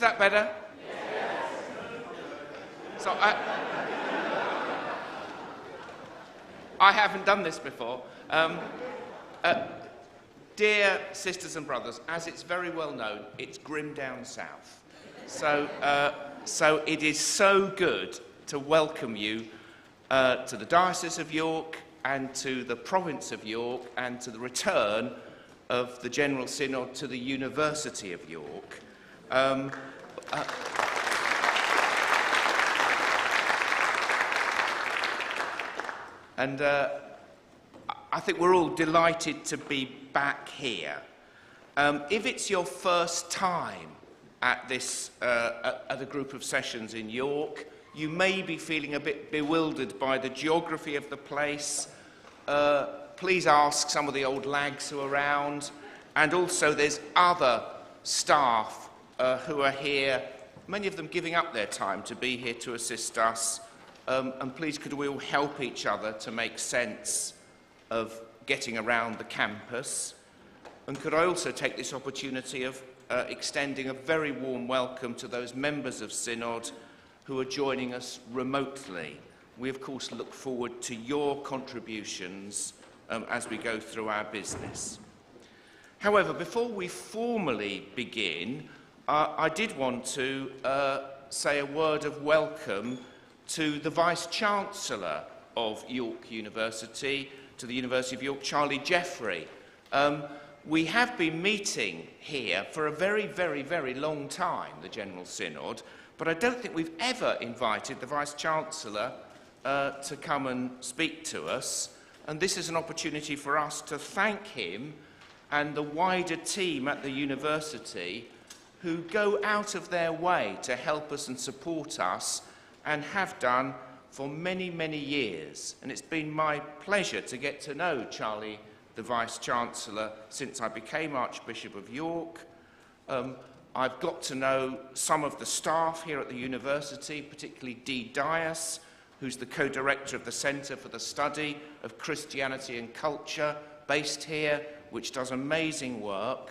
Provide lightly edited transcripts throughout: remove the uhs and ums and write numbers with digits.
that better? Yes. So I haven't done this before. Dear sisters and brothers, as it's very well known, it's grim down south. So it is so good to welcome you to the Diocese of York and to the Province of York and to the return of the General Synod to the University of York. And I think we're all delighted to be back here. If it's your first time at a group of sessions in York, you may be feeling a bit bewildered by the geography of the place. Please ask some of the old lags who are around. And also there's other staff who are here, many of them giving up their time to be here to assist us. And please could we all help each other to make sense of getting around the campus. And could I also take this opportunity of extending a very warm welcome to those members of Synod who are joining us remotely. We of course look forward to your contributions as we go through our business. However, before we formally begin, I did want to say a word of welcome to the Vice-Chancellor of York University, to the University of York, Charlie Jeffrey. We have been meeting here for a very, very, very long time, the General Synod, but I don't think we've ever invited the Vice-Chancellor to come and speak to us, and this is an opportunity for us to thank him and the wider team at the university who go out of their way to help us and support us and have done for many, many years. And it's been my pleasure to get to know Charlie, the Vice-Chancellor, since I became Archbishop of York. I've got to know some of the staff here at the university, particularly Dee Dias, who's the co-director of the Centre for the Study of Christianity and Culture, based here, which does amazing work.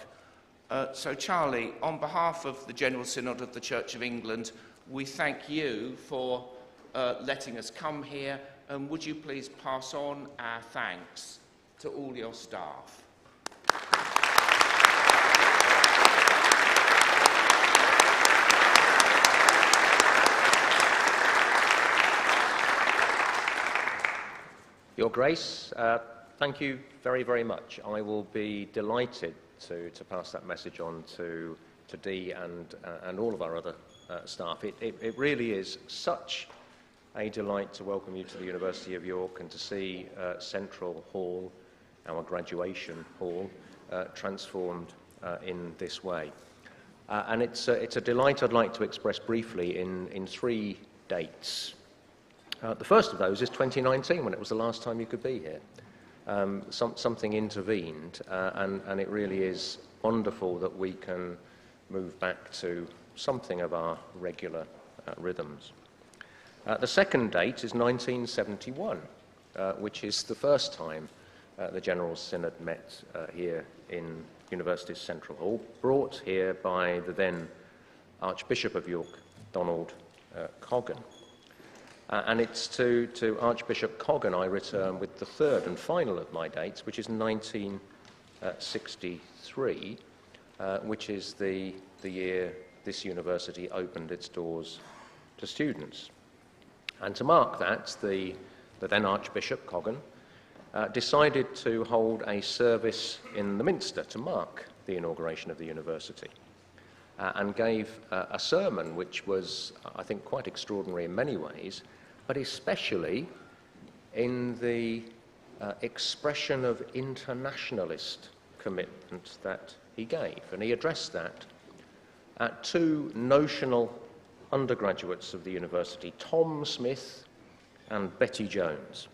So Charlie, on behalf of the General Synod of the Church of England, we thank you for letting us come here, and would you please pass on our thanks to all your staff. Your Grace, thank you very, very much. I will be delighted to pass that message on to Dee and all of our other staff. It really is such a delight to welcome you to the University of York and to see Central Hall, our graduation hall, transformed in this way. And it's a delight I'd like to express briefly in 3 dates. The first of those is 2019, when it was the last time you could be here. Something intervened, and it really is wonderful that we can move back to something of our regular rhythms. The second date is 1971, which is the first time the General Synod met here in University's Central Hall, brought here by the then Archbishop of York, Donald Coggan. And it's to Archbishop Coggan I return with the third and final of my dates, which is 1963, which is the year this university opened its doors to students. And to mark that, the then Archbishop Coggan decided to hold a service in the Minster to mark the inauguration of the university, and gave a sermon which was, I think, quite extraordinary in many ways, but especially in the expression of internationalist commitment that he gave. And he addressed that at 2 notional undergraduates of the university, Tom Smith and Betty Jones.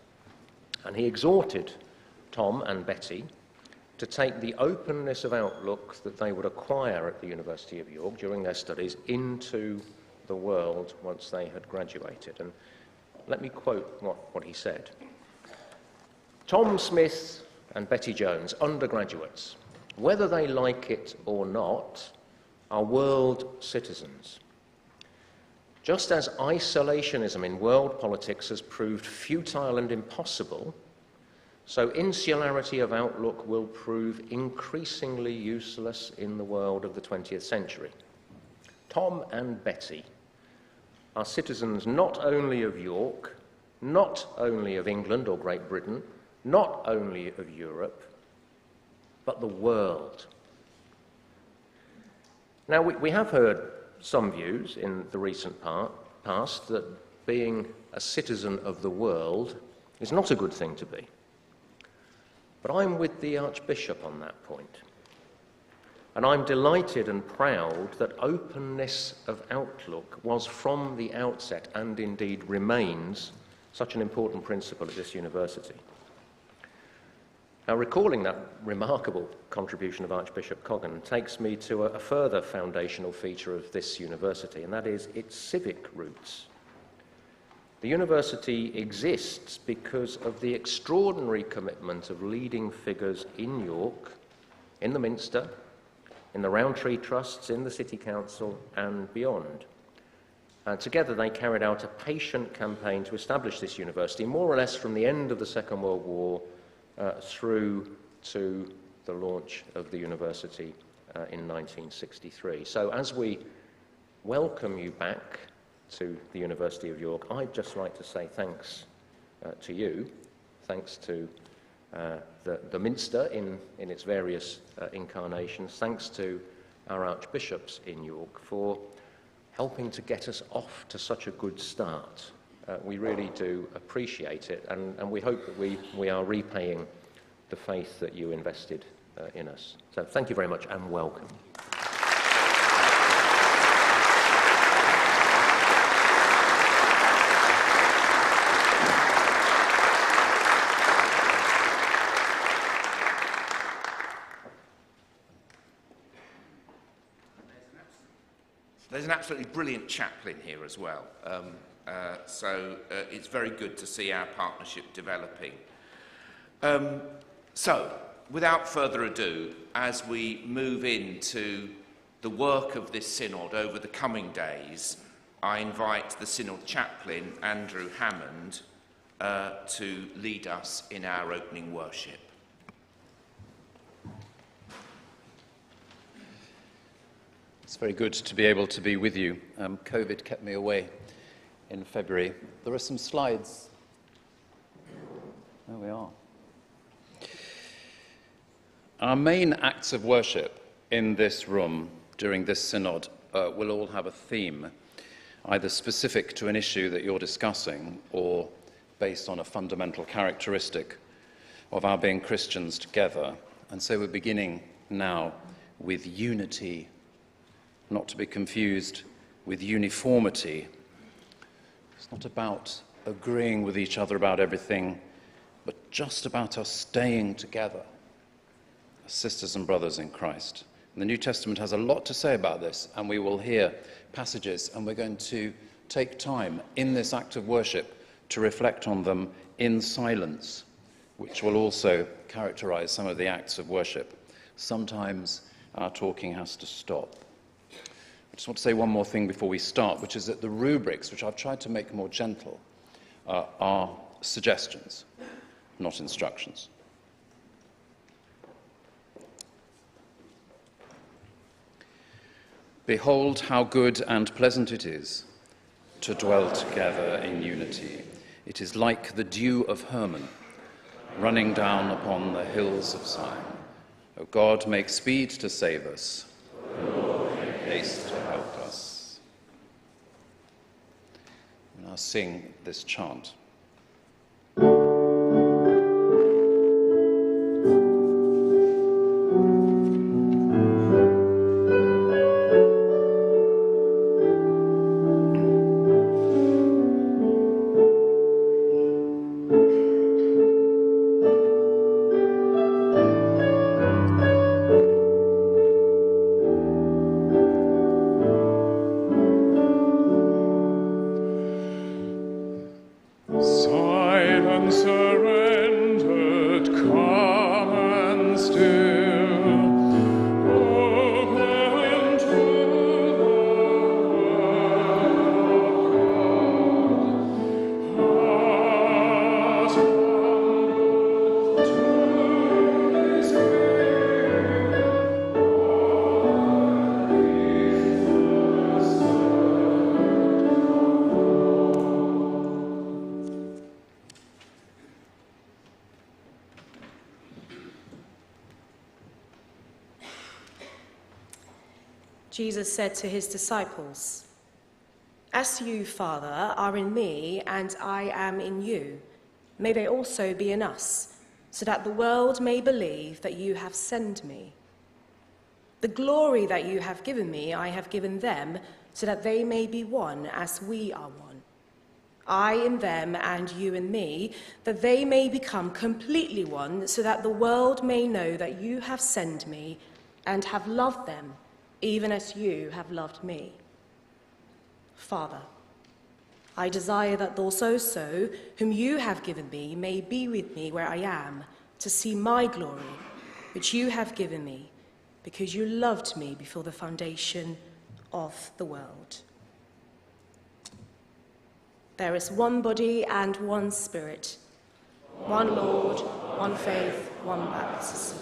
And he exhorted Tom and Betty to take the openness of outlook that they would acquire at the University of York during their studies into the world once they had graduated. And let me quote what he said. Tom Smith and Betty Jones, undergraduates, whether they like it or not, are world citizens. Just as isolationism in world politics has proved futile and impossible, so insularity of outlook will prove increasingly useless in the world of the 20th century. Tom and Betty are citizens not only of York, not only of England or Great Britain, not only of Europe, but the world. Now, we have heard some views in the recent past that being a citizen of the world is not a good thing to be. But I'm with the Archbishop on that point. And I'm delighted and proud that openness of outlook was from the outset, and indeed remains, such an important principle at this university. Now, recalling that remarkable contribution of Archbishop Coggan takes me to a further foundational feature of this university, and that is its civic roots. The university exists because of the extraordinary commitment of leading figures in York, in the Minster, in the Roundtree Trusts, in the City Council, and beyond. Together they carried out a patient campaign to establish this university, more or less from the end of the Second World War through to the launch of the university in 1963. So as we welcome you back to the University of York, I'd just like to say thanks to you, thanks to the Minster in its various incarnations, thanks to our archbishops in York for helping to get us off to such a good start. We really do appreciate it, and we hope that we are repaying the faith that you invested in us. So thank you very much and welcome. There's an absolutely brilliant chaplain here as well. So it's very good to see our partnership developing. So, without further ado, as we move into the work of this synod over the coming days, I invite the synod chaplain, Andrew Hammond, to lead us in our opening worship. It's very good to be able to be with you. COVID kept me away in February. There are some slides. There we are. Our main acts of worship in this room during this synod will all have a theme, either specific to an issue that you're discussing or based on a fundamental characteristic of our being Christians together. And so we're beginning now with unity, not to be confused with uniformity. It's not about agreeing with each other about everything, but just about us staying together as sisters and brothers in Christ. And the New Testament has a lot to say about this, and we will hear passages, and we're going to take time in this act of worship to reflect on them in silence, which will also characterize some of the acts of worship. Sometimes our talking has to stop. I just want to say one more thing before we start, which is that the rubrics, which I've tried to make more gentle, are suggestions, not instructions. Behold how good and pleasant it is to dwell together in unity. It is like the dew of Hermon, running down upon the hills of Zion. O God, make speed to save us. O Lord, make haste to help us. We'll now sing this chant. Open to Jesus said to his disciples, "As you, Father, are in me and I am in you, may they also be in us, so that the world may believe that you have sent me. The glory that you have given me, I have given them, so that they may be one as we are one. I in them and you in me, that they may become completely one, so that the world may know that you have sent me and have loved them, even as you have loved me. Father, I desire that those also whom you have given me may be with me where I am, to see my glory, which you have given me, because you loved me before the foundation of the world." There is one body and one Spirit, one Lord, one faith, one baptism.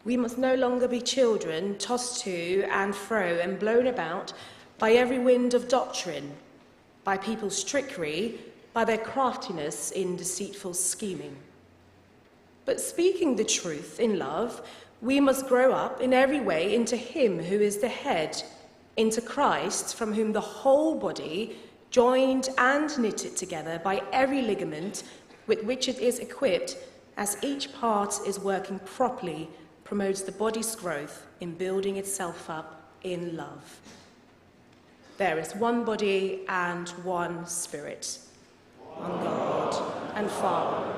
We must no longer be children, tossed to and fro and blown about by every wind of doctrine, by people's trickery, by their craftiness in deceitful scheming. But speaking the truth in love, we must grow up in every way into him who is the head, into Christ, from whom the whole body, joined and knitted together by every ligament with which it is equipped, as each part is working properly, promotes the body's growth in building itself up in love. There is one body and one Spirit, one God and Father.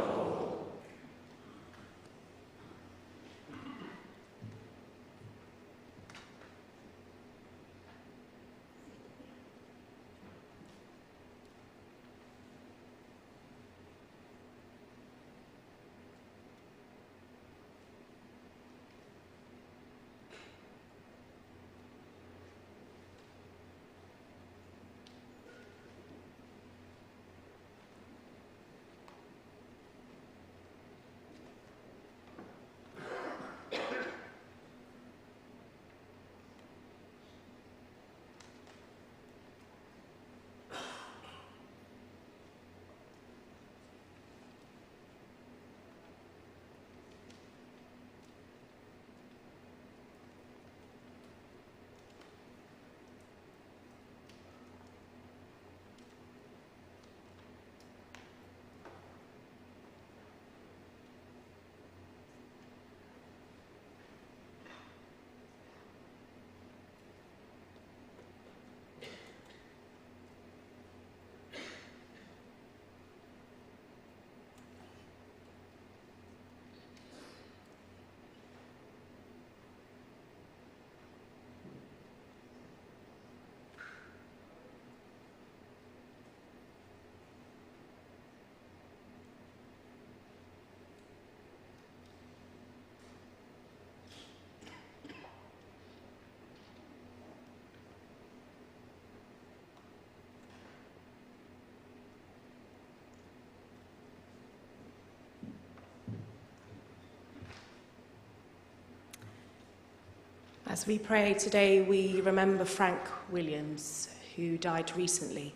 As we pray today, we remember Frank Williams, who died recently.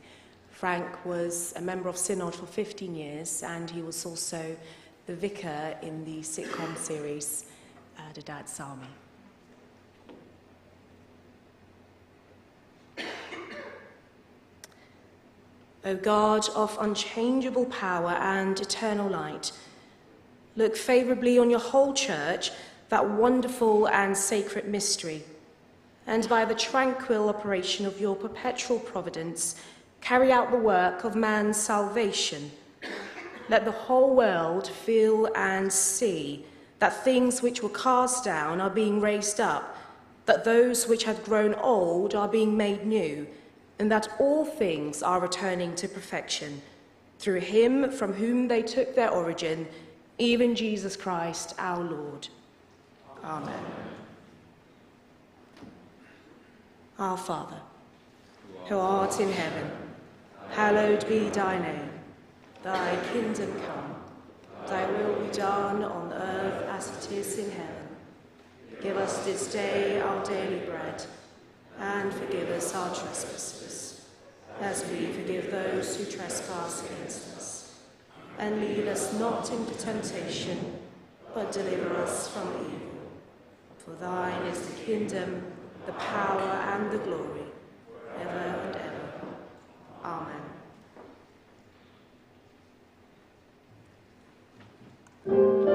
Frank was a member of Synod for 15 years, and he was also the vicar in the sitcom series, The Dad's Army. O God of unchangeable power and eternal light, look favourably on your whole church, that wonderful and sacred mystery, and by the tranquil operation of your perpetual providence, carry out the work of man's salvation. Let the whole world feel and see that things which were cast down are being raised up, that those which had grown old are being made new, and that all things are returning to perfection, through him from whom they took their origin, even Jesus Christ our Lord. Amen. Our Father, who art in heaven, hallowed be thy name. Thy kingdom come, thy will be done on earth as it is in heaven. Give us this day our daily bread, and forgive us our trespasses, as we forgive those who trespass against us. And lead us not into temptation, but deliver us from evil. For thine is the kingdom, the power, and the glory, ever and ever. Amen. Amen.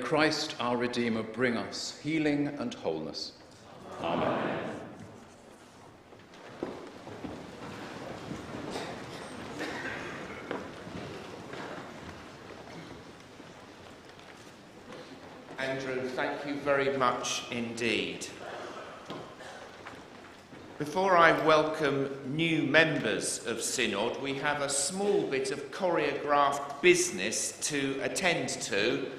Christ our Redeemer bring us healing and wholeness. Amen. Andrew, thank you very much indeed. Before I welcome new members of Synod, we have a small bit of choreographed business to attend to,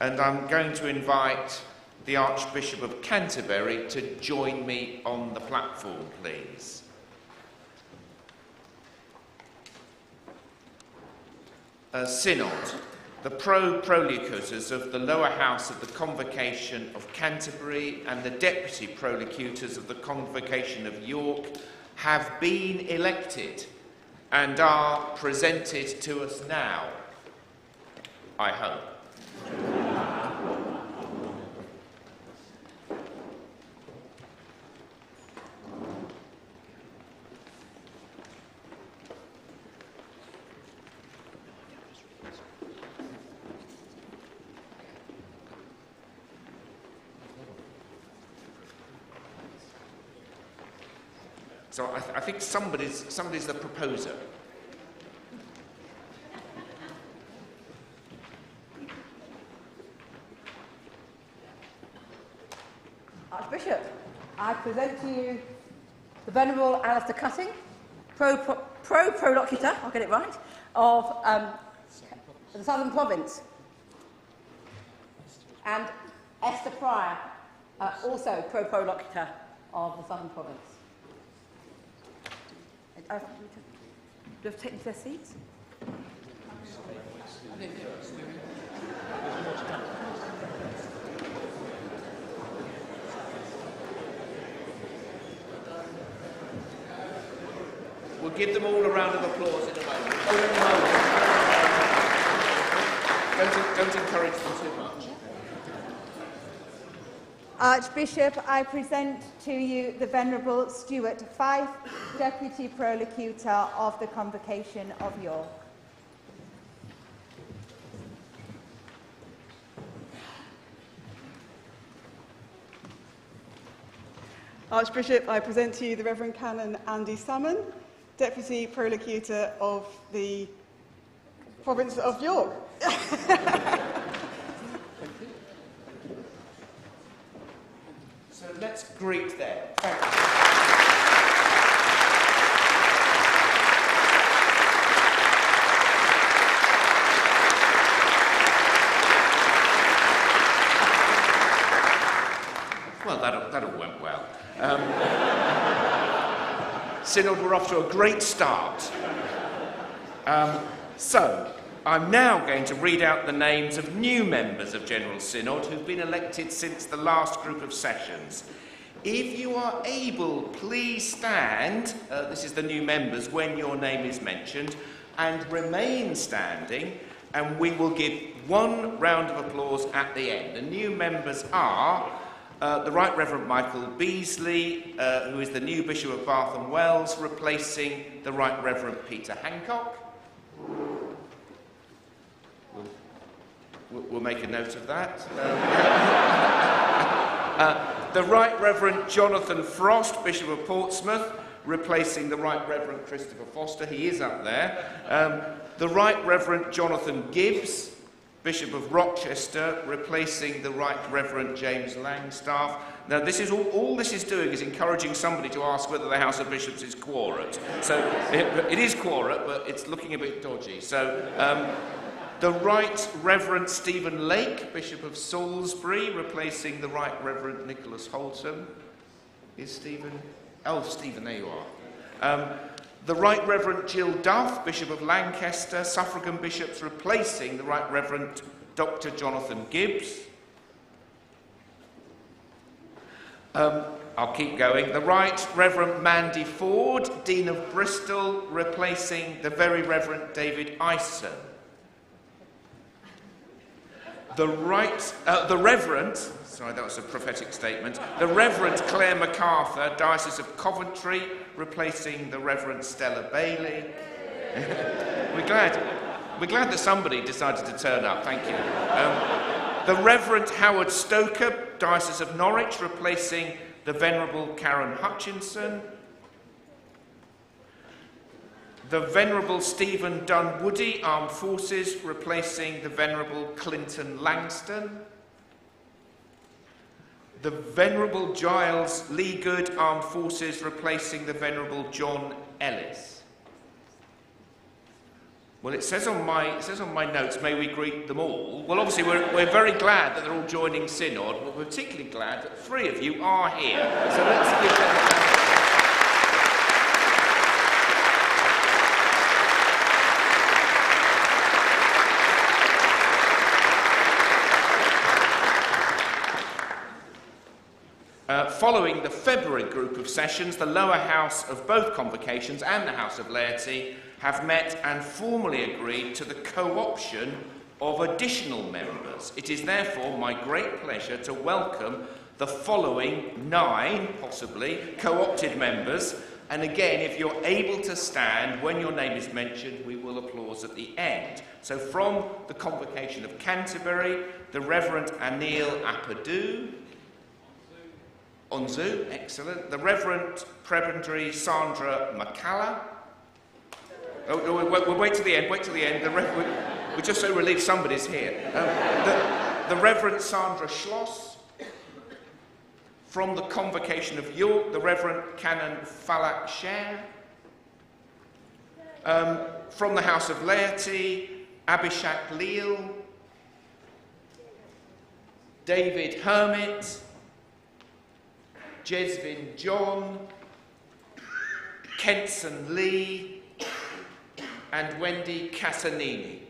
and I'm going to invite the Archbishop of Canterbury to join me on the platform, please. Synod. The pro-prolocutors of the lower house of the Convocation of Canterbury and the deputy prolocutors of the Convocation of York have been elected and are presented to us now, I hope. So I think somebody's the proposer. Archbishop, I present to you the Venerable Alistair Cutting, pro-prolocutor, I'll get it right, of the Southern Province, and Esther Pryor, also pro-prolocutor of the Southern Province. Do you have to take them to their seats? We'll give them all a round of applause in a moment. Don't encourage them too much. Archbishop, I present to you the Venerable Stuart Fife, Deputy Prolocutor of the Convocation of York. Archbishop, I present to you the Reverend Canon Andy Salmon, Deputy Prolocutor of the Province of York. So let's greet them. Thank you. Well, that all went well. Synod, we're off to a great start. So, I'm now going to read out the names of new members of General Synod who've been elected since the last group of sessions. If you are able, please stand, this is the new members, when your name is mentioned, and remain standing, and we will give one round of applause at the end. The new members are the Right Reverend Michael Beasley, who is the new Bishop of Bath and Wells, replacing the Right Reverend Peter Hancock. We'll make a note of that. The Right Reverend Jonathan Frost, Bishop of Portsmouth, replacing the Right Reverend Christopher Foster. He is up there. The Right Reverend Jonathan Gibbs, Bishop of Rochester, replacing the Right Reverend James Langstaff. Now, this is all this is doing is encouraging somebody to ask whether the House of Bishops is quorate. So it is quorate, but it's looking a bit dodgy. So the Right Reverend Stephen Lake, Bishop of Salisbury, replacing the Right Reverend Nicholas Holton. Is Stephen? Oh, Stephen, there you are. The Right Reverend Jill Duff, Bishop of Lancaster, suffragan bishops, replacing the Right Reverend Dr. Jonathan Gibbs. I'll keep going. The Right Reverend Mandy Ford, Dean of Bristol, replacing the Very Reverend David Ison. The Reverend, sorry, that was a prophetic statement, the Reverend Claire MacArthur, Diocese of Coventry, replacing the Reverend Stella Bailey. We're glad that somebody decided to turn up, thank you. The Reverend Howard Stoker, Diocese of Norwich, replacing the Venerable Karen Hutchinson. The Venerable Stephen Dunwoody, Armed Forces, replacing the Venerable Clinton Langston. The Venerable Giles Leagood, Armed Forces, replacing the Venerable John Ellis. Well, it says on my notes, may we greet them all. Well, obviously, we're very glad that they're all joining Synod. We're particularly glad that 3 of you are here. So let's give them a hand. Following the February group of sessions, the lower house of both convocations and the House of Laity have met and formally agreed to the co-option of additional members. It is therefore my great pleasure to welcome the following 9, possibly, co-opted members. And again, if you're able to stand when your name is mentioned, we will applause at the end. So from the Convocation of Canterbury, the Reverend Anil Apadu, Onzu, excellent. The Reverend Prebendary Sandra Makala. Oh, no, we'll wait till the end, we're just so relieved somebody's here. The Reverend Sandra Schloss. From the Convocation of York, the Reverend Canon Falak Sher. From the House of Laity, Abhishek Leal. David Hermit. Jesvin John, Kenson Lee, and Wendy Casanini.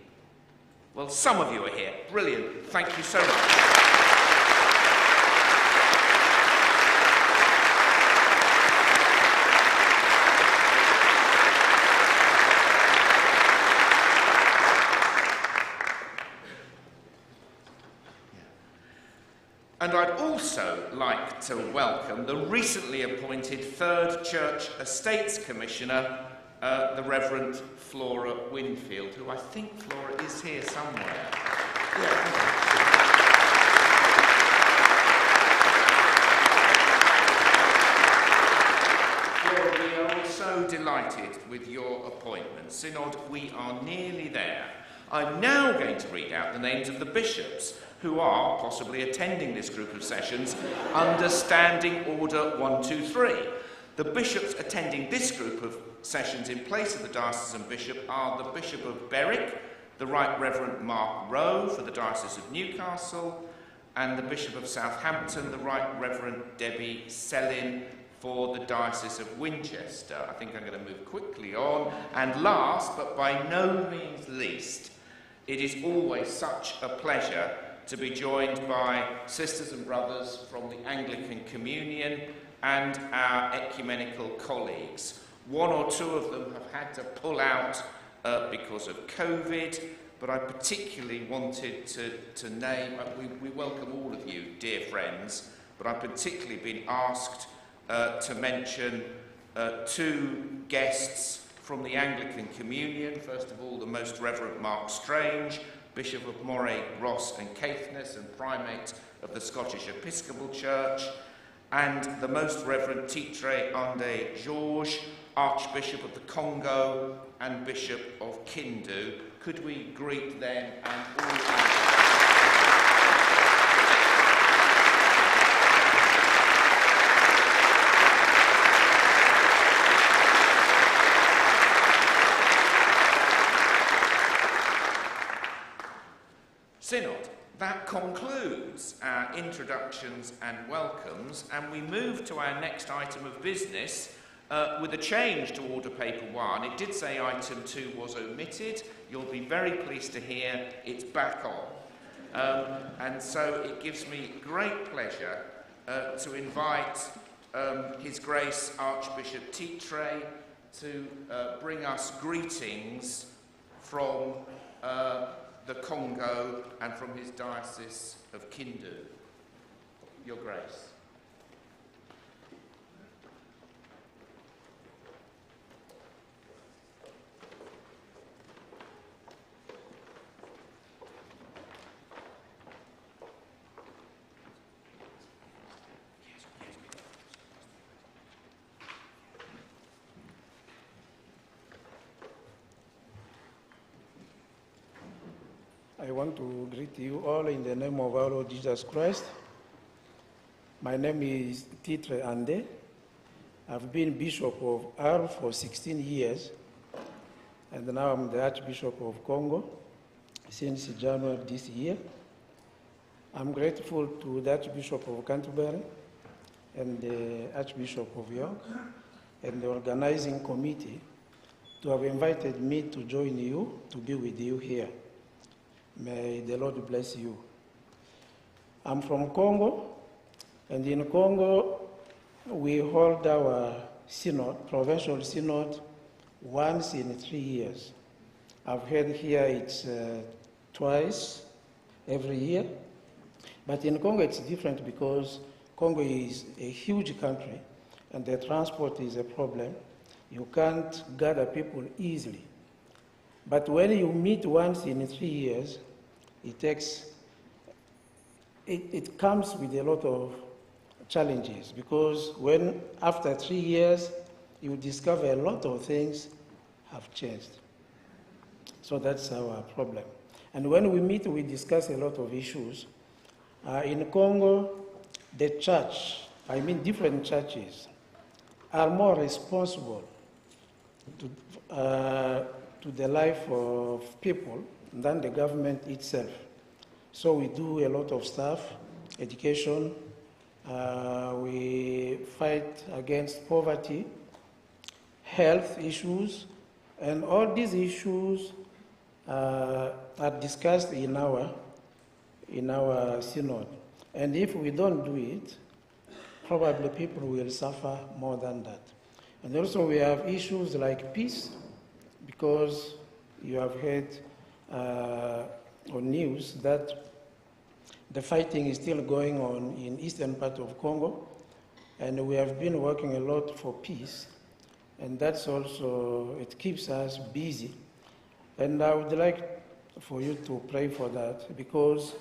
Well, some of you are here. Brilliant. Thank you so much. And I'd also like to welcome the recently appointed 3rd Church Estates Commissioner, the Reverend Flora Winfield, who I think, Flora, is here somewhere. Yeah. Flora, we are all so delighted with your appointment. Synod, we are nearly there. I'm now going to read out the names of the bishops who are possibly attending this group of sessions under Standing Order 123. The bishops attending this group of sessions in place of the diocesan bishop are the Bishop of Berwick, the Right Reverend Mark Rowe for the Diocese of Newcastle, and the Bishop of Southampton, the Right Reverend Debbie Sellin for the Diocese of Winchester. I think I'm going to move quickly on. And last, but by no means least, it is always such a pleasure to be joined by sisters and brothers from the Anglican Communion and our ecumenical colleagues. 1 or 2 of them have had to pull out because of COVID, but I particularly wanted to name, we welcome all of you, dear friends, but I've particularly been asked to mention 2 guests from the Anglican Communion. First of all, the Most Reverend Mark Strange, Bishop of Moray, Ross and Caithness and Primate of the Scottish Episcopal Church, and the Most Reverend Titre Ande Georges, Archbishop of the Congo and Bishop of Kindu. Could we greet them and all Synod. That concludes our introductions and welcomes, and we move to our next item of business with a change to Order Paper 1. It did say item 2 was omitted. You'll be very pleased to hear it's back on. And so it gives me great pleasure to invite His Grace Archbishop Titre to bring us greetings from the Congo and from his Diocese of Kindu. Your Grace. I want to greet you all in the name of our Lord Jesus Christ. My name is Titre Ande. I've been Bishop of R for 16 years, and now I'm the Archbishop of Congo since January this year. I'm grateful to the Archbishop of Canterbury and the Archbishop of York and the organizing committee to have invited me to join you, to be with you here. May the Lord bless you. I'm from Congo, and in Congo, we hold our synod, provincial synod, once in 3 years. I've heard here it's twice every year, but in Congo it's different because Congo is a huge country, and the transport is a problem. You can't gather people easily. But when you meet once in 3 years, it comes with a lot of challenges, because when after 3 years, you discover a lot of things have changed. So that's our problem. And when we meet, we discuss a lot of issues. In Congo, the church, I mean different churches, are more responsible to the life of people than the government itself. So we do a lot of stuff, education, we fight against poverty, health issues, and all these issues are discussed in our synod. And if we don't do it, probably people will suffer more than that. And also we have issues like peace, because you have heard on news that the fighting is still going on in eastern part of Congo, and we have been working a lot for peace, and that's also, it keeps us busy. And I would like for you to pray for that, because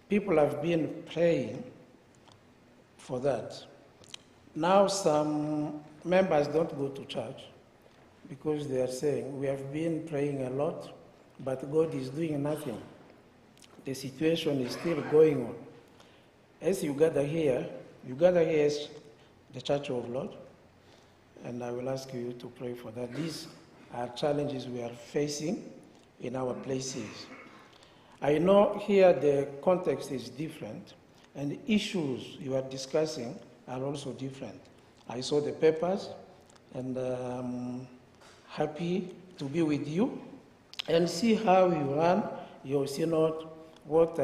people have been praying for that. Now some members don't go to church because they are saying, we have been praying a lot, but God is doing nothing. The situation is still going on. As you gather here as the Church of Lord, and I will ask you to pray for that. These are challenges we are facing in our places. I know here the context is different, and the issues you are discussing are also different. I saw the papers, and I'm happy to be with you and see how you run your synod, what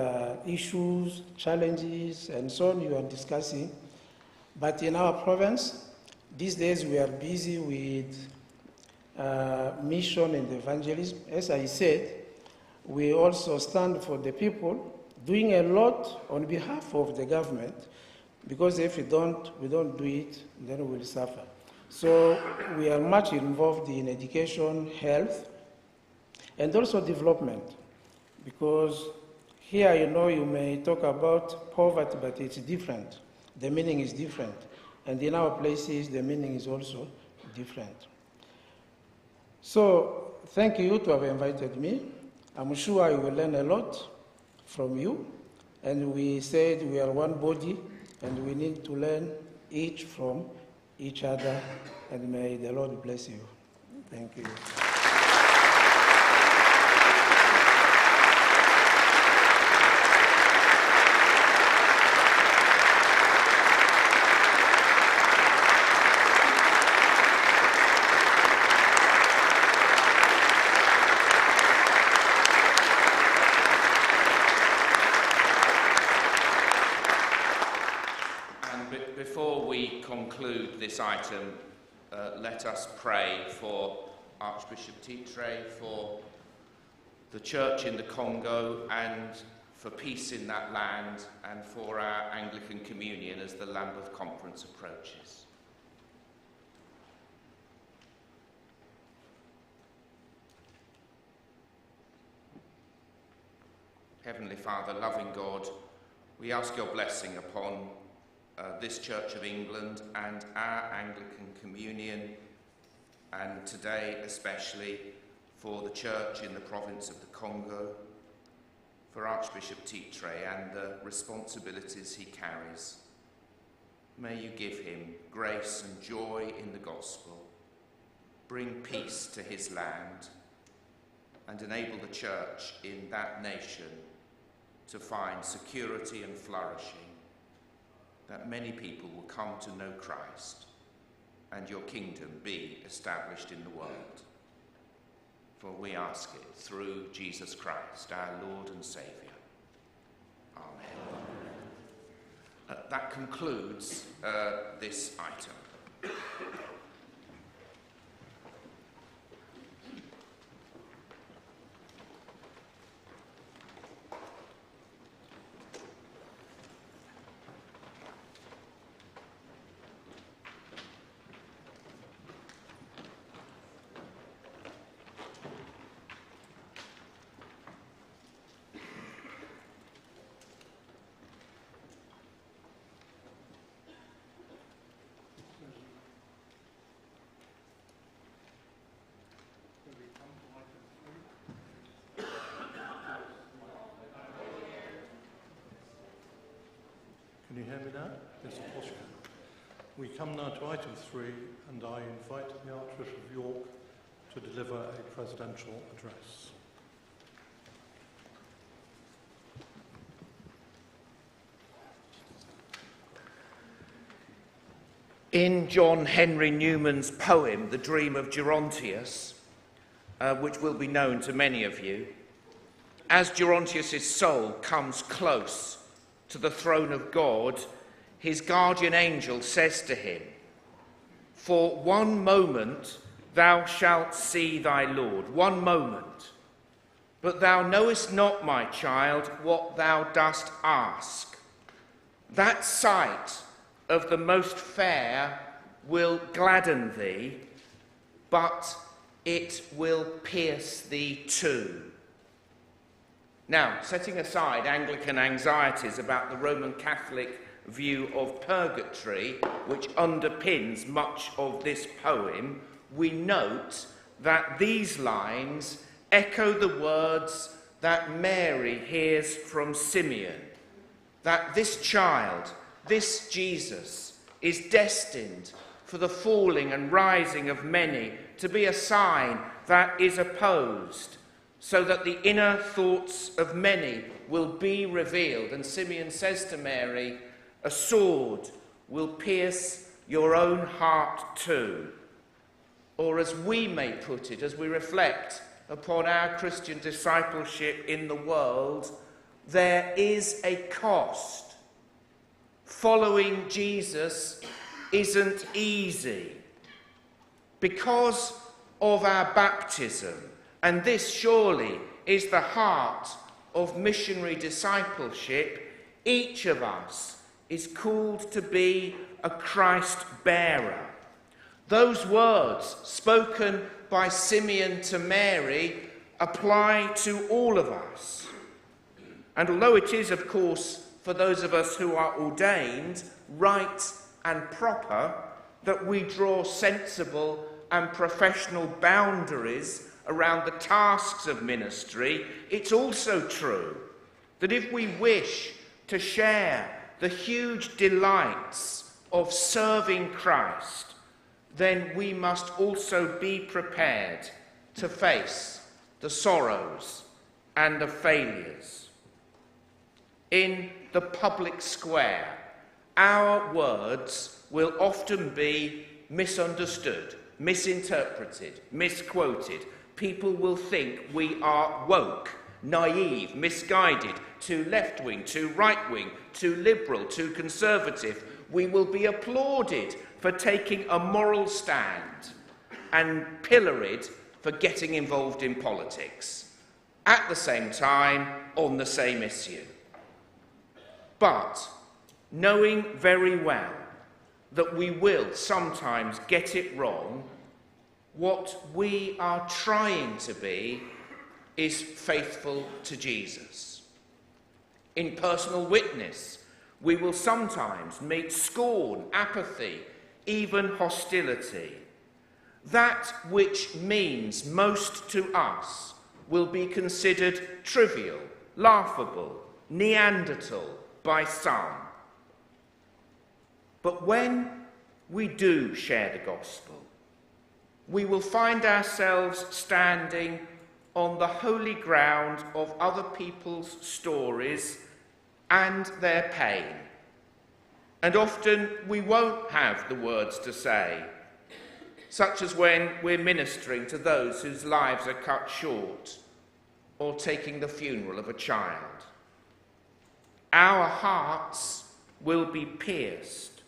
issues, challenges, and so on you are discussing. But in our province, these days we are busy with mission and evangelism. As I said, we also stand for the people, doing a lot on behalf of the government, because if we don't do it, then we'll suffer. So we are much involved in education, health, and also development, because here, you may talk about poverty, but it's different. The meaning is different. And in our places, the meaning is also different. So thank you to have invited me. I'm sure I will learn a lot from you. And we said we are one body, and we need to learn each from each other. And may the Lord bless you. Thank you. Before we conclude this item, let us pray for Archbishop Titre, for the Church in the Congo, and for peace in that land, and for our Anglican Communion as the Lambeth Conference approaches. Heavenly Father, loving God, we ask your blessing upon this Church of England and our Anglican Communion, and today especially for the Church in the province of the Congo. for Archbishop Titre and the responsibilities he carries. May you give him grace and joy in the gospel, bring peace to his land, and enable the church in that nation to find security and flourishing, that many people will come to know Christ and your kingdom be established in the world. For we ask it through Jesus Christ, our Lord and Saviour. Amen. That concludes this item. Can you hear me now? Yes, of course you can. We come now to item 3, and I invite the Archbishop of York to deliver a presidential address. In John Henry Newman's poem, The Dream of Gerontius, which will be known to many of you, as Gerontius' soul comes close to the throne of God, his guardian angel says to him, "For one moment thou shalt see thy Lord," one moment, "but thou knowest not, my child, what thou dost ask. That sight of the most fair will gladden thee, but it will pierce thee too." Now, setting aside Anglican anxieties about the Roman Catholic view of purgatory, which underpins much of this poem, we note that these lines echo the words that Mary hears from Simeon, that this child, this Jesus, is destined for the falling and rising of many, to be a sign that is opposed, so that the inner thoughts of many will be revealed. And Simeon says to Mary, "A sword will pierce your own heart too." Or as we may put it, as we reflect upon our Christian discipleship in the world, there is a cost. Following Jesus isn't easy. Because of our baptism, and this surely is the heart of missionary discipleship, each of us is called to be a Christ bearer. Those words spoken by Simeon to Mary apply to all of us. And although it is, of course, for those of us who are ordained, right and proper, that we draw sensible and professional boundaries around the tasks of ministry, it's also true that if we wish to share the huge delights of serving Christ, then we must also be prepared to face the sorrows and the failures. In the public square, our words will often be misunderstood, misinterpreted, misquoted. People will think we are woke, naive, misguided, too left-wing, too right-wing, too liberal, too conservative. We will be applauded for taking a moral stand and pilloried for getting involved in politics, at the same time, on the same issue. But knowing very well that we will sometimes get it wrong, what we are trying to be is faithful to Jesus. In personal witness, we will sometimes meet scorn, apathy, even hostility. That which means most to us will be considered trivial laughable, Neanderthal by some. But when we do share the gospel, we will find ourselves standing on the holy ground of other people's stories and their pain. And often we won't have the words to say, such as when we're ministering to those whose lives are cut short or taking the funeral of a child. Our hearts will be pierced,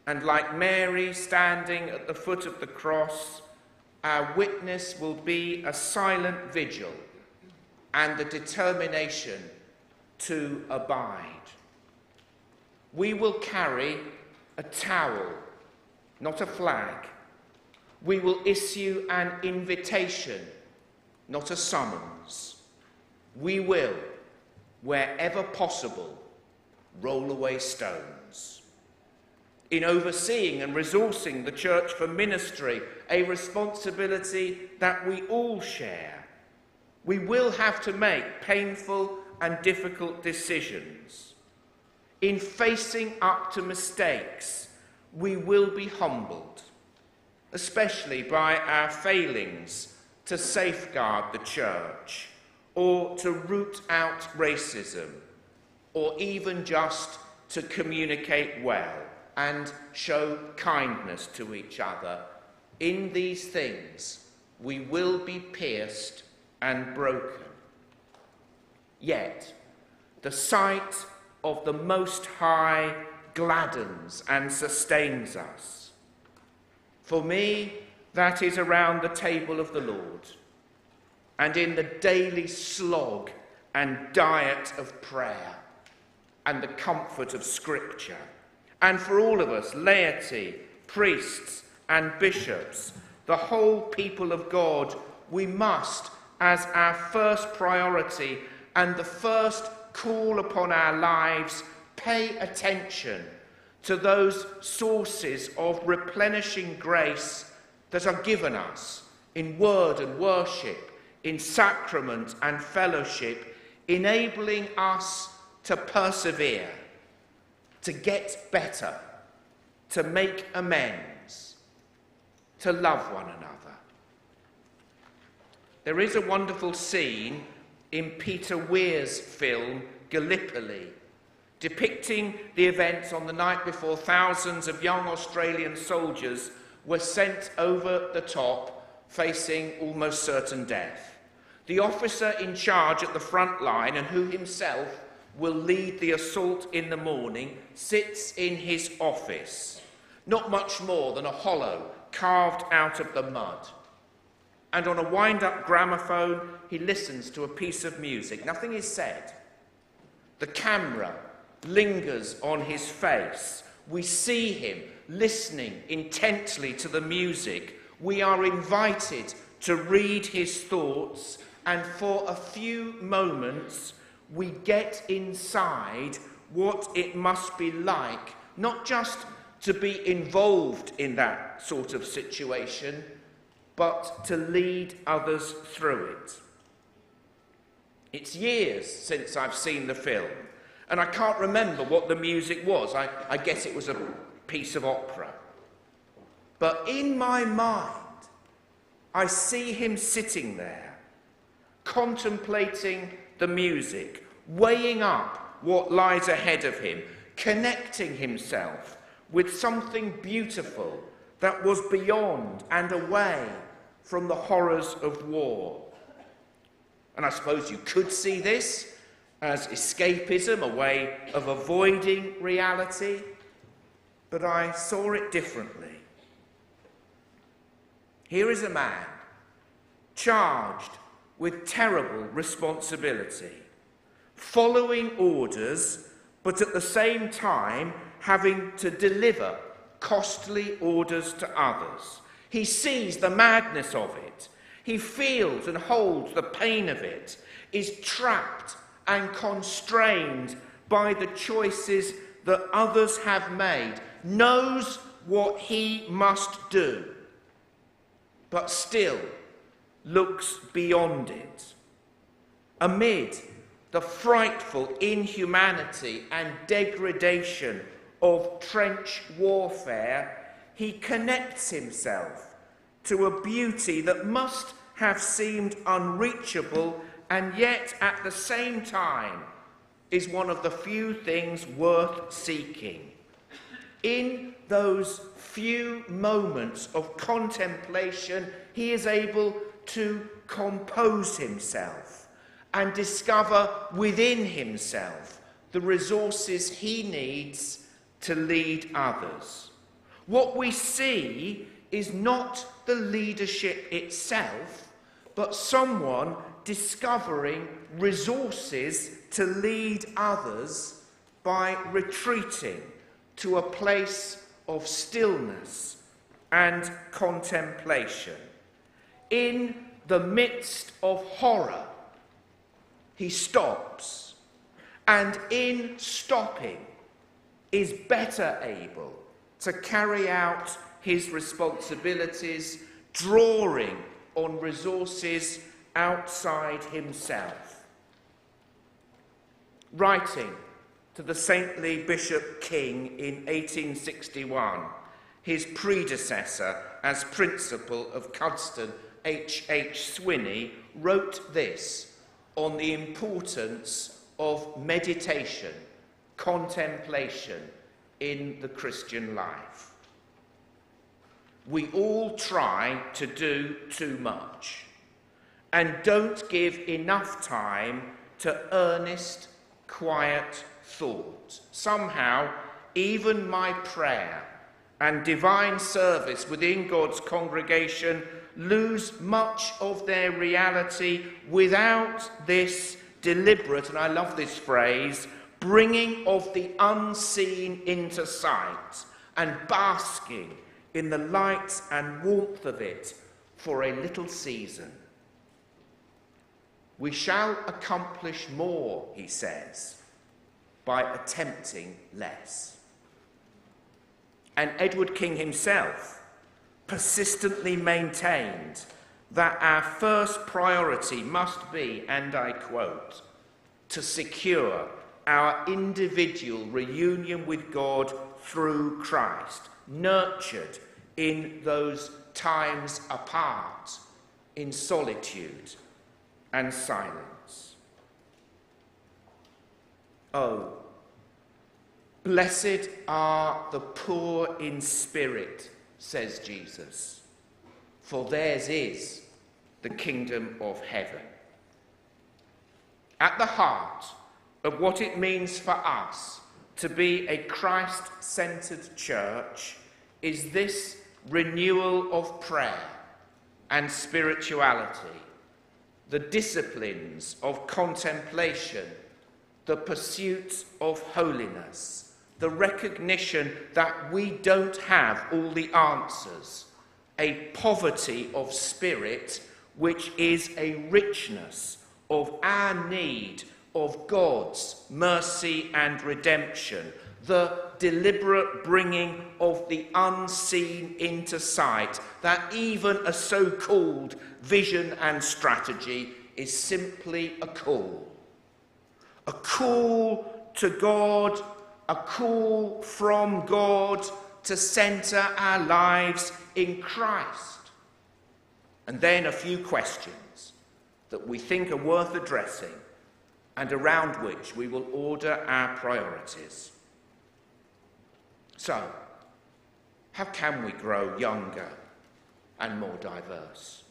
and like Mary standing at the foot of the cross, our witness will be a silent vigil and the determination to abide. We will carry a towel, not a flag. We will issue an invitation, not a summons. We will, wherever possible, roll away stones. In overseeing and resourcing the church for ministry, a responsibility that we all share, we will have to make painful and difficult decisions. In facing up to mistakes, we will be humbled, especially by our failings to safeguard the church, or to root out racism, or even just to communicate well and show kindness to each other. In these things, we will be pierced and broken. Yet, the sight of the Most High gladdens and sustains us. For me, that is around the table of the Lord, and in the daily slog and diet of prayer, and the comfort of Scripture. And for all of us, laity, priests and bishops, the whole people of God, we must, as our first priority and the first call upon our lives, pay attention to those sources of replenishing grace that are given us in word and worship, in sacrament and fellowship, enabling us to persevere, to get better, to make amends, to love one another. There is a wonderful scene in Peter Weir's film Gallipoli, depicting the events on the night before thousands of young Australian soldiers were sent over the top, facing almost certain death. The officer in charge at the front line, and who himself will lead the assault in the morning, sits in his office, not much more than a hollow carved out of the mud. And on a wind-up gramophone, he listens to a piece of music. Nothing is said. The camera lingers on his face. We see him listening intently to the music. We are invited to read his thoughts, and for a few moments, we get inside what it must be like, not just to be involved in that sort of situation, but to lead others through it. It's years since I've seen the film, and I can't remember what the music was. I guess it was a piece of opera. But in my mind, I see him sitting there, contemplating the music, weighing up what lies ahead of him, connecting himself with something beautiful that was beyond and away from the horrors of war. And I suppose you could see this as escapism, a way of avoiding reality, but I saw it differently. Here is a man charged with terrible responsibility, following orders, but at the same time having to deliver costly orders to others. He sees the madness of it. He feels and holds the pain of it, is trapped and constrained by the choices that others have made, knows what he must do, but still looks beyond it. Amid the frightful inhumanity and degradation of trench warfare, he connects himself to a beauty that must have seemed unreachable and yet at the same time is one of the few things worth seeking. In those few moments of contemplation, he is able to compose himself and discover within himself the resources he needs to lead others. What we see is not the leadership itself, but someone discovering resources to lead others by retreating to a place of stillness and contemplation. In the midst of horror, he stops, and in stopping is better able to carry out his responsibilities, drawing on resources outside himself. Writing to the saintly Bishop King in 1861, his predecessor as Principal of Cuddesdon, H.H. Swinney, wrote this on the importance of meditation, contemplation in the Christian life. We all try to do too much and don't give enough time to earnest, quiet thought. Somehow, even my prayer and divine service within God's congregation lose much of their reality without this deliberate, and I love this phrase, bringing of the unseen into sight and basking in the light and warmth of it for a little season. We shall accomplish more, he says, by attempting less. And Edward King himself persistently maintained that our first priority must be, and I quote, to secure our individual reunion with God through Christ, nurtured in those times apart, in solitude and silence. Oh, blessed are the poor in spirit, says Jesus, for theirs is the kingdom of heaven. At the heart of what it means for us to be a Christ-centered church is this renewal of prayer and spirituality, the disciplines of contemplation, the pursuit of holiness, the recognition that we don't have all the answers, a poverty of spirit which is a richness of our need of God's mercy and redemption, the deliberate bringing of the unseen into sight, that even a so-called vision and strategy is simply a call to God, a call from God to centre our lives in Christ. And then a few questions that we think are worth addressing and around which we will order our priorities. So, how can we grow younger and more diverse?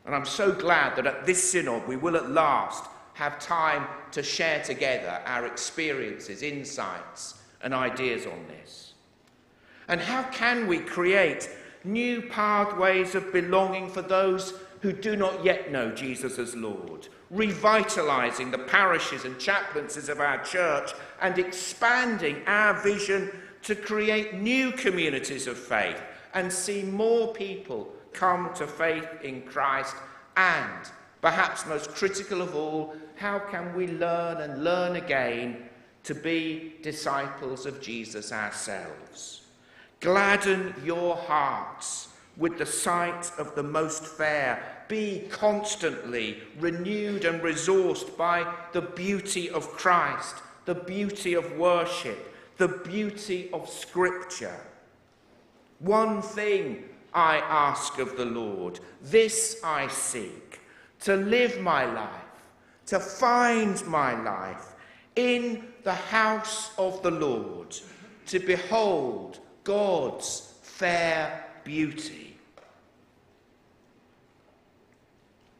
And I'm so glad that at this synod we will at last have time to share together our experiences, insights, and ideas on this. And how can we create new pathways of belonging for those who do not yet know Jesus as Lord, revitalising the parishes and chaplaincies of our church and expanding our vision to create new communities of faith and see more people come to faith in Christ, and, perhaps most critical of all, how can we learn and learn again to be disciples of Jesus ourselves? Gladden your hearts with the sight of the most fair. Be constantly renewed and resourced by the beauty of Christ, the beauty of worship, the beauty of Scripture. One thing I ask of the Lord, this I seek, to live my life, to find my life in the house of the Lord, to behold God's fair beauty.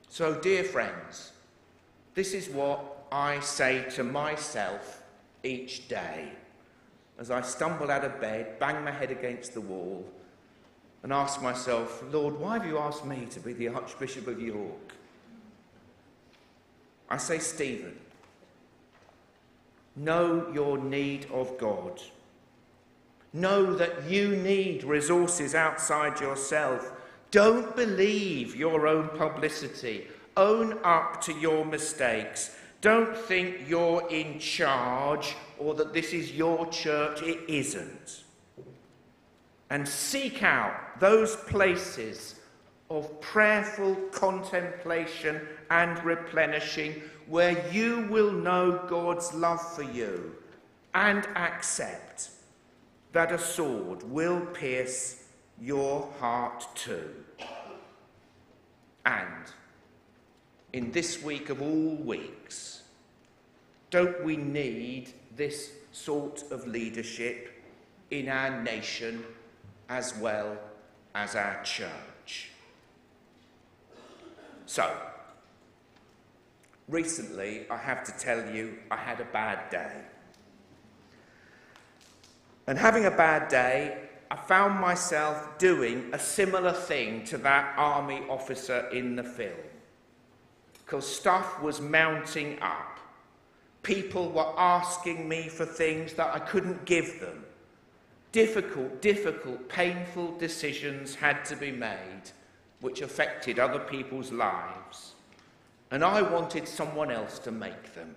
So, dear friends, this is what I say to myself each day as I stumble out of bed, bang my head against the wall, and ask myself, Lord, why have you asked me to be the Archbishop of York? I say, Stephen, know your need of God. Know that you need resources outside yourself. Don't believe your own publicity. Own up to your mistakes. Don't think you're in charge or that this is your church. It isn't. And seek out those places of prayerful contemplation and replenishing where you will know God's love for you and accept that a sword will pierce your heart too. And in this week of all weeks, don't we need this sort of leadership in our nation as well as our church? So, recently, I have to tell you, I had a bad day. And having a bad day, I found myself doing a similar thing to that army officer in the film. Because stuff was mounting up. People were asking me for things that I couldn't give them. Difficult, painful decisions had to be made which affected other people's lives. And I wanted someone else to make them.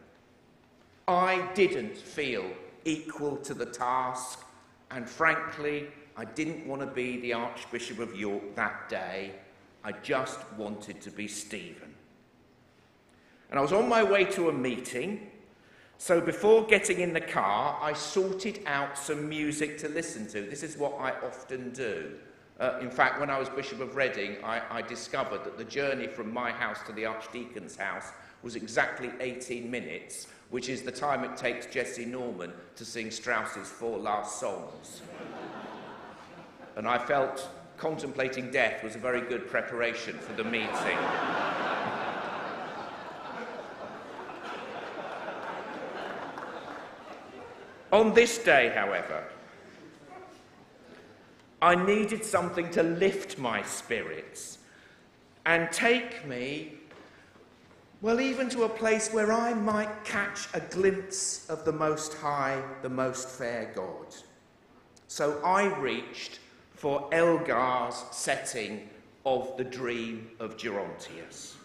I didn't feel equal to the task, and frankly, I didn't want to be the Archbishop of York that day. I just wanted to be Stephen. And I was on my way to a meeting, so before getting in the car, I sorted out some music to listen to. This is what I often do. In fact, when I was Bishop of Reading, I discovered that the journey from my house to the Archdeacon's house was exactly 18 minutes, which is the time it takes Jesse Norman to sing Strauss's 4 last songs. And I felt contemplating death was a very good preparation for the meeting. On this day, however, I needed something to lift my spirits and take me, well, even to a place where I might catch a glimpse of the Most High, the Most Fair God. So I reached for Elgar's setting of The Dream of Gerontius.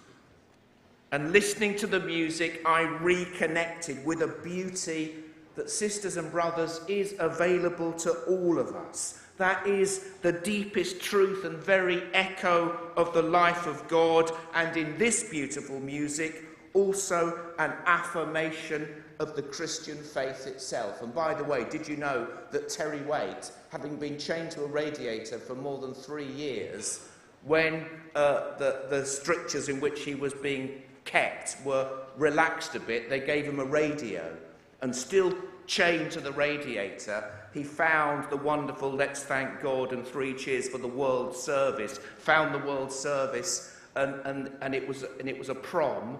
And listening to the music, I reconnected with a beauty that, sisters and brothers, is available to all of us. That is the deepest truth and very echo of the life of God, and in this beautiful music, also an affirmation of the Christian faith itself. And by the way, did you know that Terry Waite, having been chained to a radiator for more than 3 years, when the strictures in which he was being kept were relaxed a bit, they gave him a radio, and still chained to the radiator, he found the wonderful Let's Thank God and 3 Cheers for the World Service, found the World Service, and it was a prom,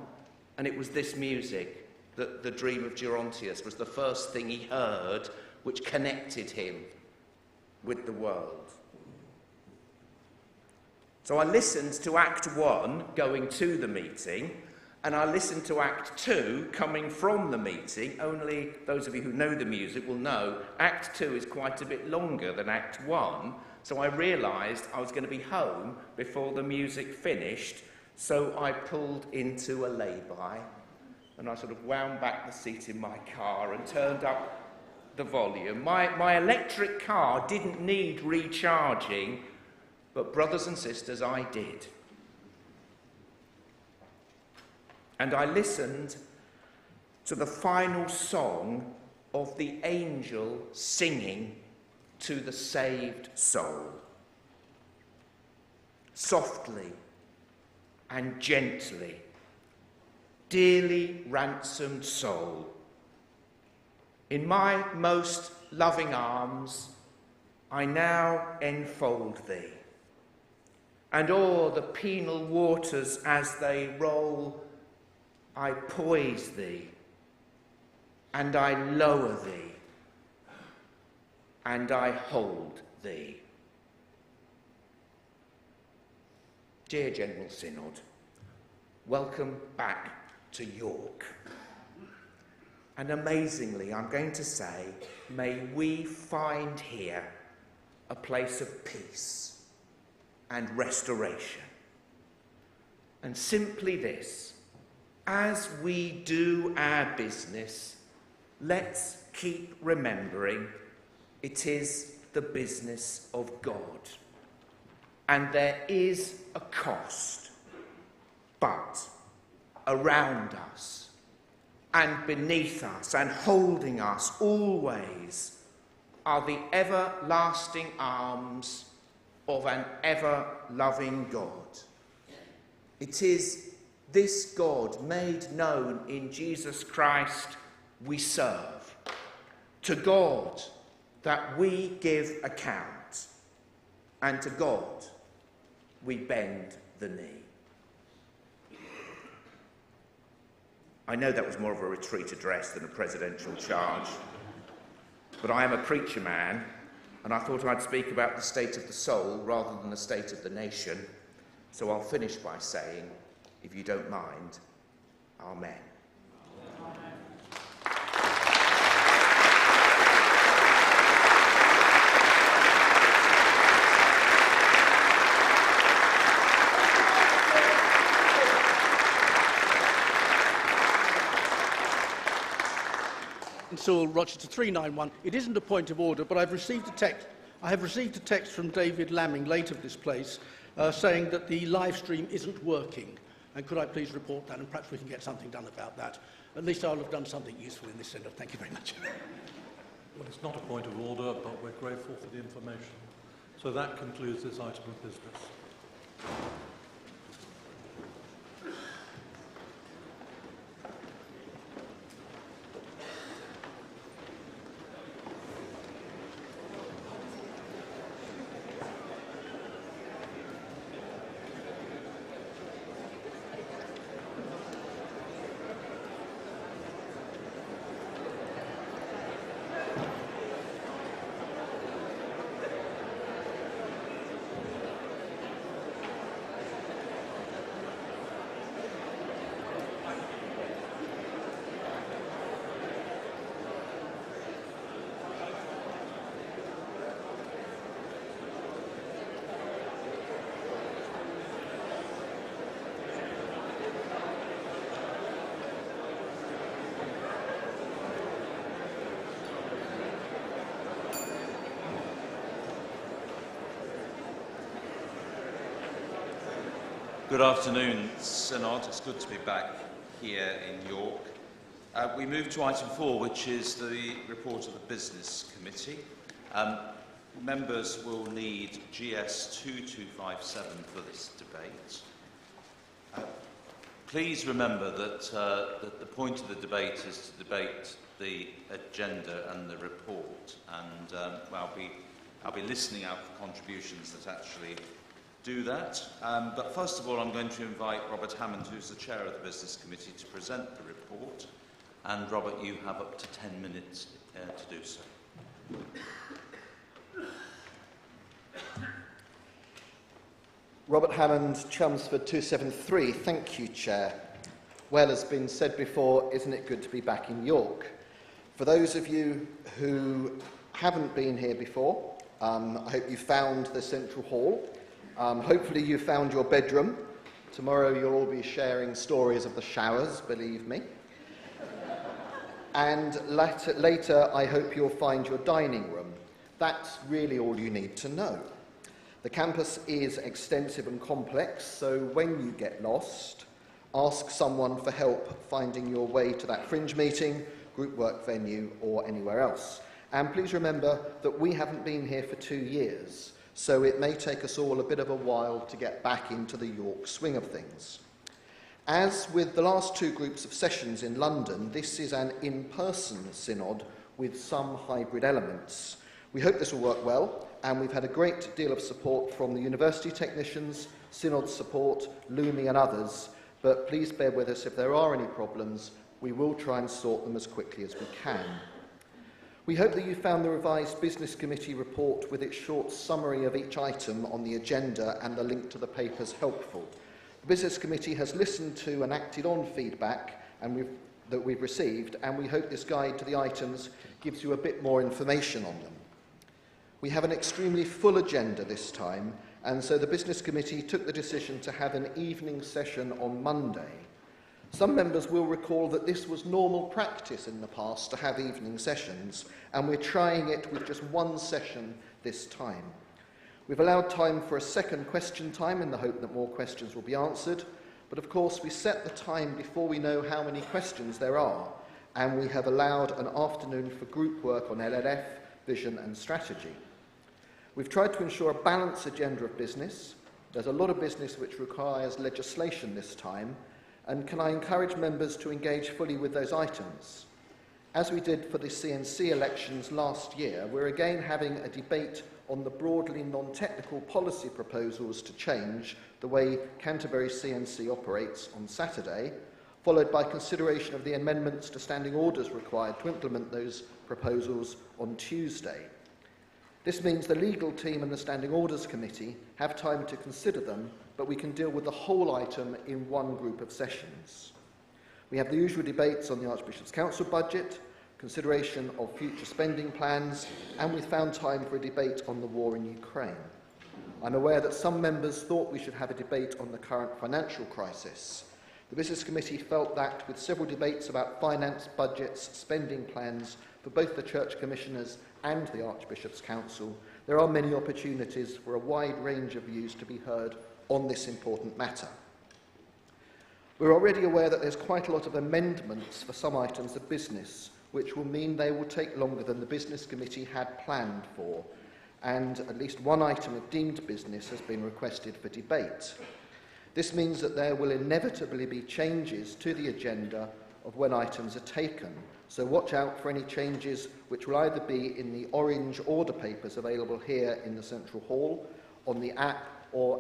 and it was this music, that The Dream of Gerontius was the first thing he heard which connected him with the world. So I listened to Act 1 going to the meeting, and I listened to Act 2 coming from the meeting. Only those of you who know the music will know Act 2 is quite a bit longer than Act 1, so I realised I was going to be home before the music finished, so I pulled into a lay-by, and I sort of wound back the seat in my car and turned up the volume. My electric car didn't need recharging But brothers and sisters, I did. And I listened to the final song of the angel singing to the saved soul. Softly and gently, dearly ransomed soul, in my most loving arms I now enfold thee, and o'er the penal waters as they roll I poise thee, and I lower thee, and I hold thee. Dear General Synod, welcome back to York. And amazingly, I'm going to say, may we find here a place of peace and restoration. And simply this, as we do our business, let's keep remembering it is the business of God. And there is a cost, but around us and beneath us and holding us always are the everlasting arms of an ever-loving God. It is this God made known in Jesus Christ we serve, to God that we give account, and to God we bend the knee. I know that was more of a retreat address than a presidential charge, but I am a preacher man, and I thought I'd speak about the state of the soul rather than the state of the nation, so I'll finish by saying, if you don't mind, Amen. Sewell, Rochester 391. It isn't a point of order, but I have received a text from David Lamming, late of this place, saying that the live stream isn't working. And could I please report that, and perhaps we can get something done about that. At least I'll have done something useful in this Synod. Thank you very much. Well, it's not a point of order, but we're grateful for the information. So that concludes this item of business. Good afternoon, Synod. It's good to be back here in York. We move to item 4, which is the report of the Business Committee. Members will need GS 2257 for this debate. Please remember that the point of the debate is to debate the agenda and the report, and I'll be listening out for contributions that actually do that. But first of all, I'm going to invite Robert Hammond, who's the chair of the Business Committee, to present the report. And Robert, you have up to 10 minutes to do so. Robert Hammond, Chelmsford 273. Thank you, Chair. Well, as been said before, isn't it good to be back in York? For those of you who haven't been here before, I hope you found the Central Hall. Hopefully you found your bedroom. Tomorrow you'll all be sharing stories of the showers, believe me. And later I hope you'll find your dining room. That's really all you need to know. The campus is extensive and complex, so when you get lost, ask someone for help finding your way to that fringe meeting, group work venue, or anywhere else. And please remember that we haven't been here for 2 years, so it may take us all a bit of a while to get back into the York swing of things. As with the last 2 groups of sessions in London, this is an in-person synod with some hybrid elements. We hope this will work well, and we've had a great deal of support from the university technicians, synod support, Lumi and others, but please bear with us if there are any problems. We will try and sort them as quickly as we can. We hope that you found the revised Business Committee report with its short summary of each item on the agenda and the link to the papers helpful. The Business Committee has listened to and acted on feedback that we've received, and we hope this guide to the items gives you a bit more information on them. We have an extremely full agenda this time, and so the Business Committee took the decision to have an evening session on Monday. Some members will recall that this was normal practice in the past to have evening sessions, and we're trying it with just 1 session this time. We've allowed time for a second question time in the hope that more questions will be answered, but of course we set the time before we know how many questions there are, and we have allowed an afternoon for group work on LLF, vision and strategy. We've tried to ensure a balanced agenda of business. There's a lot of business which requires legislation this time, and can I encourage members to engage fully with those items? As we did for the CNC elections last year, we're again having a debate on the broadly non-technical policy proposals to change the way Canterbury CNC operates on Saturday, followed by consideration of the amendments to standing orders required to implement those proposals on Tuesday. This means the legal team and the Standing Orders Committee have time to consider them, but we can deal with the whole item in 1 group of sessions. We have the usual debates on the Archbishop's Council budget, consideration of future spending plans, and we found time for a debate on the war in Ukraine. I'm aware that some members thought we should have a debate on the current financial crisis. The Business Committee felt that with several debates about finance, budgets, spending plans for both the Church Commissioners and the Archbishop's Council, there are many opportunities for a wide range of views to be heard on this important matter. We're already aware that there's quite a lot of amendments for some items of business, which will mean they will take longer than the Business Committee had planned for, and at least 1 item of deemed business has been requested for debate. This means that there will inevitably be changes to the agenda of when items are taken, so watch out for any changes which will either be in the orange order papers available here in the Central Hall, on the app,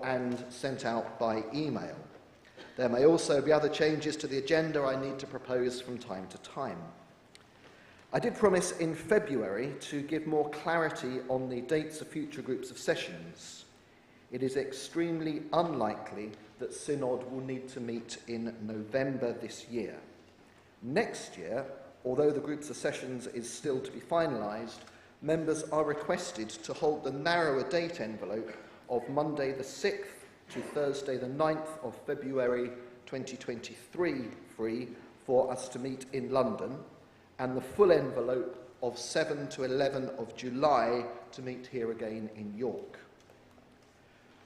and sent out by email. There may also be other changes to the agenda I need to propose from time to time. I did promise in February to give more clarity on the dates of future groups of sessions. It is extremely unlikely that Synod will need to meet in November this year. Next year, although the groups of sessions is still to be finalised, members are requested to hold the narrower date envelope of Monday the 6th to Thursday the 9th of February 2023 free for us to meet in London, and the full envelope of 7 to 11 of July to meet here again in York.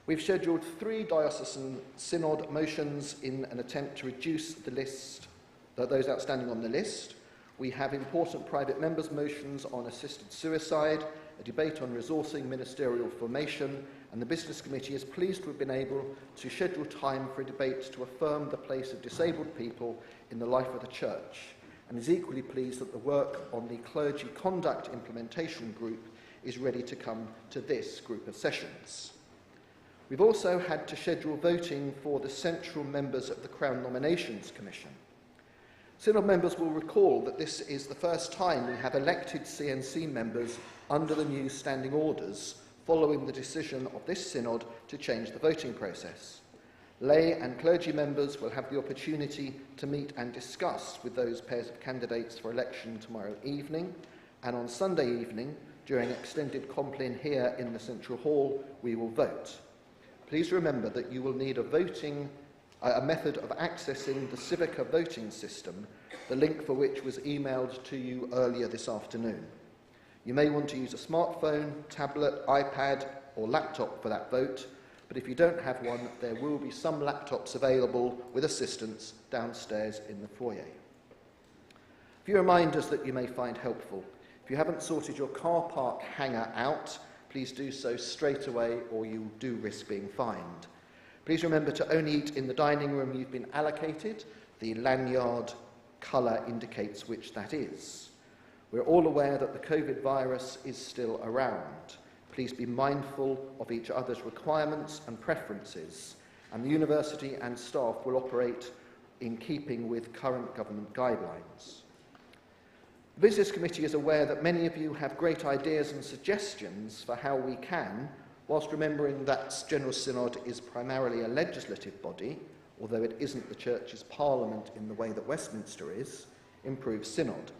We've scheduled 3 diocesan synod motions in an attempt to reduce the list, those outstanding on the list. We have important private members' motions on assisted suicide, a debate on resourcing ministerial formation, and the Business Committee is pleased to have been able to schedule time for a debate to affirm the place of disabled people in the life of the Church, and is equally pleased that the work on the Clergy Conduct Implementation Group is ready to come to this group of sessions. We've also had to schedule voting for the central members of the Crown Nominations Commission. Synod members will recall that this is the first time we have elected CNC members under the new standing orders following the decision of this Synod to change the voting process. Lay and clergy members will have the opportunity to meet and discuss with those pairs of candidates for election tomorrow evening, and on Sunday evening, during extended compline here in the Central Hall, we will vote. Please remember that you will need a method of accessing the Civica voting system, the link for which was emailed to you earlier this afternoon. You may want to use a smartphone, tablet, iPad, or laptop for that vote, but if you don't have one, there will be some laptops available with assistance downstairs in the foyer. A few reminders that you may find helpful. If you haven't sorted your car park hanger out, please do so straight away or you do risk being fined. Please remember to only eat in the dining room you've been allocated. The lanyard colour indicates which that is. We're all aware that the COVID virus is still around. Please be mindful of each other's requirements and preferences, and the university and staff will operate in keeping with current government guidelines. The Business Committee is aware that many of you have great ideas and suggestions for how we can, whilst remembering that General Synod is primarily a legislative body, although it isn't the Church's Parliament in the way that Westminster is, improve Synod.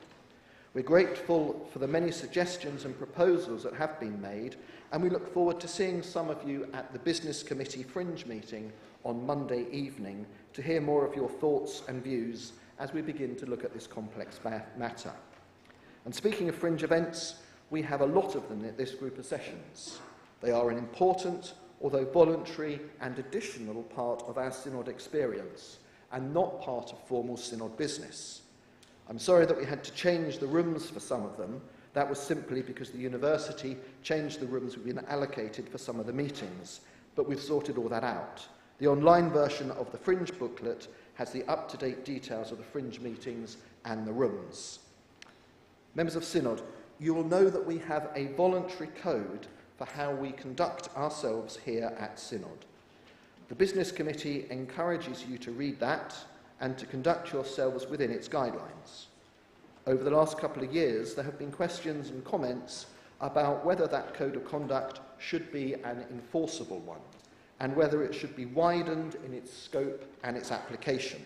We're grateful for the many suggestions and proposals that have been made, and we look forward to seeing some of you at the Business Committee Fringe meeting on Monday evening to hear more of your thoughts and views as we begin to look at this complex matter. And speaking of fringe events, we have a lot of them at this group of sessions. They are an important, although voluntary and additional part of our Synod experience, and not part of formal Synod business. I'm sorry that we had to change the rooms for some of them. That was simply because the university changed the rooms we've been allocated for some of the meetings, but we've sorted all that out. The online version of the Fringe booklet has the up-to-date details of the Fringe meetings and the rooms. Members of Synod, you will know that we have a voluntary code for how we conduct ourselves here at Synod. The Business Committee encourages you to read that and to conduct yourselves within its guidelines. Over the last couple of years, there have been questions and comments about whether that code of conduct should be an enforceable one, and whether it should be widened in its scope and its application.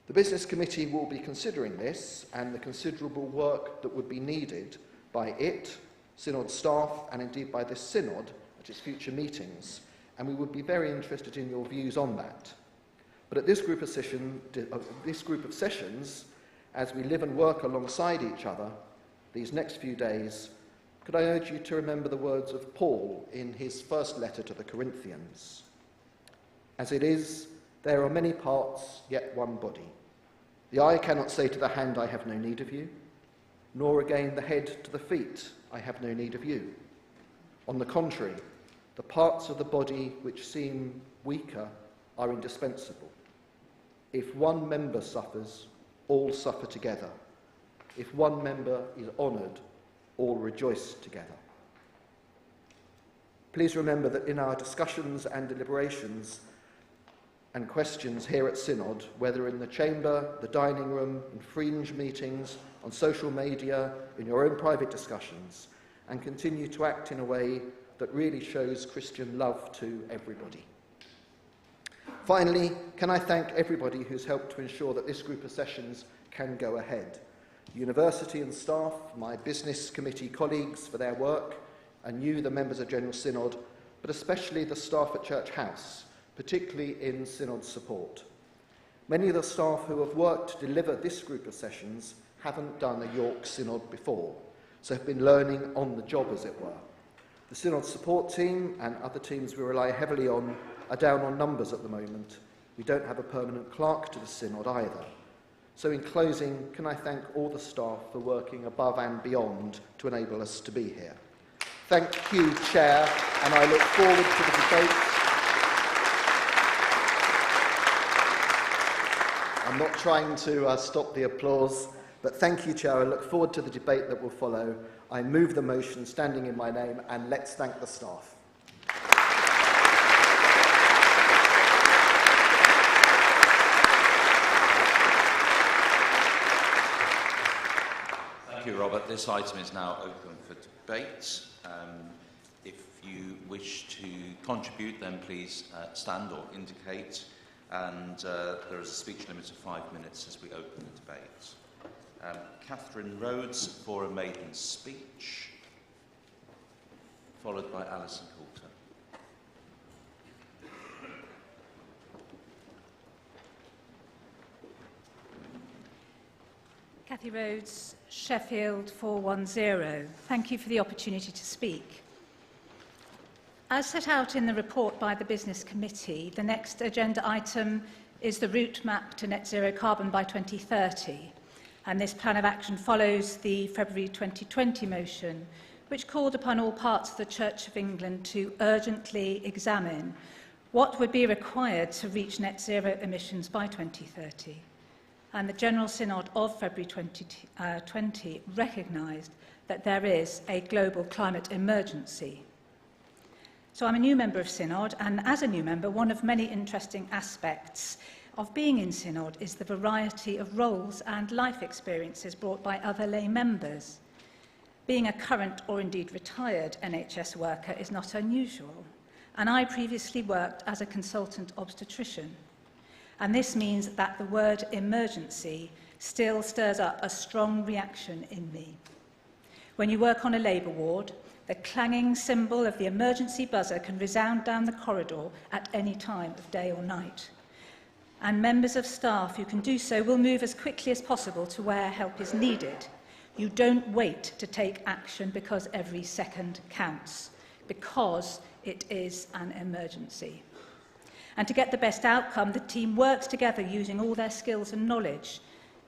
The Business Committee will be considering this and the considerable work that would be needed by it, Synod staff, and indeed by this Synod at its future meetings, and we would be very interested in your views on that. But at this group of sessions, as we live and work alongside each other these next few days, could I urge you to remember the words of Paul in his first letter to the Corinthians? As it is, there are many parts, yet one body. The eye cannot say to the hand, I have no need of you, nor again the head to the feet, I have no need of you. On the contrary, the parts of the body which seem weaker are indispensable. If one member suffers, all suffer together. If one member is honoured, all rejoice together. Please remember that in our discussions and deliberations and questions here at Synod, whether in the chamber, the dining room, in fringe meetings, on social media, in your own private discussions, and continue to act in a way that really shows Christian love to everybody. Finally, can I thank everybody who's helped to ensure that this group of sessions can go ahead. University and staff, my Business Committee colleagues for their work, and you, the members of General Synod, but especially the staff at Church House, particularly in Synod support. Many of the staff who have worked to deliver this group of sessions haven't done a York Synod before, so have been learning on the job, as it were. The Synod support team and other teams we rely heavily on are down on numbers at the moment. We don't have a permanent clerk to the Synod either. So in closing, can I thank all the staff for working above and beyond to enable us to be here. Thank you, Chair, and I look forward to the debate. I'm not trying to stop the applause, but thank you, Chair. I look forward to the debate that will follow. I move the motion standing in my name, and let's thank the staff. Thank you, Robert. This item is now open for debate. If you wish to contribute, then please stand or indicate. And there is a speech limit of 5 minutes as we open the debate. Catherine Rhodes for a maiden speech, followed by Alison Coulter. Cathy Rhodes, Sheffield 410. Thank you for the opportunity to speak. As set out in the report by the Business Committee, the next agenda item is the route map to net zero carbon by 2030. And this plan of action follows the February 2020 motion, which called upon all parts of the Church of England to urgently examine what would be required to reach net zero emissions by 2030. And the General Synod of February 2020 recognised that there is a global climate emergency. So I'm a new member of Synod, and as a new member, one of many interesting aspects of being in Synod is the variety of roles and life experiences brought by other lay members. Being a current or indeed retired NHS worker is not unusual, and I previously worked as a consultant obstetrician. And this means that the word emergency still stirs up a strong reaction in me. When you work on a labour ward, the clanging symbol of the emergency buzzer can resound down the corridor at any time of day or night. And members of staff who can do so will move as quickly as possible to where help is needed. You don't wait to take action because every second counts, because it is an emergency. And to get the best outcome, the team works together using all their skills and knowledge.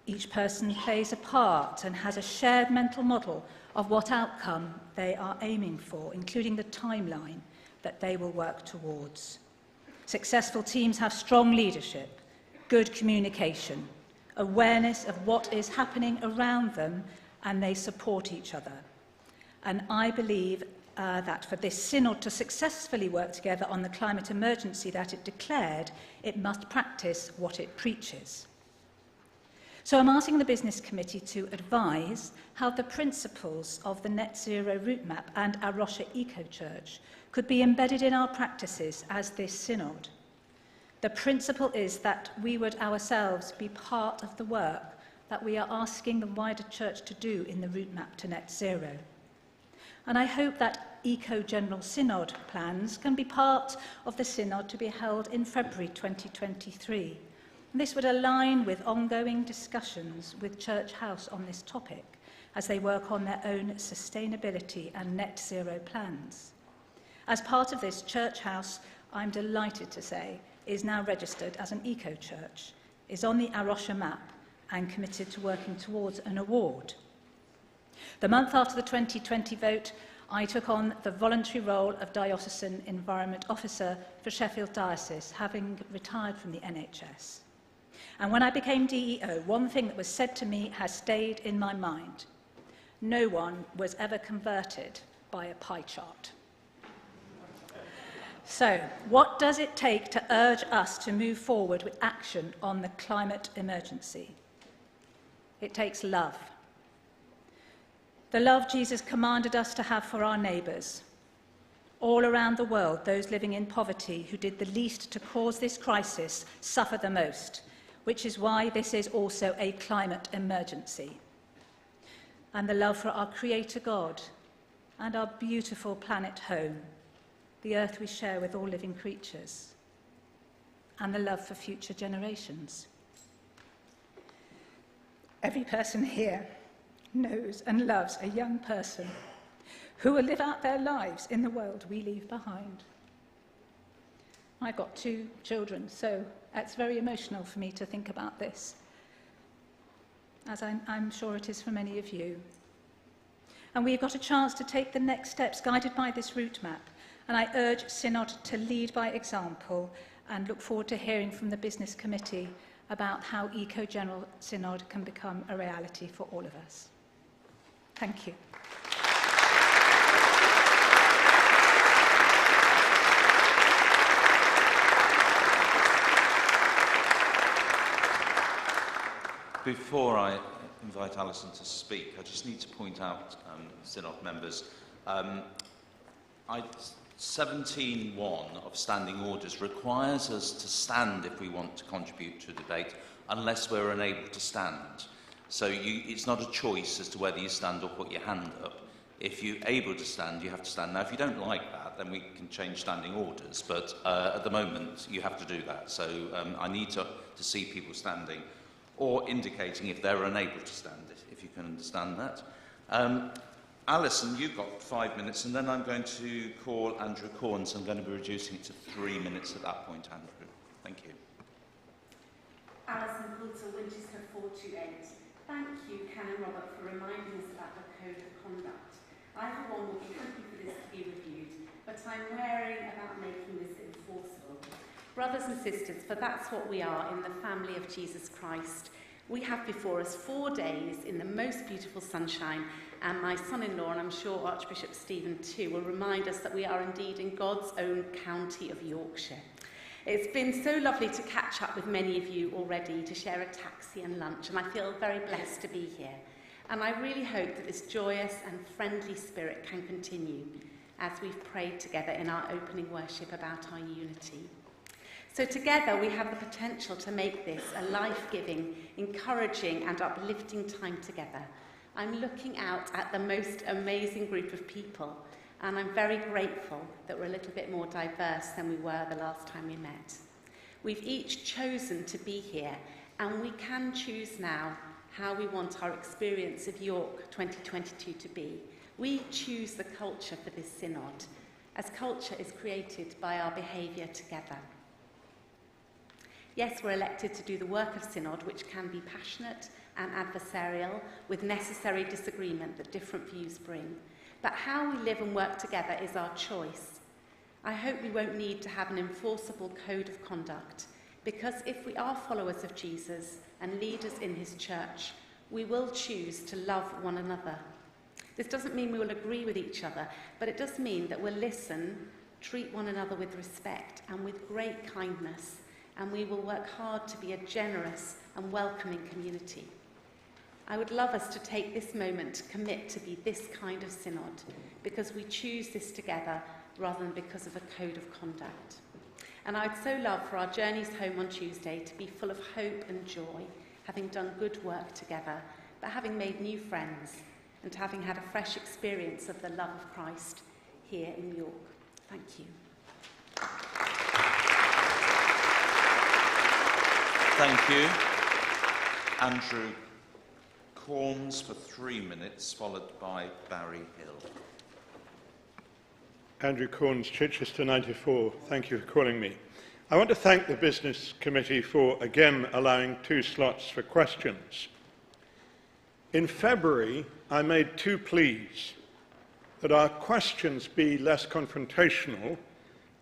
Each person plays a part and has a shared mental model of what outcome they are aiming for, including the timeline that they will work towards. Successful teams have strong leadership, good communication, awareness of what is happening around them, and they support each other. And I believe that for this synod to successfully work together on the climate emergency that it declared, it must practice what it preaches. So I'm asking the Business Committee to advise how the principles of the Net Zero Route Map and our Rocha Eco Church could be embedded in our practices as this synod. The principle is that we would ourselves be part of the work that we are asking the wider church to do in the route map to net zero. And I hope that Eco-General Synod plans can be part of the Synod to be held in February 2023. And this would align with ongoing discussions with Church House on this topic as they work on their own sustainability and net zero plans. As part of this, Church House, I'm delighted to say, is now registered as an eco-church, is on the Arosha map and committed to working towards an award. The month after the 2020 vote, I took on the voluntary role of Diocesan Environment Officer for Sheffield Diocese, having retired from the NHS. And when I became DEO, one thing that was said to me has stayed in my mind. No one was ever converted by a pie chart. So, what does it take to urge us to move forward with action on the climate emergency? It takes love. The love Jesus commanded us to have for our neighbours. All around the world, those living in poverty who did the least to cause this crisis suffer the most, which is why this is also a climate emergency. And the love for our Creator God and our beautiful planet home, the earth we share with all living creatures, and the love for future generations. Every person here knows and loves a young person who will live out their lives in the world we leave behind. I've got 2 children, so it's very emotional for me to think about this, as I'm sure it is for many of you. And we've got a chance to take the next steps guided by this route map, and I urge Synod to lead by example and look forward to hearing from the Business Committee about how Eco-General Synod can become a reality for all of us. Thank you. Before I invite Alison to speak, I just need to point out, Synod members, 17.1 of Standing Orders requires us to stand if we want to contribute to a debate, unless we're unable to stand. So it's not a choice as to whether you stand or put your hand up. If you're able to stand, you have to stand. Now, if you don't like that, then we can change Standing Orders, but at the moment, you have to do that. So I need to see people standing, or indicating if they're unable to stand, if you can understand that. Alison, you've got 5 minutes, and then I'm going to call Andrew Corns. I'm going to be reducing it to 3 minutes at that point, Andrew. Thank you. Alison Coulter, Winchester 428. Thank you, Canon Robert, for reminding us about the Code of Conduct. I, for one, will be happy for this to be reviewed, but I'm wary about making this enforceable. Brothers and sisters, for that's what we are in the family of Jesus Christ. We have before us 4 days in the most beautiful sunshine, and my son-in-law, and I'm sure Archbishop Stephen too, will remind us that we are indeed in God's own county of Yorkshire. It's been so lovely to catch up with many of you already, to share a taxi and lunch, and I feel very blessed to be here. And I really hope that this joyous and friendly spirit can continue as we've prayed together in our opening worship about our unity. So together we have the potential to make this a life-giving, encouraging and uplifting time together. I'm looking out at the most amazing group of people, and I'm very grateful that we're a little bit more diverse than we were the last time we met. We've each chosen to be here, and we can choose now how we want our experience of York 2022 to be. We choose the culture for this synod, as culture is created by our behaviour together. Yes, we're elected to do the work of synod, which can be passionate and adversarial, with necessary disagreement that different views bring. But how we live and work together is our choice. I hope we won't need to have an enforceable code of conduct, because if we are followers of Jesus and leaders in his church, we will choose to love one another. This doesn't mean we will agree with each other, but it does mean that we'll listen, treat one another with respect and with great kindness, and we will work hard to be a generous and welcoming community. I would love us to take this moment to commit to be this kind of synod, because we choose this together rather than because of a code of conduct. And I'd so love for our journeys home on Tuesday to be full of hope and joy, having done good work together, but having made new friends, and having had a fresh experience of the love of Christ here in York. Thank you. Thank you. Andrew Corns for 3 minutes, followed by Barry Hill. Andrew Corns, Chichester 94. Thank you for calling me. I want to thank the Business Committee for again allowing 2 slots for questions. In February, I made 2 pleas that our questions be less confrontational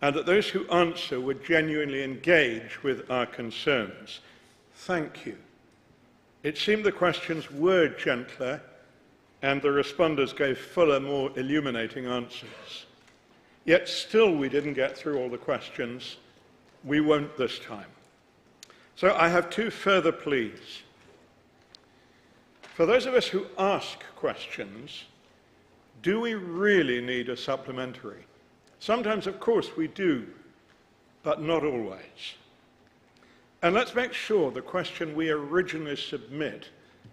and that those who answer would genuinely engage with our concerns. Thank you. It seemed the questions were gentler and the responders gave fuller, more illuminating answers. Yet still we didn't get through all the questions. We won't this time. So I have 2 further pleas. For those of us who ask questions, do we really need a supplementary? Sometimes, of course, we do, but not always. And let's make sure the question we originally submit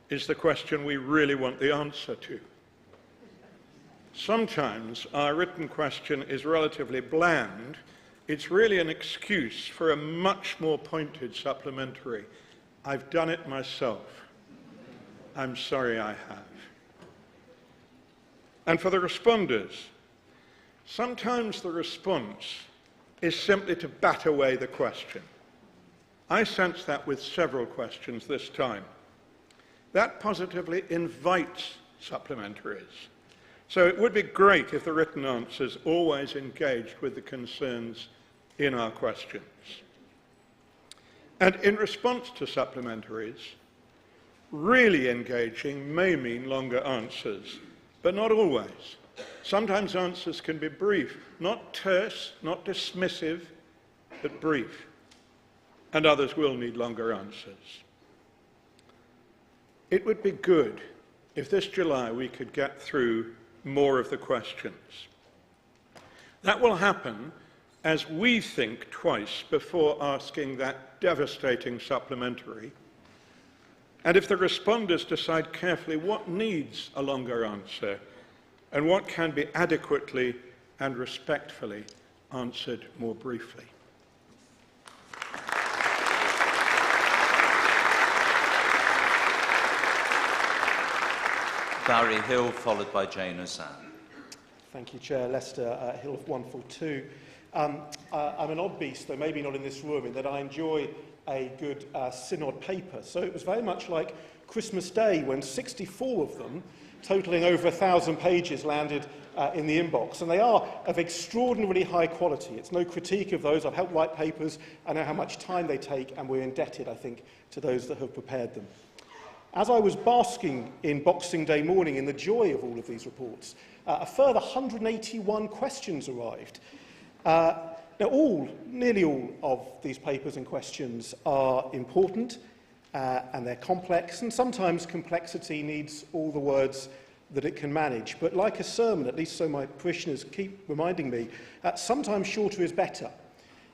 is the question we really want the answer to. Sometimes our written question is relatively bland. It's really an excuse for a much more pointed supplementary. I've done it myself. I'm sorry I have. And for the responders, sometimes the response is simply to bat away the question. I sense that with several questions this time. That positively invites supplementaries. So it would be great if the written answers always engaged with the concerns in our questions. And in response to supplementaries, really engaging may mean longer answers, but not always. Sometimes answers can be brief, not terse, not dismissive, but brief. And others will need longer answers. It would be good if this July we could get through more of the questions. That will happen as we think twice before asking that devastating supplementary, and if the responders decide carefully what needs a longer answer and what can be adequately and respectfully answered more briefly. Barry Hill, followed by Jane Ozanne. Thank you, Chair. Leicester, Hill 142. I'm an odd beast, though maybe not in this room, in that I enjoy a good synod paper. So it was very much like Christmas Day when 64 of them, totalling over 1,000 pages, landed in the inbox. And they are of extraordinarily high quality. It's no critique of those. I've helped write papers. I know how much time they take, and we're indebted, I think, to those that have prepared them. As I was basking in Boxing Day morning in the joy of all of these reports, a further 181 questions arrived. Now, nearly all of these papers and questions are important, and they're complex, and sometimes complexity needs all the words that it can manage. But like a sermon, at least so my parishioners keep reminding me, sometimes shorter is better.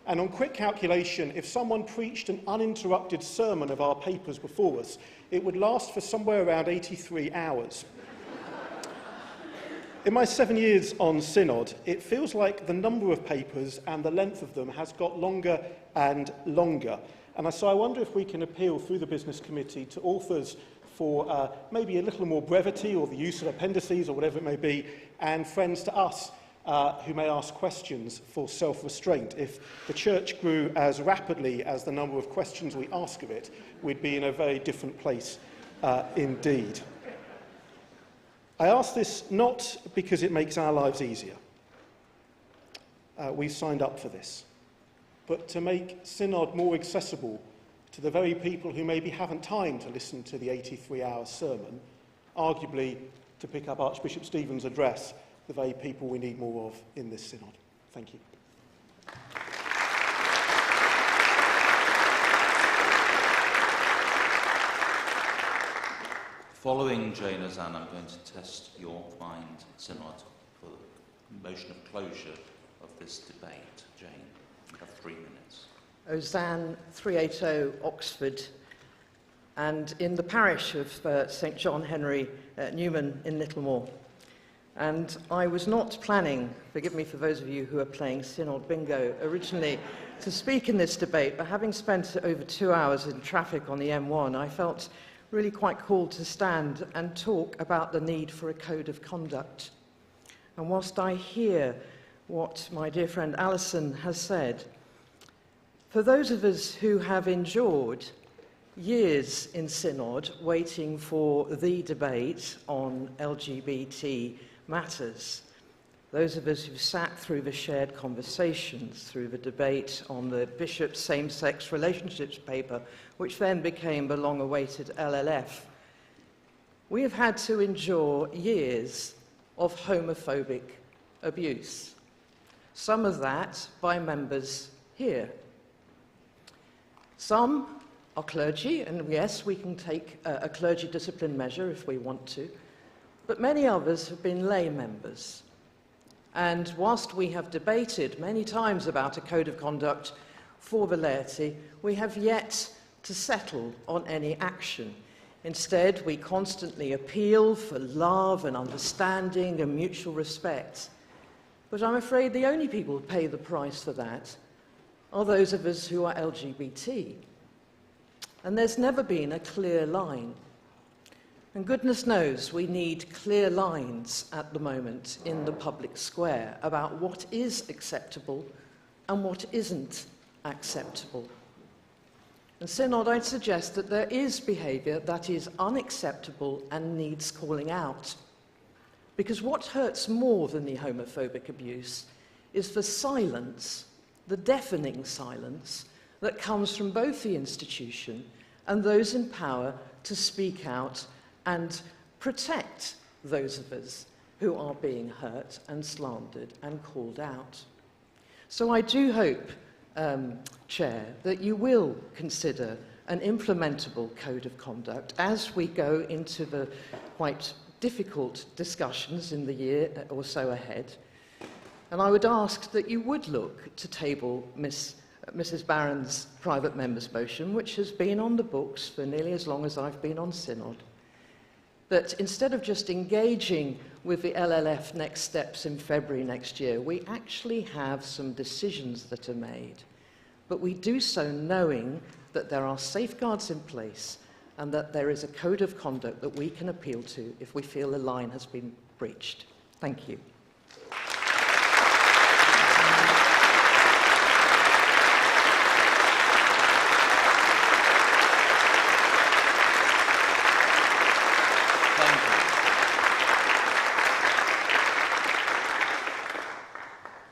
And on quick calculation, if someone preached an uninterrupted sermon of our papers before us, it would last for somewhere around 83 hours. In my 7 years on Synod, it feels like the number of papers and the length of them has got longer and longer. And so I wonder if we can appeal through the Business Committee to authors for maybe a little more brevity, or the use of appendices, or whatever it may be, and friends to us who may ask questions for self-restraint. If the Church grew as rapidly as the number of questions we ask of it, we'd be in a very different place indeed. I ask this not because it makes our lives easier. We've signed up for this. But to make Synod more accessible to the very people who maybe haven't time to listen to the 83-hour sermon, arguably, to pick up Archbishop Stephen's address, the very people we need more of in this Synod. Thank you. Following Jane Ozanne, I'm going to test your mind, Synod, for the motion of closure of this debate. Jane, you have 3 minutes. Ozanne, 380 Oxford, and in the parish of St John Henry Newman in Littlemore. And I was not planning, forgive me for those of you who are playing Synod Bingo, originally to speak in this debate, but having spent over 2 hours in traffic on the M1, I felt really quite called to stand and talk about the need for a code of conduct. And whilst I hear what my dear friend Alison has said, for those of us who have endured years in Synod waiting for the debate on LGBT matters, those of us who sat through the shared conversations, through the debate on the Bishop's same-sex relationships paper, which then became the long-awaited LLF, we have had to endure years of homophobic abuse, some of that by members here. Some are clergy, and yes, we can take a clergy discipline measure if we want to, but many others have been lay members. And whilst we have debated many times about a code of conduct for the laity, we have yet to settle on any action. Instead, we constantly appeal for love and understanding and mutual respect. But I'm afraid the only people who pay the price for that are those of us who are LGBT. And there's never been a clear line. And goodness knows we need clear lines at the moment in the public square about what is acceptable and what isn't acceptable. And Synod, I'd suggest that there is behaviour that is unacceptable and needs calling out. Because what hurts more than the homophobic abuse is the silence, the deafening silence, that comes from both the institution and those in power to speak out and protect those of us who are being hurt and slandered and called out. So I do hope, Chair, that you will consider an implementable code of conduct as we go into the quite difficult discussions in the year or so ahead. And I would ask that you would look to table Mrs. Barron's private member's motion, which has been on the books for nearly as long as I've been on Synod, that instead of just engaging with the LLF next steps in February next year, we actually have some decisions that are made. But we do so knowing that there are safeguards in place and that there is a code of conduct that we can appeal to if we feel a line has been breached. Thank you.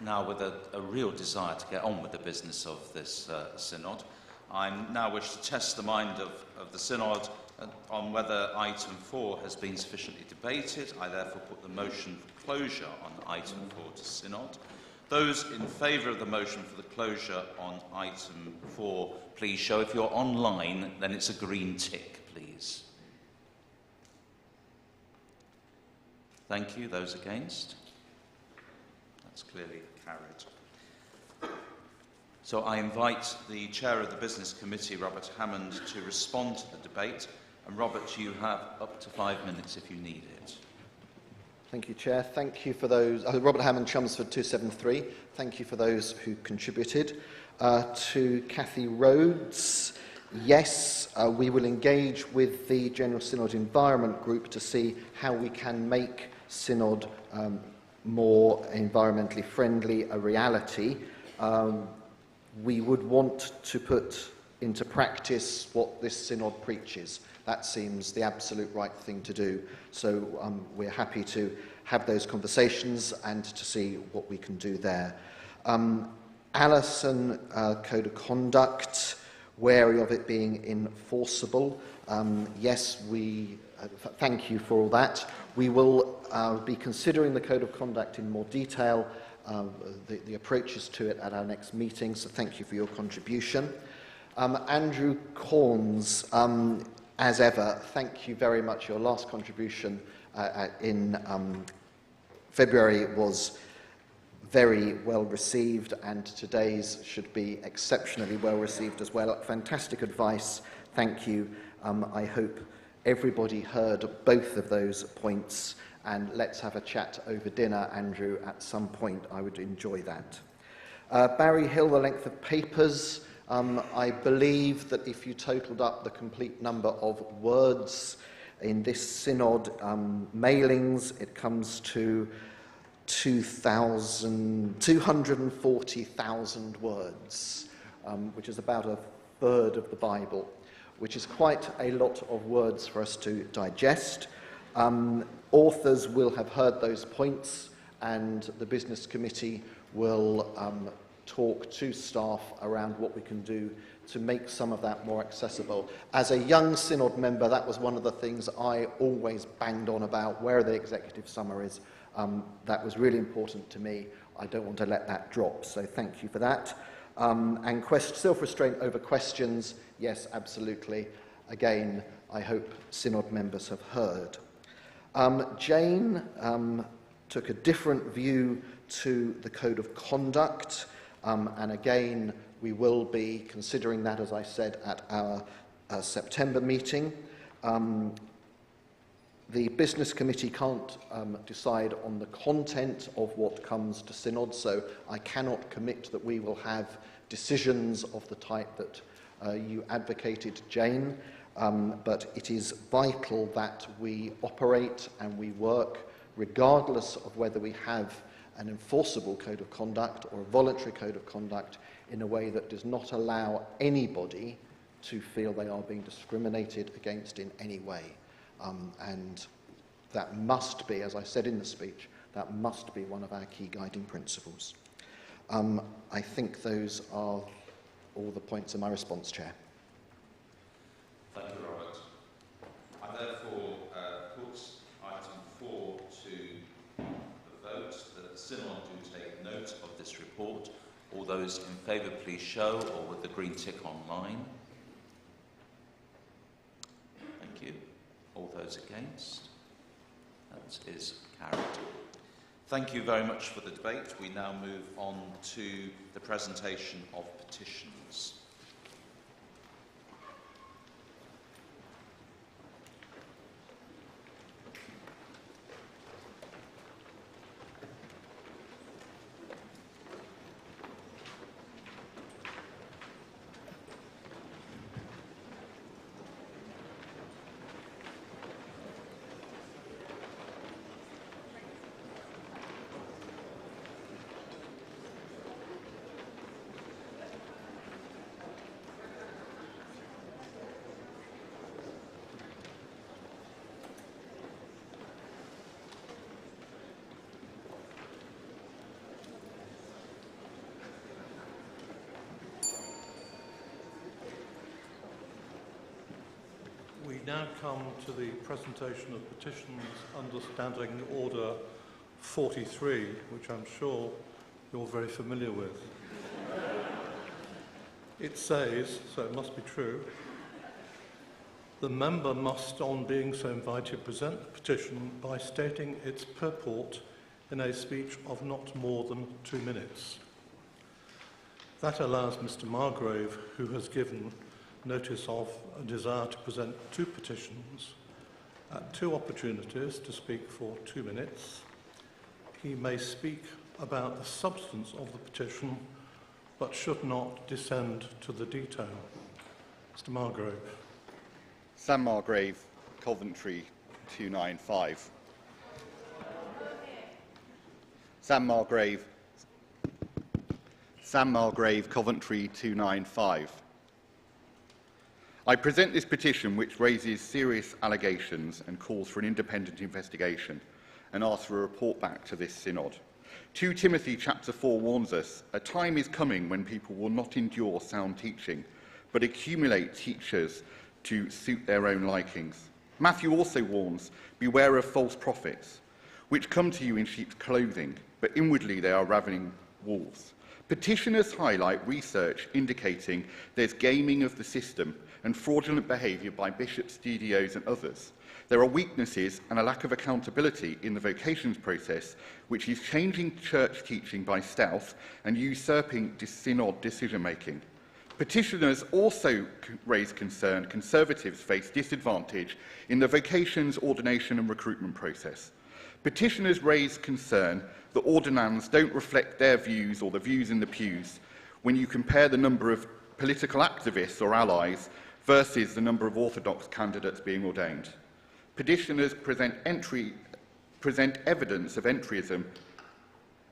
Now, with a real desire to get on with the business of this synod, I now wish to test the mind of the synod on whether item 4 has been sufficiently debated. I therefore put the motion for closure on item 4 to synod. Those in favour of the motion for the closure on item 4, please show. If you're online, then it's a green tick, please. Thank you. Those against? That's clearly carried. So I invite the Chair of the Business Committee, Robert Hammond, to respond to the debate. And Robert, you have up to 5 minutes if you need it. Thank you, Chair. Thank you for those. Robert Hammond, Chelmsford 273. Thank you for those who contributed. To Cathy Rhodes, yes, we will engage with the General Synod Environment Group to see how we can make Synod more environmentally friendly a reality. We would want to put into practice what this Synod preaches. That seems the absolute right thing to do. So we're happy to have those conversations and to see what we can do there. Alison, Code of Conduct, wary of it being enforceable. Yes, we thank you for all that. We will be considering the Code of Conduct in more detail, the approaches to it at our next meeting, so thank you for your contribution. Andrew Corns, as ever, thank you very much. Your last contribution in February was very well received, and today's should be exceptionally well received as well. Fantastic advice. Thank you. I hope everybody heard both of those points, and let's have a chat over dinner, Andrew, at some point. I would enjoy that. Barry Hill, the length of papers. I believe that if you totalled up the complete number of words in this synod mailings, it comes to 240,000 words, which is about a third of the Bible, which is quite a lot of words for us to digest. Authors will have heard those points, and the Business Committee will talk to staff around what we can do to make some of that more accessible. As a young Synod member, that was one of the things I always banged on about. Where are the executive summaries? That was really important to me. I don't want to let that drop, so thank you for that. And self-restraint over questions, yes, absolutely. Again, I hope Synod members have heard. Jane took a different view to the Code of Conduct, and again, we will be considering that, as I said, at our September meeting. The Business Committee can't decide on the content of what comes to Synod, so I cannot commit that we will have decisions of the type that you advocated, Jane, but it is vital that we operate and we work regardless of whether we have an enforceable code of conduct or a voluntary code of conduct in a way that does not allow anybody to feel they are being discriminated against in any way. And that must be, as I said in the speech, that must be one of our key guiding principles. I think those are all the points in my response, Chair. Thank you, Robert. I therefore put item 4 to the vote, that the Synod do take note of this report. All those in favour, please show, or with the green tick online. Thank you. All those against? That is carried. Thank you very much for the debate. We now move on to the presentation of petitions. now come to the presentation of petitions under Standing Order 43, which I'm sure you're very familiar with. It says, so it must be true, the member must, on being so invited, present the petition by stating its purport in a speech of not more than 2 minutes. That allows Mr. Margrave, who has given notice of a desire to present 2 petitions, at 2 opportunities to speak for 2 minutes. He may speak about the substance of the petition, but should not descend to the detail. Mr. Margrave. Sam Margrave, Coventry 295. Sam Margrave, Coventry 295. I present this petition which raises serious allegations and calls for an independent investigation and asks for a report back to this synod. 2 Timothy chapter 4 warns us, a time is coming when people will not endure sound teaching, but accumulate teachers to suit their own likings. Matthew also warns, beware of false prophets, which come to you in sheep's clothing, but inwardly they are ravening wolves. Petitioners highlight research indicating there's gaming of the system and fraudulent behaviour by bishops, DDOs and others. There are weaknesses and a lack of accountability in the vocations process, which is changing church teaching by stealth and usurping synod decision-making. Petitioners also raise concern Conservatives face disadvantage in the vocations, ordination and recruitment process. Petitioners raise concern that ordinands don't reflect their views or the views in the pews when you compare the number of political activists or allies versus the number of orthodox candidates being ordained. Petitioners present evidence of entryism,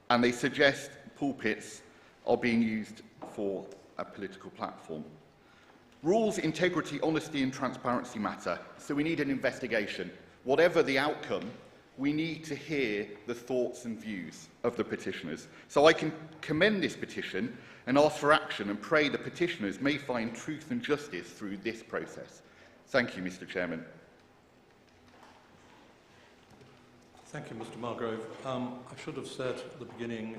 and they suggest pulpits are being used for a political platform. Rules, integrity, honesty and transparency matter, so we need an investigation. Whatever the outcome, we need to hear the thoughts and views of the petitioners. So I can commend this petition and ask for action and pray the petitioners may find truth and justice through this process. Thank you, Mr. Chairman. Thank you, Mr. Margrave. I should have said at the beginning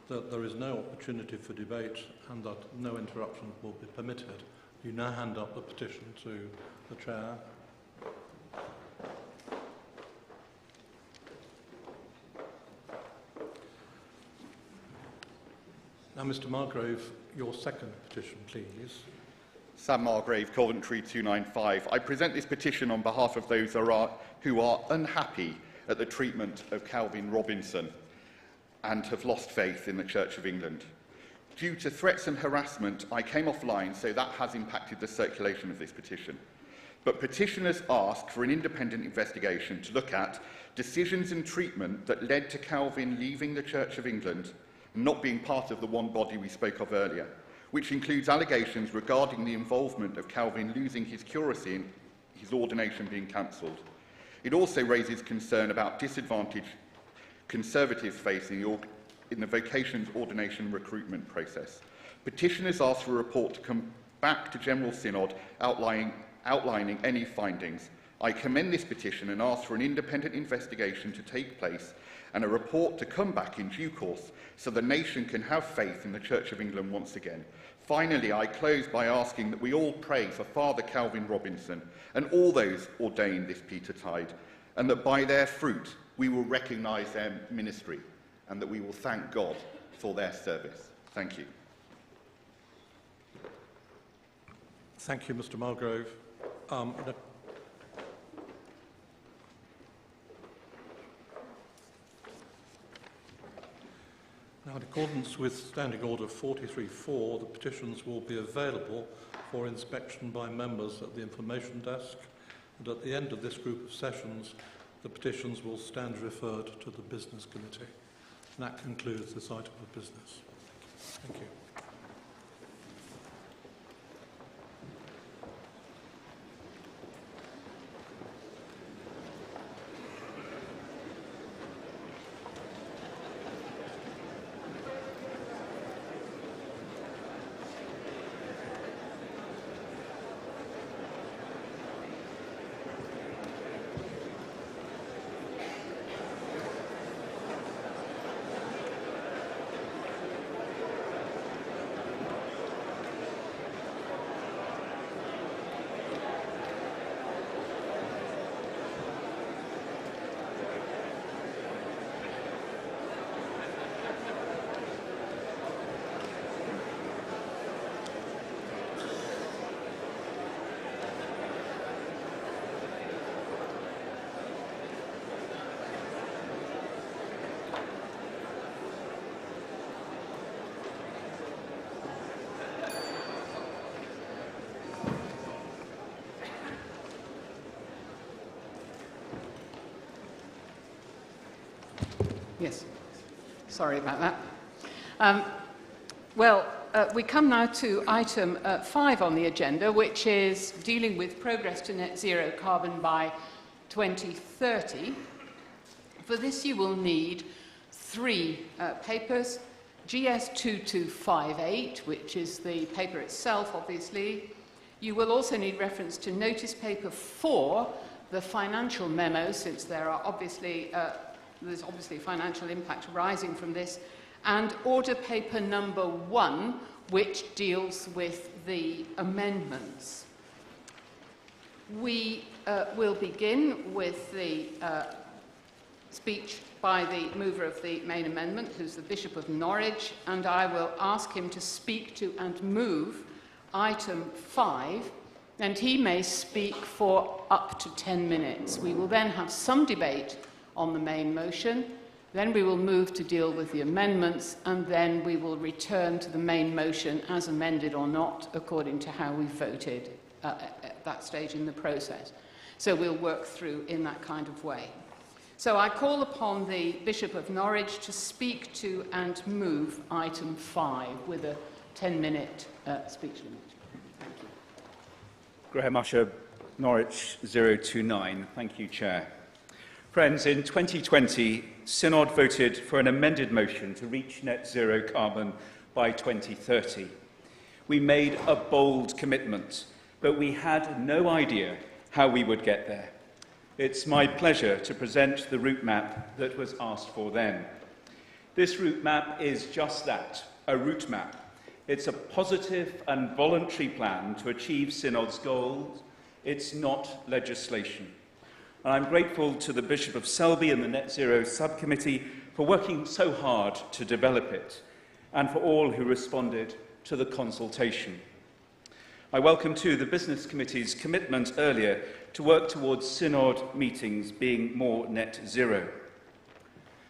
that there is no opportunity for debate and that no interruption will be permitted. You now hand up the petition to the Chair. Now, Mr. Margrave, your second petition, please. Sam Margrave, Coventry 295. I present this petition on behalf of those who are unhappy at the treatment of Calvin Robinson and have lost faith in the Church of England. Due to threats and harassment, I came offline, so that has impacted the circulation of this petition. But petitioners ask for an independent investigation to look at decisions and treatment that led to Calvin leaving the Church of England and not being part of the one body we spoke of earlier, which includes allegations regarding the involvement of Calvin losing his curacy and his ordination being cancelled. It also raises concern about disadvantaged Conservatives facing in the vocations ordination recruitment process. Petitioners ask for a report to come back to General Synod outlining any findings. I commend this petition and ask for an independent investigation to take place and a report to come back in due course so the nation can have faith in the Church of England once again. Finally, I close by asking that we all pray for Father Calvin Robinson and all those ordained this Petertide, and that by their fruit we will recognise their ministry and that we will thank God for their service. Thank you. Thank you, Mr. Margrave. Now, in accordance with Standing Order 43.4, the petitions will be available for inspection by members at the information desk, and at the end of this group of sessions, the petitions will stand referred to the Business Committee. And that concludes this item of business. Thank you. Yes, sorry about that. We come now to item 5 on the agenda, which is dealing with progress to net zero carbon by 2030. For this, you will need 3 papers. GS2258, which is the paper itself, obviously. You will also need reference to notice paper 4, the financial memo, since there are there's obviously financial impact arising from this, and order paper number 1, which deals with the amendments. We will begin with the speech by the mover of the main amendment, who's the Bishop of Norwich, and I will ask him to speak to and move item 5, and he may speak for up to 10 minutes. We will then have some debate on the main motion, then we will move to deal with the amendments, and then we will return to the main motion as amended or not, according to how we voted at that stage in the process. So we'll work through in that kind of way. So I call upon the Bishop of Norwich to speak to and move item 5 with a 10-minute speech limit. Thank you. Graham Usher, Norwich 029. Thank you, Chair. Friends, in 2020, Synod voted for an amended motion to reach net zero carbon by 2030. We made a bold commitment, but we had no idea how we would get there. It's my pleasure to present the route map that was asked for then. This route map is just that, a route map. It's a positive and voluntary plan to achieve Synod's goals. It's not legislation. And I'm grateful to the Bishop of Selby and the Net Zero Subcommittee for working so hard to develop it, and for all who responded to the consultation. I welcome too the Business Committee's commitment earlier to work towards Synod meetings being more net zero.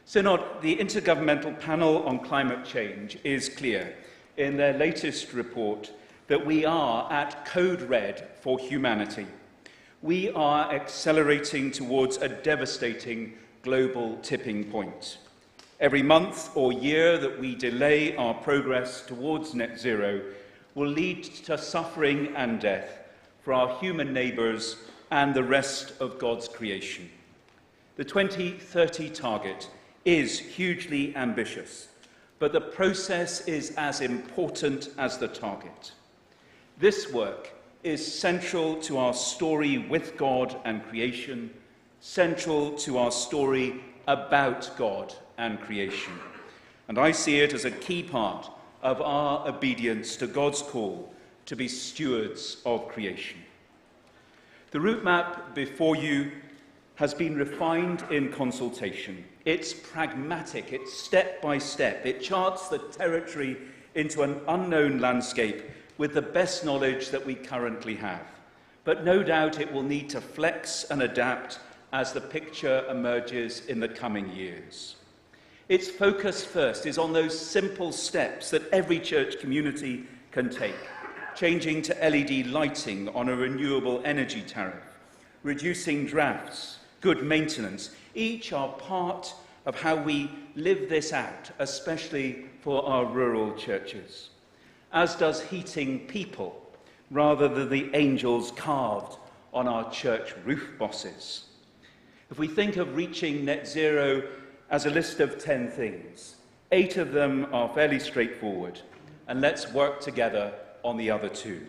Synod, the Intergovernmental Panel on Climate Change, is clear in their latest report that we are at code red for humanity. We are accelerating towards a devastating global tipping point. Every month or year that we delay our progress towards net zero will lead to suffering and death for our human neighbours and the rest of God's creation. The 2030 target is hugely ambitious, but the process is as important as the target. This work is central to our story with God and creation, central to our story about God and creation. And I see it as a key part of our obedience to God's call to be stewards of creation. The route map before you has been refined in consultation. It's pragmatic, it's step by step. It charts the territory into an unknown landscape with the best knowledge that we currently have. But no doubt it will need to flex and adapt as the picture emerges in the coming years. Its focus first is on those simple steps that every church community can take, changing to LED lighting on a renewable energy tariff, reducing drafts, good maintenance. Each are part of how we live this out, especially for our rural churches, as does heating people rather than the angels carved on our church roof bosses. If we think of reaching net zero as a list of 10 things, 8 of them are fairly straightforward, and let's work together on the other 2.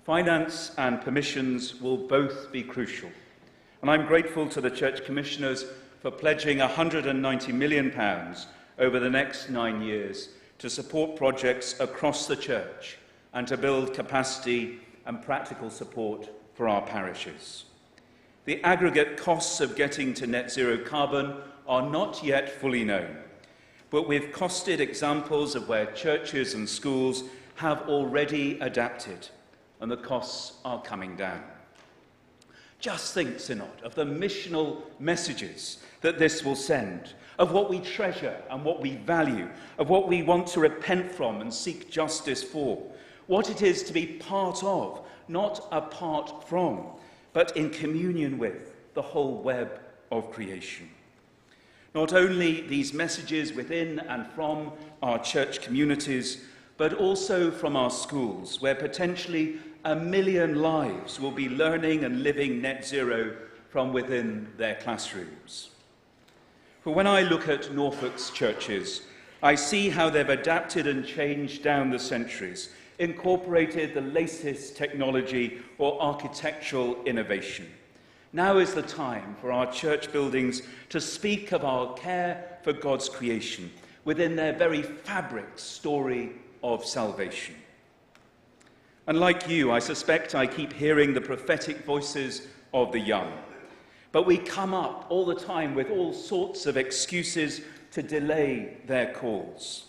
Finance and permissions will both be crucial, and I'm grateful to the Church Commissioners for pledging £190 million over the next 9 years to support projects across the Church and to build capacity and practical support for our parishes. The aggregate costs of getting to net zero carbon are not yet fully known, but we've costed examples of where churches and schools have already adapted, and the costs are coming down. Just think, Synod, of the missional messages that this will send, of what we treasure and what we value, of what we want to repent from and seek justice for, what it is to be part of, not apart from, but in communion with the whole web of creation. Not only these messages within and from our church communities, but also from our schools, where potentially 1 million lives will be learning and living net zero from within their classrooms. For when I look at Norfolk's churches, I see how they've adapted and changed down the centuries, incorporated the latest technology or architectural innovation. Now is the time for our church buildings to speak of our care for God's creation within their very fabric story of salvation. And like you, I suspect I keep hearing the prophetic voices of the young. But we come up all the time with all sorts of excuses to delay their calls.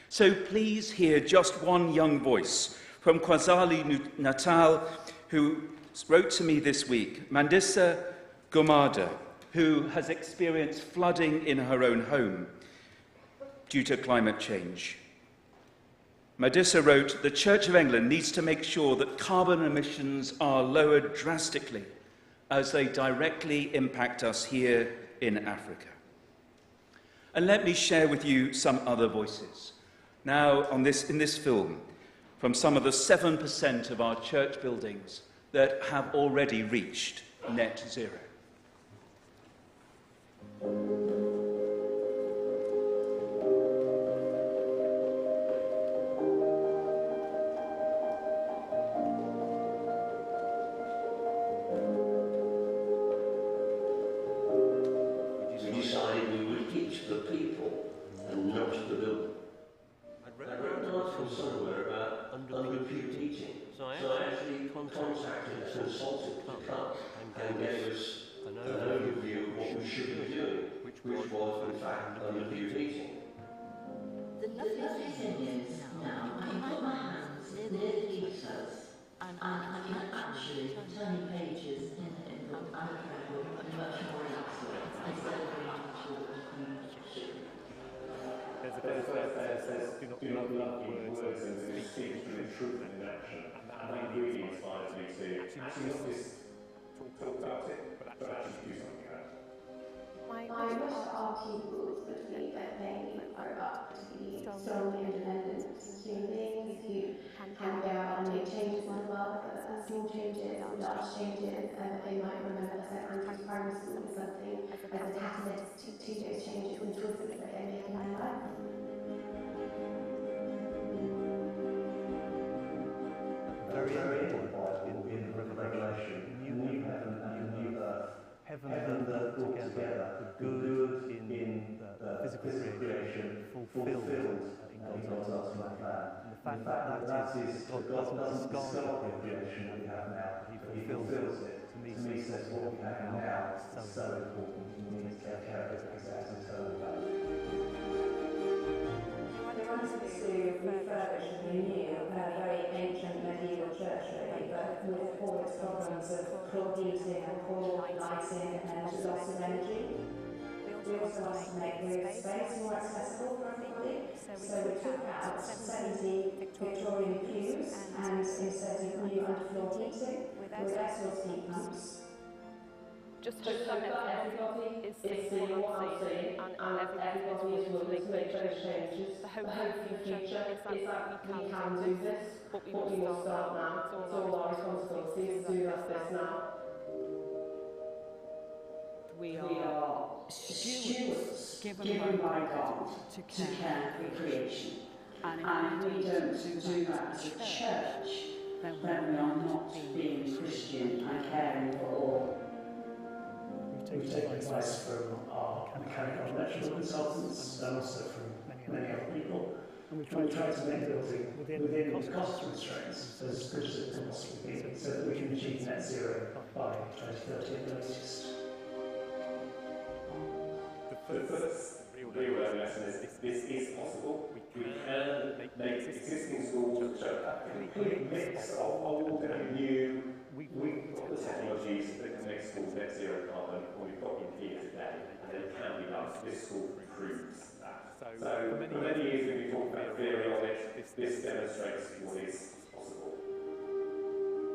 So please hear just one young voice from KwaZulu-Natal who wrote to me this week, Mandisa Gumada, who has experienced flooding in her own home due to climate change. Mandisa wrote, "The Church of England needs to make sure that carbon emissions are lowered drastically as they directly impact us here in Africa." And let me share with you some other voices. Now, in this film, from some of the 7% of our church buildings that have already reached net zero. We decided we would teach the people and not the building. I read an article somewhere about under-pew teaching. So I actually contacted a consultant to come and gave us an overview of what we should be doing, which was in fact under-pew teaching. The lovely thing is now I can put my hands near the keystones and I can actually turn pages in the iPad with much more excellent instead of being short and do not love words and speak the truth in action. And that really inspires me to actually not just talk about it, but actually do something about it. My wish for our pupils would be that they grow up to be strong, independent human beings who can go out and make changes in the world, but small changes, large changes, they might remember that primary school is something as a catalyst to those changes and choices that they make in their life. Very important in the Revelation, new heaven and new earth, heaven and earth brought together, the good in the physical creation, fulfilled in God's ultimate plan. And the fact that is God doesn't discard the creation that we have now, He fulfills it. To me says what we have now is so important, we need to take care of it because it has eternal value. The Runswick School refurbished and renewed a very ancient medieval church really, but with all its problems of poor heating and poor lighting and loss of energy. We also wanted to make the space more accessible for everybody, so we took out 70 Victorian pews and inserted new underfloor heating with air source heat pumps. Just hope that everybody is seeing what I'm seeing and everybody is willing to make those changes. The hope for the future is that we can do this, but we will start now. It's all our responsibility to do this now. We are stewards given by God to care for creation. And if we don't do that as a church, then we are not being Christian and caring for all. We take advice from our mechanical and electrical consultants and also from many other people. And we try to make the building within the cost constraints as good as it can possibly be so that we can achieve net zero by 2030 at the latest. The first real lesson is this is possible. We can make existing schools a complete mix of old and new. We've got the technologies that can make schools net zero carbon, or we've got in here today, and it can be done. This school proves that. So for many years we've been talking about theory on it. This demonstrates what is possible.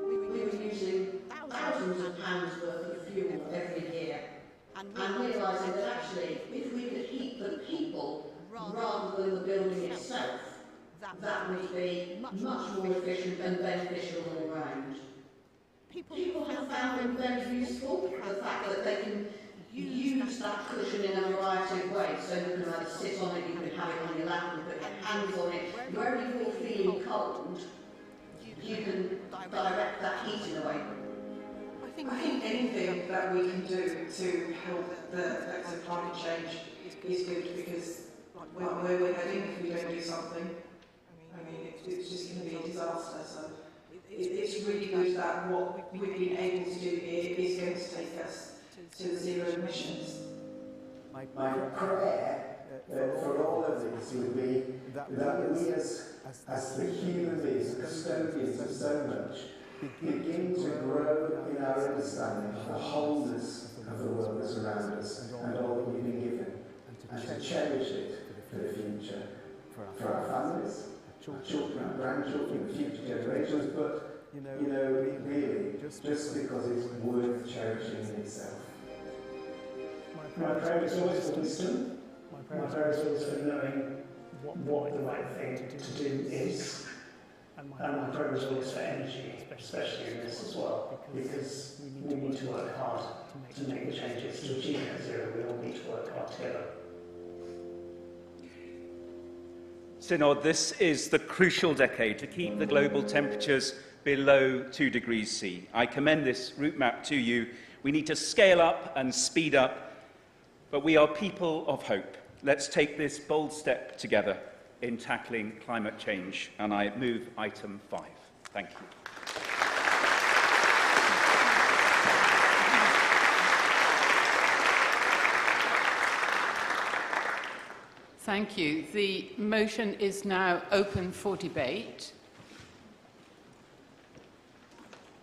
We were using thousands of pounds worth of fuel every year and realising that actually if we itself, that would be much more efficient and beneficial all round. People have found them very useful, the fact that they can use that cushion in a variety of ways. So you can either sit on it, you can have it on your lap and put your hands on it. Wherever you're feeling cold, you can direct that heating away. I think anything that we can do to help the effects of climate change is good, because where we're heading, if we don't do something, I mean, it's just going to be a disaster. So it's really good that what we've been able to do here is going to take us to zero emissions. My prayer for all of this would be that we as the human beings, the custodians of so much, begin to grow in our understanding of the wholeness of the world that's around us and all that we've been given, and to cherish it for the future, for our families, our children, our grandchildren, future generations, but, really, just because it's worth cherishing in itself. My prayer is always for wisdom. My prayer is always for knowing what the right thing to do is. And my prayer is always for energy, especially in this as well, because we need to work hard to make the changes to achieve net zero. We all need to work hard together. Synod, this is the crucial decade to keep the global temperatures below 2 degrees C. I commend this route map to you. We need to scale up and speed up, but we are people of hope. Let's take this bold step together in tackling climate change, and I move item 5. Thank you. Thank you. The motion is now open for debate.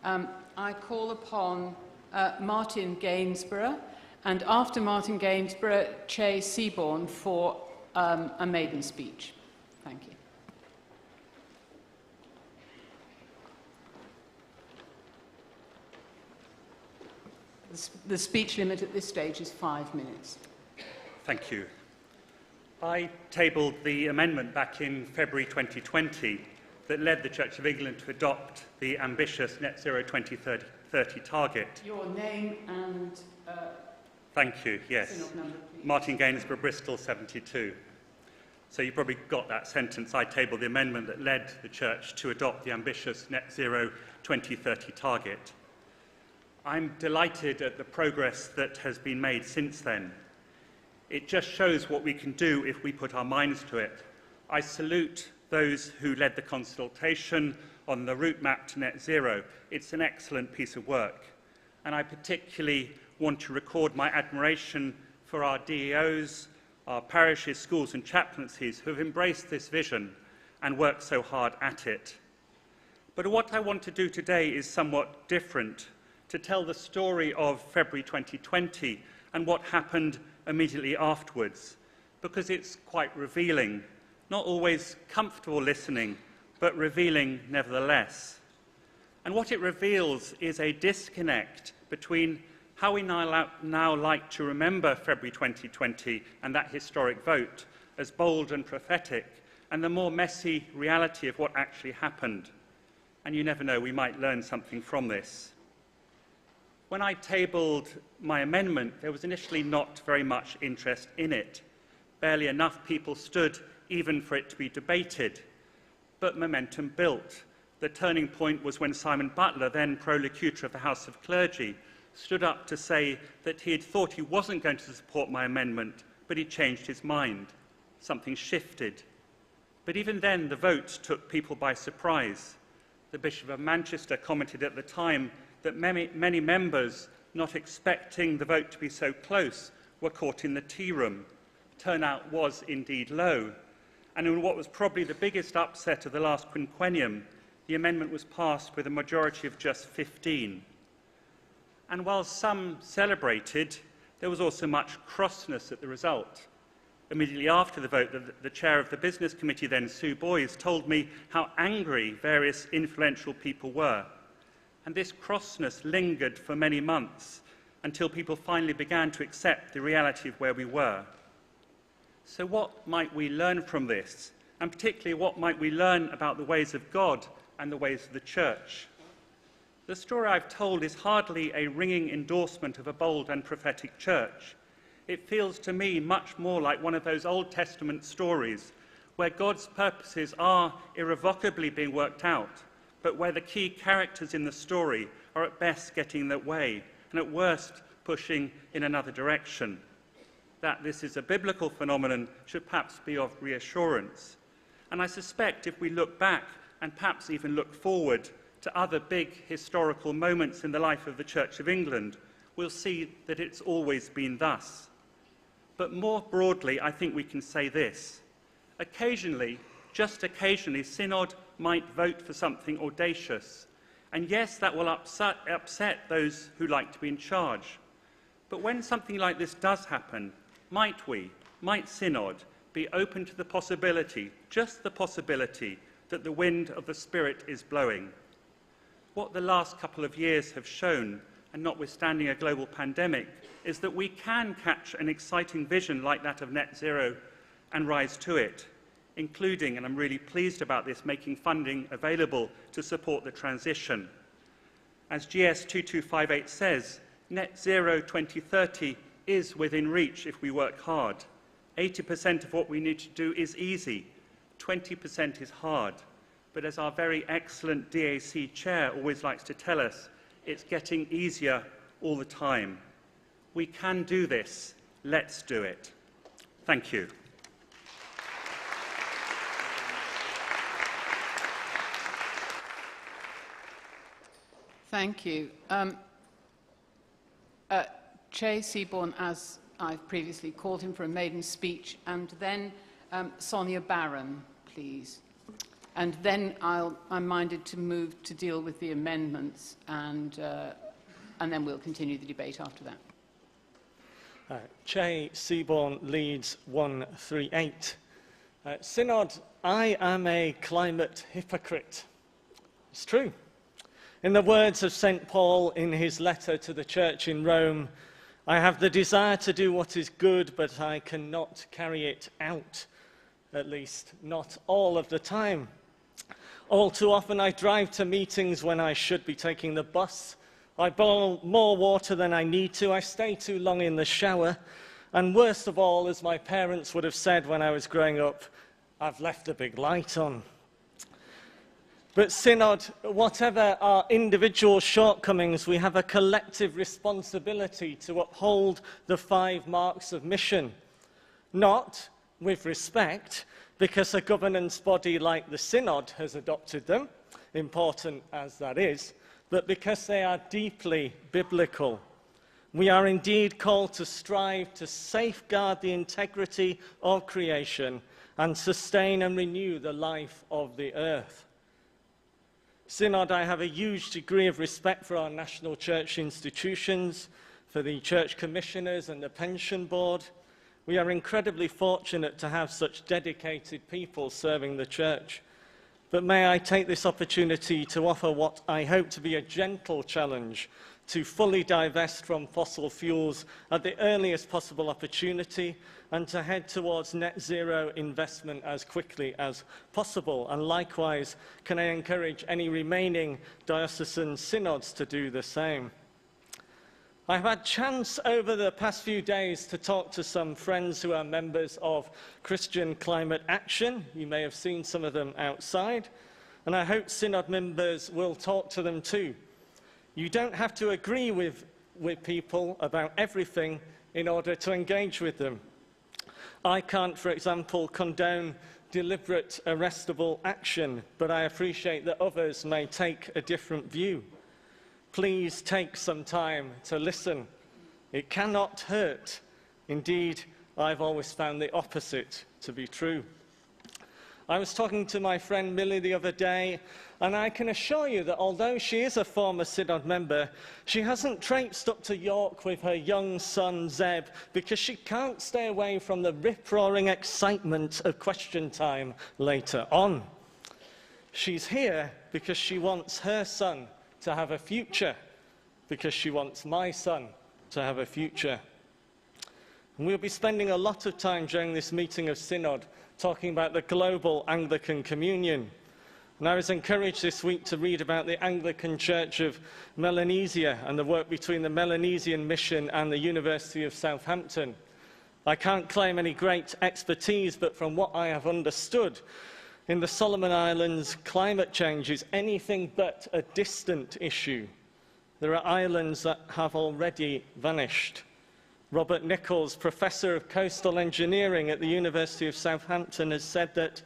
I call upon Martin Gainsborough, and after Martin Gainsborough, Che Seaborn for a maiden speech. Thank you. The speech limit at this stage is 5 minutes. Thank you. I tabled the amendment back in February 2020 that led the Church of England to adopt the ambitious Net Zero 2030 target. Your name and... Thank you, yes. Number, Martin Gainsborough, Bristol 72. So you probably got that sentence. I tabled the amendment that led the Church to adopt the ambitious Net Zero 2030 target. I'm delighted at the progress that has been made since then. It just shows what we can do if we put our minds to it. I salute those who led the consultation on the route map to net zero. It's an excellent piece of work. And I particularly want to record my admiration for our DEOs, our parishes, schools and chaplaincies who have embraced this vision and worked so hard at it. But what I want to do today is somewhat different, to tell the story of February 2020 and what happened immediately afterwards, because it's quite revealing. Not always comfortable listening, but revealing nevertheless. And what it reveals is a disconnect between how we now like to remember February 2020 and that historic vote as bold and prophetic, and the more messy reality of what actually happened. And you never know, we might learn something from this. When I tabled my amendment, there was initially not very much interest in it. Barely enough people stood even for it to be debated. But momentum built. The turning point was when Simon Butler, then Prolocutor of the House of Clergy, stood up to say that he had thought he wasn't going to support my amendment, but he changed his mind. Something shifted. But even then, the vote took people by surprise. The Bishop of Manchester commented at the time that many members, not expecting the vote to be so close, were caught in the tea room. Turnout was indeed low. And in what was probably the biggest upset of the last quinquennium, the amendment was passed with a majority of just 15. And while some celebrated, there was also much crossness at the result. Immediately after the vote, the chair of the business committee then, Sue Boyes, told me how angry various influential people were. And this crossness lingered for many months until people finally began to accept the reality of where we were. So what might we learn from this, and particularly what might we learn about the ways of God and the ways of the church. The story I've told is hardly a ringing endorsement of a bold and prophetic church. It feels to me much more like one of those Old Testament stories where God's purposes are irrevocably being worked out, but where the key characters in the story are at best getting in their way and at worst pushing in another direction. That this is a biblical phenomenon should perhaps be of reassurance. And I suspect if we look back and perhaps even look forward to other big historical moments in the life of the Church of England, we'll see that it's always been thus. But more broadly, I think we can say this. Occasionally, just occasionally, Synod might vote for something audacious. And yes, that will upset those who like to be in charge. But when something like this does happen, might Synod, be open to the possibility, just the possibility, that the wind of the Spirit is blowing? What the last couple of years have shown, and notwithstanding a global pandemic, is that we can catch an exciting vision like that of net zero and rise to it, including, and I'm really pleased about this, making funding available to support the transition. As GS 2258 says, net zero 2030 is within reach if we work hard. 80% of what we need to do is easy, 20% is hard. But as our very excellent DAC chair always likes to tell us, it's getting easier all the time. We can do this. Let's do it. Thank you. Thank you. Che Seaborn, as I've previously called him, for a maiden speech, and then Sonia Barron, please. And then I'm minded to move to deal with the amendments, and then we'll continue the debate after that. Che Seaborn leads 138. Synod, I am a climate hypocrite. It's true. In the words of St. Paul in his letter to the church in Rome, I have the desire to do what is good, but I cannot carry it out, at least not all of the time. All too often I drive to meetings when I should be taking the bus. I boil more water than I need to. I stay too long in the shower. And worst of all, as my parents would have said when I was growing up, I've left a big light on. But Synod, whatever our individual shortcomings, we have a collective responsibility to uphold the 5 marks of mission. Not with respect, because a governance body like the Synod has adopted them, important as that is, but because they are deeply biblical. We are indeed called to strive to safeguard the integrity of creation and sustain and renew the life of the earth. Synod, I have a huge degree of respect for our national church institutions, for the church commissioners and the pension board. We are incredibly fortunate to have such dedicated people serving the church. But may I take this opportunity to offer what I hope to be a gentle challenge to fully divest from fossil fuels at the earliest possible opportunity and to head towards net zero investment as quickly as possible. And likewise, can I encourage any remaining diocesan synods to do the same? I've had chance over the past few days to talk to some friends who are members of Christian Climate Action. You may have seen some of them outside, and I hope Synod members will talk to them too. You don't have to agree with people about everything in order to engage with them. I can't, for example, condone deliberate arrestable action, but I appreciate that others may take a different view. Please take some time to listen. It cannot hurt. Indeed, I've always found the opposite to be true. I was talking to my friend Millie the other day, and I can assure you that although she is a former Synod member, she hasn't traipsed up to York with her young son Zeb because she can't stay away from the rip-roaring excitement of question time later on. She's here because she wants her son to have a future, because she wants my son to have a future. And we'll be spending a lot of time during this meeting of Synod talking about the global Anglican Communion. And I was encouraged this week to read about the Anglican Church of Melanesia and the work between the Melanesian Mission and the University of Southampton. I can't claim any great expertise, but from what I have understood, in the Solomon Islands, climate change is anything but a distant issue. There are islands that have already vanished. Robert Nichols, Professor of Coastal Engineering at the University of Southampton, has said that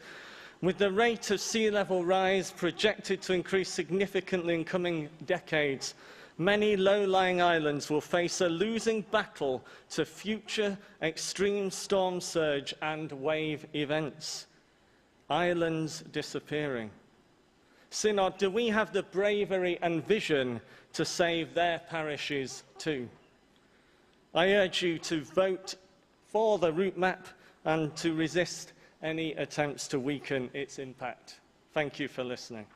with the rate of sea level rise projected to increase significantly in coming decades, many low-lying islands will face a losing battle to future extreme storm surge and wave events. Islands disappearing. Synod, do we have the bravery and vision to save their parishes too? I urge you to vote for the route map and to resist any attempts to weaken its impact. Thank you for listening.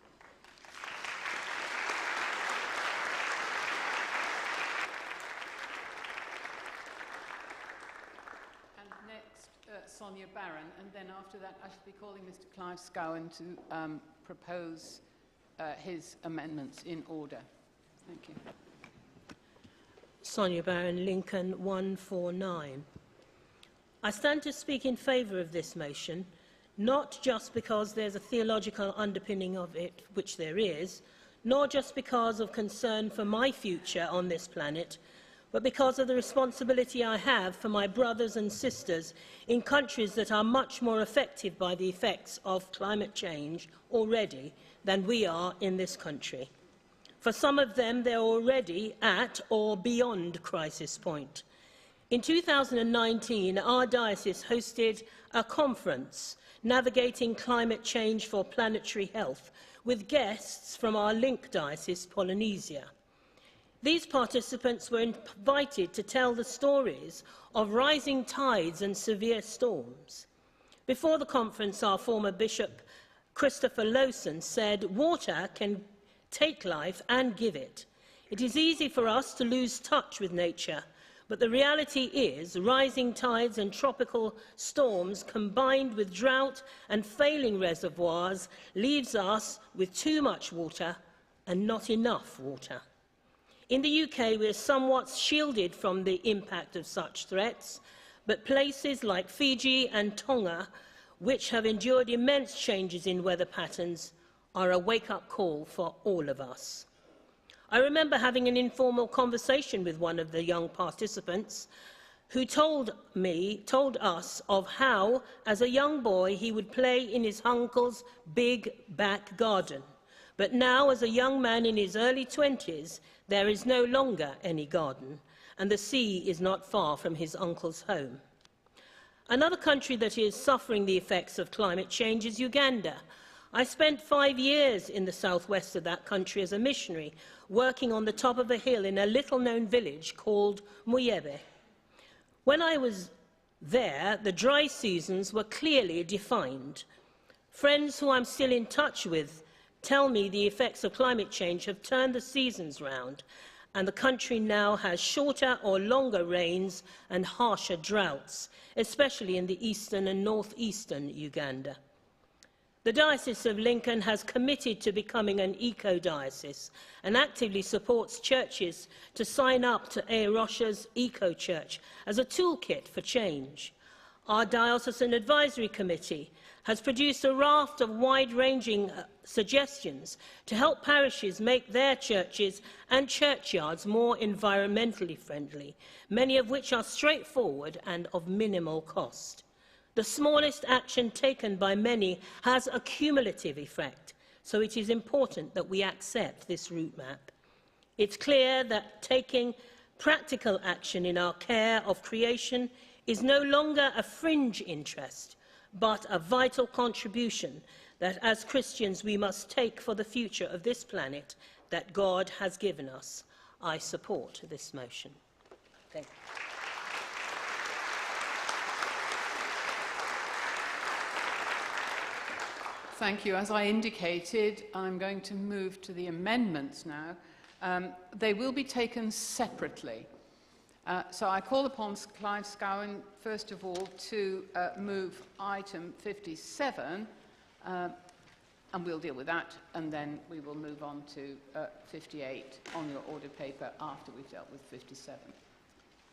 And next, Sonia Barron, and then after that I shall be calling Mr. Clive Scowen to propose his amendments in order. Thank you. Sonia Barron, Lincoln 149. I stand to speak in favour of this motion, not just because there's a theological underpinning of it, which there is, nor just because of concern for my future on this planet, but because of the responsibility I have for my brothers and sisters in countries that are much more affected by the effects of climate change already than we are in this country. For some of them, they're already at or beyond crisis point. In 2019, our diocese hosted a conference, Navigating Climate Change for Planetary Health, with guests from our link diocese, Polynesia. These participants were invited to tell the stories of rising tides and severe storms. Before the conference, our former Bishop, Christopher Lowson, said, "Water can take life and give it. It is easy for us to lose touch with nature, but the reality is rising tides and tropical storms combined with drought and failing reservoirs leaves us with too much water and not enough water." In the UK, we are somewhat shielded from the impact of such threats, but places like Fiji and Tonga, which have endured immense changes in weather patterns, are a wake-up call for all of us. I remember having an informal conversation with one of the young participants who told us of how, as a young boy, he would play in his uncle's big back garden. But now, as a young man in his early 20s, there is no longer any garden, and the sea is not far from his uncle's home. Another country that is suffering the effects of climate change is Uganda. I spent 5 years in the southwest of that country as a missionary, working on the top of a hill in a little-known village called Muyebe. When I was there, the dry seasons were clearly defined. Friends who I'm still in touch with tell me the effects of climate change have turned the seasons round, and the country now has shorter or longer rains and harsher droughts, especially in the eastern and northeastern Uganda. The Diocese of Lincoln has committed to becoming an eco-diocese and actively supports churches to sign up to Aerosha's Eco-Church as a toolkit for change. Our Diocesan Advisory Committee has produced a raft of wide-ranging suggestions to help parishes make their churches and churchyards more environmentally friendly, many of which are straightforward and of minimal cost. The smallest action taken by many has a cumulative effect, so it is important that we accept this route map. It's clear that taking practical action in our care of creation is no longer a fringe interest, but a vital contribution that as Christians we must take for the future of this planet that God has given us. I support this motion. Thank you. Thank you. As I indicated, I'm going to move to the amendments now. They will be taken separately. So I call upon Clive Scowen, first of all, to move item 57, and we'll deal with that, and then we will move on to 58 on your order paper after we've dealt with 57.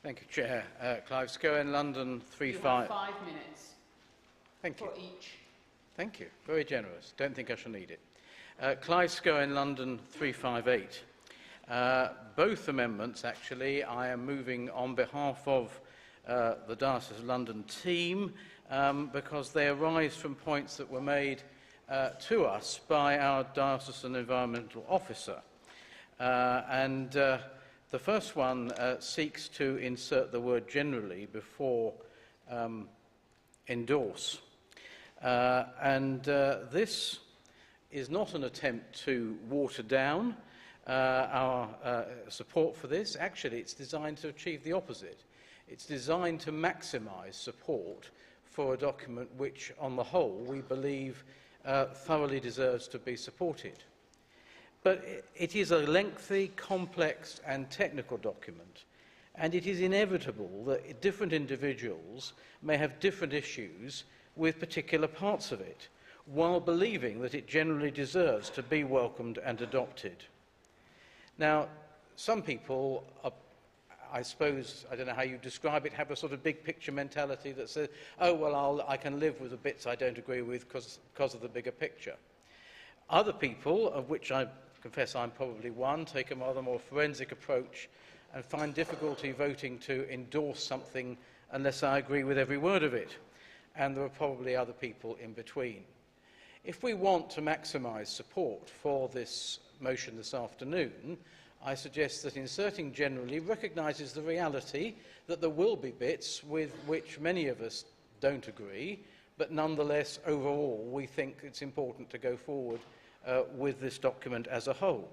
Thank you, Chair. Clive Scowen, London 35. You have 5 minutes Thank you. for each. Thank you. Very generous. Don't think I shall need it. Clive Scowen, London 358. Both amendments, actually, I am moving on behalf of the Diocese of London team because they arise from points that were made to us by our Diocesan Environmental Officer. The first one seeks to insert the word generally before endorse. This is not an attempt to water down our support for this. Actually, it's designed to achieve the opposite. It's designed to maximise support for a document which, on the whole, we believe thoroughly deserves to be supported. But it is a lengthy, complex and technical document, and it is inevitable that different individuals may have different issues with particular parts of it, while believing that it generally deserves to be welcomed and adopted. Now, some people, I suppose, I don't know how you describe it, have a sort of big picture mentality that says, oh, well, I can live with the bits I don't agree with because of the bigger picture. Other people, of which I confess I'm probably one, take a rather more forensic approach and find difficulty voting to endorse something unless I agree with every word of it. And there are probably other people in between. If we want to maximise support for this motion this afternoon, I suggest that inserting generally recognises the reality that there will be bits with which many of us don't agree, but nonetheless, overall, we think it's important to go forward with this document as a whole.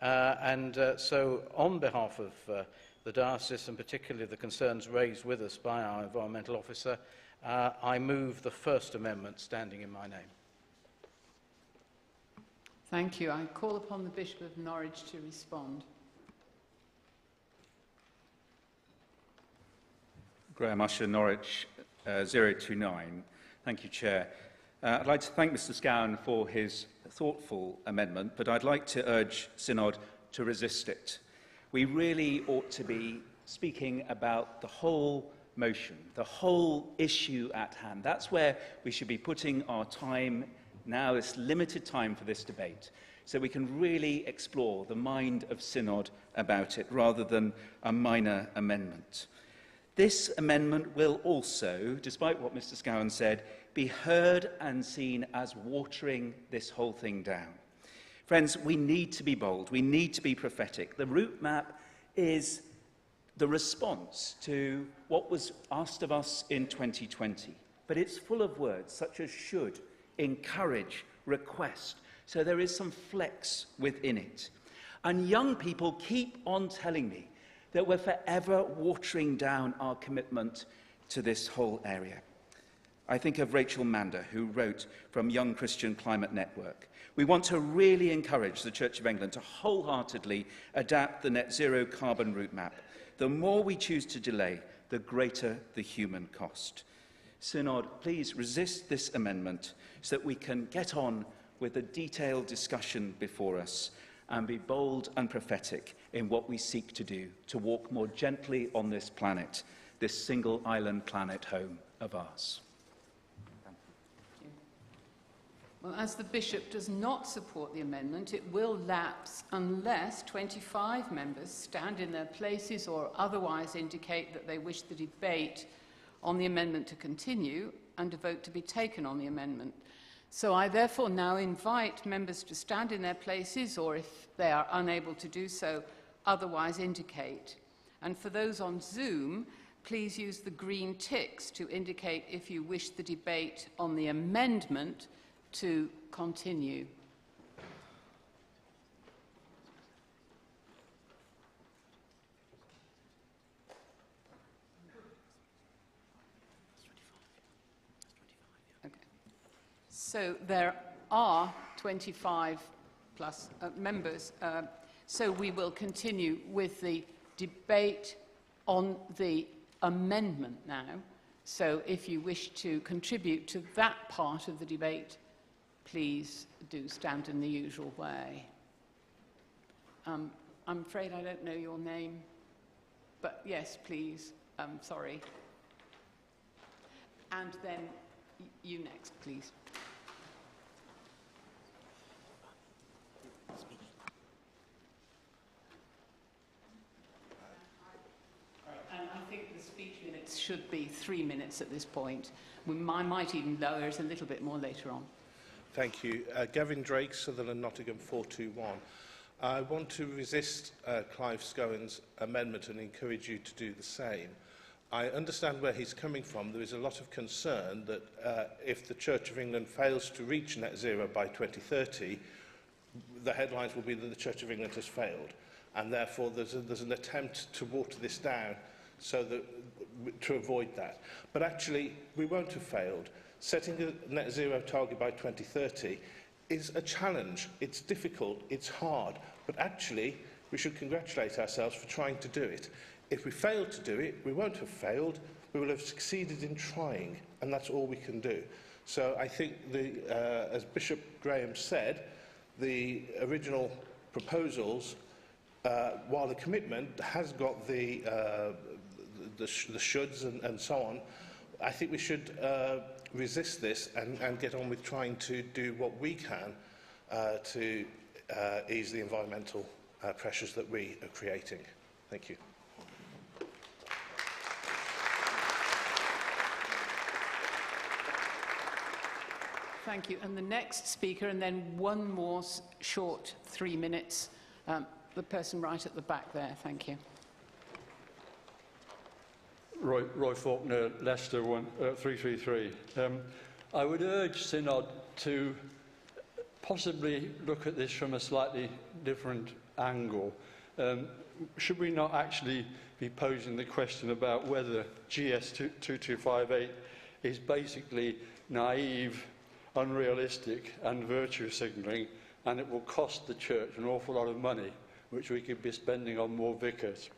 So, on behalf of the diocese, and particularly the concerns raised with us by our environmental officer, I move the first amendment standing in my name. Thank you. I call upon the Bishop of Norwich to respond. Graham Usher, Norwich 029. Thank you, Chair. I'd like to thank Mr Scowen for his thoughtful amendment, but I'd like to urge Synod to resist it. We really ought to be speaking about the whole motion, the whole issue at hand. That's where we should be putting our time now, this limited time for this debate, so we can really explore the mind of Synod about it, rather than a minor amendment. This amendment will also, despite what Mr Scowen said, be heard and seen as watering this whole thing down. Friends, we need to be bold. We need to be prophetic. The route map is the response to what was asked of us in 2020. But it's full of words such as should, encourage, request. So there is some flex within it. And young people keep on telling me that we're forever watering down our commitment to this whole area. I think of Rachel Mander, who wrote from Young Christian Climate Network. We want to really encourage the Church of England to wholeheartedly adapt the net zero carbon route map. The more we choose to delay, the greater the human cost. Synod, please resist this amendment so that we can get on with the detailed discussion before us and be bold and prophetic in what we seek to do, to walk more gently on this planet, this single island planet home of ours. Well, as the Bishop does not support the amendment, it will lapse unless 25 members stand in their places or otherwise indicate that they wish the debate on the amendment to continue and a vote to be taken on the amendment. So I therefore now invite members to stand in their places, or if they are unable to do so, otherwise indicate. And for those on Zoom, please use the green ticks to indicate if you wish the debate on the amendment to continue. Okay. So there are 25 plus members, so we will continue with the debate on the amendment now. So if you wish to contribute to that part of the debate, please do stand in the usual way. I'm afraid I don't know your name, but yes, please. Sorry. And then you next, please. And I think the speech minutes should be 3 minutes at this point. I might even lower it a little bit more later on. Thank you. Gavin Drake, Sutherland, Nottingham 421. I want to resist Clive Scowen's amendment and encourage you to do the same. I understand where he's coming from. There is a lot of concern that if the Church of England fails to reach net zero by 2030, the headlines will be that the Church of England has failed. And therefore, there's an attempt to water this down so that, to avoid that. But actually, we won't have failed. Setting a net zero target by 2030 is a challenge. It's difficult, it's hard, but actually we should congratulate ourselves for trying to do it. If we fail to do it, we won't have failed, we will have succeeded in trying, and that's all we can do. So I think, as Bishop Graham said, the original proposals, while the commitment has got the shoulds and so on, I think we should resist this and get on with trying to do what we can to ease the environmental pressures that we are creating. Thank you. Thank you. And the next speaker, and then one more short 3 minutes. The person right at the back there. Thank you. Roy Faulkner, Leicester 333. I would urge Synod to possibly look at this from a slightly different angle. Should we not actually be posing the question about whether GS 2258 is basically naive, unrealistic and virtue signalling, and it will cost the Church an awful lot of money, which we could be spending on more vicars?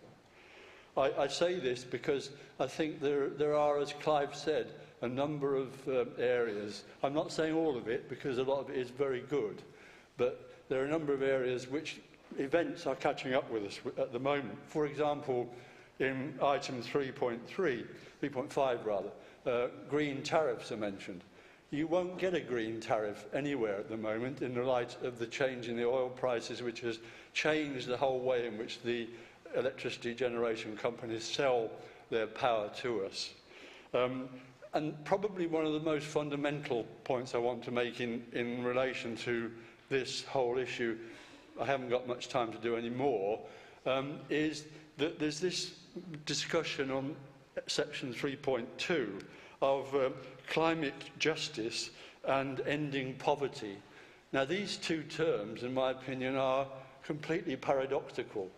I say this because I think there are, as Clive said, a number of areas. I'm not saying all of it, because a lot of it is very good, but there are a number of areas which events are catching up with us at the moment. For example, in item 3.5 rather, green tariffs are mentioned. You won't get a green tariff anywhere at the moment in the light of the change in the oil prices, which has changed the whole way in which the electricity generation companies sell their power to us. And probably one of the most fundamental points I want to make in relation to this whole issue, I haven't got much time to do any more, is that there's this discussion on section 3.2 of climate justice and ending poverty. Now, these two terms, in my opinion, are completely paradoxical.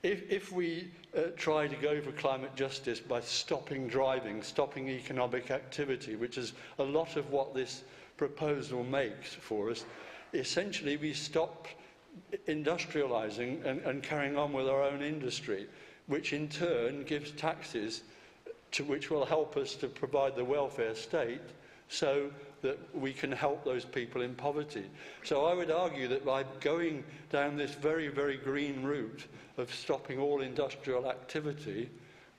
If we try to go for climate justice by stopping driving, stopping economic activity, which is a lot of what this proposal makes for us, essentially we stop industrialising and carrying on with our own industry, which in turn gives taxes which will help us to provide the welfare state so that we can help those people in poverty. So I would argue that by going down this very, very green route of stopping all industrial activity,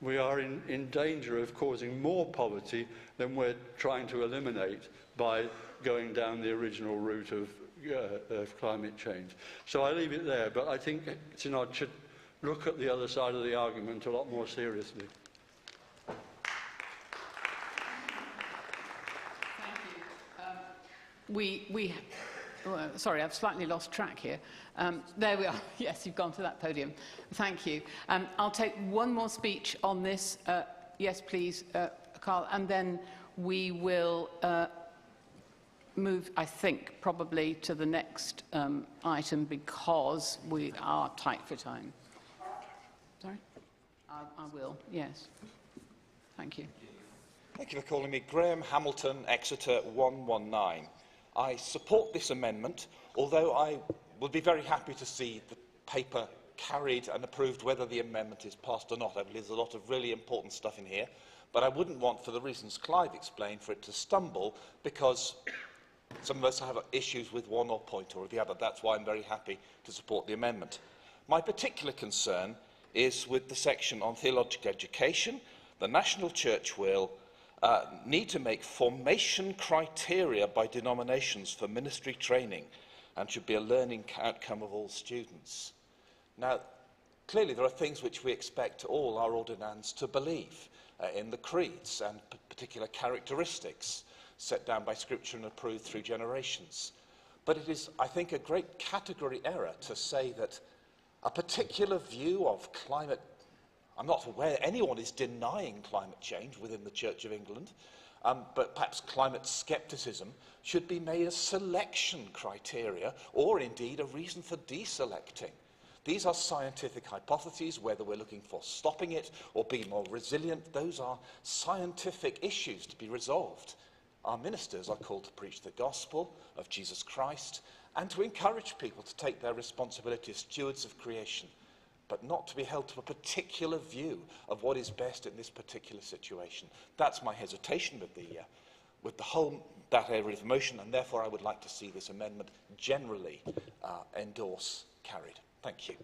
we are in danger of causing more poverty than we're trying to eliminate by going down the original route of climate change. So I leave it there, but I think Synod should look at the other side of the argument a lot more seriously. Sorry, I've slightly lost track here. There we are. Yes, you've gone to that podium. Thank you. I'll take one more speech on this. Yes, please, Carl. And then we will move, I think, probably to the next item because we are tight for time. Sorry? I will, yes. Thank you. Thank you for calling me. Graham Hamilton, Exeter 119. I support this amendment, although I would be very happy to see the paper carried and approved whether the amendment is passed or not. I believe there's a lot of really important stuff in here, but I wouldn't want, for the reasons Clive explained, for it to stumble because some of us have issues with one or point or the other. That's why I'm very happy to support the amendment. My particular concern is with the section on theological education. The National Church will need to make formation criteria by denominations for ministry training and should be a learning outcome of all students. Now, clearly there are things which we expect all our ordinands to believe in the creeds and particular characteristics set down by Scripture and approved through generations. But it is, I think, a great category error to say that a particular view of climate, I'm not aware anyone is denying climate change within the Church of England, but perhaps climate scepticism should be made a selection criteria or indeed a reason for deselecting. These are scientific hypotheses, whether we're looking for stopping it or being more resilient. Those are scientific issues to be resolved. Our ministers are called to preach the gospel of Jesus Christ and to encourage people to take their responsibility as stewards of creation, but not to be held to a particular view of what is best in this particular situation. That's my hesitation with the whole that area of motion, and therefore I would like to see this amendment generally carried. Thank you.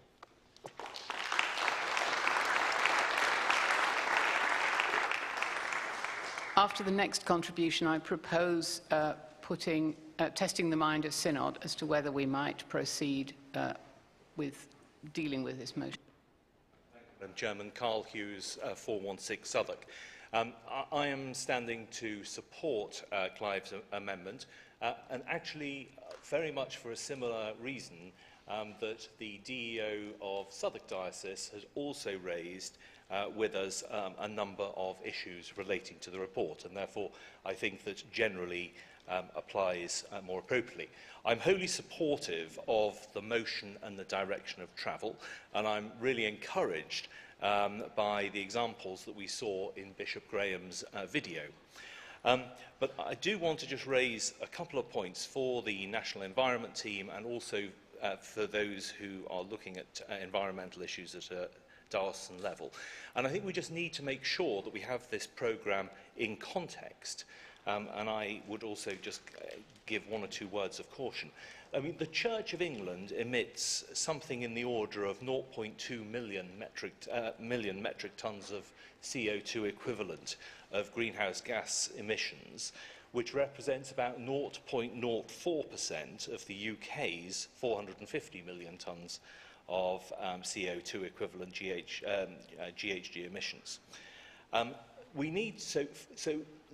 After the next contribution, I propose testing the mind of Synod as to whether we might proceed with dealing with this motion. Madam Chairman, Carl Hughes, 416 Southwark. I am standing to support Clive's amendment, and actually very much for a similar reason that the DEO of Southwark Diocese has also raised with us a number of issues relating to the report, and therefore I think that generally applies more appropriately. I'm wholly supportive of the motion and the direction of travel, and I'm really encouraged by the examples that we saw in Bishop Graham's video. But I do want to just raise a couple of points for the National Environment Team and also for those who are looking at environmental issues at a diocesan level. And I think we just need to make sure that we have this programme in context. And I would also just give one or two words of caution. I mean, the Church of England emits something in the order of 0.2 million metric tonnes of CO2 equivalent of greenhouse gas emissions, which represents about 0.04% of the UK's 450 million tonnes of CO2 equivalent GHG emissions. So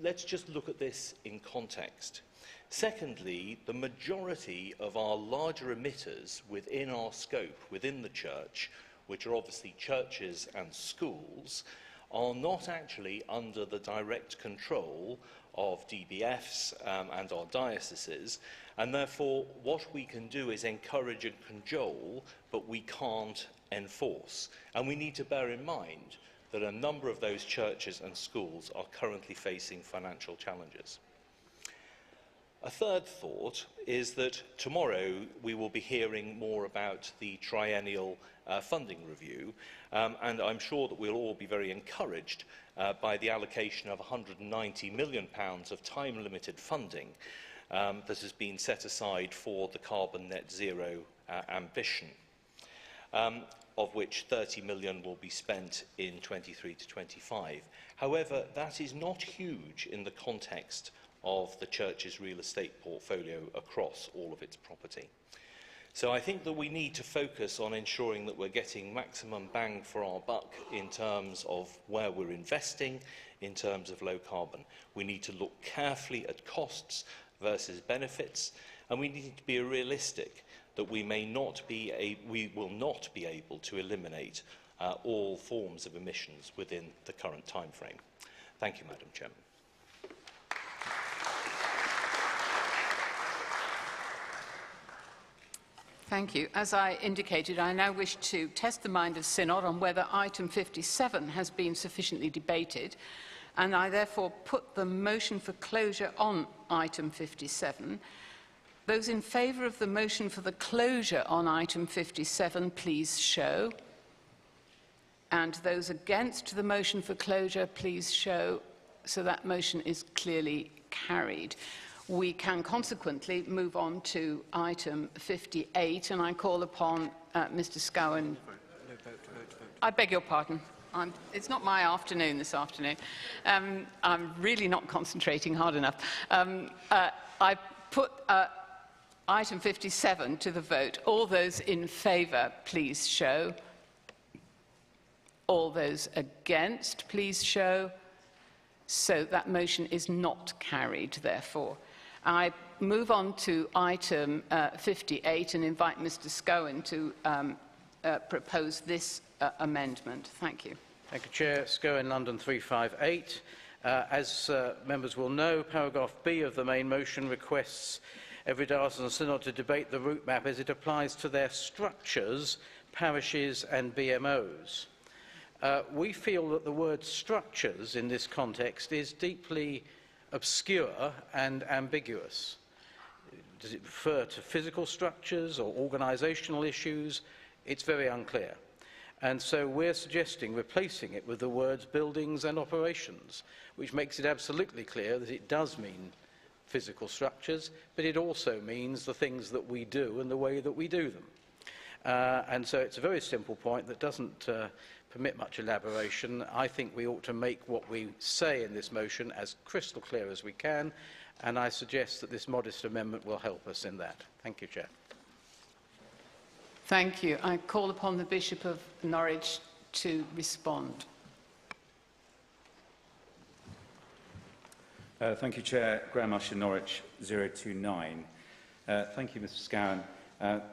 let's just look at this in context. Secondly, the majority of our larger emitters within our scope, within the church, which are obviously churches and schools, are not actually under the direct control of DBFs and our dioceses, and therefore what we can do is encourage and cajole, but we can't enforce. And we need to bear in mind that a number of those churches and schools are currently facing financial challenges. A third thought is that tomorrow we will be hearing more about the triennial funding review, and I'm sure that we'll all be very encouraged by the allocation of £190 million of time-limited funding that has been set aside for the carbon net zero ambition, of which 30 million will be spent in 23 to 25. However, that is not huge in the context of the Church's real estate portfolio across all of its property. So I think that we need to focus on ensuring that we're getting maximum bang for our buck in terms of where we're investing, in terms of low carbon. We need to look carefully at costs versus benefits, and we need to be realistic that we will not be able to eliminate all forms of emissions within the current timeframe. Thank you, Madam Chairman. Thank you. As I indicated, I now wish to test the mind of Synod on whether item 57 has been sufficiently debated, and I therefore put the motion for closure on item 57. Those in favour of the motion for the closure on item 57, please show. And those against the motion for closure, please show. So that motion is clearly carried. We can consequently move on to item 58, and I call upon Mr. Scowen. I beg your pardon. It's not my afternoon this afternoon. I'm really not concentrating hard enough. I put item 57 to the vote. All those in favour, please show. All those against, please show. So that motion is not carried, therefore. I move on to item 58 and invite Mr. Scowen to propose this amendment. Thank you. Thank you, Chair. Scowen, London 358. As members will know, paragraph B of the main motion requests every diocese and synod to debate the route map as it applies to their structures, parishes and BMOs. We feel that the word structures in this context is deeply obscure and ambiguous. Does it refer to physical structures or organisational issues? It's very unclear. And so we're suggesting replacing it with the words buildings and operations, which makes it absolutely clear that it does mean physical structures, but it also means the things that we do and the way that we do them. And so it's a very simple point that doesn't permit much elaboration. I think we ought to make what we say in this motion as crystal clear as we can, and I suggest that this modest amendment will help us in that. Thank you, Chair. Thank you. I call upon the Bishop of Norwich to respond. Thank you, Chair. Graham Usher, Norwich 029. Thank you, Mr. Scowen.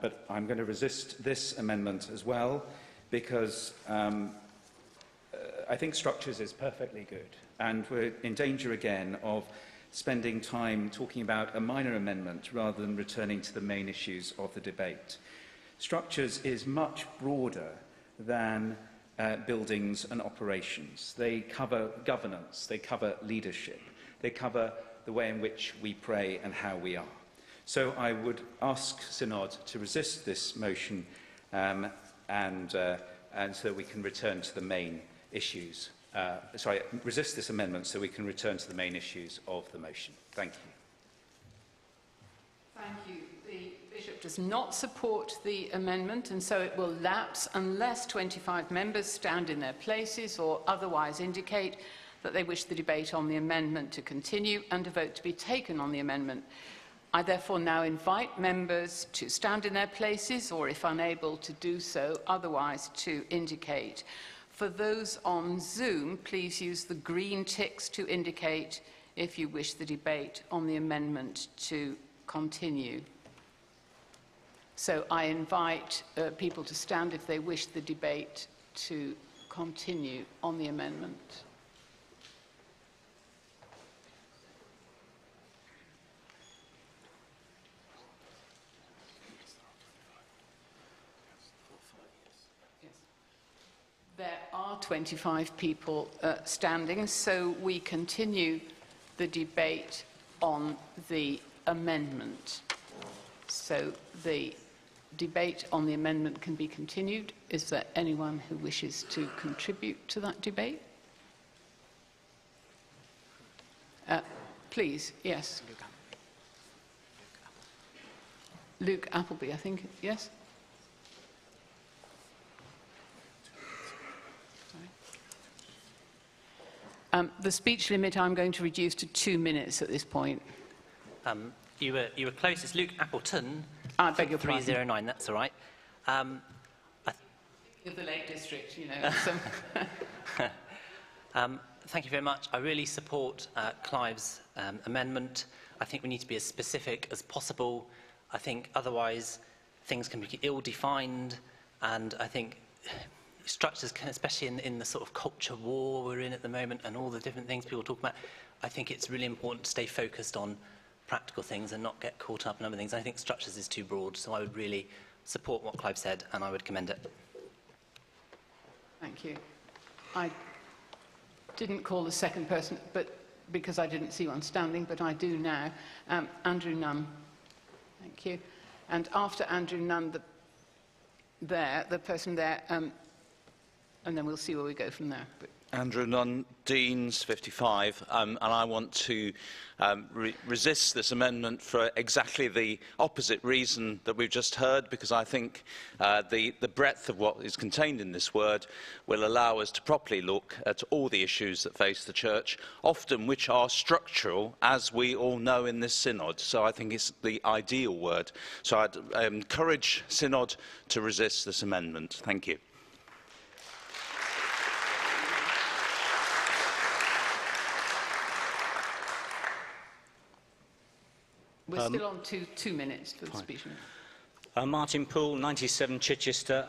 But I'm going to resist this amendment as well, because I think structures is perfectly good. And we're in danger again of spending time talking about a minor amendment rather than returning to the main issues of the debate. Structures is much broader than buildings and operations. They cover governance, they cover leadership, they cover the way in which we pray and how we are. So I would ask Synod to resist this motion and so we can return to the main issues. Resist this amendment so we can return to the main issues of the motion. Thank you. Thank you. The Bishop does not support the amendment, and so it will lapse unless 25 members stand in their places or otherwise indicate that they wish the debate on the amendment to continue and a vote to be taken on the amendment. I therefore now invite members to stand in their places, or if unable to do so, otherwise to indicate. For those on Zoom, please use the green ticks to indicate if you wish the debate on the amendment to continue. So I invite people to stand if they wish the debate to continue on the amendment. There are 25 people standing, so we continue the debate on the amendment. So the debate on the amendment can be continued. Is there anyone who wishes to contribute to that debate? Please, yes. Luke Appleby, I think, yes? The speech limit I'm going to reduce to 2 minutes at this point. You were close. It's Luke Appleton. I beg your pardon. 309. That's all right. Of the Lake District, you know. Thank you very much. I really support Clive's amendment. I think we need to be as specific as possible. I think otherwise things can be ill-defined, and I think structures can, especially in the sort of culture war we're in at the moment and all the different things people talk about, I think it's really important to stay focused on practical things and not get caught up in other things. I think structures is too broad, so I would really support what Clive said and I would commend it. Thank you. I didn't call the second person, but because I didn't see one standing, but I do now. Andrew Nunn. Thank you. And after Andrew Nunn, the person there, and then we'll see where we go from there. But Andrew Nunn, Deans, 55, and I want to resist this amendment for exactly the opposite reason that we've just heard, because I think the breadth of what is contained in this word will allow us to properly look at all the issues that face the Church, often which are structural, as we all know in this synod. So I think it's the ideal word. So I'd encourage Synod to resist this amendment. Thank you. we're still on 2 minutes for the speech. Martin Poole, 97 Chichester.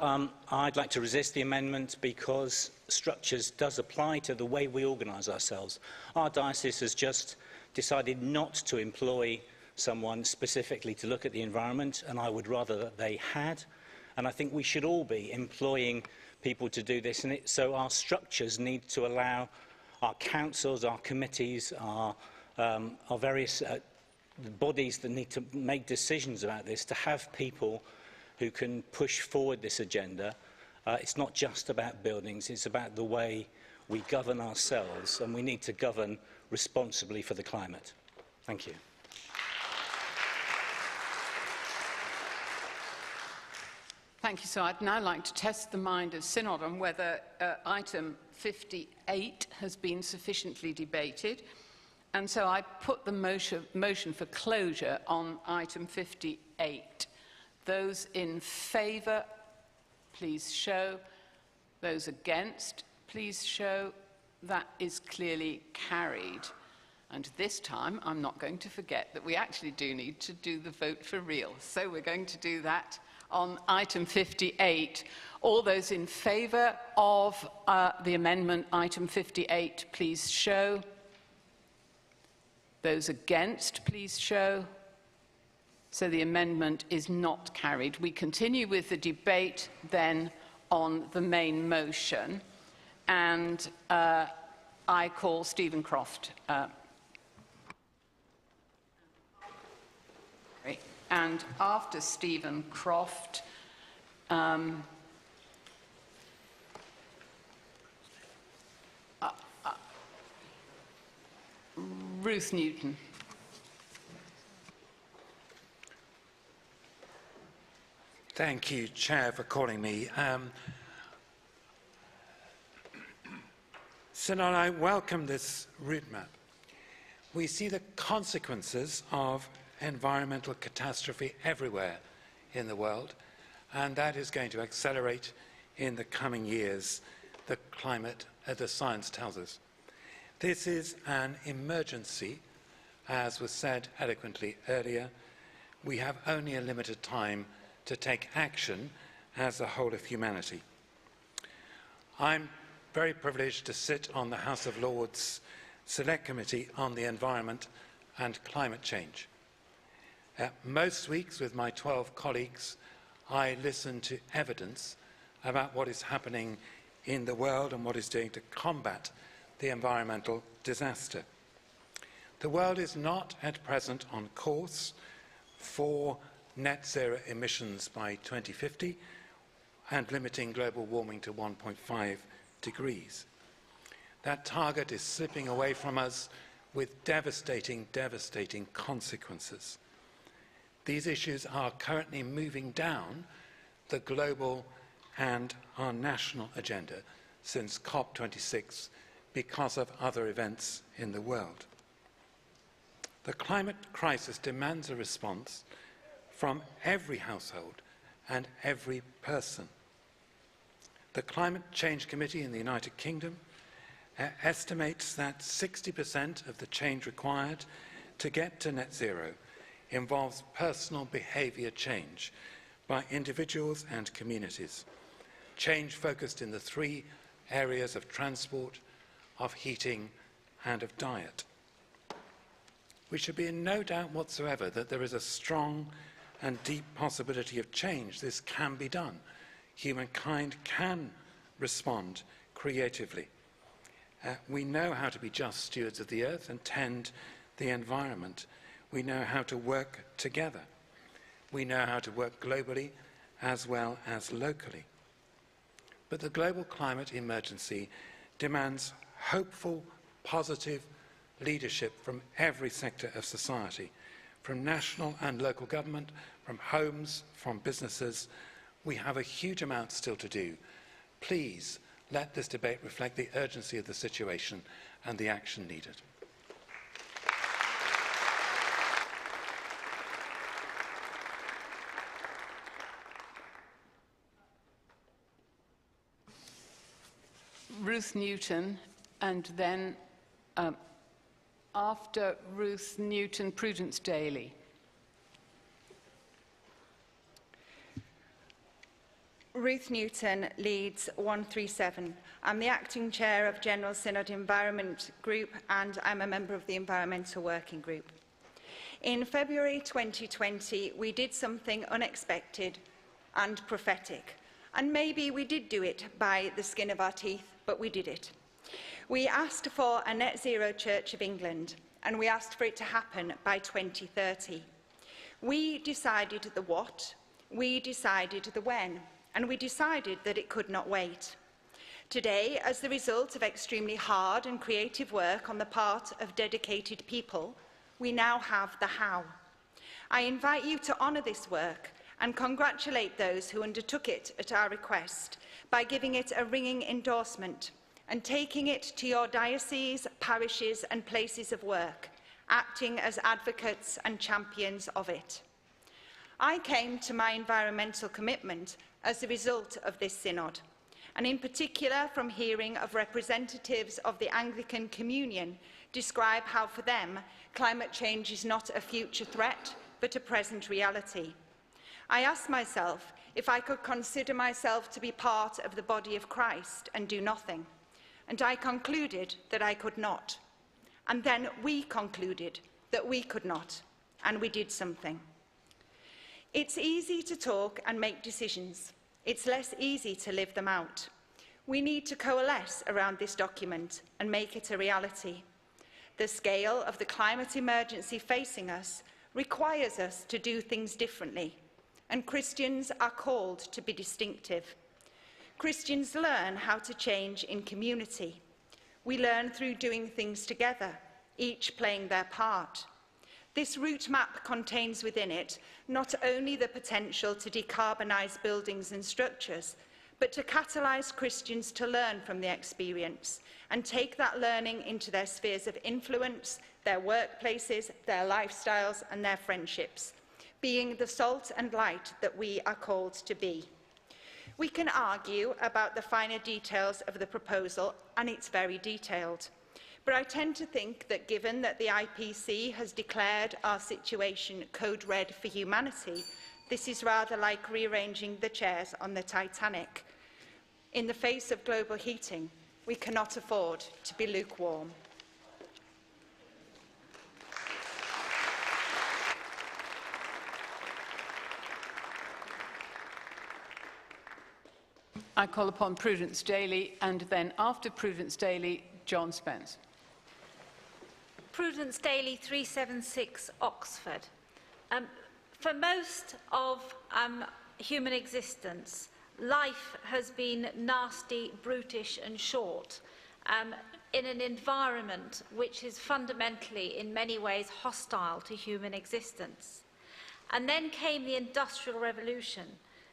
I'd like to resist the amendment because structures does apply to the way we organise ourselves. Our diocese has just decided not to employ someone specifically to look at the environment, and I would rather that they had. And I think we should all be employing people to do this. And so our structures need to allow our councils, our committees, our various bodies that need to make decisions about this, to have people who can push forward this agenda. It's not just about buildings, it's about the way we govern ourselves, and we need to govern responsibly for the climate. Thank you. Thank you. So I'd now like to test the mind of Synod on whether item 58 has been sufficiently debated. And so I put the motion for closure on item 58. Those in favour, please show. Those against, please show. That is clearly carried. And this time, I'm not going to forget that we actually do need to do the vote for real. So we're going to do that on item 58. All those in favour of the amendment, item 58, please show. Those against, please show. So the amendment is not carried. We continue with the debate then on the main motion. And I call Stephen Croft. And after Stephen Croft, Ruth Newton. Thank you, Chair, for calling me. Synod, I welcome this route map. We see the consequences of environmental catastrophe everywhere in the world, and that is going to accelerate in the coming years. The climate, the science tells us. This is an emergency, as was said eloquently earlier. We have only a limited time to take action as the whole of humanity. I'm very privileged to sit on the House of Lords Select Committee on the Environment and Climate Change. Most weeks with my 12 colleagues, I listen to evidence about what is happening in the world and what is doing to combat the environmental disaster. The world is not at present on course for net zero emissions by 2050 and limiting global warming to 1.5 degrees. That target is slipping away from us with devastating consequences. These issues are currently moving down the global and our national agenda since COP26 because of other events in the world. The climate crisis demands a response from every household and every person. The Climate Change Committee in the United Kingdom estimates that 60% of the change required to get to net zero involves personal behaviour change by individuals and communities, change focused in the 3 areas of transport, of heating and of diet. We should be in no doubt whatsoever that there is a strong and deep possibility of change. This can be done. Humankind can respond creatively. We know how to be just stewards of the earth and tend the environment. We know how to work together. We know how to work globally as well as locally. But the global climate emergency demands hopeful, positive leadership from every sector of society, from national and local government, from homes, from businesses. We have a huge amount still to do. Please let this debate reflect the urgency of the situation and the action needed. Ruth Newton, and then after Ruth Newton, Prudence Daly. Ruth Newton, Leeds 137. I'm the Acting Chair of General Synod Environment Group and I'm a member of the Environmental Working Group. In February 2020, we did something unexpected and prophetic. And maybe we did do it by the skin of our teeth, but we did it. We asked for a net zero Church of England, and we asked for it to happen by 2030. We decided the what, we decided the when, and we decided that it could not wait. Today, as the result of extremely hard and creative work on the part of dedicated people, we now have the how. I invite you to honour this work and congratulate those who undertook it at our request by giving it a ringing endorsement and taking it to your dioceses, parishes and places of work, acting as advocates and champions of it. I came to my environmental commitment as a result of this synod, and in particular from hearing of representatives of the Anglican Communion describe how for them climate change is not a future threat but a present reality. I asked myself if I could consider myself to be part of the body of Christ and do nothing, and I concluded that I could not. And then we concluded that we could not, and we did something. It's easy to talk and make decisions. It's less easy to live them out. We need to coalesce around this document and make it a reality. The scale of the climate emergency facing us requires us to do things differently, and Christians are called to be distinctive. Christians learn how to change in community. We learn through doing things together, each playing their part. This route map contains within it not only the potential to decarbonise buildings and structures, but to catalyse Christians to learn from the experience and take that learning into their spheres of influence, their workplaces, their lifestyles and their friendships, being the salt and light that we are called to be. We can argue about the finer details of the proposal, and it's very detailed. But I tend to think that given that the IPC has declared our situation code red for humanity, this is rather like rearranging the chairs on the Titanic. In the face of global heating, we cannot afford to be lukewarm. I call upon Prudence Daly, and then after Prudence Daly, John Spence. Prudence Daly, 376 Oxford. For most of human existence, life has been nasty, brutish and short in an environment which is fundamentally, in many ways, hostile to human existence. And then came the Industrial Revolution,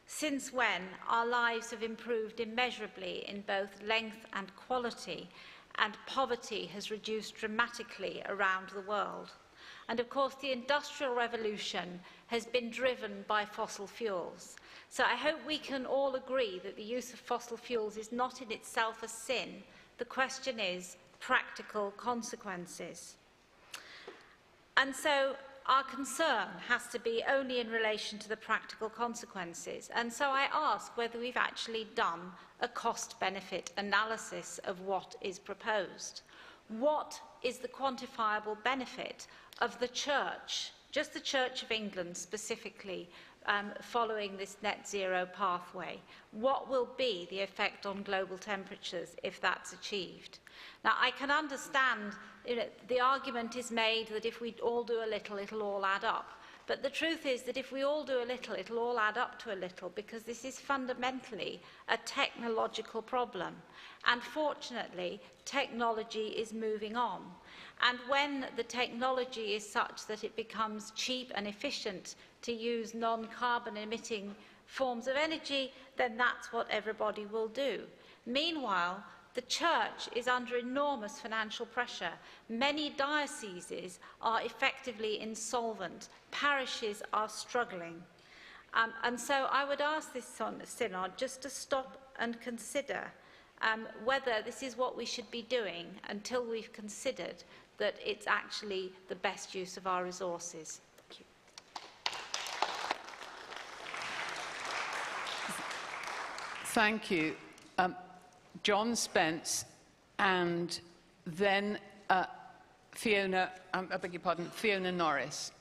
since when our lives have improved immeasurably in both length and quality, and poverty has reduced dramatically around the world. And of course, the Industrial Revolution has been driven by fossil fuels. So I hope we can all agree that the use of fossil fuels is not in itself a sin. The question is practical consequences. And so our concern has to be only in relation to the practical consequences. And so I ask whether we've actually done a cost-benefit analysis of what is proposed. What is the quantifiable benefit of the Church, just the Church of England specifically, following this net zero pathway? What will be the effect on global temperatures if that's achieved? Now, I can understand the argument is made that if we all do a little, it'll all add up. But the truth is that if we all do a little, it'll all add up to a little, because this is fundamentally a technological problem. And fortunately, technology is moving on. And when the technology is such that it becomes cheap and efficient to use non-carbon emitting forms of energy, then that's what everybody will do. Meanwhile, the Church is under enormous financial pressure. Many dioceses are effectively insolvent. Parishes are struggling. And so I would ask this Synod just to stop and consider whether this is what we should be doing until we've considered that it's actually the best use of our resources. Thank you. Thank you. John Spence and then Fiona Norris.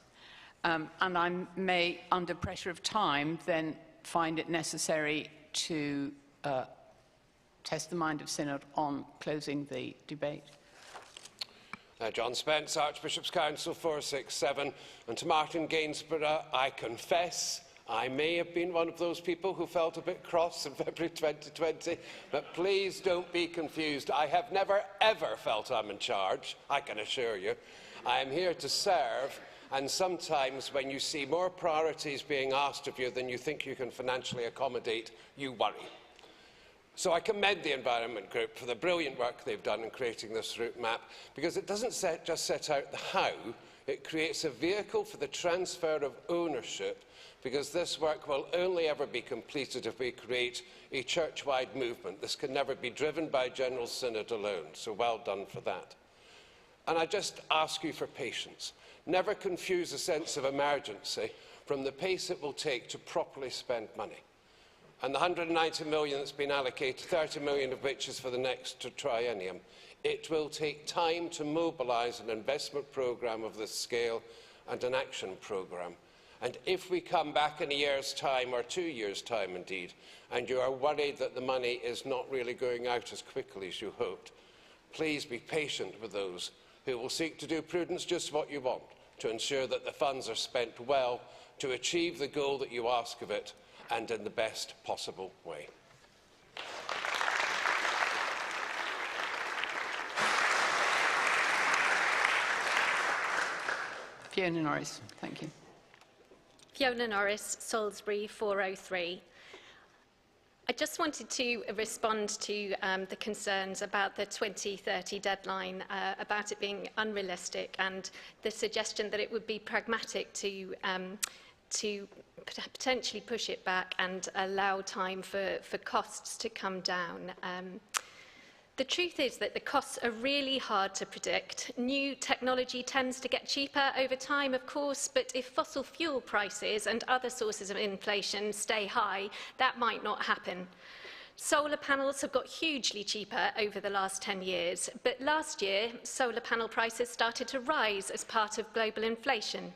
And I may, under pressure of time, then find it necessary to test the mind of Synod on closing the debate. John Spence, Archbishop's Council 467, and to Martin Gainsborough, I confess I may have been one of those people who felt a bit cross in February 2020, but please don't be confused. I have never, ever felt I'm in charge, I can assure you. I am here to serve, and sometimes when you see more priorities being asked of you than you think you can financially accommodate, you worry. So I commend the Environment Group for the brilliant work they've done in creating this route map, because it doesn't just set out the how, it creates a vehicle for the transfer of ownership, because this work will only ever be completed if we create a church-wide movement. This can never be driven by General Synod alone, so well done for that. And I just ask you for patience. Never confuse a sense of emergency from the pace it will take to properly spend money. And the 190 million that's been allocated, 30 million of which is for the next triennium, it will take time to mobilise an investment programme of this scale and an action programme. And if we come back in a year's time, or 2 years' time indeed, and you are worried that the money is not really going out as quickly as you hoped, please be patient with those who will seek to do prudence just what you want, to ensure that the funds are spent well, to achieve the goal that you ask of it, and in the best possible way. Fiona Norris, thank you. Fiona Norris, Salisbury 403. I just wanted to respond to the concerns about the 2030 deadline, about it being unrealistic, and the suggestion that it would be pragmatic to potentially push it back and allow time for costs to come down. The truth is that the costs are really hard to predict. New technology tends to get cheaper over time, of course, but if fossil fuel prices and other sources of inflation stay high, that might not happen. Solar panels have got hugely cheaper over the last 10 years, but last year, solar panel prices started to rise as part of global inflation.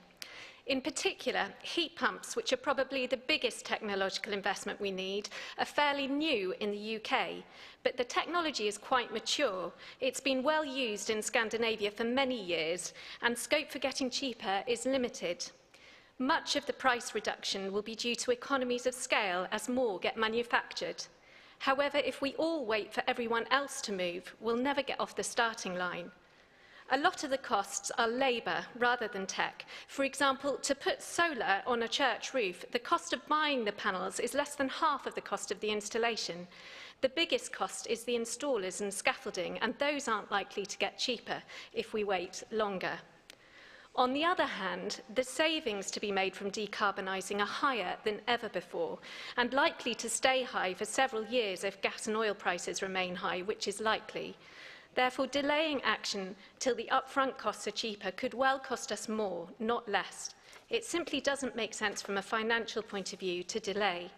In particular, heat pumps, which are probably the biggest technological investment we need, are fairly new in the UK, but the technology is quite mature. It's been well used in Scandinavia for many years, and scope for getting cheaper is limited. Much of the price reduction will be due to economies of scale as more get manufactured. However, if we all wait for everyone else to move, we'll never get off the starting line. A lot of the costs are labour rather than tech. For example, to put solar on a church roof, the cost of buying the panels is less than half of the cost of the installation. The biggest cost is the installers and scaffolding, and those aren't likely to get cheaper if we wait longer. On the other hand, the savings to be made from decarbonising are higher than ever before, and likely to stay high for several years if gas and oil prices remain high, which is likely. Therefore, delaying action till the upfront costs are cheaper could well cost us more, not less. It simply doesn't make sense from a financial point of view to delay.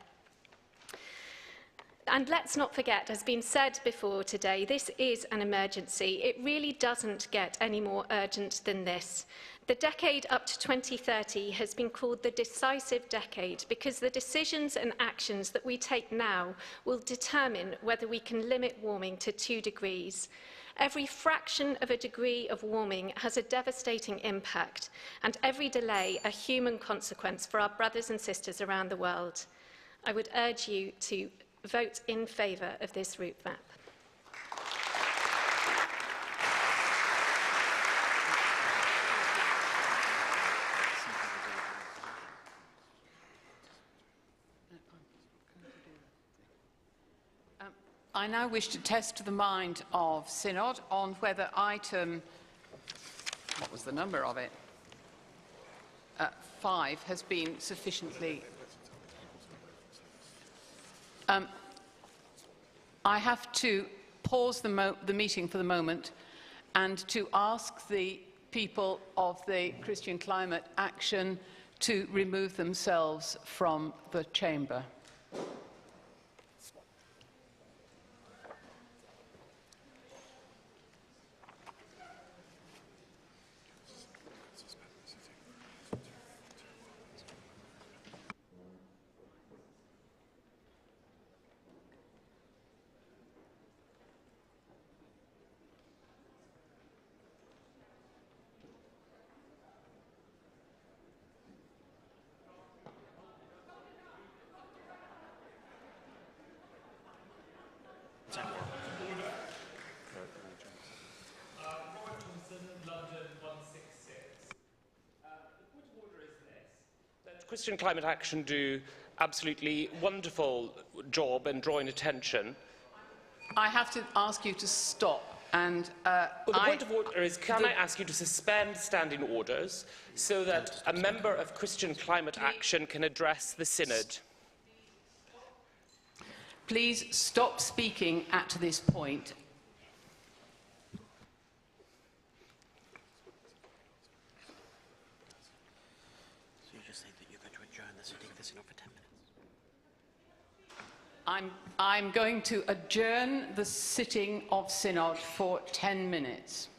And let's not forget, as has been said before today, this is an emergency. It really doesn't get any more urgent than this. The decade up to 2030 has been called the decisive decade because the decisions and actions that we take now will determine whether we can limit warming to 2 degrees. Every fraction of a degree of warming has a devastating impact, and every delay a human consequence for our brothers and sisters around the world. I would urge you to vote in favour of this route map. I now wish to test the mind of Synod on whether item, what was the number of it? 5 has been sufficiently... I have to pause the meeting for the moment and to ask the people of the Christian Climate Action to remove themselves from the chamber. Christian Climate Action do absolutely wonderful job in drawing attention. I have to ask you to stop. And well, the point of order is, can I ask you to suspend standing orders so that a member of Christian Climate Action can address the Synod? Please stop speaking at this point. So you just say that you're going to adjourn the sitting of the Synod for 10 minutes? I'm going to adjourn the sitting of Synod for 10 minutes.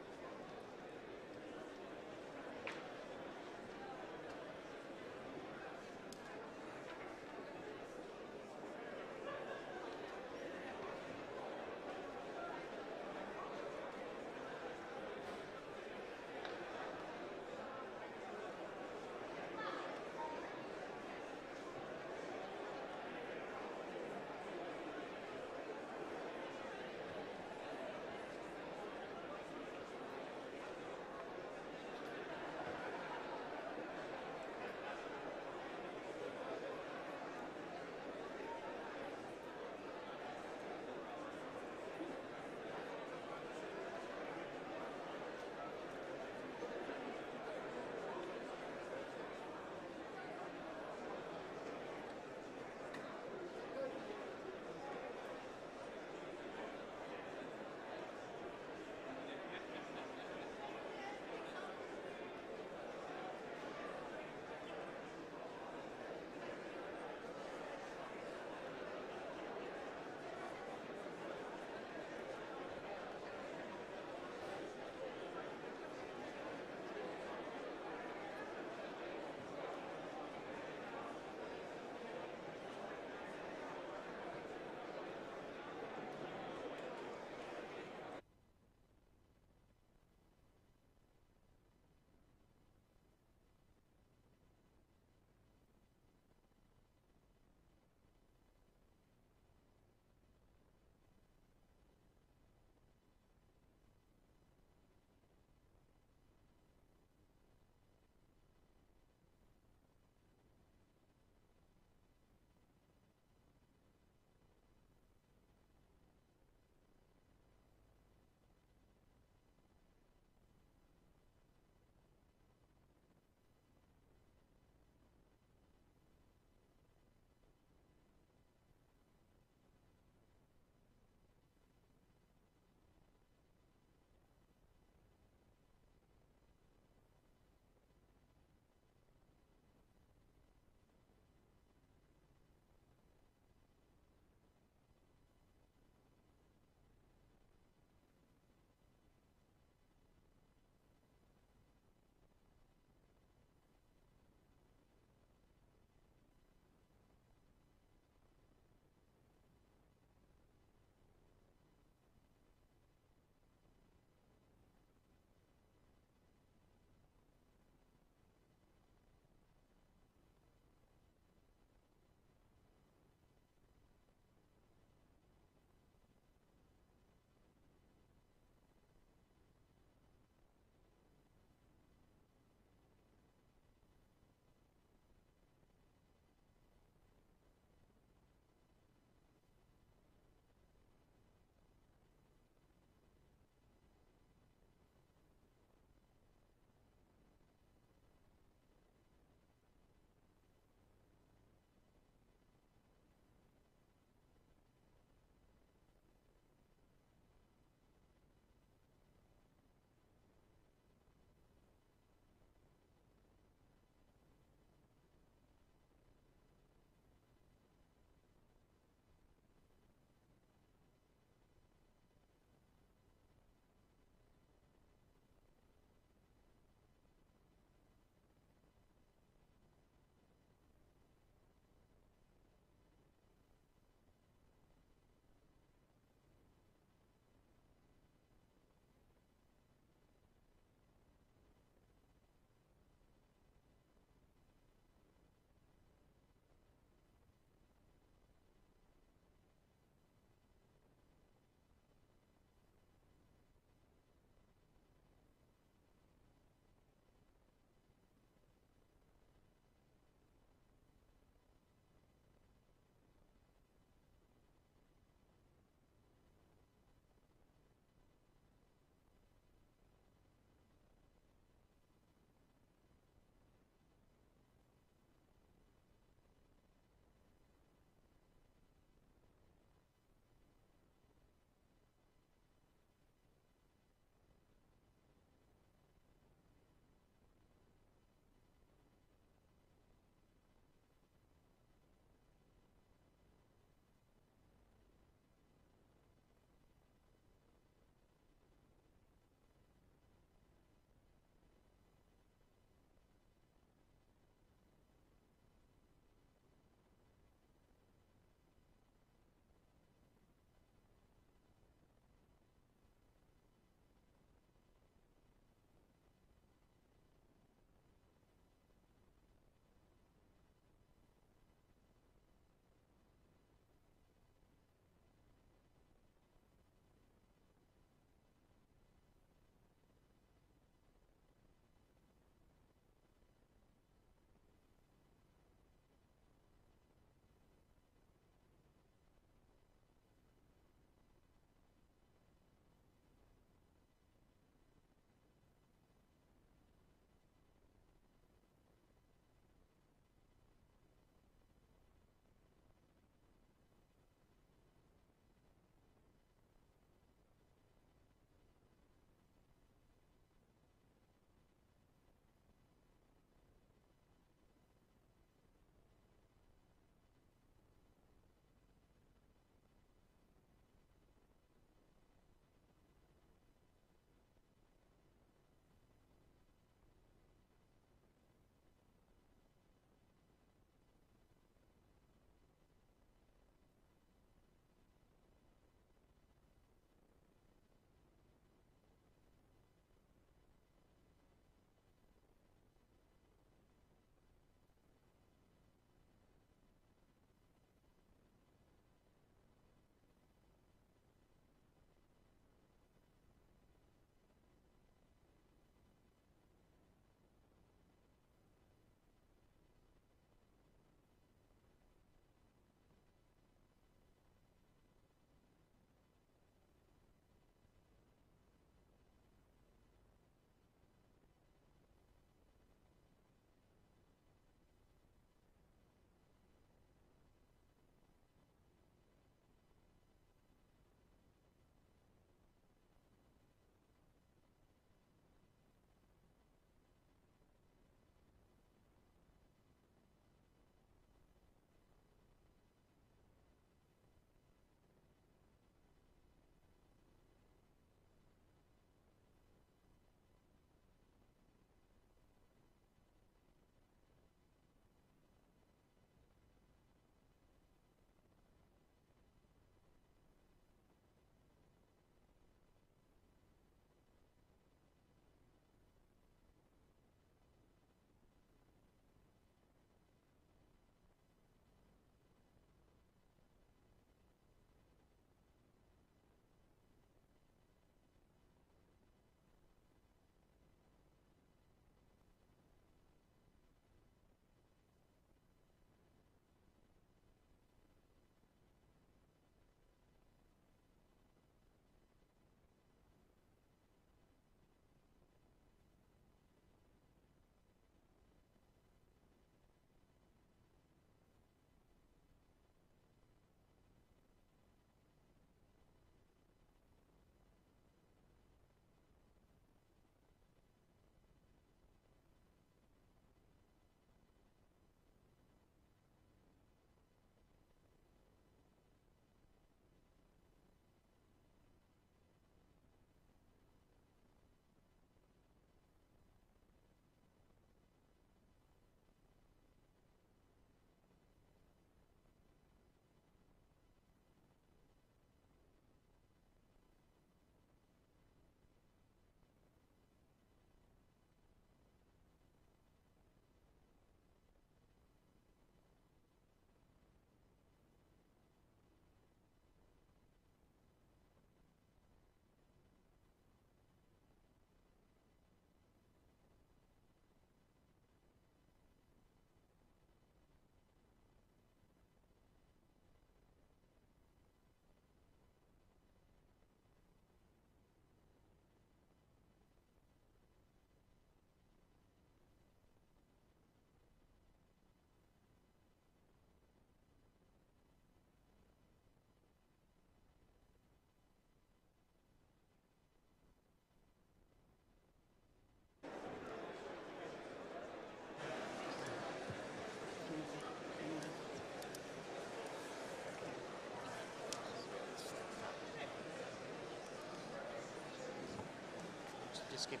skip.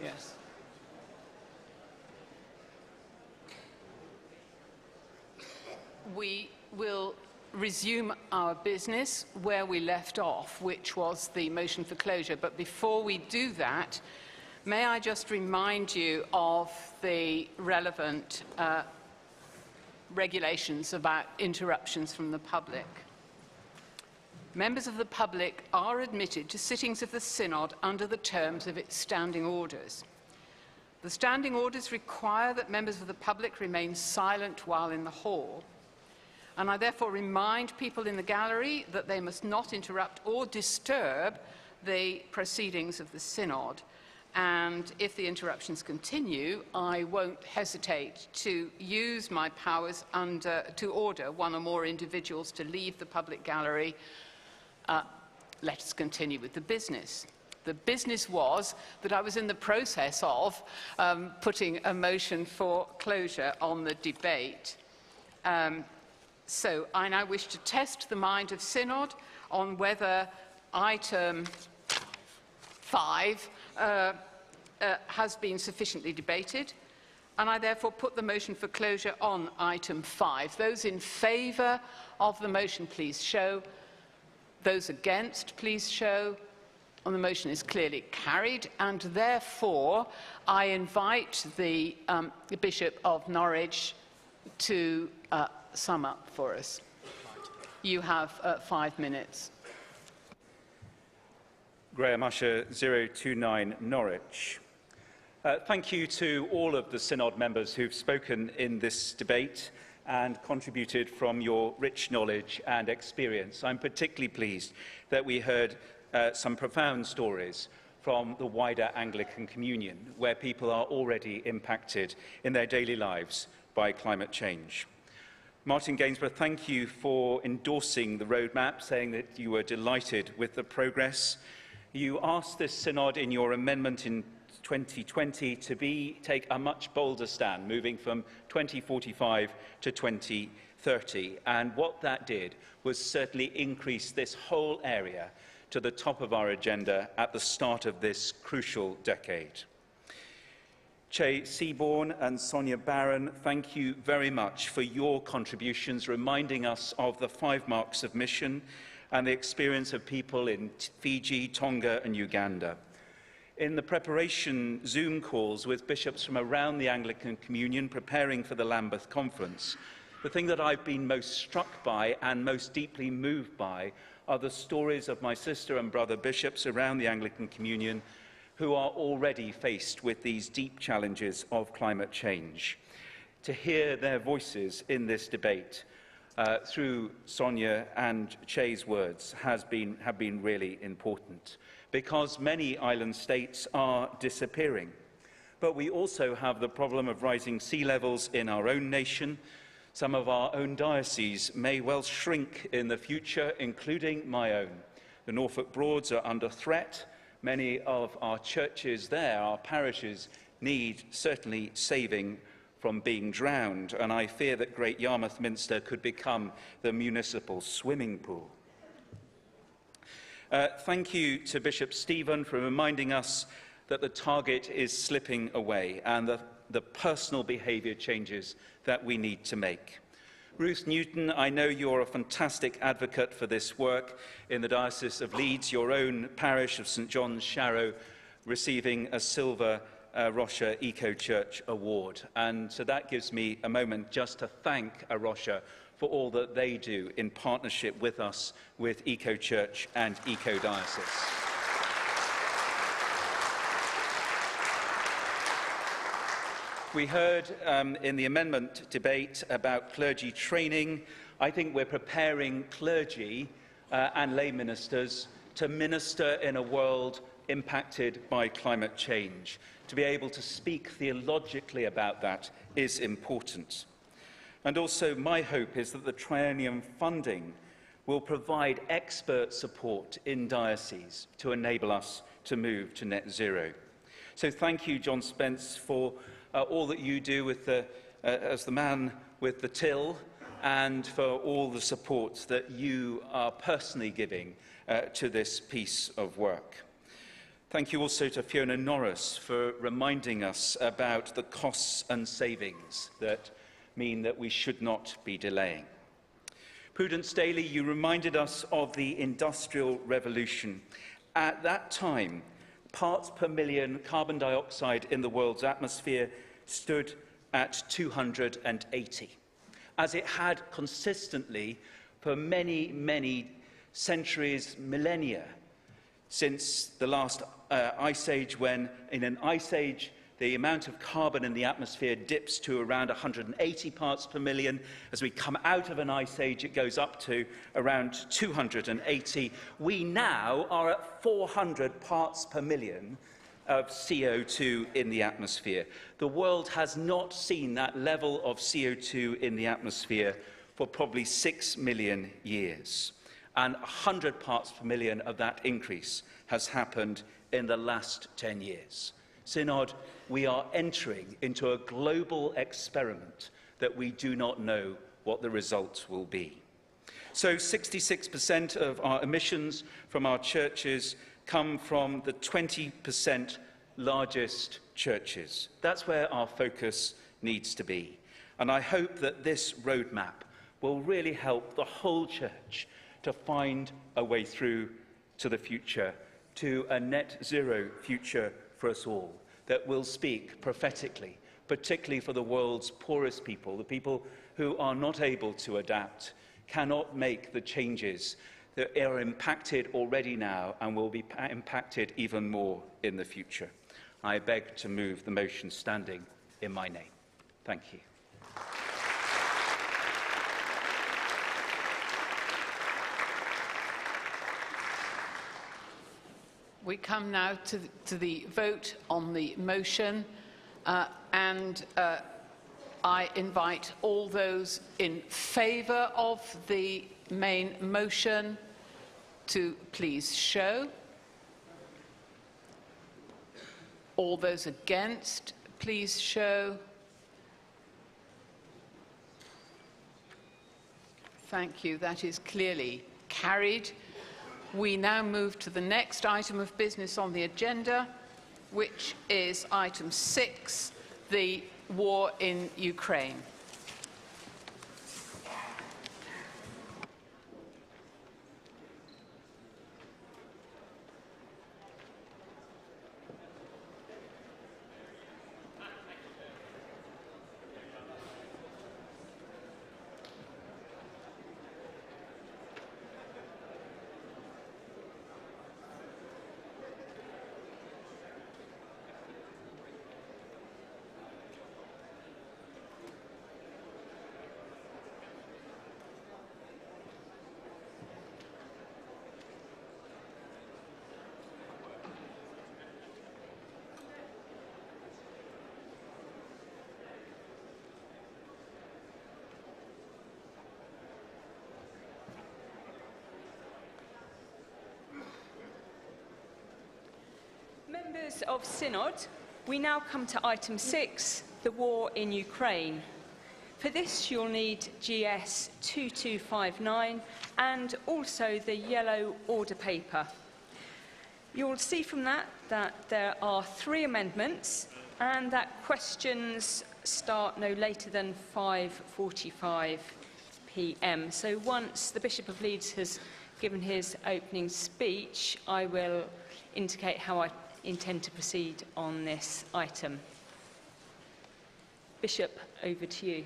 Yes. We will resume our business where we left off, which was the motion for closure. But before we do that, may I just remind you of the relevant regulations about interruptions from the public. Members of the public are admitted to sittings of the Synod under the terms of its standing orders. The standing orders require that members of the public remain silent while in the hall, and I therefore remind people in the gallery that they must not interrupt or disturb the proceedings of the Synod. And if the interruptions continue, I won't hesitate to use my powers to order one or more individuals to leave the public gallery. Let us continue with the business. The business was that I was in the process of putting a motion for closure on the debate. So I now wish to test the mind of Synod on whether item 5 has been sufficiently debated, and I therefore put the motion for closure on item 5. Those in favour of the motion, please show. Those against, please show. And the motion is clearly carried, and therefore I invite the Bishop of Norwich to sum up for us. You have 5 minutes. Graham Usher, 029 Norwich. Thank you to all of the Synod members who've spoken in this debate and contributed from your rich knowledge and experience. I'm particularly pleased that we heard some profound stories from the wider Anglican communion, where people are already impacted in their daily lives by climate change. Martin Gainsborough, thank you for endorsing the roadmap, saying that you were delighted with the progress. You asked this Synod in your amendment in 2020 to take a much bolder stand, moving from 2045 to 2030. And what that did was certainly increase this whole area to the top of our agenda at the start of this crucial decade. Che Seaborn and Sonia Barron, thank you very much for your contributions, reminding us of the 5 marks of mission and the experience of people in Fiji, Tonga and Uganda. In the preparation Zoom calls with bishops from around the Anglican Communion preparing for the Lambeth Conference, the thing that I've been most struck by and most deeply moved by are the stories of my sister and brother bishops around the Anglican Communion who are already faced with these deep challenges of climate change. To hear their voices in this debate through Sonia and Che's words have been really important, because many island states are disappearing. But we also have the problem of rising sea levels in our own nation. Some of our own dioceses may well shrink in the future, including my own. The Norfolk Broads are under threat. Many of our churches there, our parishes, need certainly saving from being drowned, and I fear that Great Yarmouth Minster could become the municipal swimming pool. Thank you to Bishop Stephen for reminding us that the target is slipping away and the personal behaviour changes that we need to make. Ruth Newton, I know you're a fantastic advocate for this work in the Diocese of Leeds, your own parish of St John's Sharrow receiving a Silver Rocha Eco Church Award. And so that gives me a moment just to thank A Rocha for all that they do in partnership with us, with Eco Church and Eco Diocese. We heard in the amendment debate about clergy training. I think we're preparing clergy and lay ministers to minister in a world impacted by climate change. To be able to speak theologically about that is important. And also my hope is that the triennium funding will provide expert support in dioceses to enable us to move to net zero. So thank you, John Spence, for all that you do with as the man with the till, and for all the support that you are personally giving to this piece of work. Thank you also to Fiona Norris for reminding us about the costs and savings that mean that we should not be delaying. Prudence Daly, you reminded us of the Industrial Revolution. At that time, parts per million carbon dioxide in the world's atmosphere stood at 280, as it had consistently for many, many centuries, millennia, since the last ice age, when in an ice age the amount of carbon in the atmosphere dips to around 180 parts per million. As we come out of an ice age, it goes up to around 280. We now are at 400 parts per million of CO2 in the atmosphere. The world has not seen that level of CO2 in the atmosphere for probably 6 million years. And 100 parts per million of that increase has happened in the last 10 years. Synod, we are entering into a global experiment that we do not know what the results will be. So 66% of our emissions from our churches come from the 20% largest churches. That's where our focus needs to be. And I hope that this roadmap will really help the whole church to find a way through to the future, to a net zero future for us all, that will speak prophetically, particularly for the world's poorest people, the people who are not able to adapt, cannot make the changes that are impacted already now and will be impacted even more in the future. I beg to move the motion standing in my name. Thank you. We come now to the vote on the motion, and I invite all those in favour of the main motion to please show. All those against, please show. Thank you. That is clearly carried. We now move to the next item of business on the agenda, which is item 6, the war in Ukraine. Members of Synod, we now come to item 6, the war in Ukraine. For this, you'll need GS 2259 and also the yellow order paper. You'll see from that there are 3 amendments and that questions start no later than 5:45 p.m. So once the Bishop of Leeds has given his opening speech, I will indicate how I intend to proceed on this item. Bishop, over to you.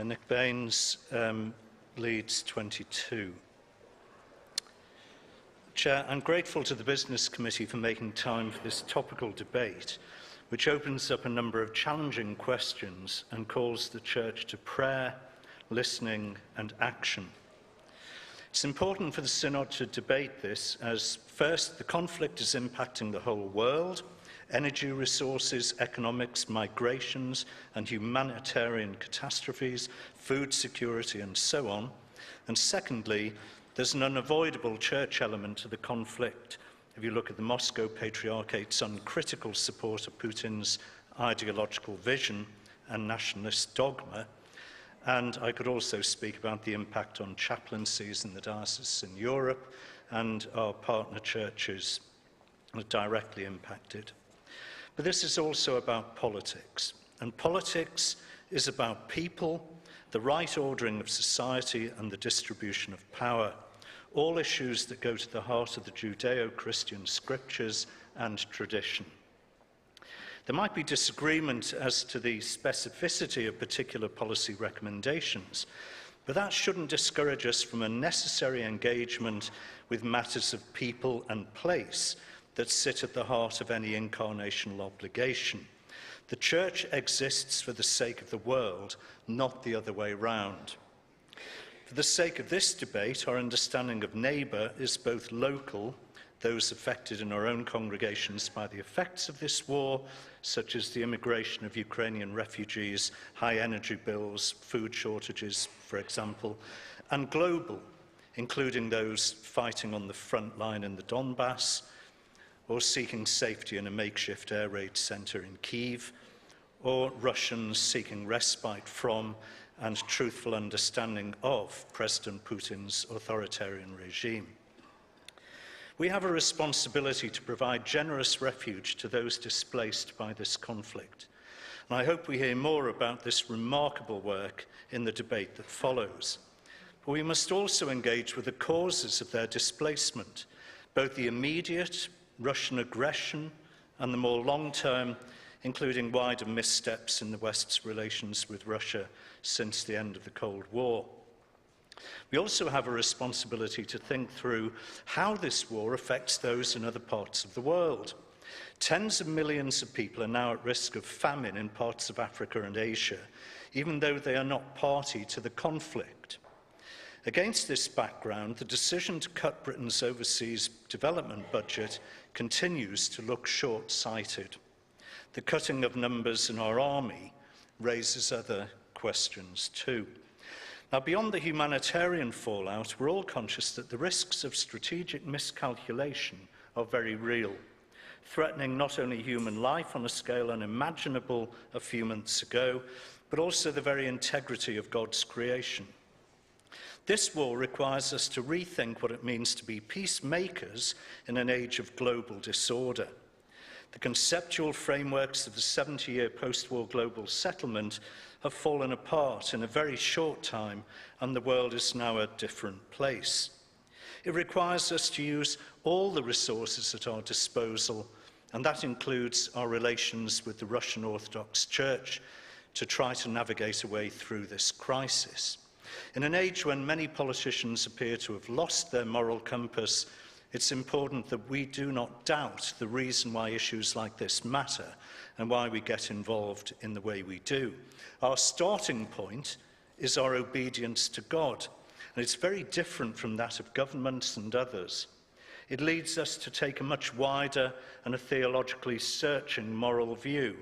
Nick Baines, Leeds 22. Chair, I'm grateful to the Business Committee for making time for this topical debate, which opens up a number of challenging questions and calls the Church to prayer, listening and action. It's important for the Synod to debate this as, first, the conflict is impacting the whole world, energy resources, economics, migrations and humanitarian catastrophes, food security and so on. And secondly, there's an unavoidable church element to the conflict. If you look at the Moscow Patriarchate's uncritical support of Putin's ideological vision and nationalist dogma, And I could also speak about the impact on chaplaincies in the diocese in Europe and our partner churches are directly impacted. But this is also about politics. And politics is about people, the right ordering of society and the distribution of power. All issues that go to the heart of the Judeo-Christian scriptures and tradition. There might be disagreement as to the specificity of particular policy recommendations, but that shouldn't discourage us from a necessary engagement with matters of people and place that sit at the heart of any incarnational obligation. The Church exists for the sake of the world, not the other way round. For the sake of this debate, our understanding of neighbour is both local, those affected in our own congregations by the effects of this war, such as the immigration of Ukrainian refugees, high energy bills, food shortages, for example, and global, including those fighting on the front line in the Donbass, or seeking safety in a makeshift air raid centre in Kyiv, or Russians seeking respite from and truthful understanding of President Putin's authoritarian regime. We have a responsibility to provide generous refuge to those displaced by this conflict. And I hope we hear more about this remarkable work in the debate that follows. But we must also engage with the causes of their displacement, both the immediate Russian aggression and the more long-term, including wider missteps in the West's relations with Russia since the end of the Cold War. We also have a responsibility to think through how this war affects those in other parts of the world. Tens of millions of people are now at risk of famine in parts of Africa and Asia, even though they are not party to the conflict. Against this background, the decision to cut Britain's overseas development budget continues to look short-sighted. The cutting of numbers in our army raises other questions too. Now, beyond the humanitarian fallout, we're all conscious that the risks of strategic miscalculation are very real, threatening not only human life on a scale unimaginable a few months ago, but also the very integrity of God's creation. This war requires us to rethink what it means to be peacemakers in an age of global disorder. The conceptual frameworks of the 70-year post-war global settlement have fallen apart in a very short time, and the world is now a different place. It requires us to use all the resources at our disposal, and that includes our relations with the Russian Orthodox Church, to try to navigate a way through this crisis. In an age when many politicians appear to have lost their moral compass, it's important that we do not doubt the reason why issues like this matter and why we get involved in the way we do. Our starting point is our obedience to God, and it's very different from that of governments and others. It leads us to take a much wider and a theologically searching moral view.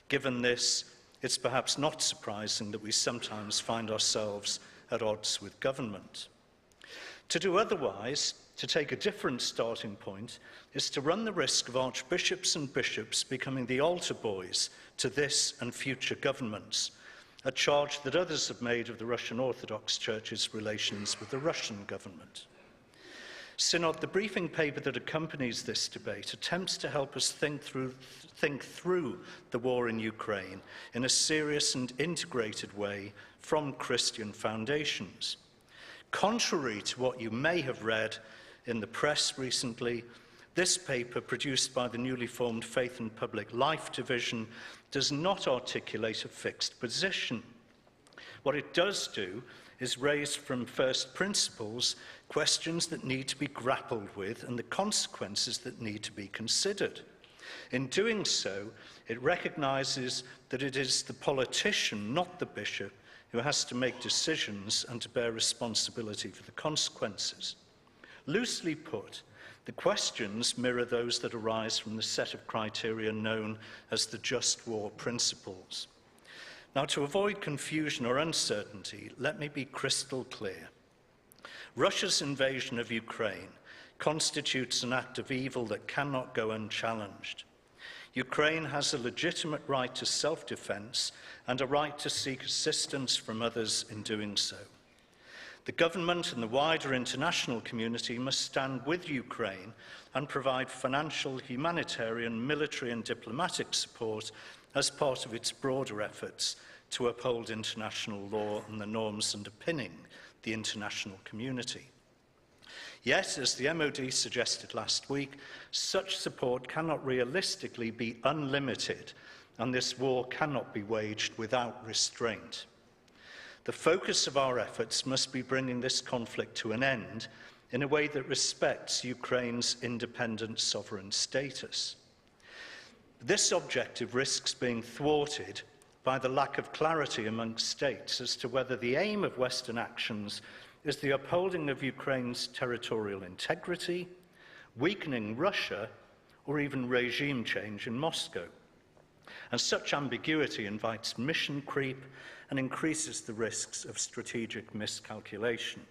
Given this, it's perhaps not surprising that we sometimes find ourselves at odds with government. To do otherwise, to take a different starting point, is to run the risk of archbishops and bishops becoming the altar boys to this and future governments, a charge that others have made of the Russian Orthodox Church's relations with the Russian government. Synod, the briefing paper that accompanies this debate, attempts to help us think through the war in Ukraine in a serious and integrated way from Christian foundations. Contrary to what you may have read in the press recently, this paper, produced by the newly formed Faith and Public Life Division, does not articulate a fixed position. What it does do is raise from first principles questions that need to be grappled with and the consequences that need to be considered. In doing so, it recognises that it is the politician, not the bishop, who has to make decisions and to bear responsibility for the consequences. Loosely put, the questions mirror those that arise from the set of criteria known as the just war principles. Now, to avoid confusion or uncertainty, let me be crystal clear. Russia's invasion of Ukraine constitutes an act of evil that cannot go unchallenged. Ukraine has a legitimate right to self-defence and a right to seek assistance from others in doing so. The government and the wider international community must stand with Ukraine and provide financial, humanitarian, military and diplomatic support as part of its broader efforts to uphold international law and the norms underpinning the international community. Yet, as the MOD suggested last week, such support cannot realistically be unlimited, and this war cannot be waged without restraint. The focus of our efforts must be bringing this conflict to an end in a way that respects Ukraine's independent sovereign status. This objective risks being thwarted by the lack of clarity amongst states as to whether the aim of Western actions is the upholding of Ukraine's territorial integrity, weakening Russia, or even regime change in Moscow. And such ambiguity invites mission creep and increases the risks of strategic miscalculation.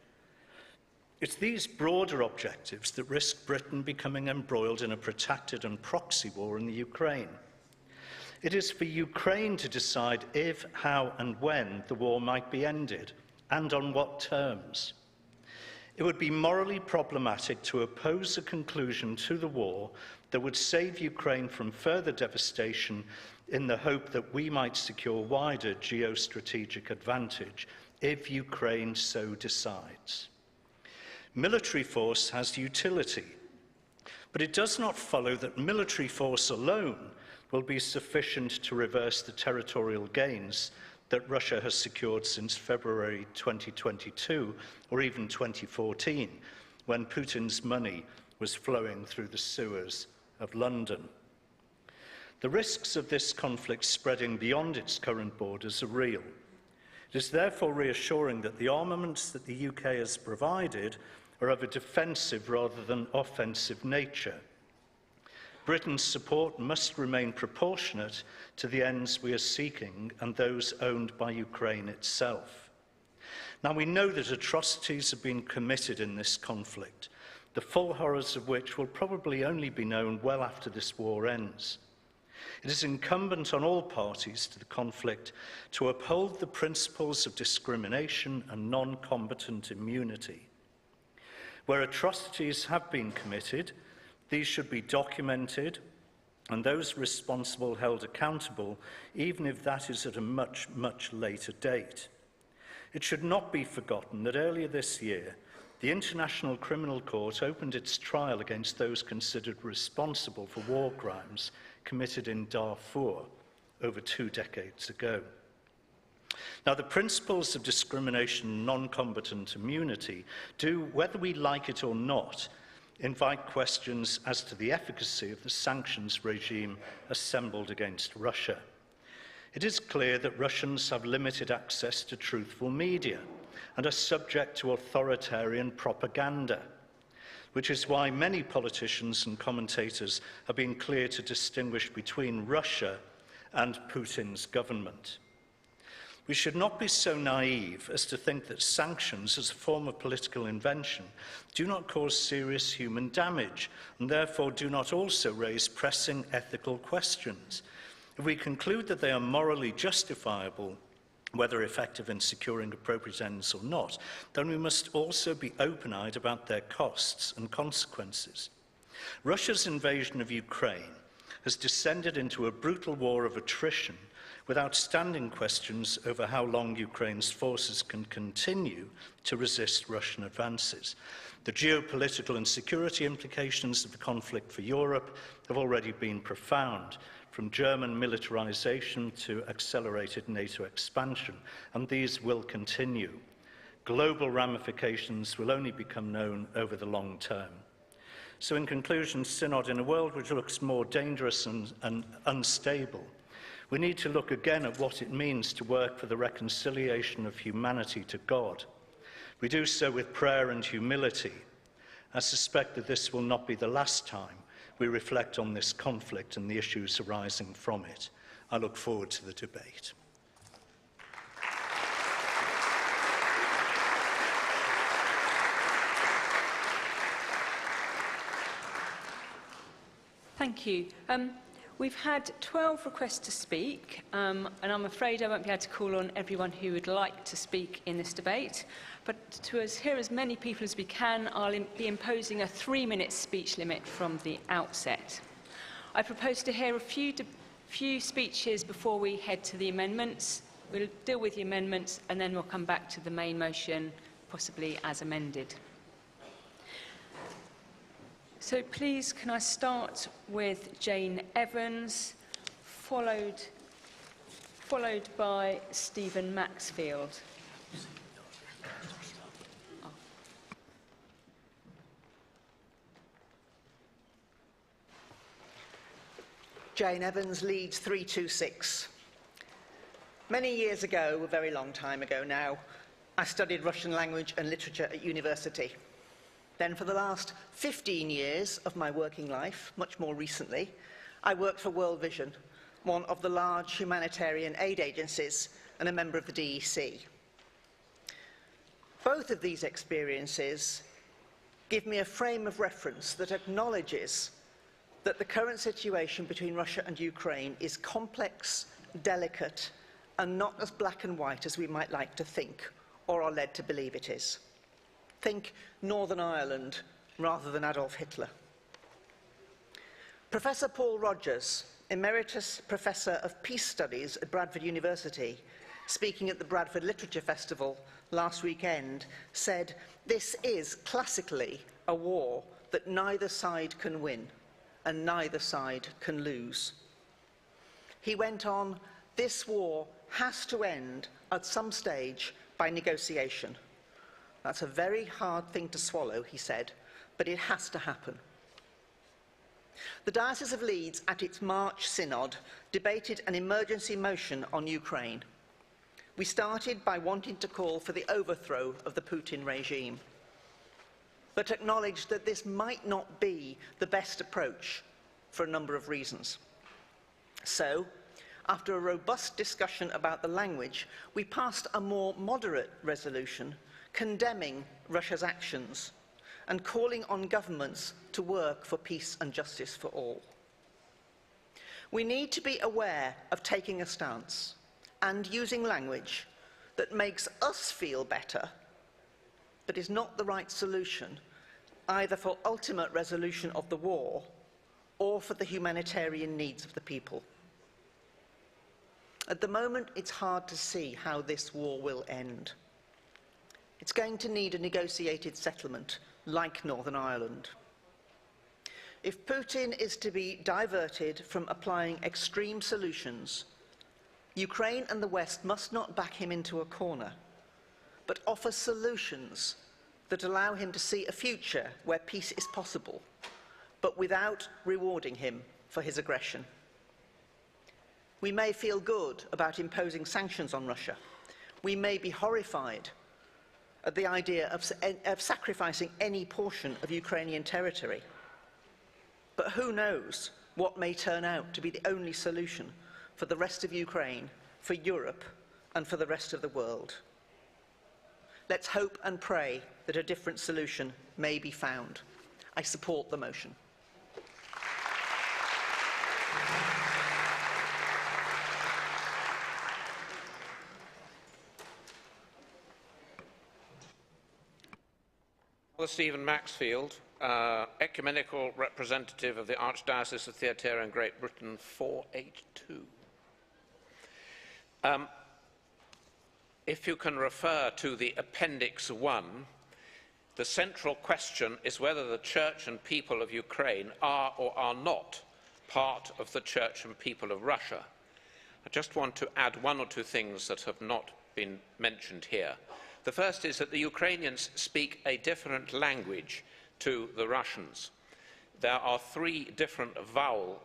It's these broader objectives that risk Britain becoming embroiled in a protracted and proxy war in the Ukraine. It is for Ukraine to decide if, how and when the war might be ended, and on what terms. It would be morally problematic to oppose a conclusion to the war that would save Ukraine from further devastation in the hope that we might secure wider geostrategic advantage if Ukraine so decides. Military force has utility, but it does not follow that military force alone will be sufficient to reverse the territorial gains that Russia has secured since February 2022, or even 2014, when Putin's money was flowing through the sewers of London. The risks of this conflict spreading beyond its current borders are real. It is therefore reassuring that the armaments that the UK has provided are of a defensive rather than offensive nature. Britain's support must remain proportionate to the ends we are seeking and those owned by Ukraine itself. Now, we know that atrocities have been committed in this conflict, the full horrors of which will probably only be known well after this war ends. It is incumbent on all parties to the conflict to uphold the principles of discrimination and non-combatant immunity. Where atrocities have been committed, these should be documented and those responsible held accountable, even if that is at a much, much later date. It should not be forgotten that earlier this year, the International Criminal Court opened its trial against those considered responsible for war crimes committed in Darfur over 2 decades ago. Now, the principles of discrimination and non-combatant immunity do, whether we like it or not, invite questions as to the efficacy of the sanctions regime assembled against Russia. It is clear that Russians have limited access to truthful media and are subject to authoritarian propaganda, which is why many politicians and commentators have been clear to distinguish between Russia and Putin's government. We should not be so naive as to think that sanctions as a form of political invention do not cause serious human damage and therefore do not also raise pressing ethical questions. If we conclude that they are morally justifiable, whether effective in securing appropriate ends or not, then we must also be open-eyed about their costs and consequences. Russia's invasion of Ukraine has descended into a brutal war of attrition with outstanding questions over how long Ukraine's forces can continue to resist Russian advances. The geopolitical and security implications of the conflict for Europe have already been profound, from German militarization to accelerated NATO expansion, and these will continue. Global ramifications will only become known over the long term. So in conclusion, Synod, in a world which looks more dangerous and unstable, we need to look again at what it means to work for the reconciliation of humanity to God. We do so with prayer and humility. I suspect that this will not be the last time we reflect on this conflict and the issues arising from it. I look forward to the debate. Thank you. We've had 12 requests to speak, and I'm afraid I won't be able to call on everyone who would like to speak in this debate. But to hear as many people as we can, I'll be imposing a 3-minute speech limit from the outset. I propose to hear a few speeches before we head to the amendments. We'll deal with the amendments, and then we'll come back to the main motion, possibly as amended. So please, can I start with Jane Evans, followed by Stephen Maxfield. Jane Evans, Leeds 326. Many years ago, a very long time ago now, I studied Russian language and literature at university. Then for the last 15 years of my working life, much more recently, I worked for World Vision, one of the large humanitarian aid agencies and a member of the DEC. Both of these experiences give me a frame of reference that acknowledges that the current situation between Russia and Ukraine is complex, delicate, and not as black and white as we might like to think or are led to believe it is. Think Northern Ireland rather than Adolf Hitler. Professor Paul Rogers, Emeritus Professor of Peace Studies at Bradford University, speaking at the Bradford Literature Festival last weekend, said, "This is classically a war that neither side can win and neither side can lose." He went on, "This war has to end at some stage by negotiation." That's a very hard thing to swallow, he said, but it has to happen. The Diocese of Leeds, at its March Synod, debated an emergency motion on Ukraine. We started by wanting to call for the overthrow of the Putin regime, but acknowledged that this might not be the best approach for a number of reasons. So, after a robust discussion about the language, we passed a more moderate resolution condemning Russia's actions and calling on governments to work for peace and justice for all. We need to be aware of taking a stance and using language that makes us feel better, but is not the right solution, either for ultimate resolution of the war or for the humanitarian needs of the people. At the moment, it's hard to see how this war will end. It's going to need a negotiated settlement, like Northern Ireland. If Putin is to be diverted from applying extreme solutions, Ukraine and the West must not back him into a corner, but offer solutions that allow him to see a future where peace is possible, but without rewarding him for his aggression. We may feel good about imposing sanctions on Russia. We may be horrified at the idea of sacrificing any portion of Ukrainian territory. But who knows what may turn out to be the only solution for the rest of Ukraine, for Europe, and for the rest of the world. Let's hope and pray that a different solution may be found. I support the motion. Father Stephen Maxfield, ecumenical representative of the Archdiocese of Theatera in Great Britain, 482. If you can refer to the Appendix 1, the central question is whether the Church and people of Ukraine are or are not part of the Church and people of Russia. I just want to add one or two things that have not been mentioned here. The first is that the Ukrainians speak a different language to the Russians. There are 3 different vowel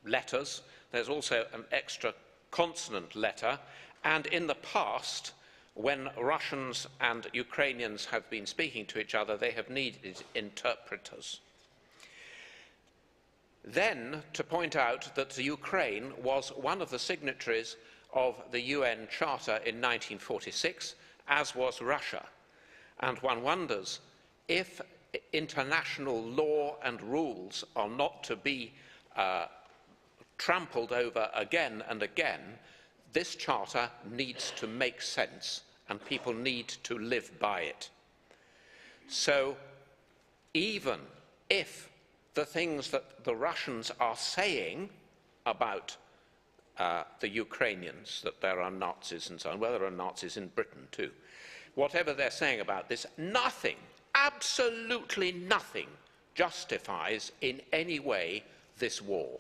letters. There's also an extra consonant letter. And in the past, when Russians and Ukrainians have been speaking to each other, they have needed interpreters. Then, to point out that the Ukraine was one of the signatories of the UN Charter in 1946, as was Russia. And one wonders if international law and rules are not to be trampled over again and again, this charter needs to make sense and people need to live by it. So even if the things that the Russians are saying about the Ukrainians, that there are Nazis and so on, well, there are Nazis in Britain too, whatever they're saying about this, nothing, absolutely nothing, justifies in any way this war.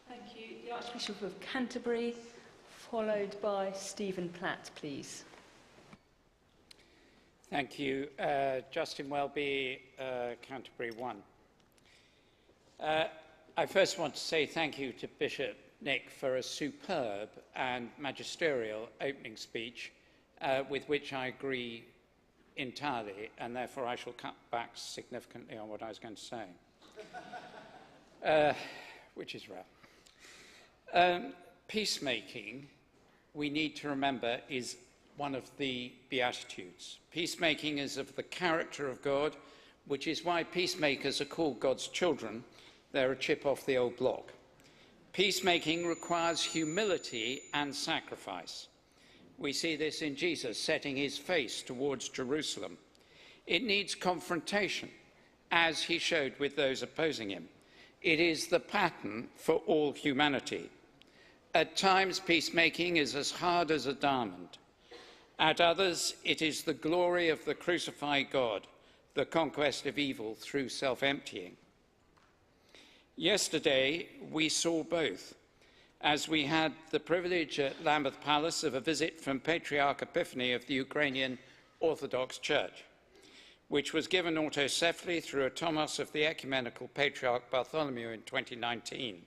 Thank you. The Archbishop of Canterbury, followed by Stephen Platt, please. Thank you. Justin Welby, Canterbury 1. I first want to say thank you to Bishop Nick for a superb and magisterial opening speech with which I agree entirely, and therefore I shall cut back significantly on what I was going to say, which is rare. Peacemaking, we need to remember, is one of the Beatitudes. Peacemaking is of the character of God, which is why peacemakers are called God's children. They're a chip off the old block. Peacemaking requires humility and sacrifice. We see this in Jesus setting his face towards Jerusalem. It needs confrontation, as he showed with those opposing him. It is the pattern for all humanity. At times, peacemaking is as hard as a diamond. At others, it is the glory of the crucified God, the conquest of evil through self-emptying. Yesterday, we saw both, as we had the privilege at Lambeth Palace of a visit from Patriarch Epiphany of the Ukrainian Orthodox Church, which was given autocephaly through a Tomos of the Ecumenical Patriarch Bartholomew in 2019.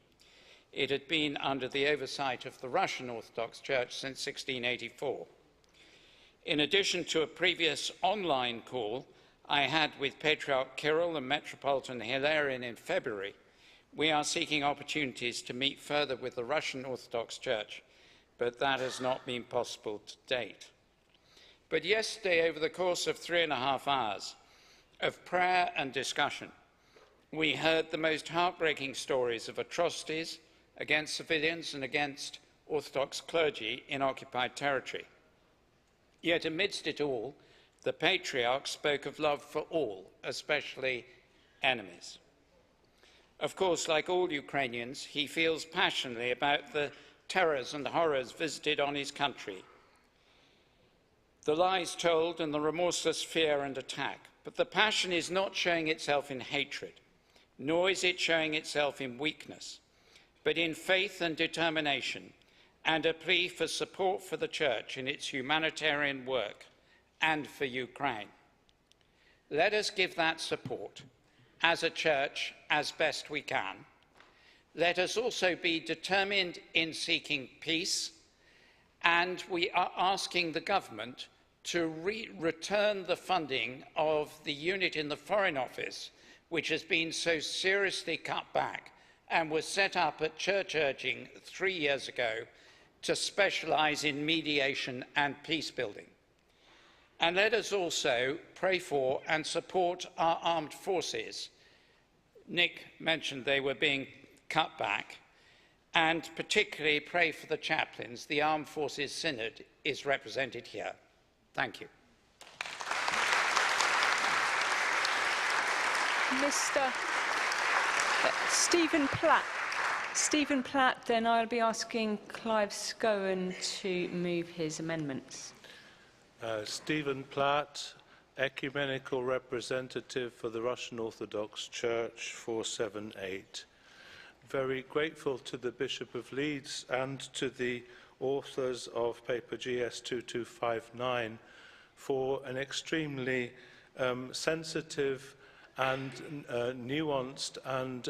It had been under the oversight of the Russian Orthodox Church since 1684. In addition to a previous online call I had with Patriarch Kirill and Metropolitan Hilarion in February, we are seeking opportunities to meet further with the Russian Orthodox Church, but that has not been possible to date. But yesterday, over the course of 3.5 hours of prayer and discussion, we heard the most heartbreaking stories of atrocities against civilians and against Orthodox clergy in occupied territory. Yet amidst it all, the Patriarch spoke of love for all, especially enemies. Of course, like all Ukrainians, he feels passionately about the terrors and horrors visited on his country, the lies told and the remorseless fear and attack. But the passion is not showing itself in hatred, nor is it showing itself in weakness, but in faith and determination, and a plea for support for the Church in its humanitarian work and for Ukraine. Let us give that support as a Church as best we can. Let us also be determined in seeking peace, and we are asking the government to return the funding of the unit in the Foreign Office, which has been so seriously cut back and was set up at church urging 3 years ago to specialise in mediation and peace building. And let us also pray for and support our armed forces. Nick mentioned they were being cut back, and particularly pray for the chaplains. The Armed Forces Synod is represented here. Thank you. Mr. Stephen Platt. Stephen Platt, then I'll be asking Clive Scowen to move his amendments. Stephen Platt, Ecumenical Representative for the Russian Orthodox Church, 478. Very grateful to the Bishop of Leeds and to the authors of paper GS 2259 for an extremely sensitive and nuanced and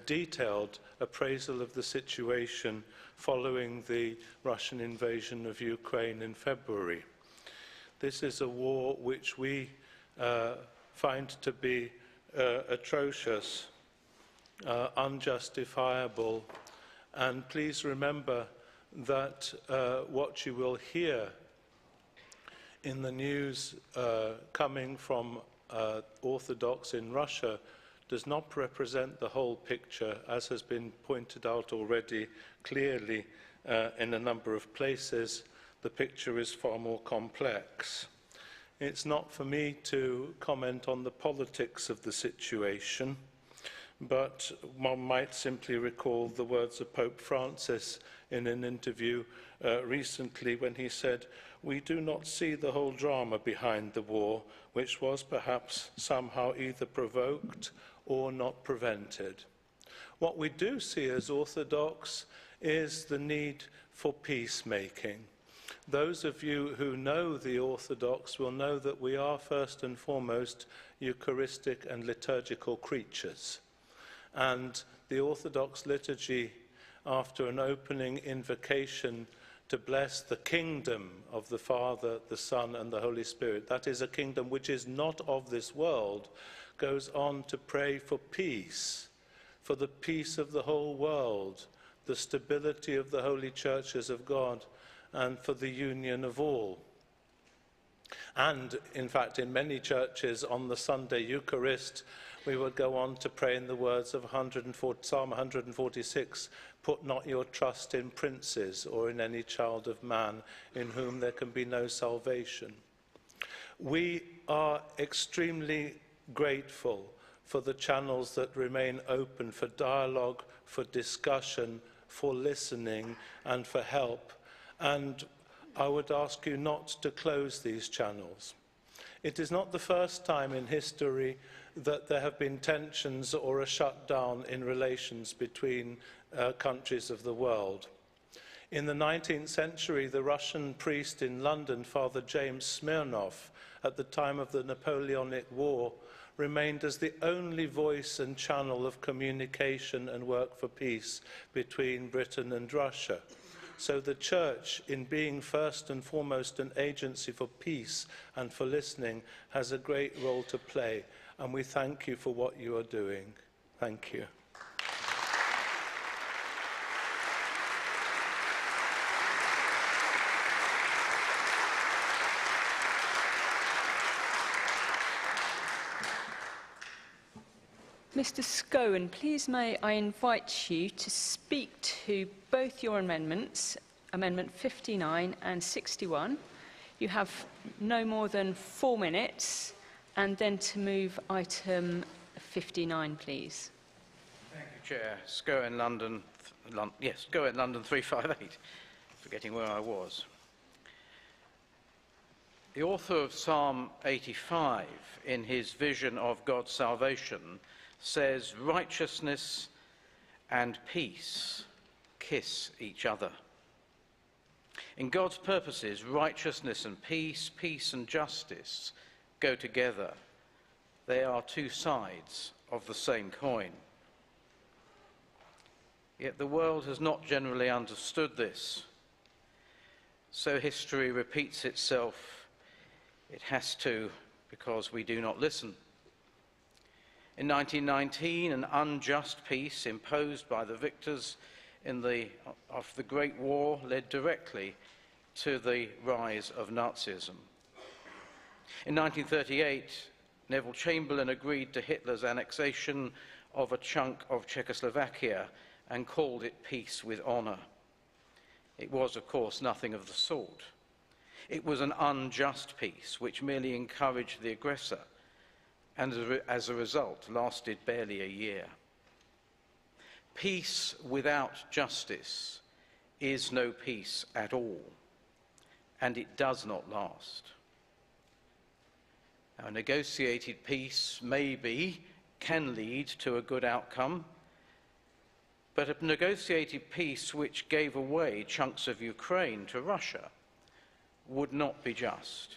detailed appraisal of the situation following the Russian invasion of Ukraine in February. This is a war which we find to be atrocious, unjustifiable, and please remember that what you will hear in the news coming from Orthodox in Russia does not represent the whole picture, as has been pointed out already clearly in a number of places. The picture is far more complex. It's not for me to comment on the politics of the situation, but one might simply recall the words of Pope Francis in an interview recently when he said, "We do not see the whole drama behind the war, which was perhaps somehow either provoked or not prevented." What we do see as Orthodox is the need for peacemaking. Those of you who know the Orthodox will know that we are first and foremost Eucharistic and liturgical creatures. And the Orthodox liturgy, after an opening invocation to bless the kingdom of the Father, the Son, and the Holy Spirit, that is a kingdom which is not of this world, goes on to pray for peace, for the peace of the whole world, the stability of the holy churches of God, and for the union of all. And, in fact, in many churches on the Sunday Eucharist, we would go on to pray in the words of Psalm 146, "Put not your trust in princes or in any child of man, in whom there can be no salvation." We are extremely grateful for the channels that remain open for dialogue, for discussion, for listening, and for help. And I would ask you not to close these channels. It is not the first time in history that there have been tensions or a shutdown in relations between countries of the world. In the 19th century, the Russian priest in London, Father James Smirnov, at the time of the Napoleonic War, remained as the only voice and channel of communication and work for peace between Britain and Russia. So the Church, in being first and foremost an agency for peace and for listening, has a great role to play. And we thank you for what you are doing. Thank you. Mr. Scowen, please may I invite you to speak to both your amendments, Amendment 59 and 61. You have no more than 4 minutes, and then to move item 59, please. Thank you, Chair. Scowen, London, Scowen, London 358, forgetting where I was. The author of Psalm 85, in his vision of God's salvation, says, "Righteousness and peace kiss each other." In God's purposes, righteousness and peace, peace and justice go together. They are two sides of the same coin. Yet the world has not generally understood this. So history repeats itself. It has to, because we do not listen. In 1919, an unjust peace imposed by the victors of the Great War led directly to the rise of Nazism. In 1938, Neville Chamberlain agreed to Hitler's annexation of a chunk of Czechoslovakia and called it peace with honor. It was, of course, nothing of the sort. It was an unjust peace which merely encouraged the aggressor, and as a result lasted barely a year. Peace without justice is no peace at all, and it does not last. Now, a negotiated peace can lead to a good outcome, but a negotiated peace which gave away chunks of Ukraine to Russia would not be just.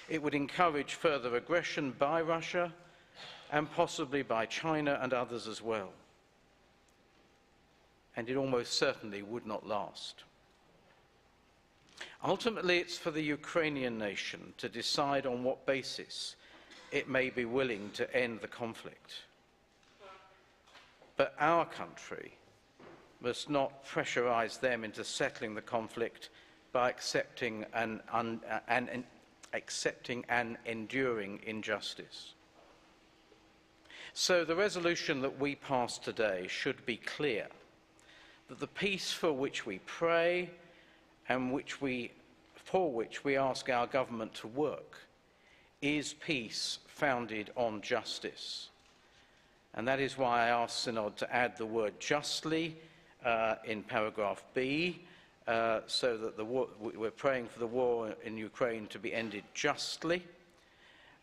It would encourage further aggression by Russia and possibly by China and others as well. And it almost certainly would not last. Ultimately, it's for the Ukrainian nation to decide on what basis it may be willing to end the conflict. But our country must not pressurise them into settling the conflict by accepting and enduring injustice. So the resolution that we pass today should be clear that the peace for which we pray and for which we ask our government to work is peace founded on justice. And that is why I asked Synod to add the word justly in paragraph B, so that we're praying for the war in Ukraine to be ended justly,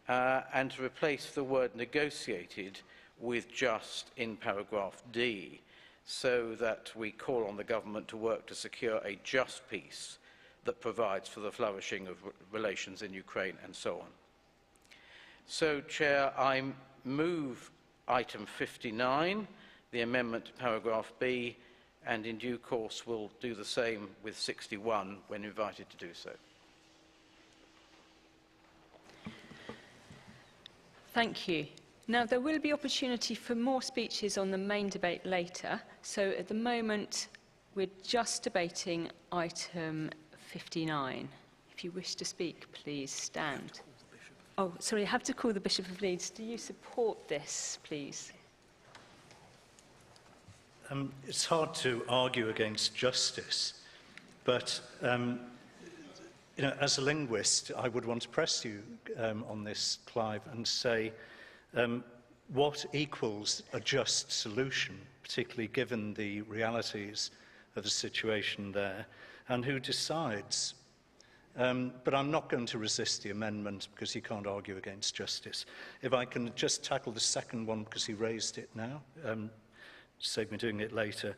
and to replace the word negotiated with just in paragraph D, so that we call on the government to work to secure a just peace that provides for the flourishing of relations in Ukraine and so on. So, Chair, I move item 59, the amendment to paragraph B, and in due course will do the same with 61 when invited to do so. Thank you. Now, there will be opportunity for more speeches on the main debate later. So at the moment, we're just debating item 59. If you wish to speak, please stand. Oh, sorry, I have to call the Bishop of Leeds. Do you support this, please? It's hard to argue against justice, but as a linguist, I would want to press you on this, Clive, and say what equals a just solution, particularly given the realities of the situation there, and who decides. But I'm not going to resist the amendment because he can't argue against justice. If I can just tackle the second one because he raised it now, save me doing it later.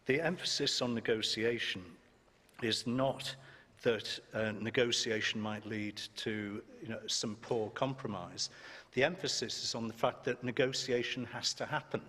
The emphasis on negotiation is not that negotiation might lead to some poor compromise. The emphasis is on the fact that negotiation has to happen.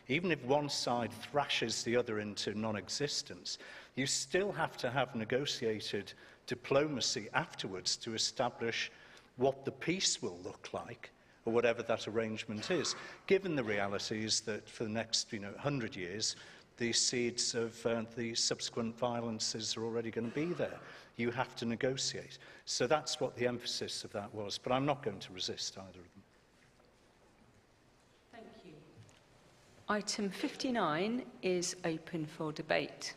Even if one side thrashes the other into non-existence, you still have to have negotiated diplomacy afterwards to establish what the peace will look like, or whatever that arrangement is, given the realities that for the next 100 years, the seeds of the subsequent violences are already going to be there. You have to negotiate. So that's what the emphasis of that was, but I'm not going to resist either of them. Thank you. Item 59 is open for debate.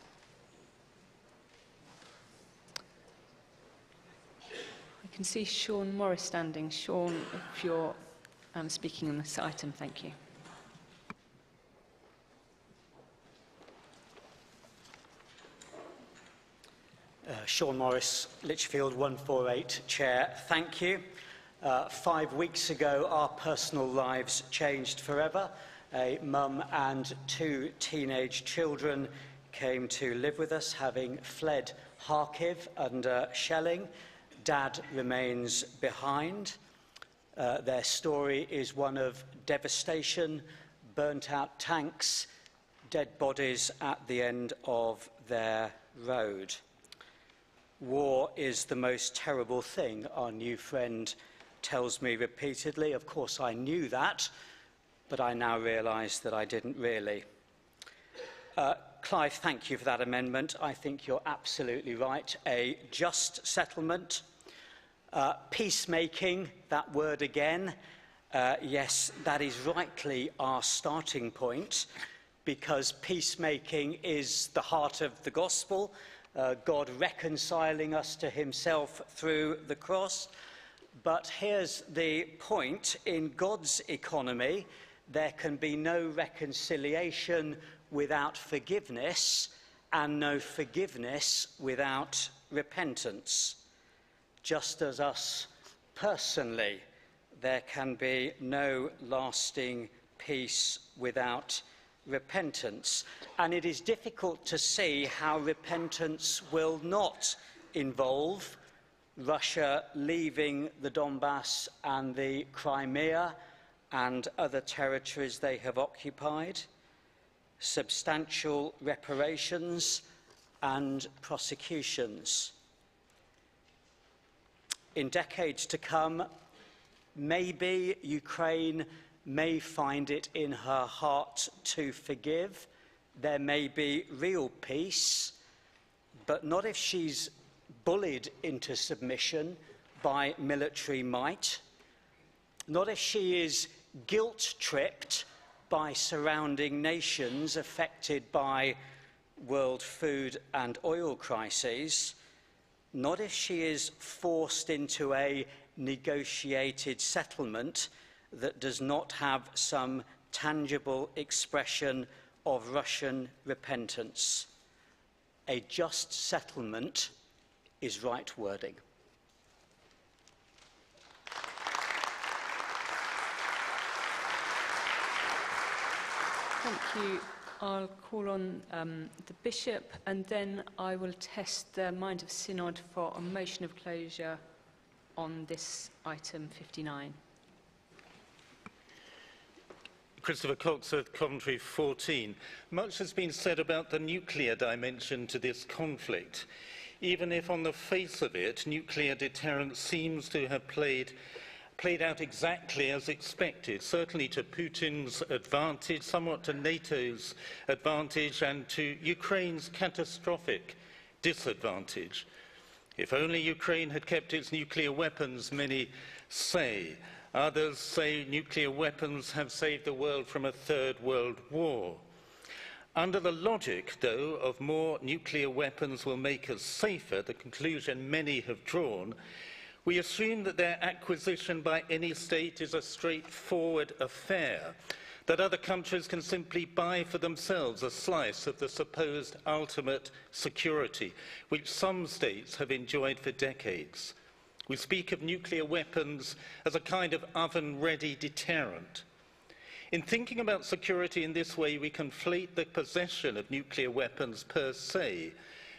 I can see Sean Morris standing. Sean, if you're speaking on this item, thank you. Sean Morris, Lichfield 148, Chair. Thank you. 5 weeks ago, our personal lives changed forever. A mum and 2 teenage children came to live with us, having fled Kharkiv under shelling. Dad remains behind. Their story is one of devastation, burnt-out tanks, dead bodies at the end of their road. War is the most terrible thing, our new friend tells me repeatedly. Of course, I knew that, but I now realise that I didn't really. Clive, thank you for that amendment. I think you're absolutely right. A just settlement. Peacemaking, that word again. Yes, that is rightly our starting point, because peacemaking is the heart of the gospel. God reconciling us to himself through the cross. But here's the point. In God's economy, there can be no reconciliation without forgiveness, and no forgiveness without repentance. Just as us personally, there can be no lasting peace without repentance. And it is difficult to see how repentance will not involve Russia leaving the Donbass and the Crimea and other territories they have occupied, substantial reparations and prosecutions. In decades to come, maybe Ukraine may find it in her heart to forgive there may be real peace, but not if she's bullied into submission by military might, not if she is guilt-tripped by surrounding nations affected by world food and oil crises, not if she is forced into a negotiated settlement that does not have some tangible expression of Russian repentance. A just settlement is right wording. Thank you. I'll call on the Bishop, and then I will test the mind of Synod for a motion of closure on this item 59. Christopher Coxworth, Coventry 14. Much has been said about the nuclear dimension to this conflict. Even if on the face of it, nuclear deterrence seems to have played out exactly as expected, certainly to Putin's advantage, somewhat to NATO's advantage, and to Ukraine's catastrophic disadvantage. If only Ukraine had kept its nuclear weapons, many say. Others say nuclear weapons have saved the world from a third world war. Under the logic, though, of more nuclear weapons will make us safer, the conclusion many have drawn, we assume that their acquisition by any state is a straightforward affair, that other countries can simply buy for themselves a slice of the supposed ultimate security, which some states have enjoyed for decades. We speak of nuclear weapons as a kind of oven-ready deterrent. In thinking about security in this way, we conflate the possession of nuclear weapons per se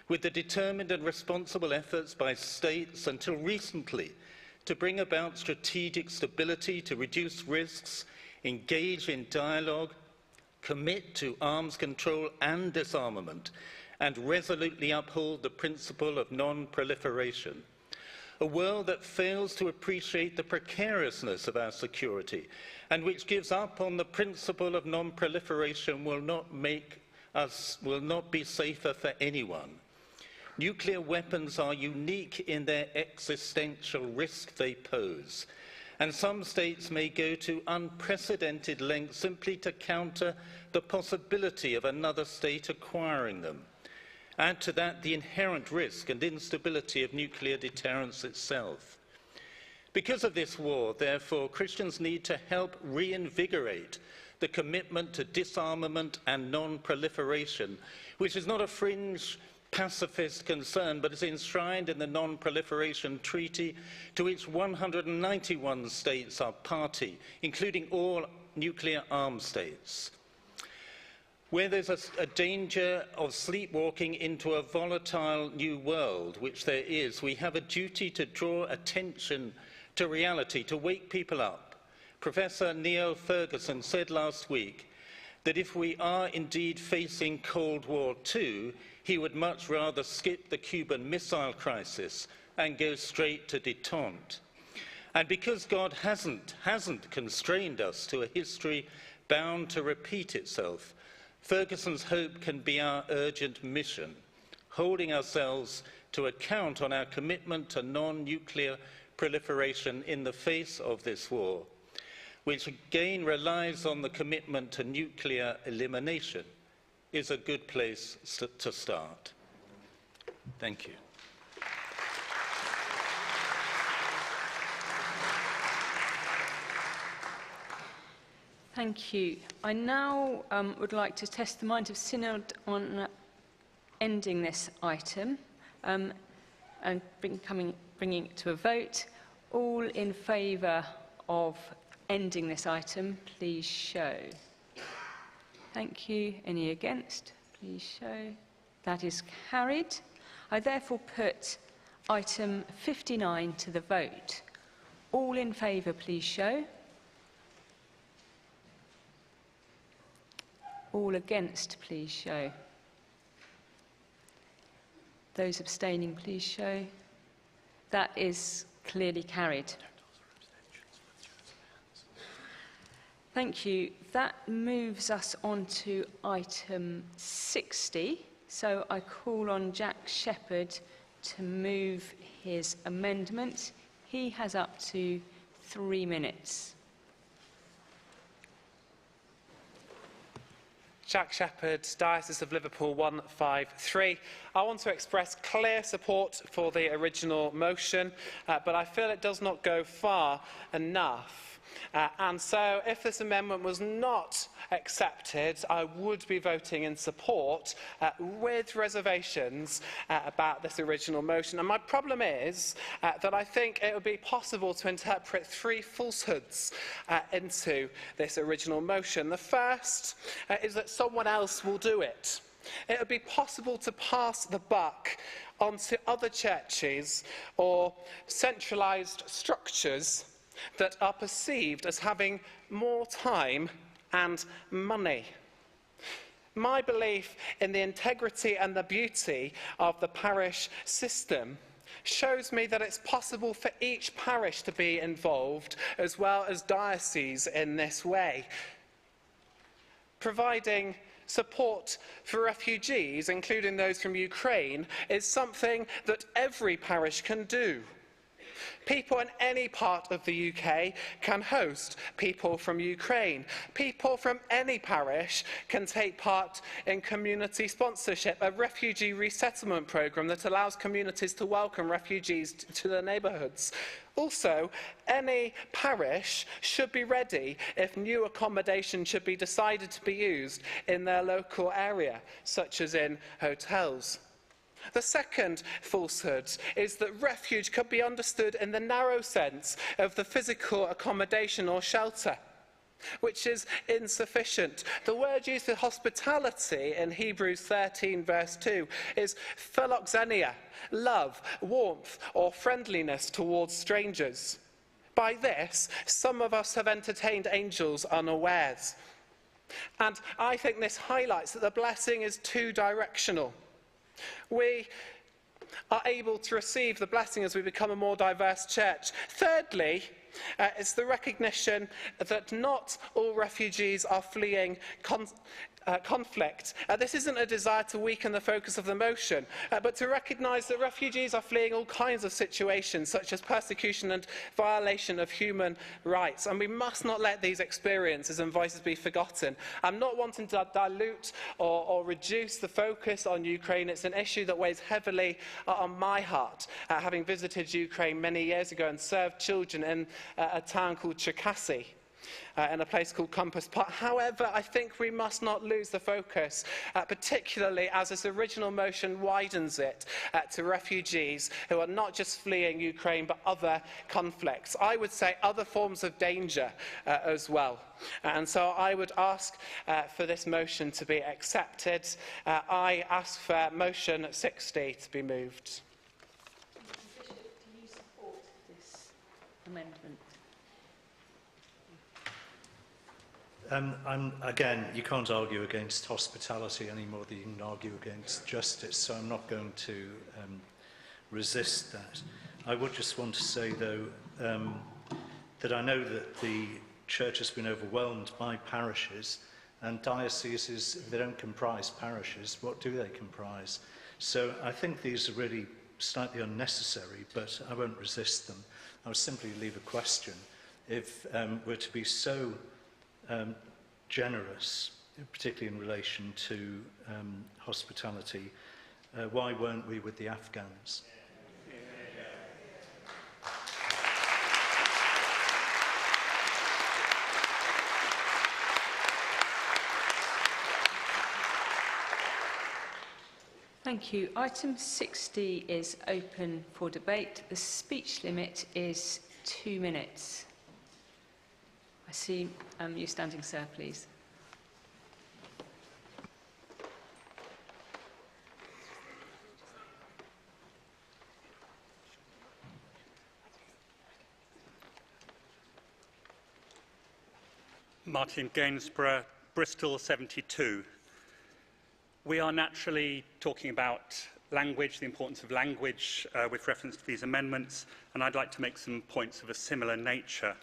with the determined and responsible efforts by states until recently to bring about strategic stability, to reduce risks, engage in dialogue, commit to arms control and disarmament, and resolutely uphold the principle of non-proliferation. A world that fails to appreciate the precariousness of our security and which gives up on the principle of non-proliferation will not be safer for anyone. Nuclear weapons are unique in their existential risk they pose, and some states may go to unprecedented lengths simply to counter the possibility of another state acquiring them. Add to that the inherent risk and instability of nuclear deterrence itself. Because of this war, therefore, Christians need to help reinvigorate the commitment to disarmament and non-proliferation, which is not a fringe pacifist concern, but is enshrined in the Non-Proliferation Treaty, to which 191 states are party, including all nuclear armed states. Where there's a danger of sleepwalking into a volatile new world, which there is, we have a duty to draw attention to reality, to wake people up. Professor Neil Ferguson said last week that if we are indeed facing Cold War II, he would much rather skip the Cuban Missile Crisis and go straight to détente. And because God hasn't constrained us to a history bound to repeat itself, Ferguson's hope can be our urgent mission, holding ourselves to account on our commitment to non-nuclear proliferation in the face of this war, which again relies on the commitment to nuclear elimination, is a good place to start. Thank you. Thank you. I now would like to test the mind of Synod on ending this item and bringing it to a vote. All in favour of ending this item, please show. Thank you. Any against? Please show. That is carried. I therefore put item 59 to the vote. All in favour, please show. All against, please show. Those abstaining, please show. That is clearly carried. Thank you. That moves us on to item 60. So I call on Jack Shepherd to move his amendment. He has up to 3 minutes. Jack Shepherd, Diocese of Liverpool 153. I want to express clear support for the original motion, but I feel it does not go far enough. And so, if this amendment was not accepted, I would be voting in support with reservations about this original motion. And my problem is that I think it would be possible to interpret 3 falsehoods into this original motion. The first is that someone else will do it. It would be possible to pass the buck onto other churches or centralised structures that are perceived as having more time and money. My belief in the integrity and the beauty of the parish system shows me that it's possible for each parish to be involved, as well as dioceses, in this way. Providing support for refugees, including those from Ukraine, is something that every parish can do. People in any part of the UK can host people from Ukraine. People from any parish can take part in community sponsorship, a refugee resettlement programme that allows communities to welcome refugees to their neighbourhoods. Also, any parish should be ready if new accommodation should be decided to be used in their local area, such as in hotels. The second falsehood is that refuge could be understood in the narrow sense of the physical accommodation or shelter, which is insufficient. The word used for hospitality in Hebrews 13 verse 2 is philoxenia, love, warmth or friendliness towards strangers. By this, some of us have entertained angels unawares. And I think this highlights that the blessing is two-directional. We are able to receive the blessing as we become a more diverse church. Thirdly, it's the recognition that not all refugees are fleeing conflict. This isn't a desire to weaken the focus of the motion, but to recognise that refugees are fleeing all kinds of situations, such as persecution and violation of human rights, and we must not let these experiences and voices be forgotten. I'm not wanting to dilute or reduce the focus on Ukraine. It's an issue that weighs heavily on my heart, having visited Ukraine many years ago and served children in a town called Cherkasy. In a place called Compass Park. However, I think we must not lose the focus, particularly as this original motion widens it to refugees who are not just fleeing Ukraine, but other conflicts. I would say other forms of danger as well. And so I would ask for this motion to be accepted. I ask for motion 60 to be moved. Bishop, do you support this amendment? Again, you can't argue against hospitality any more than you can argue against justice, so I'm not going to resist that. I would just want to say, though, that I know that the Church has been overwhelmed by parishes, and dioceses, they don't comprise parishes. What do they comprise? So I think these are really slightly unnecessary, but I won't resist them. I would simply leave a question. If we're to be so generous, particularly in relation to hospitality, why weren't we with the Afghans? Thank you. Item 60 is open for debate. The speech limit is 2 minutes. I see you standing, sir, please. Martin Gainsborough, Bristol 72. We are naturally talking about language, the importance of language with reference to these amendments, and I'd like to make some points of a similar nature.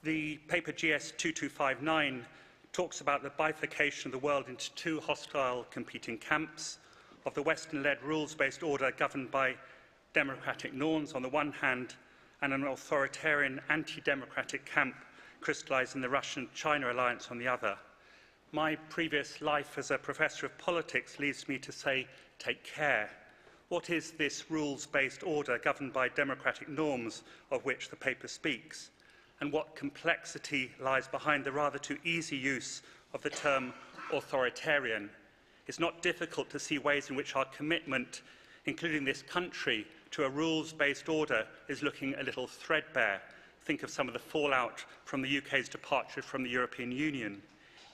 The paper GS 2259 talks about the bifurcation of the world into two hostile competing camps, of the Western-led rules-based order governed by democratic norms on the one hand, and an authoritarian anti-democratic camp crystallised in the Russian-China alliance on the other. My previous life as a professor of politics leads me to say, take care. What is this rules-based order governed by democratic norms of which the paper speaks? And what complexity lies behind the rather too easy use of the term authoritarian? It's not difficult to see ways in which our commitment, including this country, to a rules-based order is looking a little threadbare. Think of some of the fallout from the UK's departure from the European Union.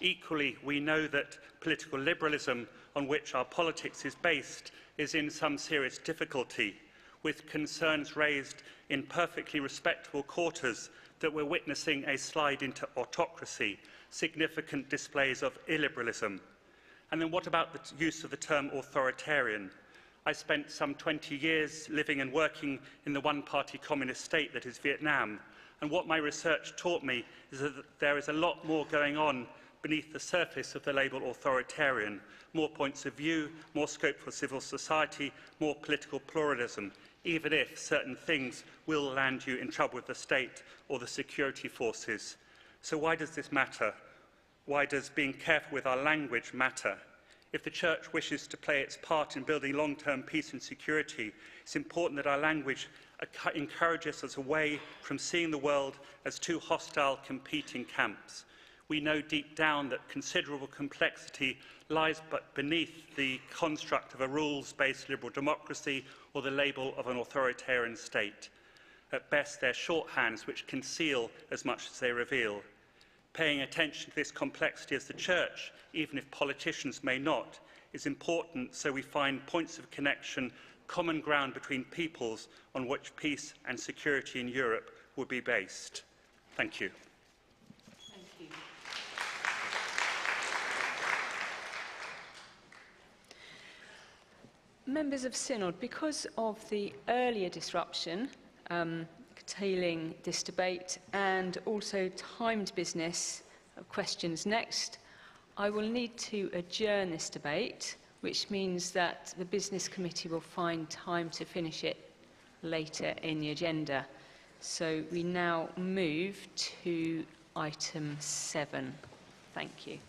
Equally, we know that political liberalism on which our politics is based is in some serious difficulty, with concerns raised in perfectly respectable quarters that we're witnessing a slide into autocracy, significant displays of illiberalism. And then what about the use of the term authoritarian? I spent some 20 years living and working in the one-party communist state that is Vietnam, and what my research taught me is that there is a lot more going on beneath the surface of the label authoritarian, more points of view, more scope for civil society, more political pluralism, even if certain things will land you in trouble with the state or the security forces. So why does this matter? Why does being careful with our language matter? If the Church wishes to play its part in building long-term peace and security, it's important that our language encourages us away from seeing the world as two hostile, competing camps. We know deep down that considerable complexity lies but beneath the construct of a rules-based liberal democracy or the label of an authoritarian state. At best, they're shorthands which conceal as much as they reveal. Paying attention to this complexity as the Church, even if politicians may not, is important so we find points of connection, common ground between peoples on which peace and security in Europe would be based. Thank you. Thank you. Members of Synod, because of the earlier disruption, curtailing this debate, and also timed business of questions next, I will need to adjourn this debate, which means that the Business Committee will find time to finish it later in the agenda. So we now move to item 7. Thank you.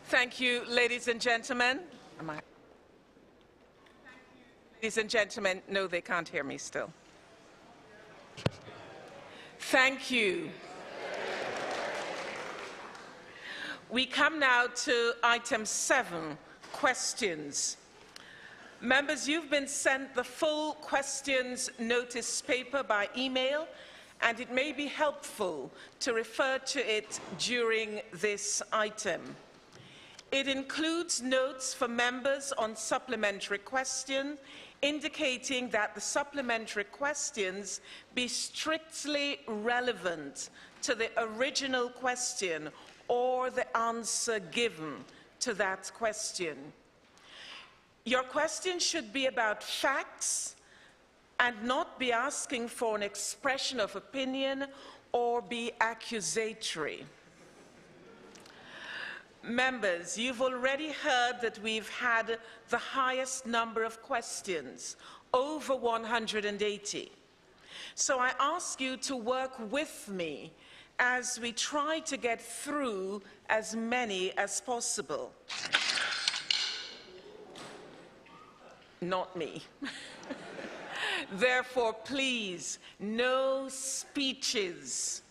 Thank you, ladies and gentlemen. Ladies and gentlemen, no, they can't hear me still. Thank you. We come now to item 7, questions. Members, you've been sent the full questions notice paper by email, and it may be helpful to refer to it during this item. It includes notes for members on supplementary questions, indicating that the supplementary questions be strictly relevant to the original question or the answer given to that question. Your question should be about facts and not be asking for an expression of opinion or be accusatory. Members, you've already heard that we've had the highest number of questions, over 180. So I ask you to work with me as we try to get through as many as possible. Not me. Therefore, please, no speeches,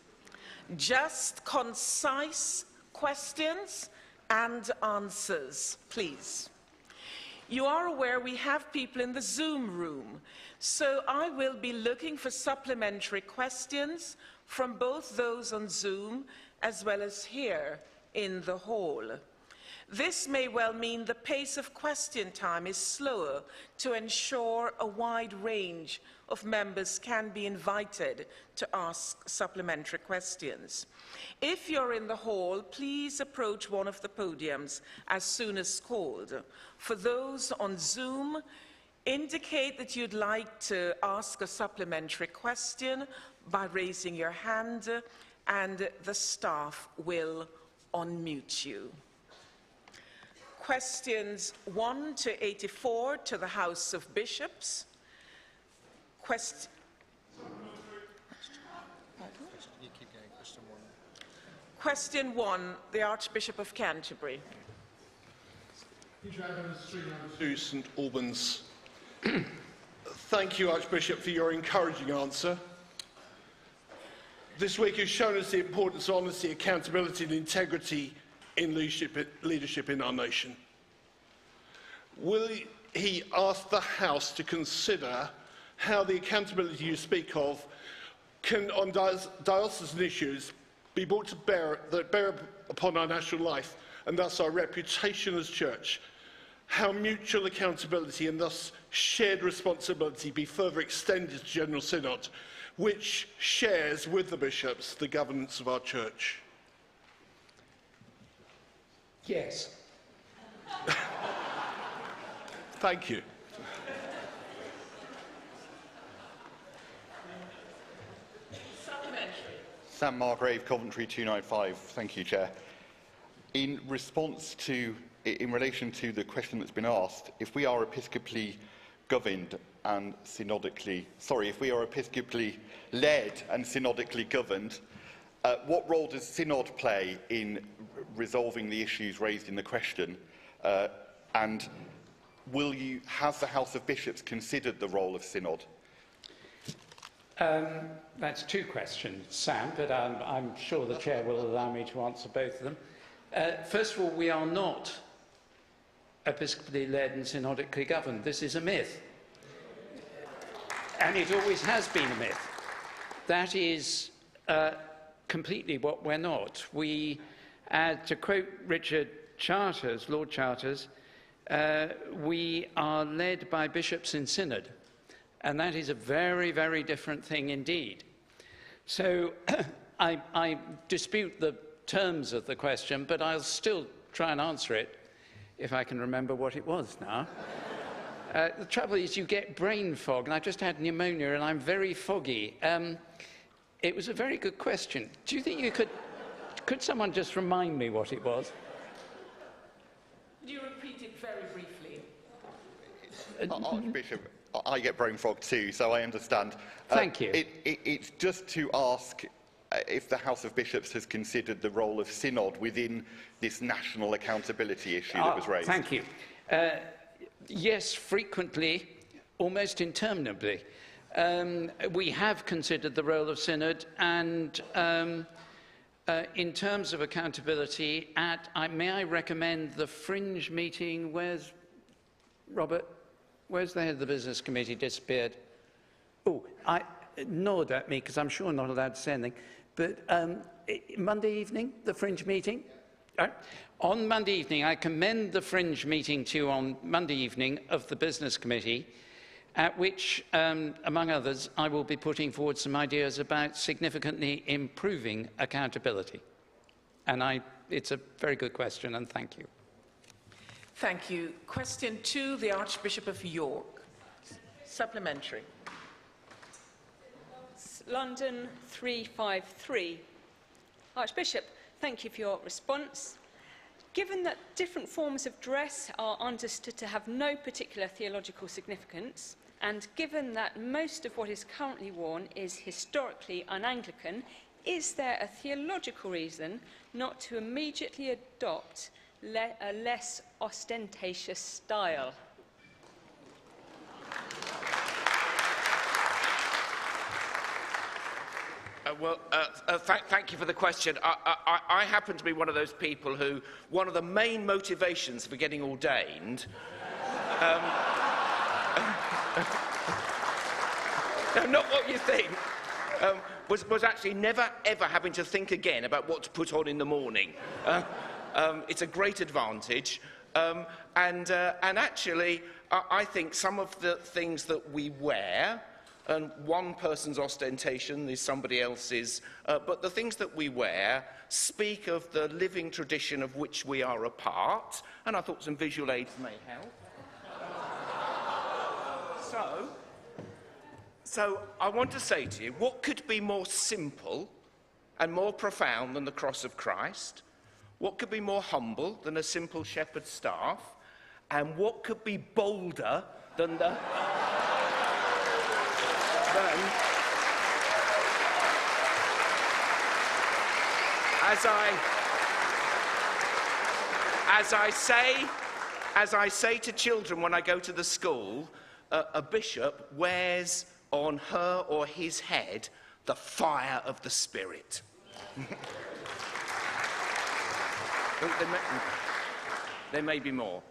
just concise questions and answers, please. You are aware we have people in the Zoom room, so I will be looking for supplementary questions from both those on Zoom as well as here in the hall. This may well mean the pace of question time is slower to ensure a wide range of members can be invited to ask supplementary questions. If you're in the hall, please approach one of the podiums as soon as called. For those on Zoom, indicate that you'd like to ask a supplementary question by raising your hand, and the staff will unmute you. Questions 1 to 84 to the House of Bishops. Question 1, the Archbishop of Canterbury. To St Albans. Thank you, Archbishop, for your encouraging answer. This week has shown us the importance of honesty, accountability and integrity in leadership in our nation. Will he ask the House to consider how the accountability you speak of can, on diocesan issues, be brought to bear upon our national life and thus our reputation as church? How mutual accountability and thus shared responsibility be further extended to General Synod, which shares with the bishops the governance of our church? Yes. Thank you. Supplementary. Sam Margrave, Coventry 295. Thank you, Chair. In relation to the question that's been asked, if we are episcopally governed and if we are episcopally led and synodically governed, what role does Synod play in resolving the issues raised in the question? And has the House of Bishops considered the role of Synod? That's 2 questions, Sam, but I'm sure the Chair will allow me to answer both of them. First of all, we are not episcopally led and synodically governed. This is a myth. And it always has been a myth. That is completely what we're not. We, to quote Richard Charters, Lord Charters, we are led by bishops in synod. And that is a very, very different thing indeed. So I dispute the terms of the question, but I'll still try and answer it if I can remember what it was now. The trouble is you get brain fog, and I've just had pneumonia and I'm very foggy. It was a very good question. Do you think you could someone just remind me what it was? Could you repeat it very briefly? Archbishop, I get brain fog too, so I understand. Thank you. It's just to ask if the House of Bishops has considered the role of Synod within this national accountability issue that was raised. Thank you. Yes, frequently, almost interminably. We have considered the role of Synod, and in terms of accountability, may I recommend the fringe meeting? Where's Robert? Where's the head of the business committee disappeared? Oh, nod at me, because I'm sure I'm not allowed to say anything. But Monday evening, the fringe meeting? On Monday evening, I commend the fringe meeting to you on Monday evening of the business committee, at which, among others, I will be putting forward some ideas about significantly improving accountability. And it's a very good question, and thank you. Thank you. Question 2, the Archbishop of York. Supplementary. London 353. Archbishop, thank you for your response. Given that different forms of dress are understood to have no particular theological significance, and given that most of what is currently worn is historically un-Anglican, is there a theological reason not to immediately adopt a less ostentatious style? Thank you for the question. I happen to be one of those people who, one of the main motivations for getting ordained, no, not what you think, was actually never ever having to think again about what to put on in the morning. It's a great advantage, and actually, I think some of the things that we wear, and one person's ostentation is somebody else's, but the things that we wear speak of the living tradition of which we are a part, and I thought some visual aids may help. So I want to say to you, what could be more simple and more profound than the cross of Christ? What could be more humble than a simple shepherd's staff? And what could be bolder than the... As I say to children when I go to the school, a bishop wears on her or his head the fire of the Spirit. There may be more.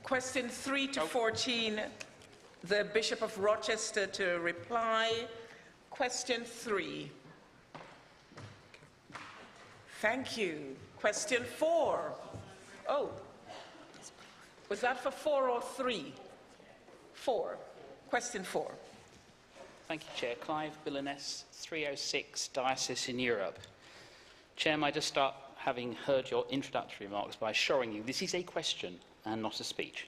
Question 3 to 14, the Bishop of Rochester to reply. Question 3. Thank you. Question 4. Oh, was that for 4 or 3? 4. Question 4. Thank you, Chair. Clive Billiness, 306, Diocese in Europe. Chair, may I just start, having heard your introductory remarks, by assuring you this is a question and not a speech.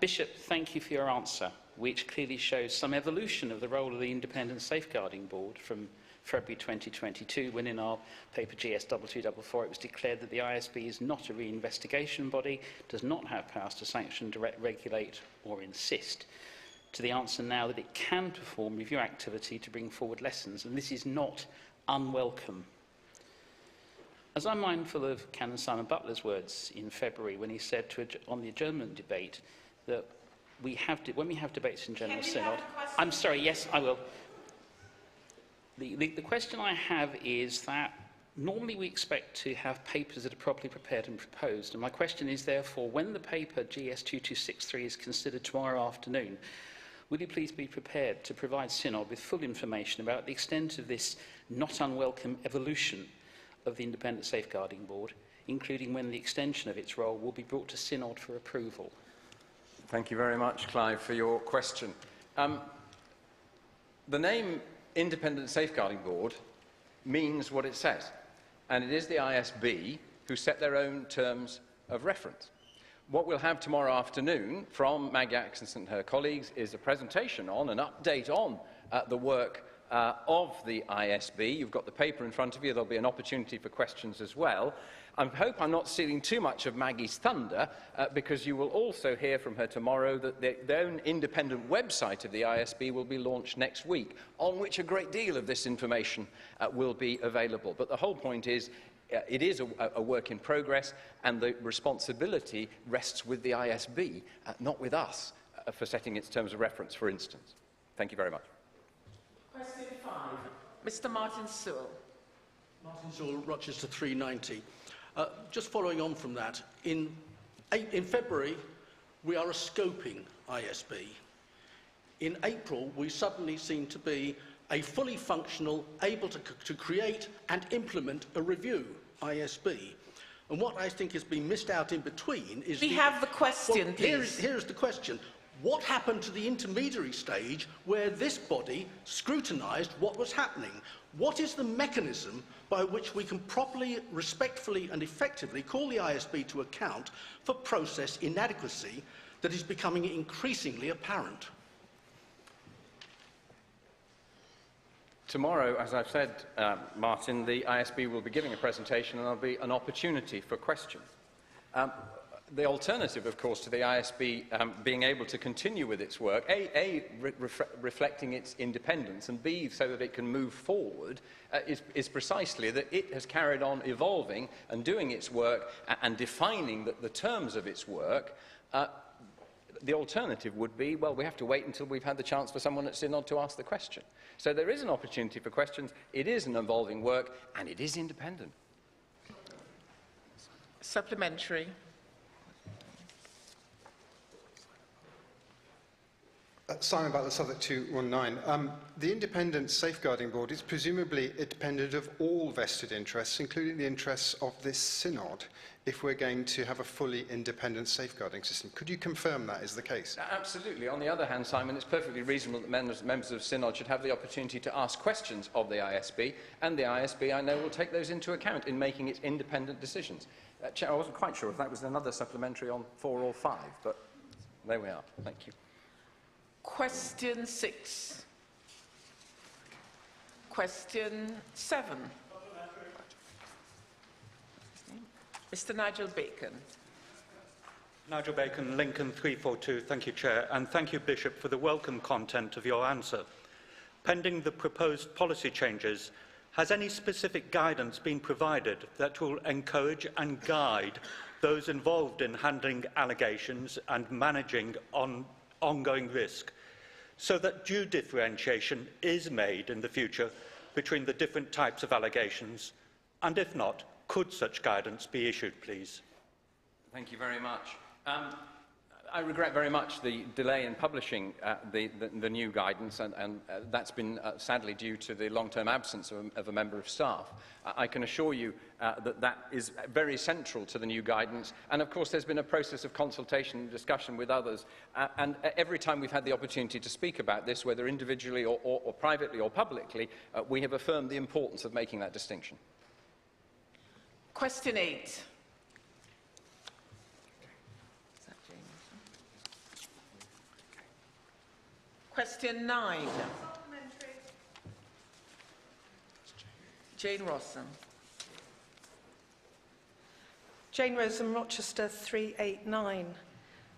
Bishop, thank you for your answer, which clearly shows some evolution of the role of the Independent Safeguarding Board from February 2022, when in our paper GS2244 it was declared that the ISB is not a reinvestigation body, does not have powers to sanction, direct, regulate or insist, to the answer now that it can perform review activity to bring forward lessons, and this is not unwelcome. As I'm mindful of Canon Simon Butler's words in February when he said on the adjournment debate that when we have debates in General Synod... I'm sorry, yes, I will. The question I have is that normally we expect to have papers that are properly prepared and proposed, and my question is therefore, when the paper GS2263 is considered tomorrow afternoon, will you please be prepared to provide Synod with full information about the extent of this not unwelcome evolution of the Independent Safeguarding Board, including when the extension of its role will be brought to Synod for approval? Thank you very much, Clive, for your question. The name Independent Safeguarding Board means what it says, and it is the ISB who set their own terms of reference. What we'll have tomorrow afternoon from Maggie Atkinson and her colleagues is a presentation on, an update on the work of the ISB. You've got the paper in front of you. There'll be an opportunity for questions as well. I hope I'm not stealing too much of Maggie's thunder, because you will also hear from her tomorrow that their own independent website of the ISB will be launched next week, on which a great deal of this information will be available. But the whole point is, it is a work in progress, and the responsibility rests with the ISB, not with us, for setting its terms of reference, for instance. Thank you very much. Question 5. Mr. Martin Sewell. Martin Sewell, Rochester 390. Just following on from that, in February, we are a scoping ISB. In April, we suddenly seem to be a fully functional, able to create and implement a review ISB. And what I think has been missed out in between is... We have the question, please. Here's the question. What happened to the intermediary stage where this body scrutinised what was happening? What is the mechanism by which we can properly, respectfully and effectively call the ISB to account for process inadequacy that is becoming increasingly apparent? Tomorrow, as I've said, Martin, the ISB will be giving a presentation and there'll be an opportunity for questions. The alternative, of course, to the ISB being able to continue with its work, reflecting its independence, and B, so that it can move forward, is precisely that it has carried on evolving and doing its work and defining the terms of its work. The alternative would be, well, we have to wait until we've had the chance for someone at Synod to ask the question. So there is an opportunity for questions, it is an evolving work, and it is independent. Supplementary. Simon Butler, Southwark 219. The Independent Safeguarding Board is presumably independent of all vested interests, including the interests of this Synod, if we're going to have a fully independent safeguarding system. Could you confirm that is the case? Absolutely. On the other hand, Simon, it's perfectly reasonable that members of Synod should have the opportunity to ask questions of the ISB, and the ISB, I know, will take those into account in making its independent decisions. Chair, I wasn't quite sure if that was another supplementary on 4 or 5, but there we are. Thank you. Question 6. Question 7. Mr. Nigel Bacon. Nigel Bacon, Lincoln 342. Thank you, Chair, and thank you, Bishop, for the welcome content of your answer. Pending the proposed policy changes, has any specific guidance been provided that will encourage and guide those involved in handling allegations and managing ongoing risk, so that due differentiation is made in the future between the different types of allegations? And if not, could such guidance be issued, please? Thank you very much. I regret very much the delay in publishing the new guidance, and that's been sadly due to the long-term absence of a member of staff. I can assure you that is very central to the new guidance, and of course there's been a process of consultation and discussion with others, and every time we've had the opportunity to speak about this, whether individually or privately or publicly, we have affirmed the importance of making that distinction. Question 8. Question 9. Jane Rossum. Jane Rossum, Rochester 389.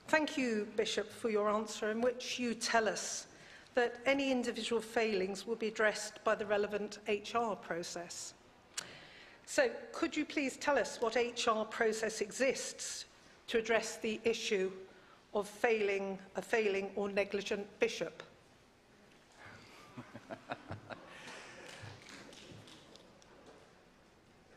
Thank you, Bishop, for your answer, in which you tell us that any individual failings will be addressed by the relevant HR process. So, could you please tell us what HR process exists to address the issue of a failing or negligent bishop?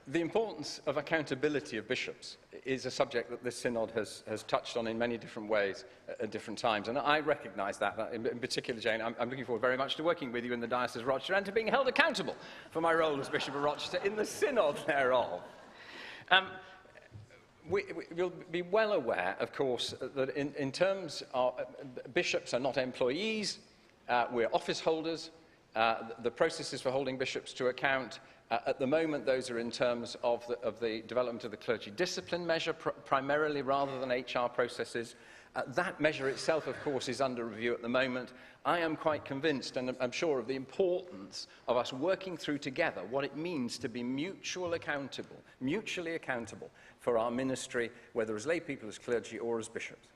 The importance of accountability of bishops is a subject that this Synod has touched on in many different ways at different times, and I recognise that. In particular, Jane, I'm looking forward very much to working with you in the Diocese of Rochester and to being held accountable for my role as Bishop of Rochester in the Synod thereof. We'll be well aware, of course, that in terms of bishops are not employees, we're office holders, The processes for holding bishops to account, at the moment, those are in terms of the development of the clergy discipline measure, primarily, rather than HR processes. That measure itself, of course, is under review at the moment. I am quite convinced, and I'm sure, of the importance of us working through together what it means to be mutually accountable for our ministry, whether as lay people, as clergy, or as bishops.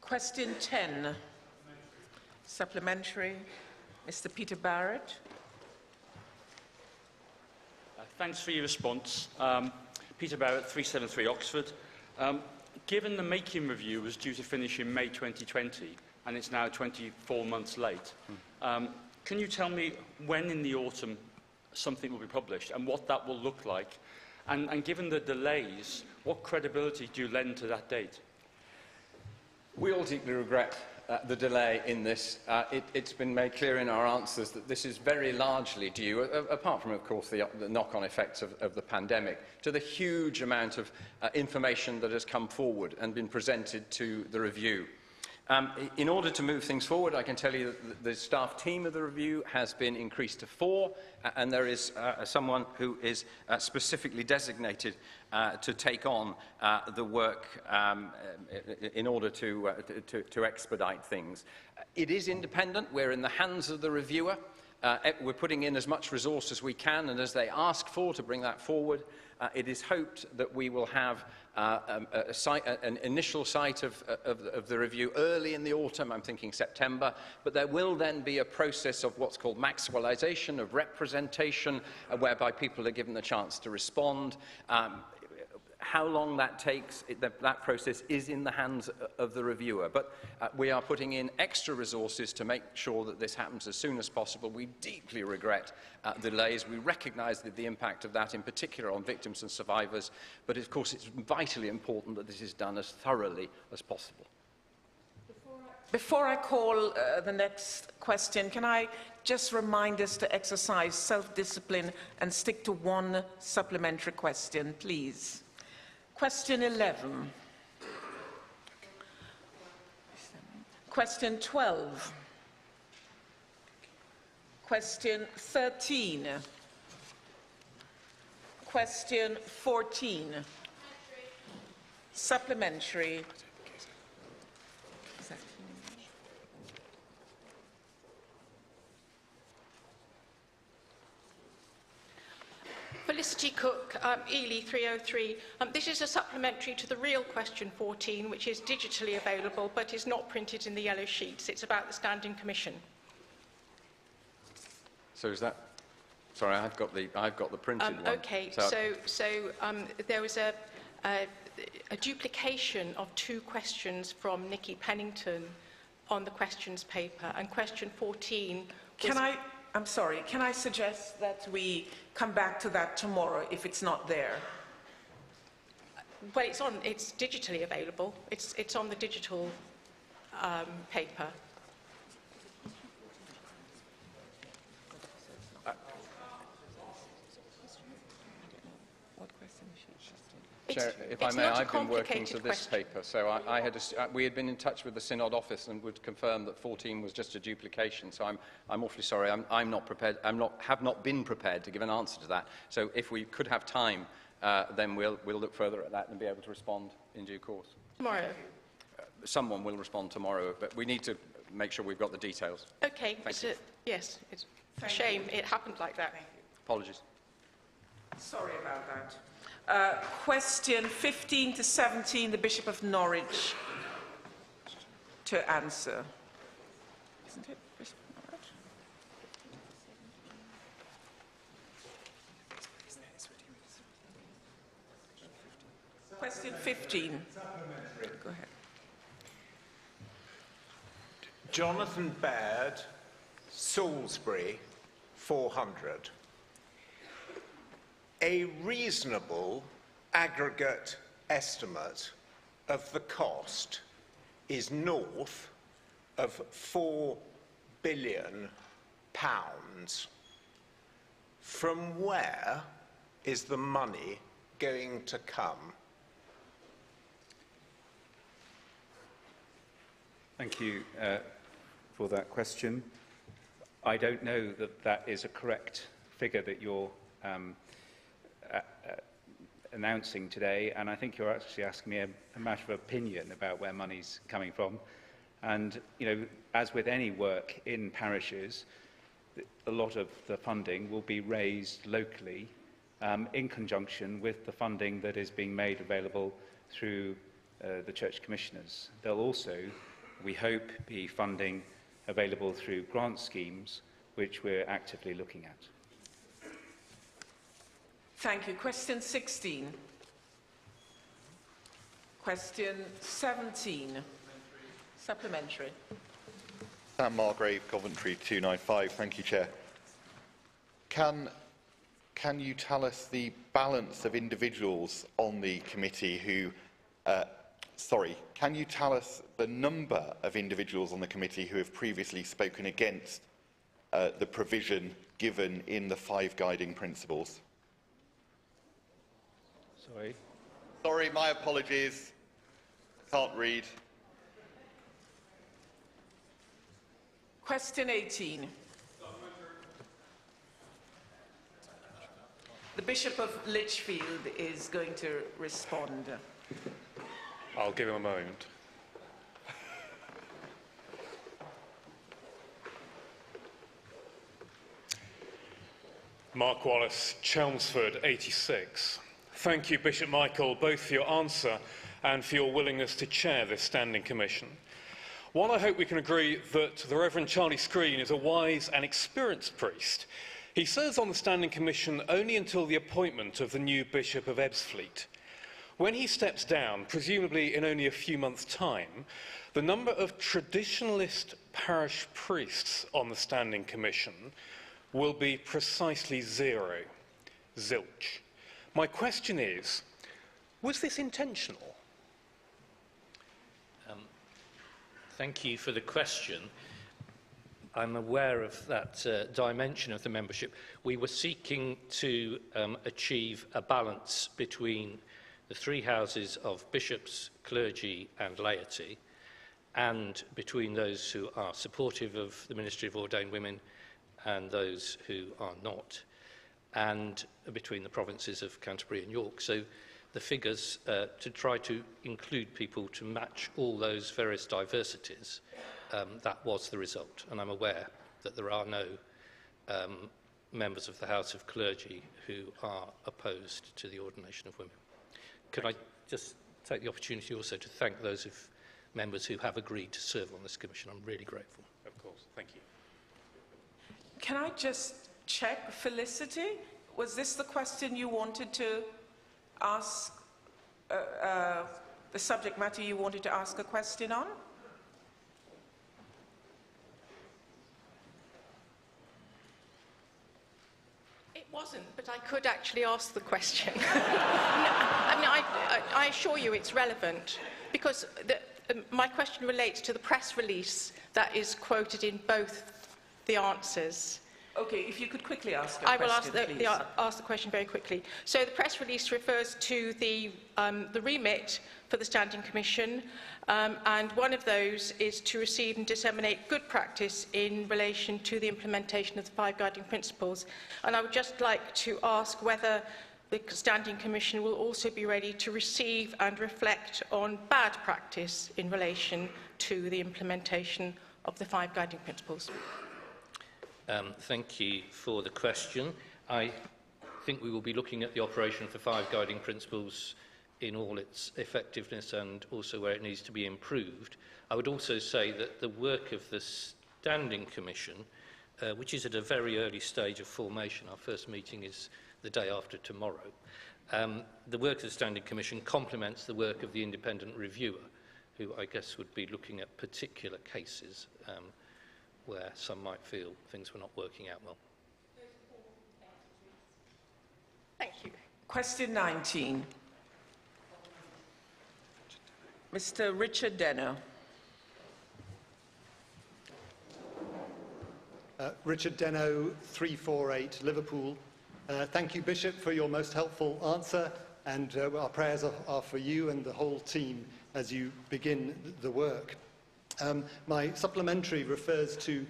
Question 10. Supplementary. Mr. Peter Barrett. Thanks for your response. Peter Barrett, 373 Oxford. Given the Making Review was due to finish in May 2020, and it's now 24 months late, can you tell me when in the autumn something will be published and what that will look like? And given the delays, what credibility do you lend to that date? We all deeply regret the delay in this. It's been made clear in our answers that this is very largely due, apart from, of course, the knock-on effects of the pandemic, to the huge amount of information that has come forward and been presented to the review. In order to move things forward, I can tell you that the staff team of the review has been increased to 4, and there is someone who is specifically designated to take on the work in order to expedite things. It is independent. We're in the hands of the reviewer. We're putting in as much resource as we can, and as they ask for to bring that forward, it is hoped that we will have an initial sight of the review early in the autumn. I'm thinking September, but there will then be a process of what's called maximalisation, of representation, whereby people are given the chance to respond. How long that takes, that process is in the hands of the reviewer. But we are putting in extra resources to make sure that this happens as soon as possible. We deeply regret delays. We recognise the impact of that, in particular on victims and survivors. But of course, it's vitally important that this is done as thoroughly as possible. Before I call the next question, can I just remind us to exercise self-discipline and stick to one supplementary question, please? Question 11. Question 12. Question 13. Question 14. Supplementary. Felicity Cook, Ely 303. This is a supplementary to the real question 14, which is digitally available but is not printed in the yellow sheets. It's about the Standing Commission. So is that? Sorry, I've got the printed one. Okay, so there was a duplication of 2 questions from Nikki Pennington on the questions paper, and question 14. I'm sorry, can I suggest that we come back to that tomorrow if it's not there? Well, it's digitally available. It's on the digital paper. Chair, if I may, I've been working to this paper, so we had been in touch with the Synod office and would confirm that 14 was just a duplication. So I'm awfully sorry. I'm not prepared. Have not been prepared to give an answer to that. So if we could have time, then we'll look further at that and be able to respond in due course. Tomorrow. Someone will respond tomorrow, but we need to make sure we've got the details. Okay. Yes, it's a shame it happened like that. Apologies. Sorry about that. Question 15 to 17, the Bishop of Norwich to answer. Isn't it, Bishop of Norwich? Question 15. Go ahead. Jonathan Baird, Salisbury, 400. A reasonable aggregate estimate of the cost is north of £4 billion. From where is the money going to come? Thank you for that question. I don't know that that is a correct figure that you're announcing today, and I think you're actually asking me a matter of opinion about where money's coming from. And, you know, as with any work in parishes, a lot of the funding will be raised locally in conjunction with the funding that is being made available through the Church Commissioners. There'll also, we hope, be funding available through grant schemes, which we're actively looking at. Thank you. Question 16. Question 17. Supplementary. Sam Margrave, Coventry 295. Thank you, Chair. Can you tell us the balance of individuals on the committee who... can you tell us the number of individuals on the committee who have previously spoken against the provision given in the 5 guiding principles? Sorry, my apologies. Can't read. Question 18. The Bishop of Lichfield is going to respond. I'll give him a moment. Mark Wallace, Chelmsford, 86. Thank you, Bishop Michael, both for your answer and for your willingness to chair this standing commission. While I hope we can agree that the Reverend Charlie Screen is a wise and experienced priest, he serves on the standing commission only until the appointment of the new Bishop of Ebbsfleet. When he steps down, presumably in only a few months' time, the number of traditionalist parish priests on the standing commission will be precisely 0. Zilch. My question is, was this intentional? Thank you for the question. I'm aware of that dimension of the membership. We were seeking to achieve a balance between the 3 houses of bishops, clergy and laity, and between those who are supportive of the ministry of ordained women and those who are not, and between the provinces of Canterbury and York. So the figures to try to include people to match all those various diversities, that was the result. And I'm aware that there are no members of the House of Clergy who are opposed to the ordination of women. Could I just take the opportunity also to thank those members who have agreed to serve on this commission? I'm really grateful. Of course, thank you. Can I just check, Felicity? Was this the question you wanted to ask, the subject matter you wanted to ask a question on? It wasn't, but I could actually ask the question. No, I mean, I assure you it's relevant, because my question relates to the press release that is quoted in both the answers. Okay, if you could quickly ask a I question, will ask the question very quickly. So the press release refers to the remit for the Standing Commission, and one of those is to receive and disseminate good practice in relation to the implementation of the 5 guiding principles. And I would just like to ask whether the Standing Commission will also be ready to receive and reflect on bad practice in relation to the implementation of the 5 guiding principles. Thank you for the question. I think we will be looking at the operation of the 5 guiding principles in all its effectiveness and also where it needs to be improved. I would also say that the work of the Standing Commission, which is at a very early stage of formation, our first meeting is the day after tomorrow, the work of the Standing Commission complements the work of the independent reviewer, who I guess would be looking at particular cases where some might feel things were not working out well. Thank you. Question 19. Mr. Richard Denno. Richard Denno, 348 Liverpool. Thank you, Bishop, for your most helpful answer, and our prayers are for you and the whole team as you begin the work. My supplementary refers to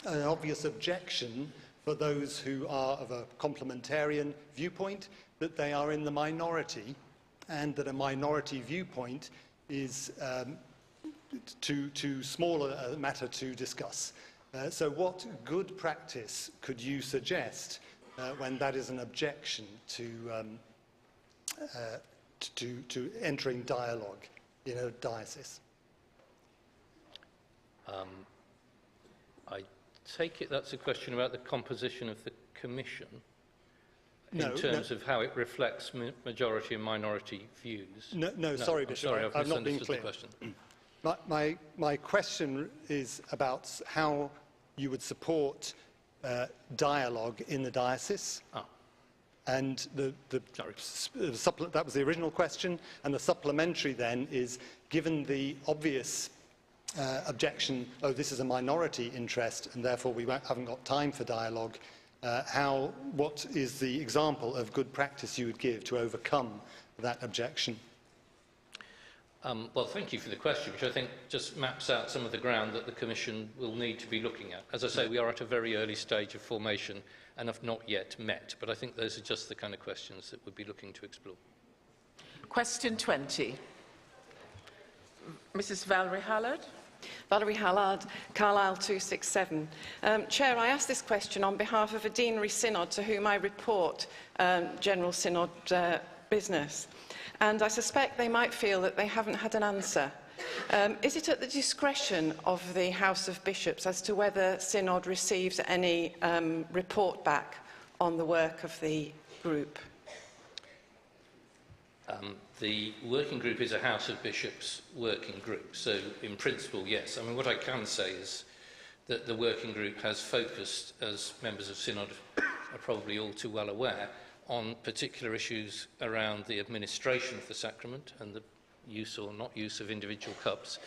an obvious objection for those who are of a complementarian viewpoint, that they are in the minority, and that a minority viewpoint is too small a matter to discuss. So what good practice could you suggest when that is an objection to entering dialogue in a diocese? I take it that's a question about the composition of the Commission in terms of how it reflects majority and minority views. No, sorry, Bishop, sorry, I've not been clear. the question. My question is about how you would support dialogue in the diocese. And that was the original question, and the supplementary then is, given the obvious objection, oh, this is a minority interest and therefore we haven't got time for dialogue, what is the example of good practice you would give to overcome that objection? Well, thank you for the question, which I think just maps out some of the ground that the Commission will need to be looking at. As I say, we are at a very early stage of formation and have not yet met, but I think those are just the kind of questions that we'd be looking to explore. Question 20. Mrs. Valerie Hallard. Valerie Hallard, Carlisle 267. Chair, I ask this question on behalf of a deanery synod to whom I report General Synod business. And I suspect they might feel that they haven't had an answer. Is it at the discretion of the House of Bishops as to whether Synod receives any report back on the work of the group? The working group is a House of Bishops working group, so in principle, yes. I mean, what I can say is that the working group has focused, as members of Synod are probably all too well aware, on particular issues around the administration of the sacrament and the use or not use of individual cups.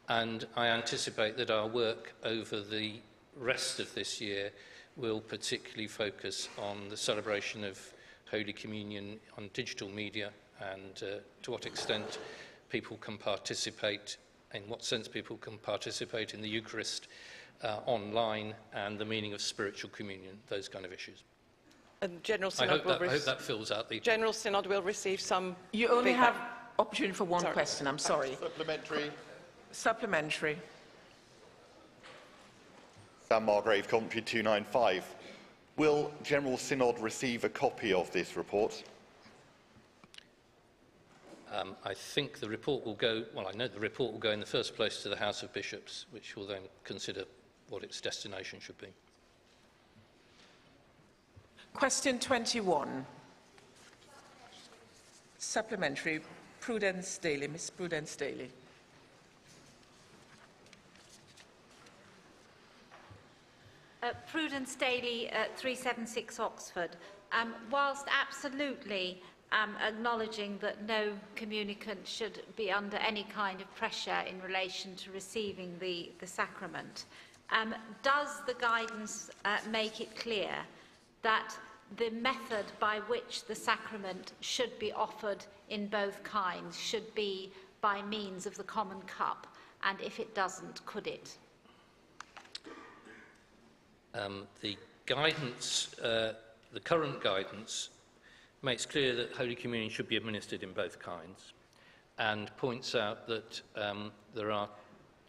And I anticipate that our work over the rest of this year will particularly focus on the celebration of Holy Communion on digital media and to what extent people can participate, in what sense people can participate in the Eucharist online, and the meaning of spiritual communion, those kind of issues. And General I Synod hope that fills out the... General Synod will receive some... You only have opportunity for one question, I'm sorry. Supplementary. Supplementary. Sam Margrave, Commentary 295. Will General Synod receive a copy of this report? I think the report will go, well, I know the report will go in the first place to the House of Bishops, which will then consider what its destination should be. Question 21. Supplementary. Prudence Daly. Miss Prudence Daly. Prudence Daly, 376 Oxford. Whilst absolutely acknowledging that no communicant should be under any kind of pressure in relation to receiving the sacrament, does the guidance make it clear that the method by which the sacrament should be offered in both kinds should be by means of the common cup? And if it doesn't, could it? The guidance, the current guidance, makes clear that Holy Communion should be administered in both kinds, and points out that there are,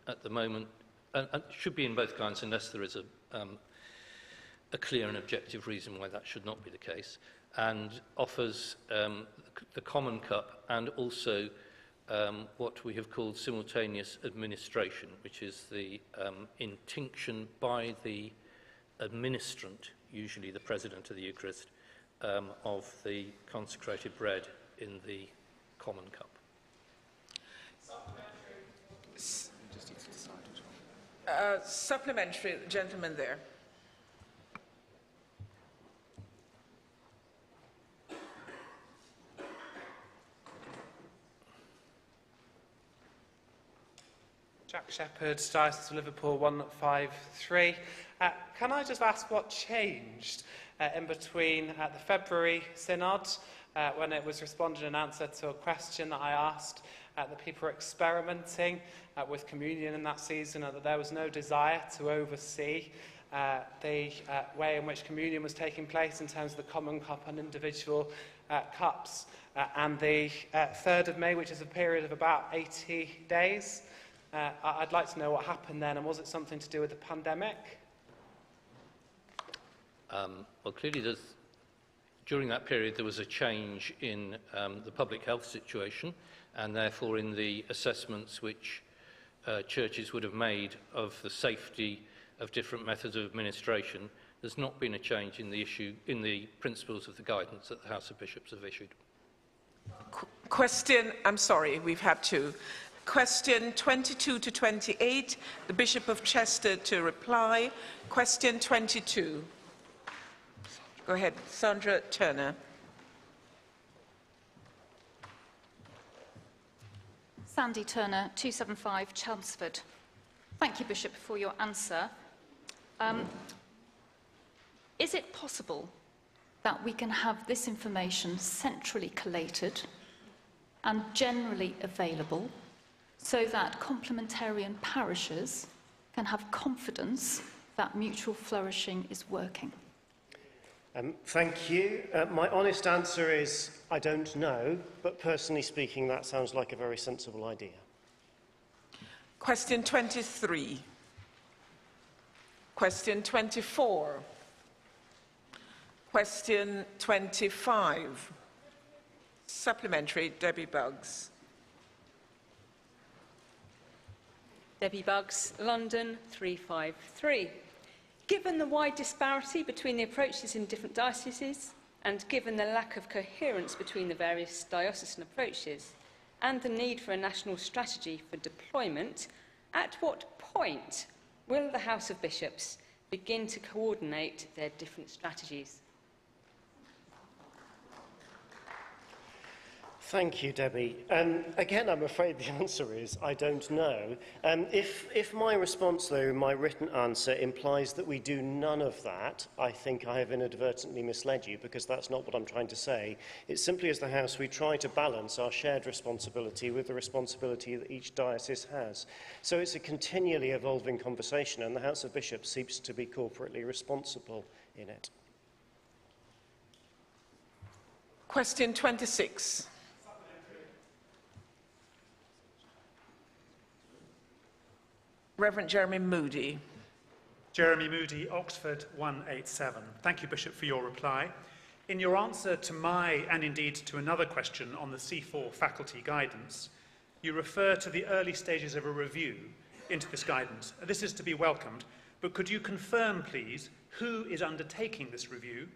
at the moment, should be in both kinds unless there is a clear and objective reason why that should not be the case, and offers the common cup and also what we have called simultaneous administration, which is the intinction by the administrant, usually the President of the Eucharist, of the consecrated bread in the common cup. Supplementary, gentleman there. Jack Shepherd, Diocese of Liverpool 153. Can I just ask what changed in between the February Synod, when it was responding in answer to a question that I asked, that people were experimenting with communion in that season, and that there was no desire to oversee the way in which communion was taking place in terms of the common cup and individual cups, and the 3rd of May, which is a period of about 80 days. I'd like to know what happened then, and was it something to do with the pandemic? Well, clearly, during that period, there was a change in the public health situation, and therefore in the assessments which churches would have made of the safety of different methods of administration. There's not been a change in the principles of the guidance that the House of Bishops have issued. Question, I'm sorry, we've had two. Question 22 to 28, the Bishop of Chester to reply. Question 22. Go ahead, Sandra Turner. Sandy Turner, 275 Chelmsford. Thank you, Bishop, for your answer. Is it possible that we can have this information centrally collated and generally available so that complementarian parishes can have confidence that mutual flourishing is working? Thank you. My honest answer is I don't know, but personally speaking, that sounds like a very sensible idea. Question 23. Question 24. Question 25. Supplementary, Debbie Buggs. Debbie Buggs, London 353. Given the wide disparity between the approaches in different dioceses, and given the lack of coherence between the various diocesan approaches, and the need for a national strategy for deployment, at what point will the House of Bishops begin to coordinate their different strategies? Thank you, Debbie. Again, I'm afraid the answer is I don't know. If my response, though, my written answer, implies that we do none of that, I think I have inadvertently misled you, because that's not what I'm trying to say. It's simply, as the House, we try to balance our shared responsibility with the responsibility that each diocese has. So it's a continually evolving conversation, and the House of Bishops seeks to be corporately responsible in it. Question 26. Reverend Jeremy Moody. Jeremy Moody, Oxford 187. Thank you, Bishop, for your reply. In your answer to my, and indeed to another question on the C4 faculty guidance, you refer to the early stages of a review into this guidance. This is to be welcomed, but could you confirm, please, who is undertaking this review,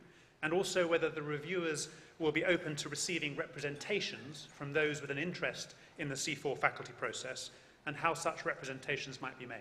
and also whether the reviewers will be open to receiving representations from those with an interest in the C4 faculty process, and how such representations might be made?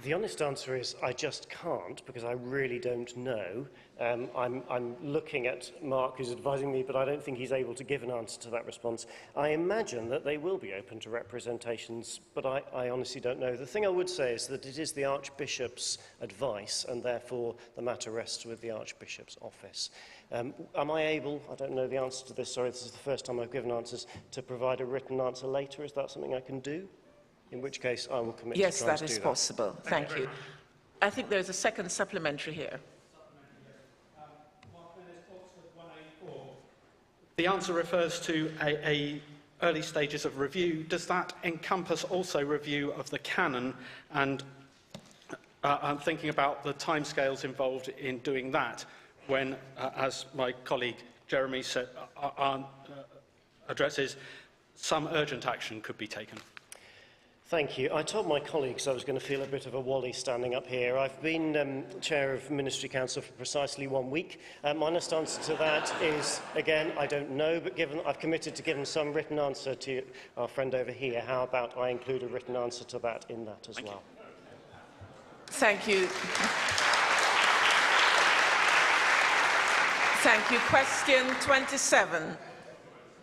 The honest answer is I just can't, because I really don't know. I'm looking at Mark, who's advising me, but I don't think he's able to give an answer to that response. I imagine that they will be open to representations, but I honestly don't know. The thing I would say is that it is the Archbishop's advice, and therefore the matter rests with the Archbishop's office. Am I able, I don't know the answer to this, sorry, this is the first time I've given answers, to provide a written answer later? Is that something I can do? In which case, I will commit to try to do that. Yes, that is possible. Thank you. I think there's a second supplementary here. The answer refers to early stages of review. Does that encompass also review of the canon? And I'm thinking about the timescales involved in doing that when, as my colleague Jeremy said, addresses, some urgent action could be taken. Thank you. I told my colleagues I was going to feel a bit of a Wally standing up here. I've been Chair of Ministry Council for precisely 1 week. My honest answer to that is, again, I don't know, but given I've committed to giving some written answer to our friend over here, how about I include a written answer to that in that as well? Thank you. Thank you. Question 27.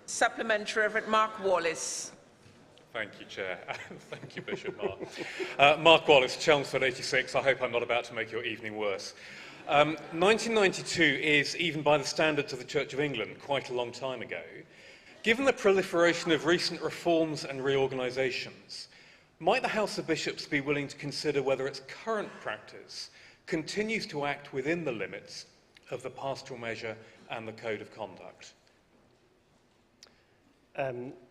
Supplementary, Reverend Mark Wallace. Thank you, Chair. Thank you, Bishop Mark. Mark Wallace, Chelmsford 86. I hope I'm not about to make your evening worse. 1992 is, even by the standards of the Church of England, quite a long time ago. Given the proliferation of recent reforms and reorganisations, Might the House of Bishops be willing to consider whether its current practice continues to act within the limits of the pastoral measure and the Code of Conduct?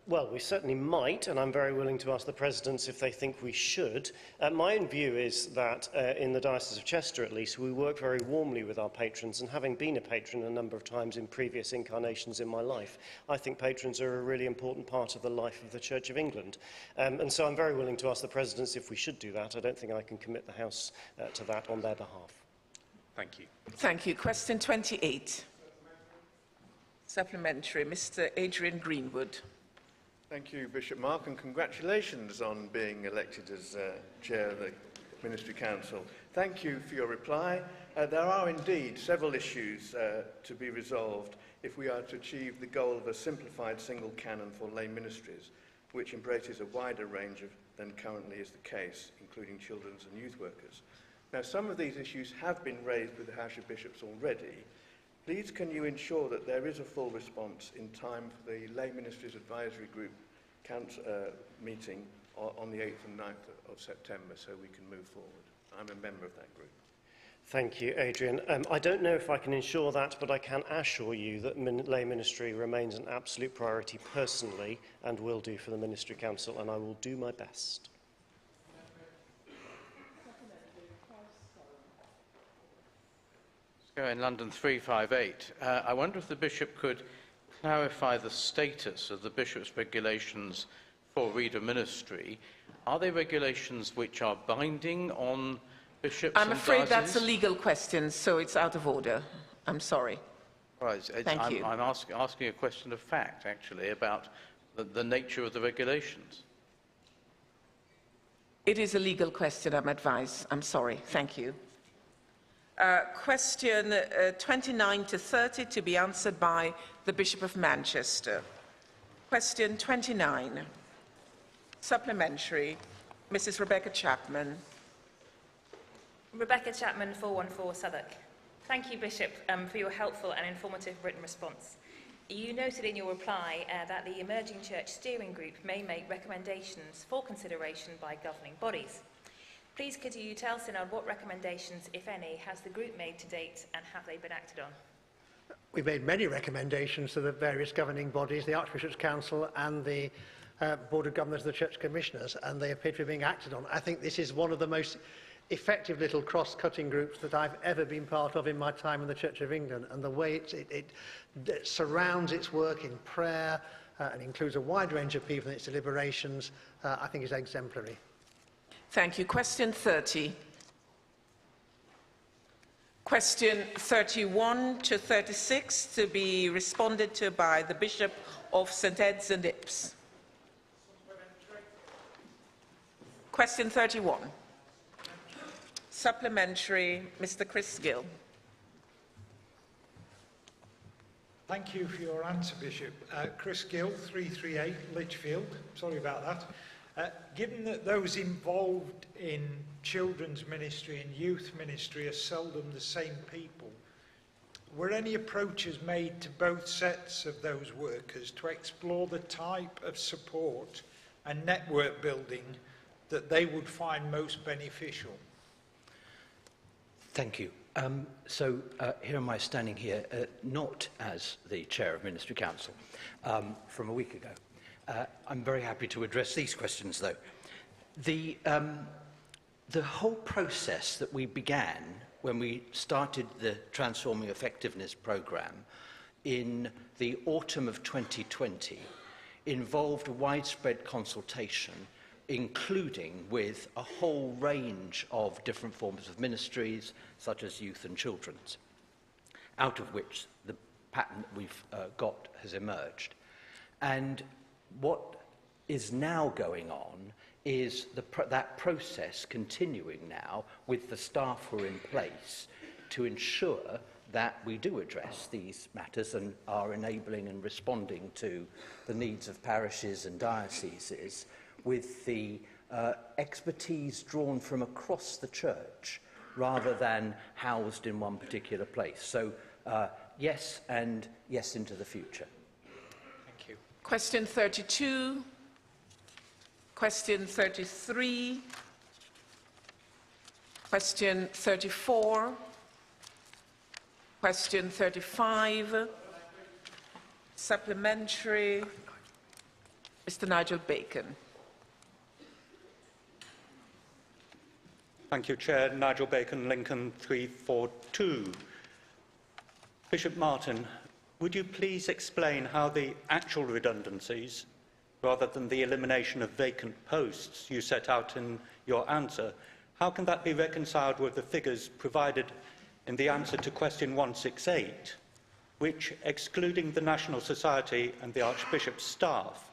Well, we certainly might, and I'm very willing to ask the presidents if they think we should. My own view is that in the Diocese of Chester, at least, we work very warmly with our patrons, and having been a patron a number of times in previous incarnations in my life, I think patrons are a really important part of the life of the Church of England. And so I'm very willing to ask the presidents if we should do that. I don't think I can commit the House to that on their behalf. Thank you. Thank you. Question 28. Supplementary. Mr. Adrian Greenwood. Thank you, Bishop Mark, and congratulations on being elected as Chair of the Ministry Council. Thank you for your reply. There are indeed several issues to be resolved if we are to achieve the goal of a simplified single canon for lay ministries, which embraces a wider range than currently is the case, including children's and youth workers. Now, some of these issues have been raised with the House of Bishops already. Please, can you ensure that there is a full response in time for the Lay Ministries Advisory Group meeting on the 8th and 9th of September so we can move forward? I'm a member of that group. Thank you, Adrian. I don't know if I can ensure that, but I can assure you that lay ministry remains an absolute priority personally and will do for the Ministry Council, and I will do my best. In London 358, I wonder if the Bishop could clarify the status of the Bishop's regulations for reader ministry. Are they regulations which are binding on bishops I'm and afraid dioceses? that's a legal question, so it's out of order. I'm sorry. Right. Thank you. I'm asking a question of fact, actually, about the nature of the regulations. It is a legal question, I'm advised. I'm sorry. Thank you. Question 29 to 30 to be answered by the Bishop of Manchester. Question 29. Supplementary. Mrs. Rebecca Chapman. Rebecca Chapman, 414 Southwark. Thank you, Bishop, for your helpful and informative written response. You noted in your reply that the Emerging Church Steering Group may make recommendations for consideration by governing bodies. Please could you tell Synod what recommendations, if any, has the group made to date and have they been acted on? We've made many recommendations to the various governing bodies, the Archbishop's Council and the Board of Governors of the Church Commissioners, and they appear to be being acted on. I think this is one of the most effective little cross-cutting groups that I've ever been part of in my time in the Church of England, and the way it surrounds its work in prayer and includes a wide range of people in its deliberations, I think is exemplary. Thank you. Question 30. Question 31 to 36 to be responded to by the Bishop of St Ed's and Ips. Question 31. Supplementary, Mr. Chris Gill. Thank you for your answer, Bishop. Chris Gill, 338 Lichfield. Sorry about that. Given that those involved in children's ministry and youth ministry are seldom the same people, were any approaches made to both sets of those workers to explore the type of support and network building that they would find most beneficial? Thank you. Here am I standing here, not as the Chair of Ministry Council from a week ago. I'm very happy to address these questions, though. The whole process that we began when we started the Transforming Effectiveness programme in the autumn of 2020 involved a widespread consultation, including with a whole range of different forms of ministries, such as youth and children's, out of which the pattern that we've got has emerged. And what is now going on is that process continuing now with the staff who are in place to ensure that we do address these matters and are enabling and responding to the needs of parishes and dioceses with the expertise drawn from across the church rather than housed in one particular place. So yes, and yes into the future. Question 32. Question 33. Question 34. Question 35. Supplementary. Mr. Nigel Bacon. Thank you, Chair. Nigel Bacon, Lincoln 342. Bishop Martin, would you please explain how the actual redundancies, rather than the elimination of vacant posts you set out in your answer, how can that be reconciled with the figures provided in the answer to question 168, which, excluding the National Society and the Archbishop's staff,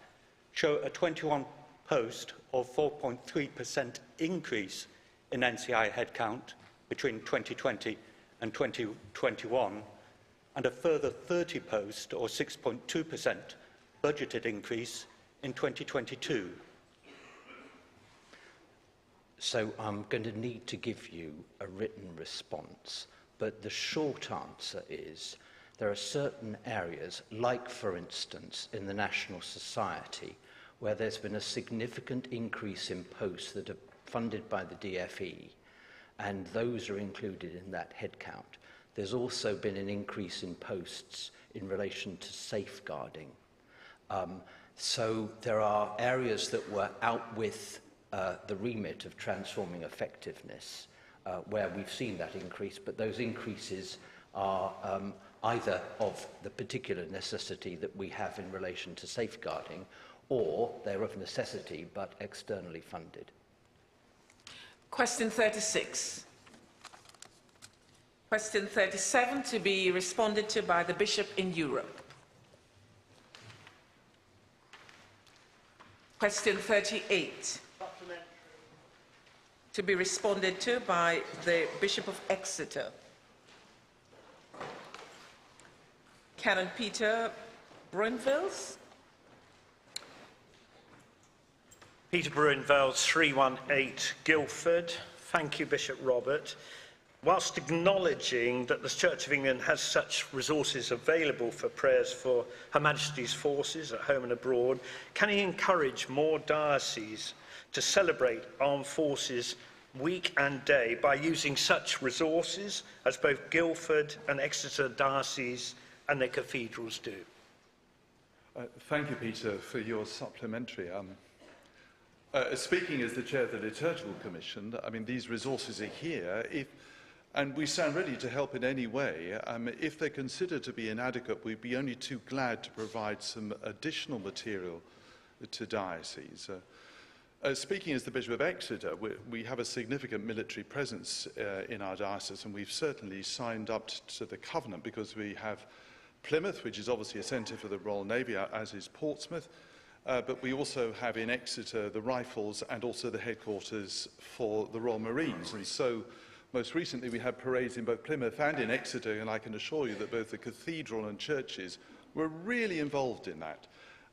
show a 21 post or 4.3% increase in NCI headcount between 2020 and 2021, and a further 30 post or 6.2% budgeted increase in 2022. So I'm going to need to give you a written response, but the short answer is there are certain areas, like for instance in the National Society, where there's been a significant increase in posts that are funded by the DFE, and those are included in that headcount. There's also been an increase in posts in relation to safeguarding. So there are areas that were out with the remit of transforming effectiveness, where we've seen that increase, but those increases are either of the particular necessity that we have in relation to safeguarding, or they're of necessity but externally funded. Question 36. Question 37 to be responded to by the Bishop in Europe. Question 38 to be responded to by the Bishop of Exeter. Canon Peter Bruinvels. Peter Bruinvels, 318 Guildford. Thank you, Bishop Robert. Whilst acknowledging that the Church of England has such resources available for prayers for Her Majesty's forces at home and abroad, can he encourage more dioceses to celebrate Armed Forces week and day by using such resources as both Guildford and Exeter dioceses and their cathedrals do? Thank you, Peter, for your supplementary. Speaking as the chair of the Liturgical Commission, I mean, these resources are here, and we stand ready to help in any way. If they're considered to be inadequate, we'd be only too glad to provide some additional material to dioceses. Speaking as the Bishop of Exeter, we have a significant military presence in our diocese, and we've certainly signed up to the covenant because we have Plymouth, which is obviously a centre for the Royal Navy, as is Portsmouth. But we also have in Exeter the Rifles and also the headquarters for the Royal Marines. And so most recently we had parades in both Plymouth and in Exeter, and I can assure you that both the cathedral and churches were really involved in that.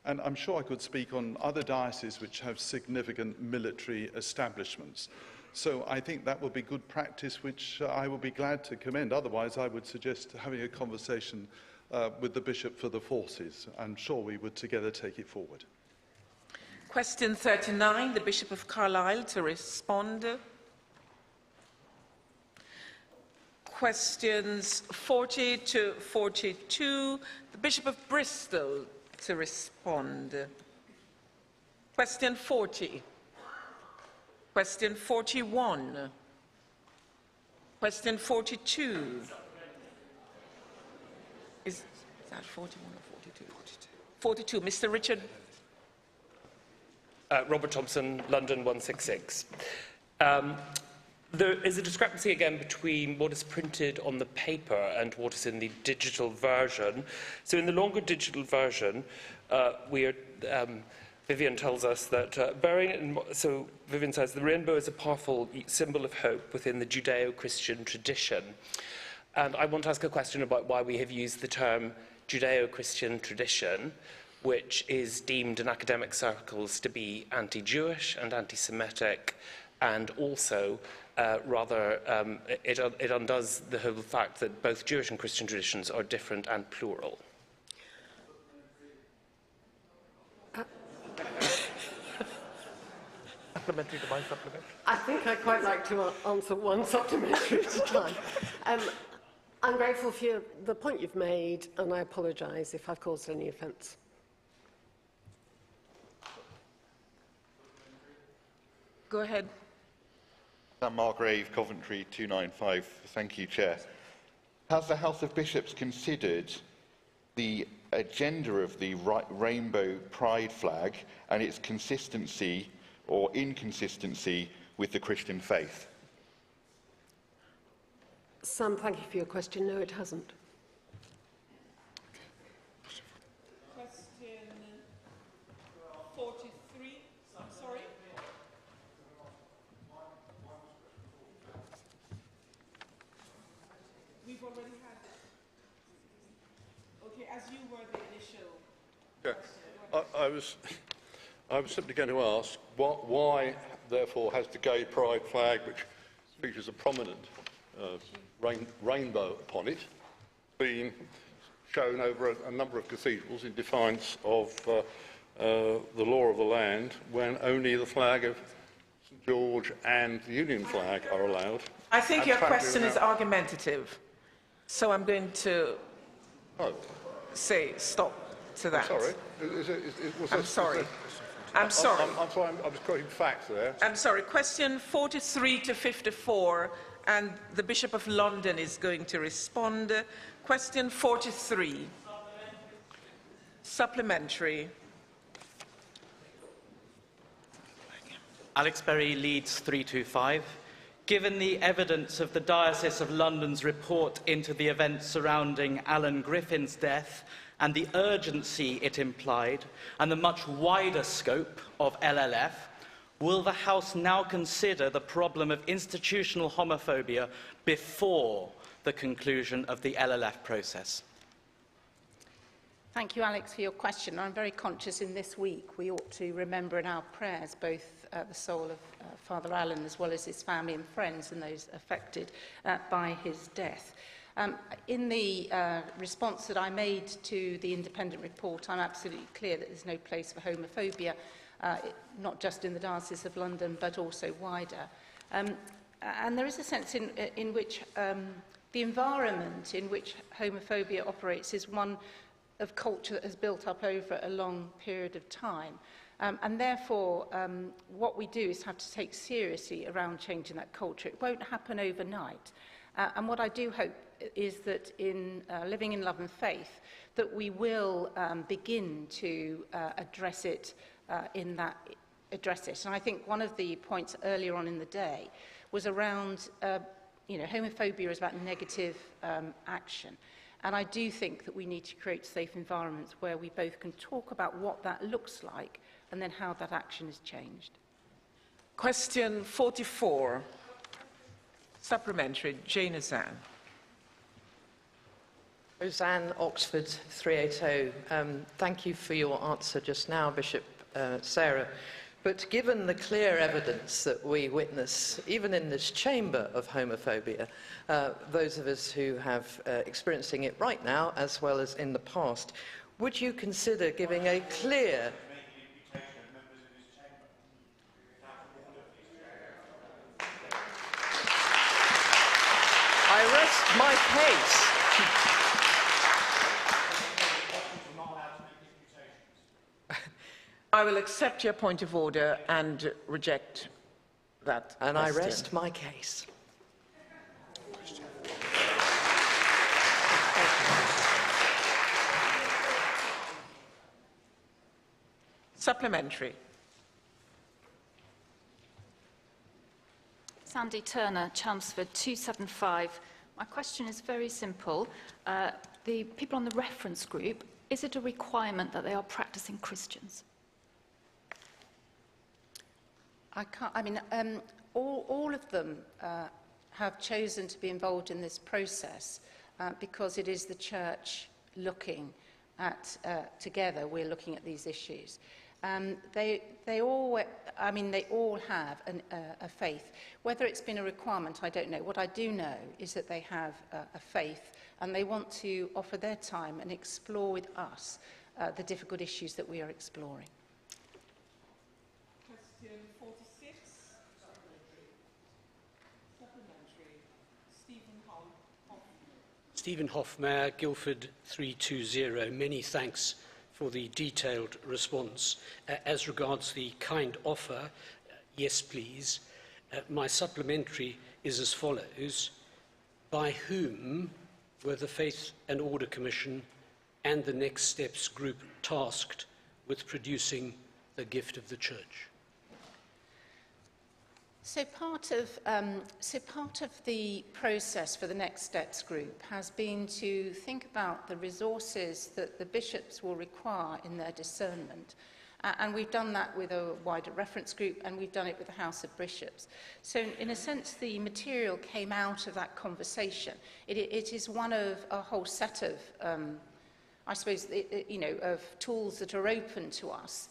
And I'm sure I could speak on other dioceses which have significant military establishments. So I think that would be good practice, which I would be glad to commend. Otherwise, I would suggest having a conversation with the Bishop for the Forces. I'm sure we would together take it forward. Question 39, the Bishop of Carlisle to respond. Questions 40 to 42, the Bishop of Bristol to respond. Question 40. Question 41. Question 42. Is that 41 or 42? 42. Mr. Richard. Robert Thompson, London 166. There is a discrepancy again between what is printed on the paper and what is in the digital version. So in the longer digital version, Vivian tells us that Vivian says the rainbow is a powerful symbol of hope within the Judeo-Christian tradition. And I want to ask a question about why we have used the term Judeo-Christian tradition, which is deemed in academic circles to be anti-Jewish and anti-Semitic, and also it undoes the whole fact that both Jewish and Christian traditions are different and plural. supplementary to my supplementary. I think I'd quite like to answer one supplementary at a time. I'm grateful for the point you've made, and I apologise if I've caused any offence. Go ahead. Sam Margrave, Coventry 295. Thank you, Chair. Has the House of Bishops considered the agenda of the Rainbow Pride flag and its consistency or inconsistency with the Christian faith? Sam, thank you for your question. No, it hasn't. Question 43. I'm sorry. We've already had it. Okay, as you were the initial. Yeah, I was simply going to ask why, therefore, has the gay pride flag, which features a prominent rainbow upon it, been shown over a number of cathedrals in defiance of the law of the land, when only the flag of St George and the Union flag are allowed? I think your question is argumentative, so I'm going to say stop to that. I'm sorry. I'm sorry. I'm sorry. I'm sorry. I was quoting facts there. I'm sorry. Question 43 to 54, and the Bishop of London is going to respond. Question 43. Supplementary. Alex Berry, Leeds 325. Given the evidence of the Diocese of London's report into the events surrounding Alan Griffin's death and the urgency it implied, and the much wider scope of LLF, will the House now consider the problem of institutional homophobia before the conclusion of the LLF process? Thank you, Alex, for your question. I'm very conscious in this week we ought to remember in our prayers both the soul of Father Allen as well as his family and friends and those affected by his death. In the response that I made to the independent report, I'm absolutely clear that there's no place for homophobia, not just in the Diocese of London, but also wider. And there is a sense in which the environment in which homophobia operates is one of culture that has built up over a long period of time. And therefore, what we do is have to take seriously around changing that culture. It won't happen overnight. And what I do hope is that in living in love and faith, that we will begin to address it And I think one of the points earlier on in the day was around, homophobia is about negative action. And I do think that we need to create safe environments where we both can talk about what that looks like and then how that action is changed. Question 44. Supplementary. Jane Azan. Roseanne, Oxford 380. Thank you for your answer just now, Bishop Sarah. But given the clear evidence that we witness, even in this chamber, of homophobia, those of us who have experiencing it right now as well as in the past, would you consider giving a clear... I rest my case. I will accept your point of order and reject that And question. I rest my case. Supplementary. Sandy Turner, Chelmsford 275. My question is very simple. The people on the reference group, is it a requirement that they are practicing Christians? All of them have chosen to be involved in this process because it is the church looking at, together, we're looking at these issues. They all have a faith. Whether it's been a requirement, I don't know. What I do know is that they have a faith and they want to offer their time and explore with us the difficult issues that we are exploring. Question 46. Stephen Hoffmeyer, Guildford 320. Many thanks for the detailed response. As regards the kind offer, yes please. My supplementary is as follows. By whom were the Faith and Order Commission and the Next Steps group tasked with producing the gift of the Church? So part of the process for the Next Steps group has been to think about the resources that the bishops will require in their discernment. And we've done that with a wider reference group, and we've done it with the House of Bishops. So in a sense, the material came out of that conversation. It is one of a whole set of, I suppose, of tools that are open to us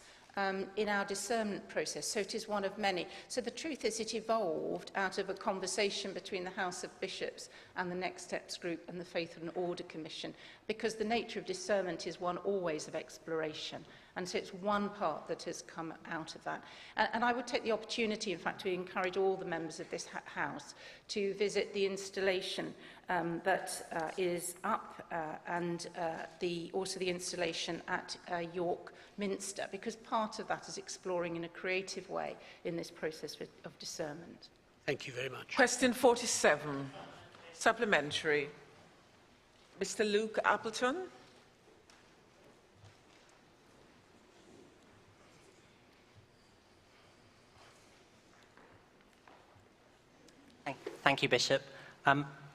in our discernment process. So it is one of many. So the truth is it evolved out of a conversation between the House of Bishops and the Next Steps group and the Faith and Order Commission, because the nature of discernment is one always of exploration. And so it's one part that has come out of that. And I would take the opportunity, in fact, to encourage all the members of this House to visit the installation that is up and also the installation at York Minster, because part of that is exploring in a creative way in this process of discernment. Thank you very much. Question 47, supplementary. Mr. Luke Appleton. Thank you, Bishop.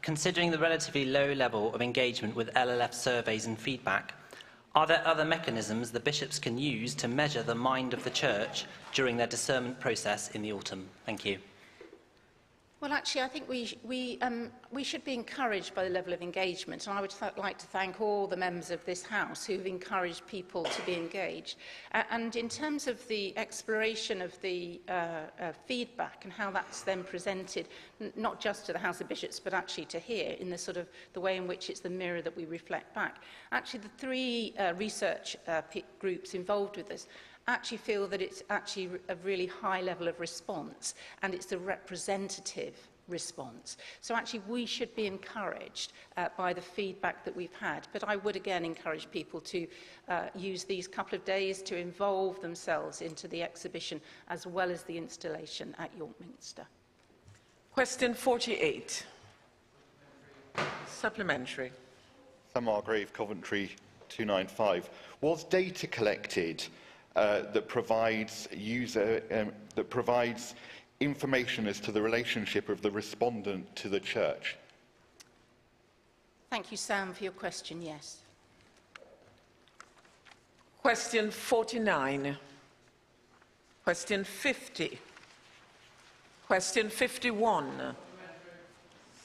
Considering the relatively low level of engagement with LLF surveys and feedback, are there other mechanisms the bishops can use to measure the mind of the Church during their discernment process in the autumn? Thank you. Well, actually, I think we should be encouraged by the level of engagement, and I would like to thank all the members of this House who have encouraged people to be engaged. And in terms of the exploration of the feedback and how that's then presented, not just to the House of Bishops, but actually to here, in the sort of the way in which it's the mirror that we reflect back. Actually, the three research groups involved with this actually feel that it's actually a really high level of response, and it's a representative response. So actually we should be encouraged by the feedback that we've had. But I would again encourage people to use these couple of days to involve themselves into the exhibition as well as the installation at York Minster. Question 48. Supplementary. Sam Margrave, Coventry 295. Was data collected that provides information as to the relationship of the respondent to the Church? Thank you, Sam, for your question. Yes. Question 49. Question 50. Question 51.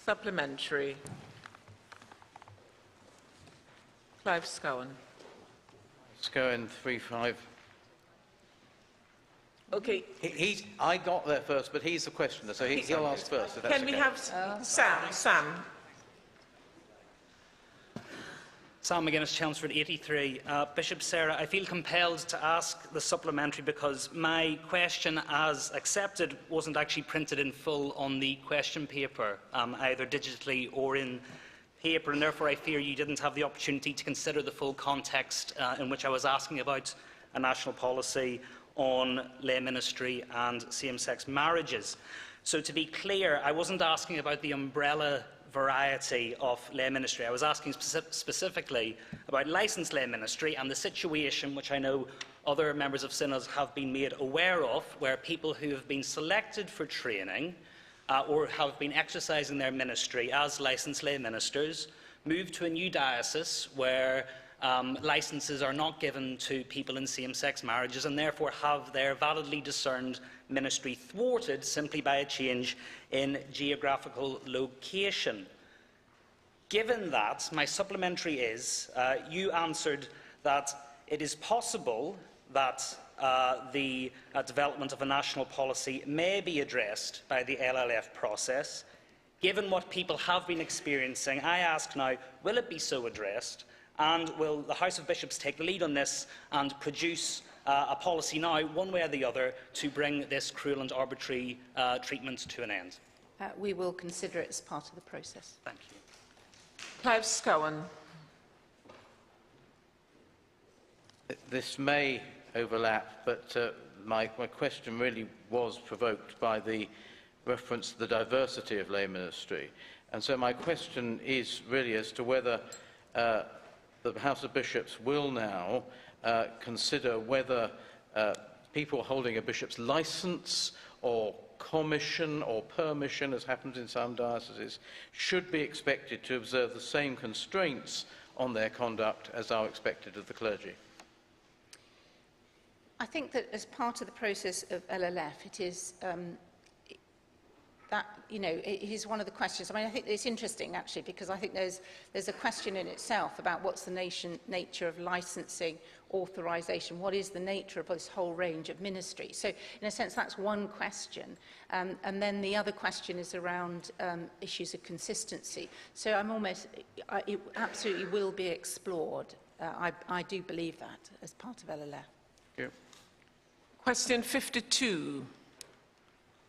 Supplementary. Clive Scowen. Scowen 35. Okay. I got there first, but he's the questioner, so he'll ask first. If that's Can we okay. have Sam? Sam McGuinness, Chelmsford 83. Bishop Sarah, I feel compelled to ask the supplementary because my question, as accepted, wasn't actually printed in full on the question paper, either digitally or in paper, and therefore I fear you didn't have the opportunity to consider the full context in which I was asking about a national policy on lay ministry and same-sex marriages. So to be clear, I wasn't asking about the umbrella variety of lay ministry. I was asking specifically about licensed lay ministry and the situation which I know other members of synods have been made aware of, where people who have been selected for training or have been exercising their ministry as licensed lay ministers move to a new diocese where licences are not given to people in same-sex marriages and therefore have their validly discerned ministry thwarted simply by a change in geographical location. Given that, my supplementary is, you answered that it is possible that the development of a national policy may be addressed by the LLF process. Given what people have been experiencing, I ask now, will it be so addressed? And will the House of Bishops take the lead on this and produce a policy now, one way or the other, to bring this cruel and arbitrary treatment to an end? We will consider it as part of the process. Thank you. Clive Scowen. This may overlap, but my question really was provoked by the reference to the diversity of lay ministry. And so my question is really as to whether the House of Bishops will now consider whether people holding a bishop's licence or commission or permission, as happens in some dioceses, should be expected to observe the same constraints on their conduct as are expected of the clergy. I think that as part of the process of LLF, it is that, you know, it is one of the questions. I mean, I think it's interesting, actually, because I think there's a question in itself about what's the nature of licensing, authorisation, what is the nature of this whole range of ministry. So, in a sense, that's one question. And then the other question is around issues of consistency. So it absolutely will be explored. I do believe that as part of LLF. Thank you. Question 52.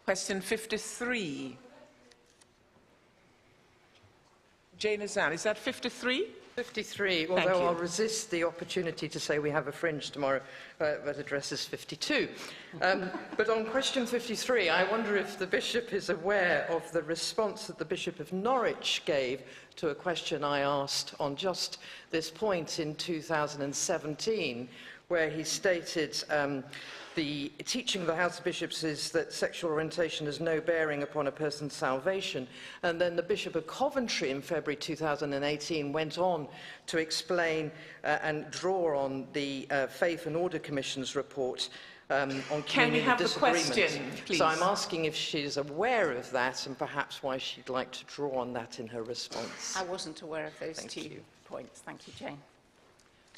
Question 53. Jane Azal, is that 53? 53, Thank although you. I'll resist the opportunity to say we have a fringe tomorrow that addresses 52. But on question 53, I wonder if the Bishop is aware of the response that the Bishop of Norwich gave to a question I asked on just this point in 2017, where he stated the teaching of the House of Bishops is that sexual orientation has no bearing upon a person's salvation. And then the Bishop of Coventry in February 2018 went on to explain and draw on the Faith and Order Commission's report on Can you have the question, please? So I'm asking if she's aware of that and perhaps why she'd like to draw on that in her response. I wasn't aware of those two points. Thank you, Jane.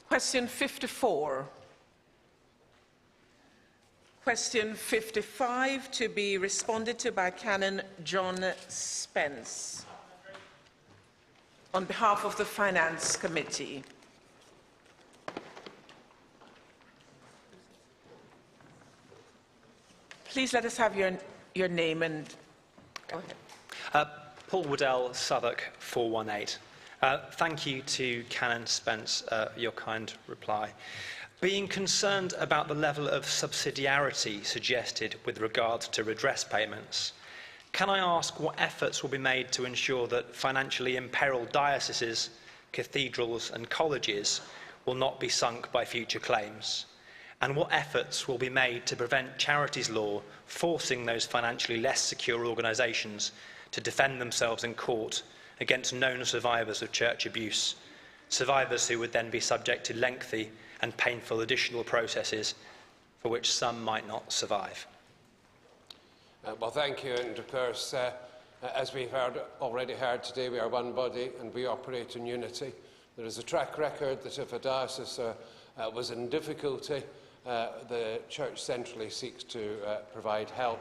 Question 54. Question 55 to be responded to by Canon John Spence on behalf of the Finance Committee. Please let us have your name and... Go ahead. Paul Waddell, Southwark 418. Thank you to Canon Spence for your kind reply. Being concerned about the level of subsidiarity suggested with regard to redress payments, can I ask what efforts will be made to ensure that financially imperiled dioceses, cathedrals and colleges will not be sunk by future claims? And what efforts will be made to prevent charities law forcing those financially less secure organisations to defend themselves in court against known survivors of church abuse, survivors who would then be subject to lengthy and painful additional processes for which some might not survive? Well, thank you. And of course, as we've already heard today, we are one body and we operate in unity. There is a track record that if a diocese was in difficulty, the Church centrally seeks to provide help.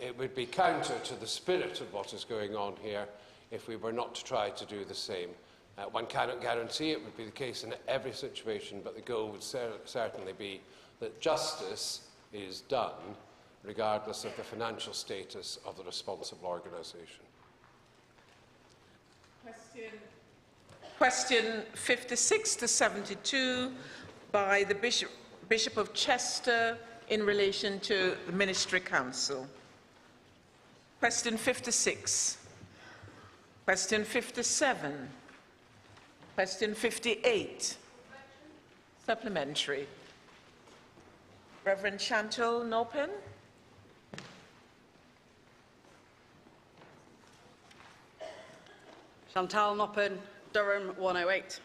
It would be counter to the spirit of what is going on here if we were not to try to do the same. One cannot guarantee it would be the case in every situation, but the goal would certainly be that justice is done regardless of the financial status of the responsible organisation. Question 56 to 72 by the Bishop of Chester in relation to the Ministry Council. Question 56. Question 57. Question 58. Supplementary. Reverend Chantal Nopen. Chantal Noppen, Durham 108.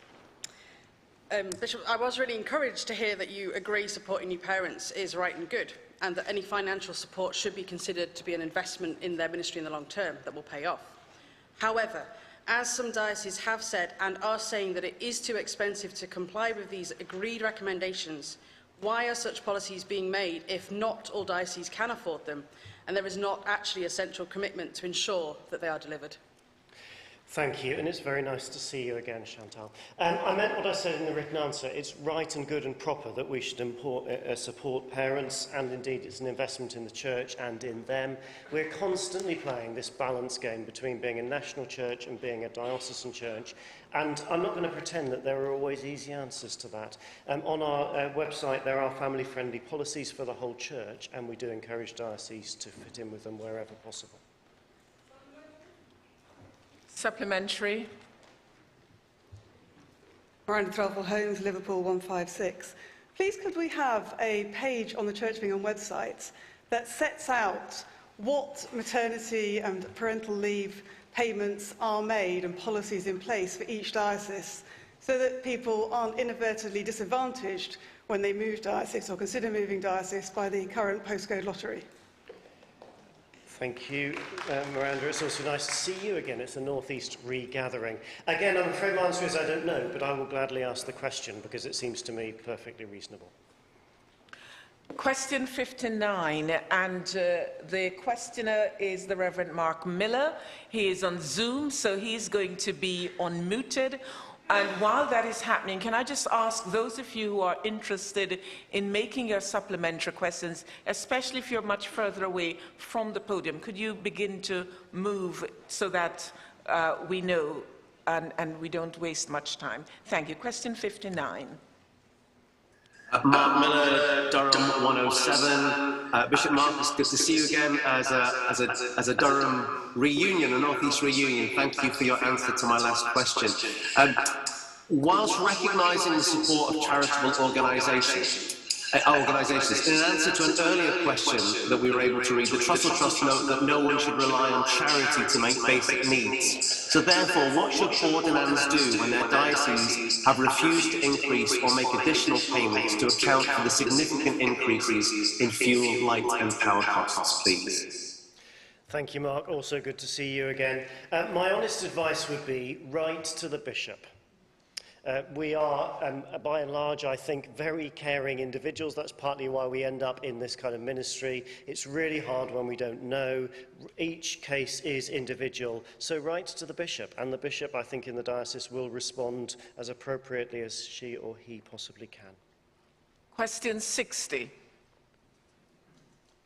Bishop, I was really encouraged to hear that you agree supporting new parents is right and good, and that any financial support should be considered to be an investment in their ministry in the long term that will pay off. However, as some dioceses have said and are saying that it is too expensive to comply with these agreed recommendations, why are such policies being made if not all dioceses can afford them and there is not actually a central commitment to ensure that they are delivered? Thank you, and it's very nice to see you again, Chantal. I meant what I said in the written answer. It's right and good and proper that we should support parents, and indeed it's an investment in the church and in them. We're constantly playing this balance game between being a national church and being a diocesan church, and I'm not going to pretend that there are always easy answers to that. On our website there are family-friendly policies for the whole church, and we do encourage dioceses to fit in with them wherever possible. Supplementary. Miranda Threlfall Holmes, Liverpool 156. Please could we have a page on the Church of England website that sets out what maternity and parental leave payments are made and policies in place for each diocese, so that people aren't inadvertently disadvantaged when they move diocese or consider moving diocese by the current postcode lottery? Thank you, Miranda. It's also nice to see you again. It's a North East regathering. Again, I'm afraid my answer is I don't know, but I will gladly ask the question because it seems to me perfectly reasonable. Question 59, and the questioner is the Reverend Mark Miller. He is on Zoom, so he's going to be unmuted. And while that is happening, can I just ask those of you who are interested in making your supplementary questions, especially if you're much further away from the podium, could you begin to move so that we know and we don't waste much time? Thank you. Question 59. Mark Miller, Durham 107. Bishop Mark, it's good to see you again as a Durham reunion, a North East reunion. Thank you for your answer to my last question. Whilst recognising the support of charitable organisations, in answer to an earlier question that we were able to read, the Trussell Trust note that no one should rely on charity to make basic needs. So therefore, what should ordinands do when their dioceses have refused to increase or make additional payments to account for the significant increases in fuel, light and power costs, please? Thank you, Mark. Also good to see you again. My honest advice would be write to the bishop. We are, by and large, I think, very caring individuals. That's partly why we end up in this kind of ministry. It's really hard when we don't know. Each case is individual. So write to the bishop, and the bishop, I think, in the diocese will respond as appropriately as she or he possibly can. Question 60.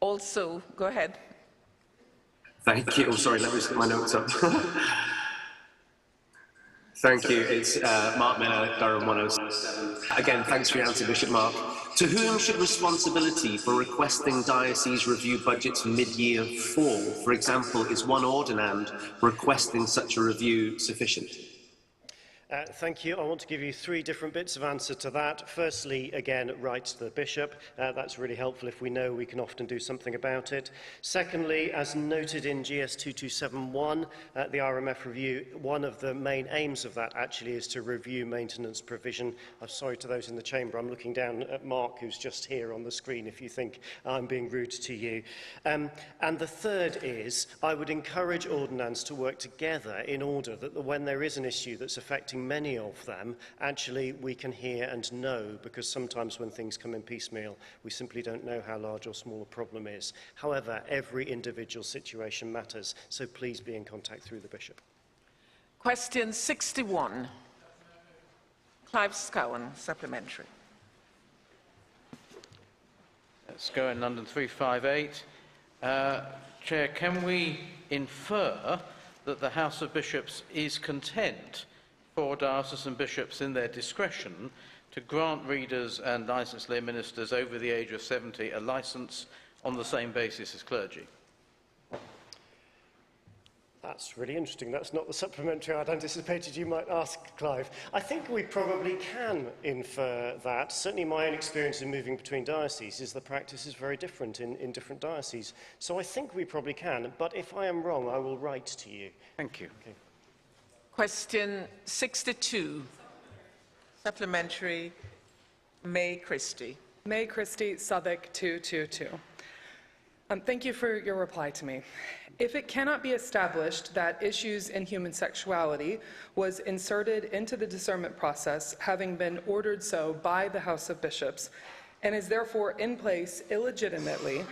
Also, go ahead. Thank you. Oh, sorry, let me just get my notes up. Thank you. It's Mark Miller, Durham 107. Again, thanks for your answer, Bishop Mark. To whom should responsibility for requesting diocese review budgets mid-year fall? For example, is one ordinand requesting such a review sufficient? Thank you. I want to give you three different bits of answer to that. Firstly, again, write to the bishop. That's really helpful. If we know, we can often do something about it. Secondly, as noted in GS 2271, the RMF review, one of the main aims of that actually is to review maintenance provision. I'm sorry to those in the chamber. I'm looking down at Mark, who's just here on the screen, if you think I'm being rude to you. And the third is, I would encourage ordinands to work together in order that when there is an issue that's affecting many of them, actually we can hear and know, because sometimes when things come in piecemeal, we simply don't know how large or small a problem is. However, every individual situation matters, so please be in contact through the bishop. Question 61. Clive Scowen, supplementary. Let's go in London 358. Chair, can we infer that the House of Bishops is content for diocesan bishops in their discretion to grant readers and licensed lay ministers over the age of 70 a licence on the same basis as clergy? That's really interesting. That's not the supplementary I'd anticipated you might ask, Clive. I think we probably can infer that. Certainly my own experience in moving between dioceses is the practice is very different in different dioceses. So I think we probably can, but if I am wrong, I will write to you. Thank you. Okay. Question 62. Supplementary. May Christie. May Christie, Southwark 222. Thank you for your reply to me. If it cannot be established that issues in human sexuality was inserted into the discernment process, having been ordered so by the House of Bishops, and is therefore in place illegitimately,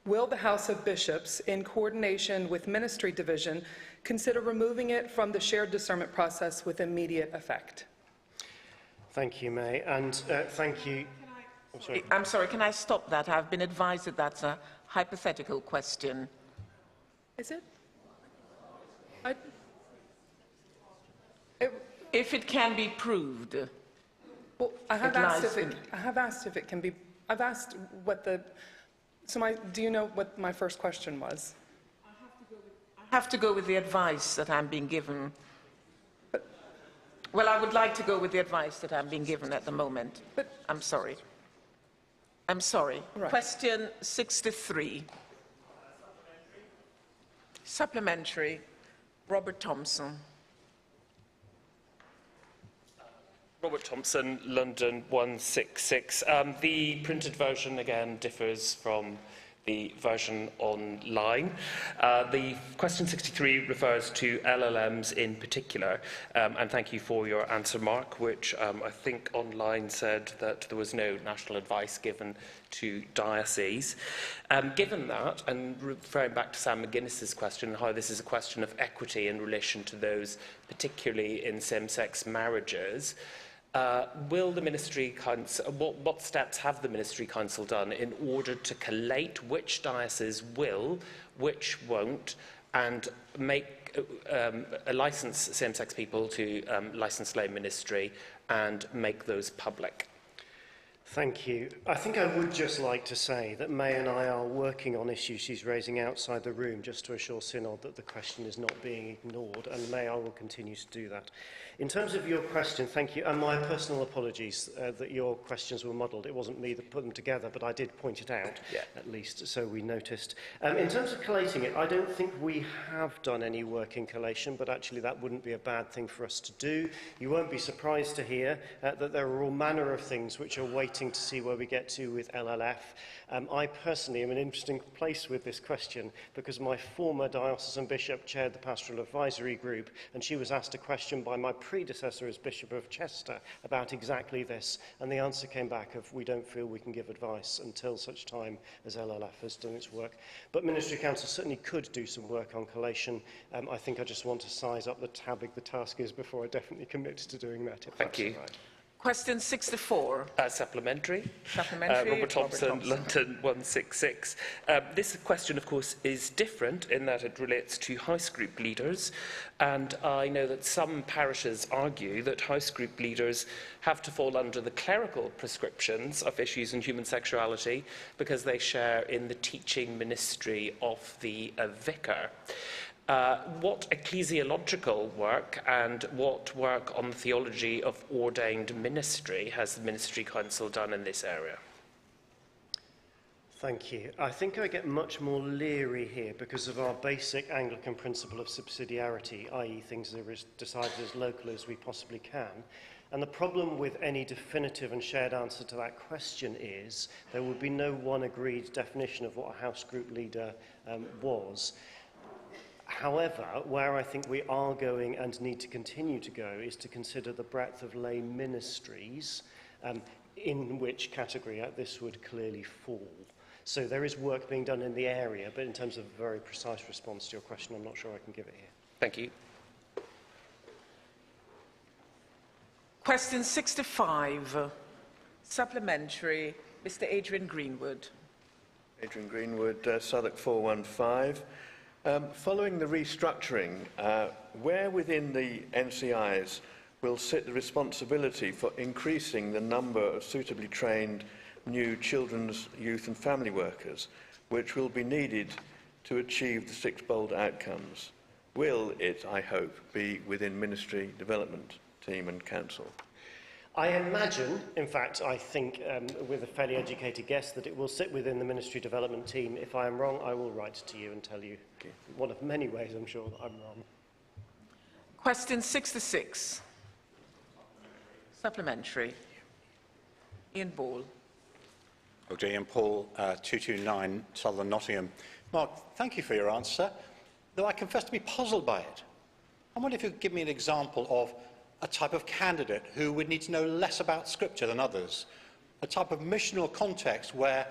will the House of Bishops, in coordination with Ministry Division, consider removing it from the shared discernment process with immediate effect. Thank you, May, and thank you. I'm sorry, can I stop that? I've been advised that that's a hypothetical question. Is it? If it can be proved. Well, I have asked if it can be. I've asked what the. Do you know what my first question was? I have to go with the advice that I'm being given. Well, I would like to go with the advice that I'm being given at the moment. But I'm sorry. I'm sorry. Right. Question 63. Supplementary. Robert Thompson. Robert Thompson, London 166. The printed version, again, differs from the version online. The question 63 refers to LLMs in particular, and thank you for your answer, Mark, which I think online said that there was no national advice given to dioceses. Given that, and referring back to Sam McGuinness's question, how this is a question of equity in relation to those particularly in same-sex marriages, will the Ministry Council, what steps have the Ministry Council done in order to collate which dioceses will, which won't, and make license same-sex people to license lay ministry and make those public? Thank you. I think I would just like to say that May and I are working on issues she's raising outside the room just to assure Synod that the question is not being ignored, and May, I will continue to do that. In terms of your question, thank you, and my personal apologies that your questions were muddled. It wasn't me that put them together, but I did point it out, at least, so we noticed. In terms of collating it, I don't think we have done any work in collation, but actually that wouldn't be a bad thing for us to do. You won't be surprised to hear that there are all manner of things which are waiting to see where we get to with LLF. I personally am in an interesting place with this question because my former diocesan bishop chaired the Pastoral Advisory Group, and she was asked a question by my predecessor as Bishop of Chester about exactly this, and the answer came back of, we don't feel we can give advice until such time as LLF has done its work. But Ministry Council certainly could do some work on collation. I think I just want to size up how big the task is before I definitely commit to doing that. Thank you. Right. Question 64. Supplementary. Supplementary. Robert Thompson, London 166. This question, of course, is different in that it relates to house group leaders. And I know that some parishes argue that house group leaders have to fall under the clerical prescriptions of issues in human sexuality because they share in the teaching ministry of the vicar. What ecclesiological work and what work on the theology of ordained ministry has the Ministry Council done in this area? Thank you. I think I get much more leery here because of our basic Anglican principle of subsidiarity, i.e. things that are decided as locally as we possibly can. And the problem with any definitive and shared answer to that question is there would be no one agreed definition of what a house group leader was. However, where I think we are going and need to continue to go is to consider the breadth of lay ministries, in which category this would clearly fall. So there is work being done in the area, but in terms of a very precise response to your question, I'm not sure I can give it here. Thank you. Question 65. Supplementary. Mr. Adrian Greenwood. Adrian Greenwood, Southwark 415. Following the restructuring, where within the NCIs will sit the responsibility for increasing the number of suitably trained new children's, youth and family workers, which will be needed to achieve the 6 bold outcomes? Will it, I hope, be within Ministry Development Team and Council? I imagine, in fact, I think with a fairly educated guess that it will sit within the Ministry Development Team. If I am wrong, I will write to you and tell you one of many ways I'm sure that I'm wrong. Question 66. Supplementary. Ian Ball. Dr. Ian Paul, 229 Southern Nottingham. Mark, thank you for your answer, though I confess to be puzzled by it. I wonder if you could give me an example of a type of candidate who would need to know less about Scripture than others, a type of missional context where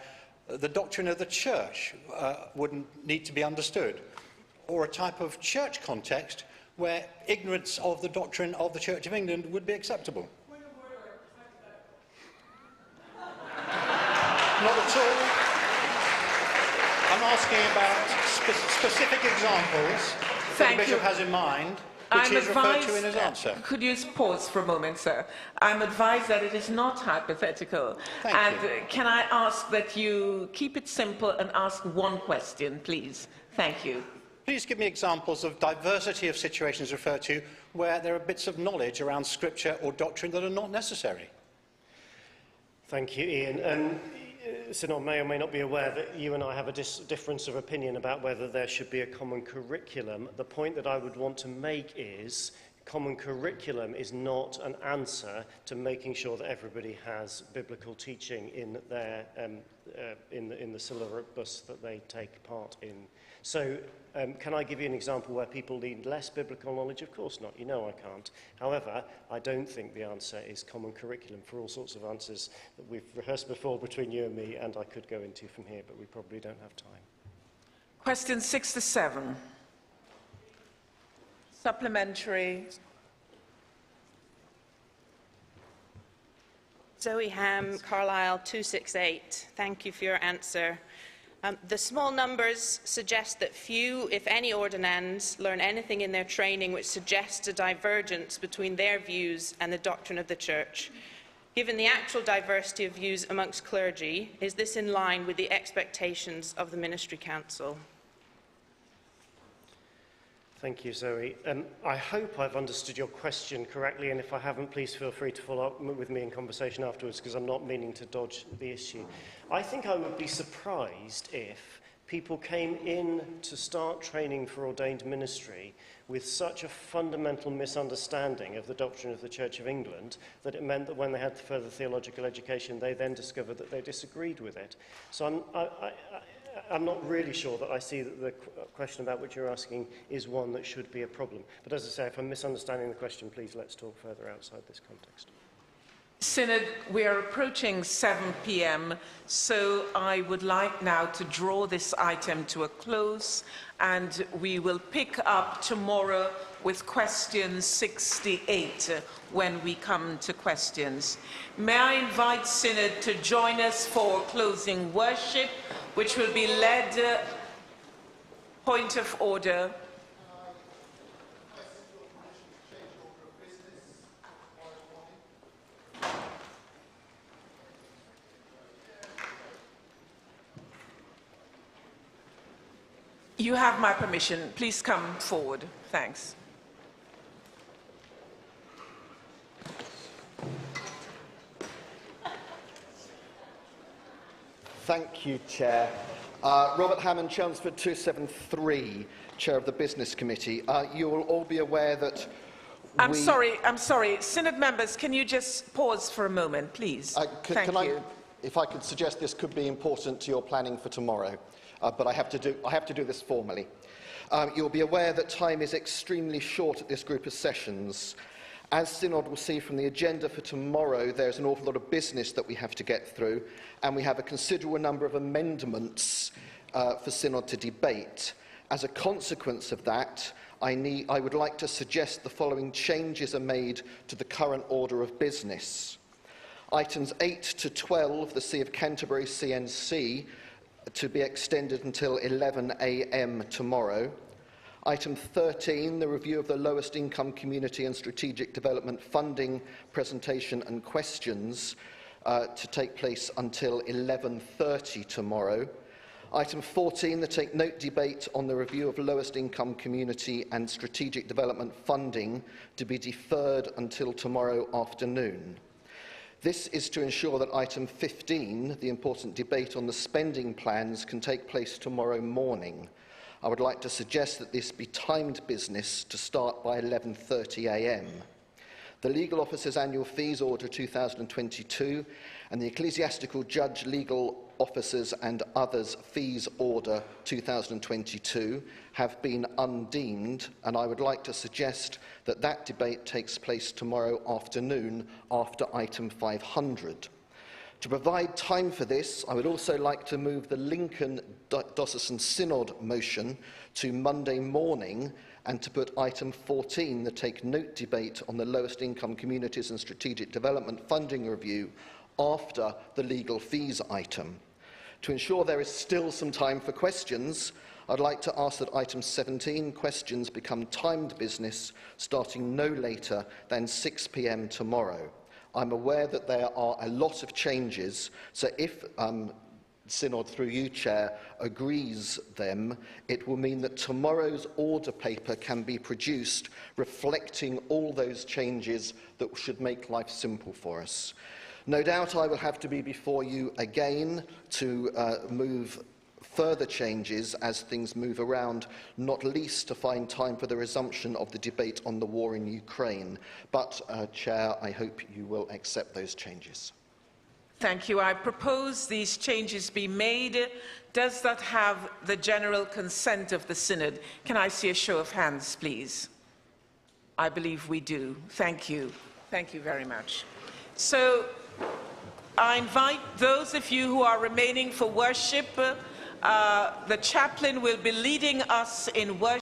the doctrine of the Church wouldn't need to be understood, or a type of church context where ignorance of the doctrine of the Church of England would be acceptable? Not at all. I'm asking about specific examples that the Bishop has in mind, which he has referred to in his answer. Could you pause for a moment, sir? I'm advised that it is not hypothetical. Thank you. Can I ask that you keep it simple and ask one question, please? Thank you. Please give me examples of diversity of situations referred to where there are bits of knowledge around Scripture or doctrine that are not necessary. Thank you, Ian. Synod may or may not be aware that you and I have a difference of opinion about whether there should be a common curriculum. The point that I would want to make is common curriculum is not an answer to making sure that everybody has biblical teaching in their in the syllabus that they take part in. So, can I give you an example where people need less biblical knowledge? Of course not. You know I can't. However, I don't think the answer is common curriculum for all sorts of answers that we've rehearsed before between you and me, and I could go into from here, but we probably don't have time. Question 6 to 7. Supplementary. Zoe Ham, Carlisle 268. Thank you for your answer. The small numbers suggest that few, if any, ordinands learn anything in their training which suggests a divergence between their views and the doctrine of the Church. Given the actual diversity of views amongst clergy, is this in line with the expectations of the Ministry Council? Thank you, Zoe. I hope I've understood your question correctly, and if I haven't, please feel free to follow up with me in conversation afterwards, because I'm not meaning to dodge the issue. I think I would be surprised if people came in to start training for ordained ministry with such a fundamental misunderstanding of the doctrine of the Church of England that it meant that when they had further theological education, they then discovered that they disagreed with it. So I'm not really sure that I see that the question about which you're asking is one that should be a problem. But as I say, if I'm misunderstanding the question, please let's talk further outside this context. Synod, we are approaching 7 p.m, so I would like now to draw this item to a close, and we will pick up tomorrow with question 68 when we come to questions. May I invite Synod to join us for closing worship, which will be led, point of order. You have my permission. Please come forward. Thanks. Thank you, Chair. Robert Hammond, Chelmsford 273, Chair of the Business Committee. You will all be aware that I'm sorry. Synod members, can you just pause for a moment, please? Thank you. If I could suggest this could be important to your planning for tomorrow, but I have to do this formally. You'll be aware that time is extremely short at this group of sessions. As Synod will see from the agenda for tomorrow, there's an awful lot of business that we have to get through, and we have a considerable number of amendments for Synod to debate. As a consequence of that, I would like to suggest the following changes are made to the current order of business. Items 8 to 12, the See of Canterbury CNC, to be extended until 11 a.m. tomorrow. Item 13, the review of the lowest income community and strategic development funding presentation and questions, to take place until 11:30 tomorrow. Item 14, the take note debate on the review of lowest income community and strategic development funding, to be deferred until tomorrow afternoon. This is to ensure that item 15, the important debate on the spending plans, can take place tomorrow morning. I would like to suggest that this be timed business to start by 11:30 a.m. The Legal Officer's Annual Fees Order 2022 and the Ecclesiastical Judge Legal Officers and Others Fees Order 2022 have been undeemed, and I would like to suggest that that debate takes place tomorrow afternoon after item 500. To provide time for this, I would also like to move the Lincoln Diocesan Synod motion to Monday morning and to put item 14, the Take Note debate on the lowest income communities and strategic development funding review, after the legal fees item. To ensure there is still some time for questions, I'd like to ask that item 17, questions, become timed business starting no later than 6 p.m. tomorrow. I'm aware that there are a lot of changes, so if Synod, through you, Chair, agrees them, it will mean that tomorrow's order paper can be produced reflecting all those changes that should make life simple for us. No doubt I will have to be before you again to move further changes as things move around, not least to find time for the resumption of the debate on the war in Ukraine. But, Chair, I hope you will accept those changes. Thank you. I propose these changes be made. Does that have the general consent of the Synod? Can I see a show of hands, please? I believe we do. Thank you. Thank you very much. So, I invite those of you who are remaining for worship. The chaplain will be leading us in worship.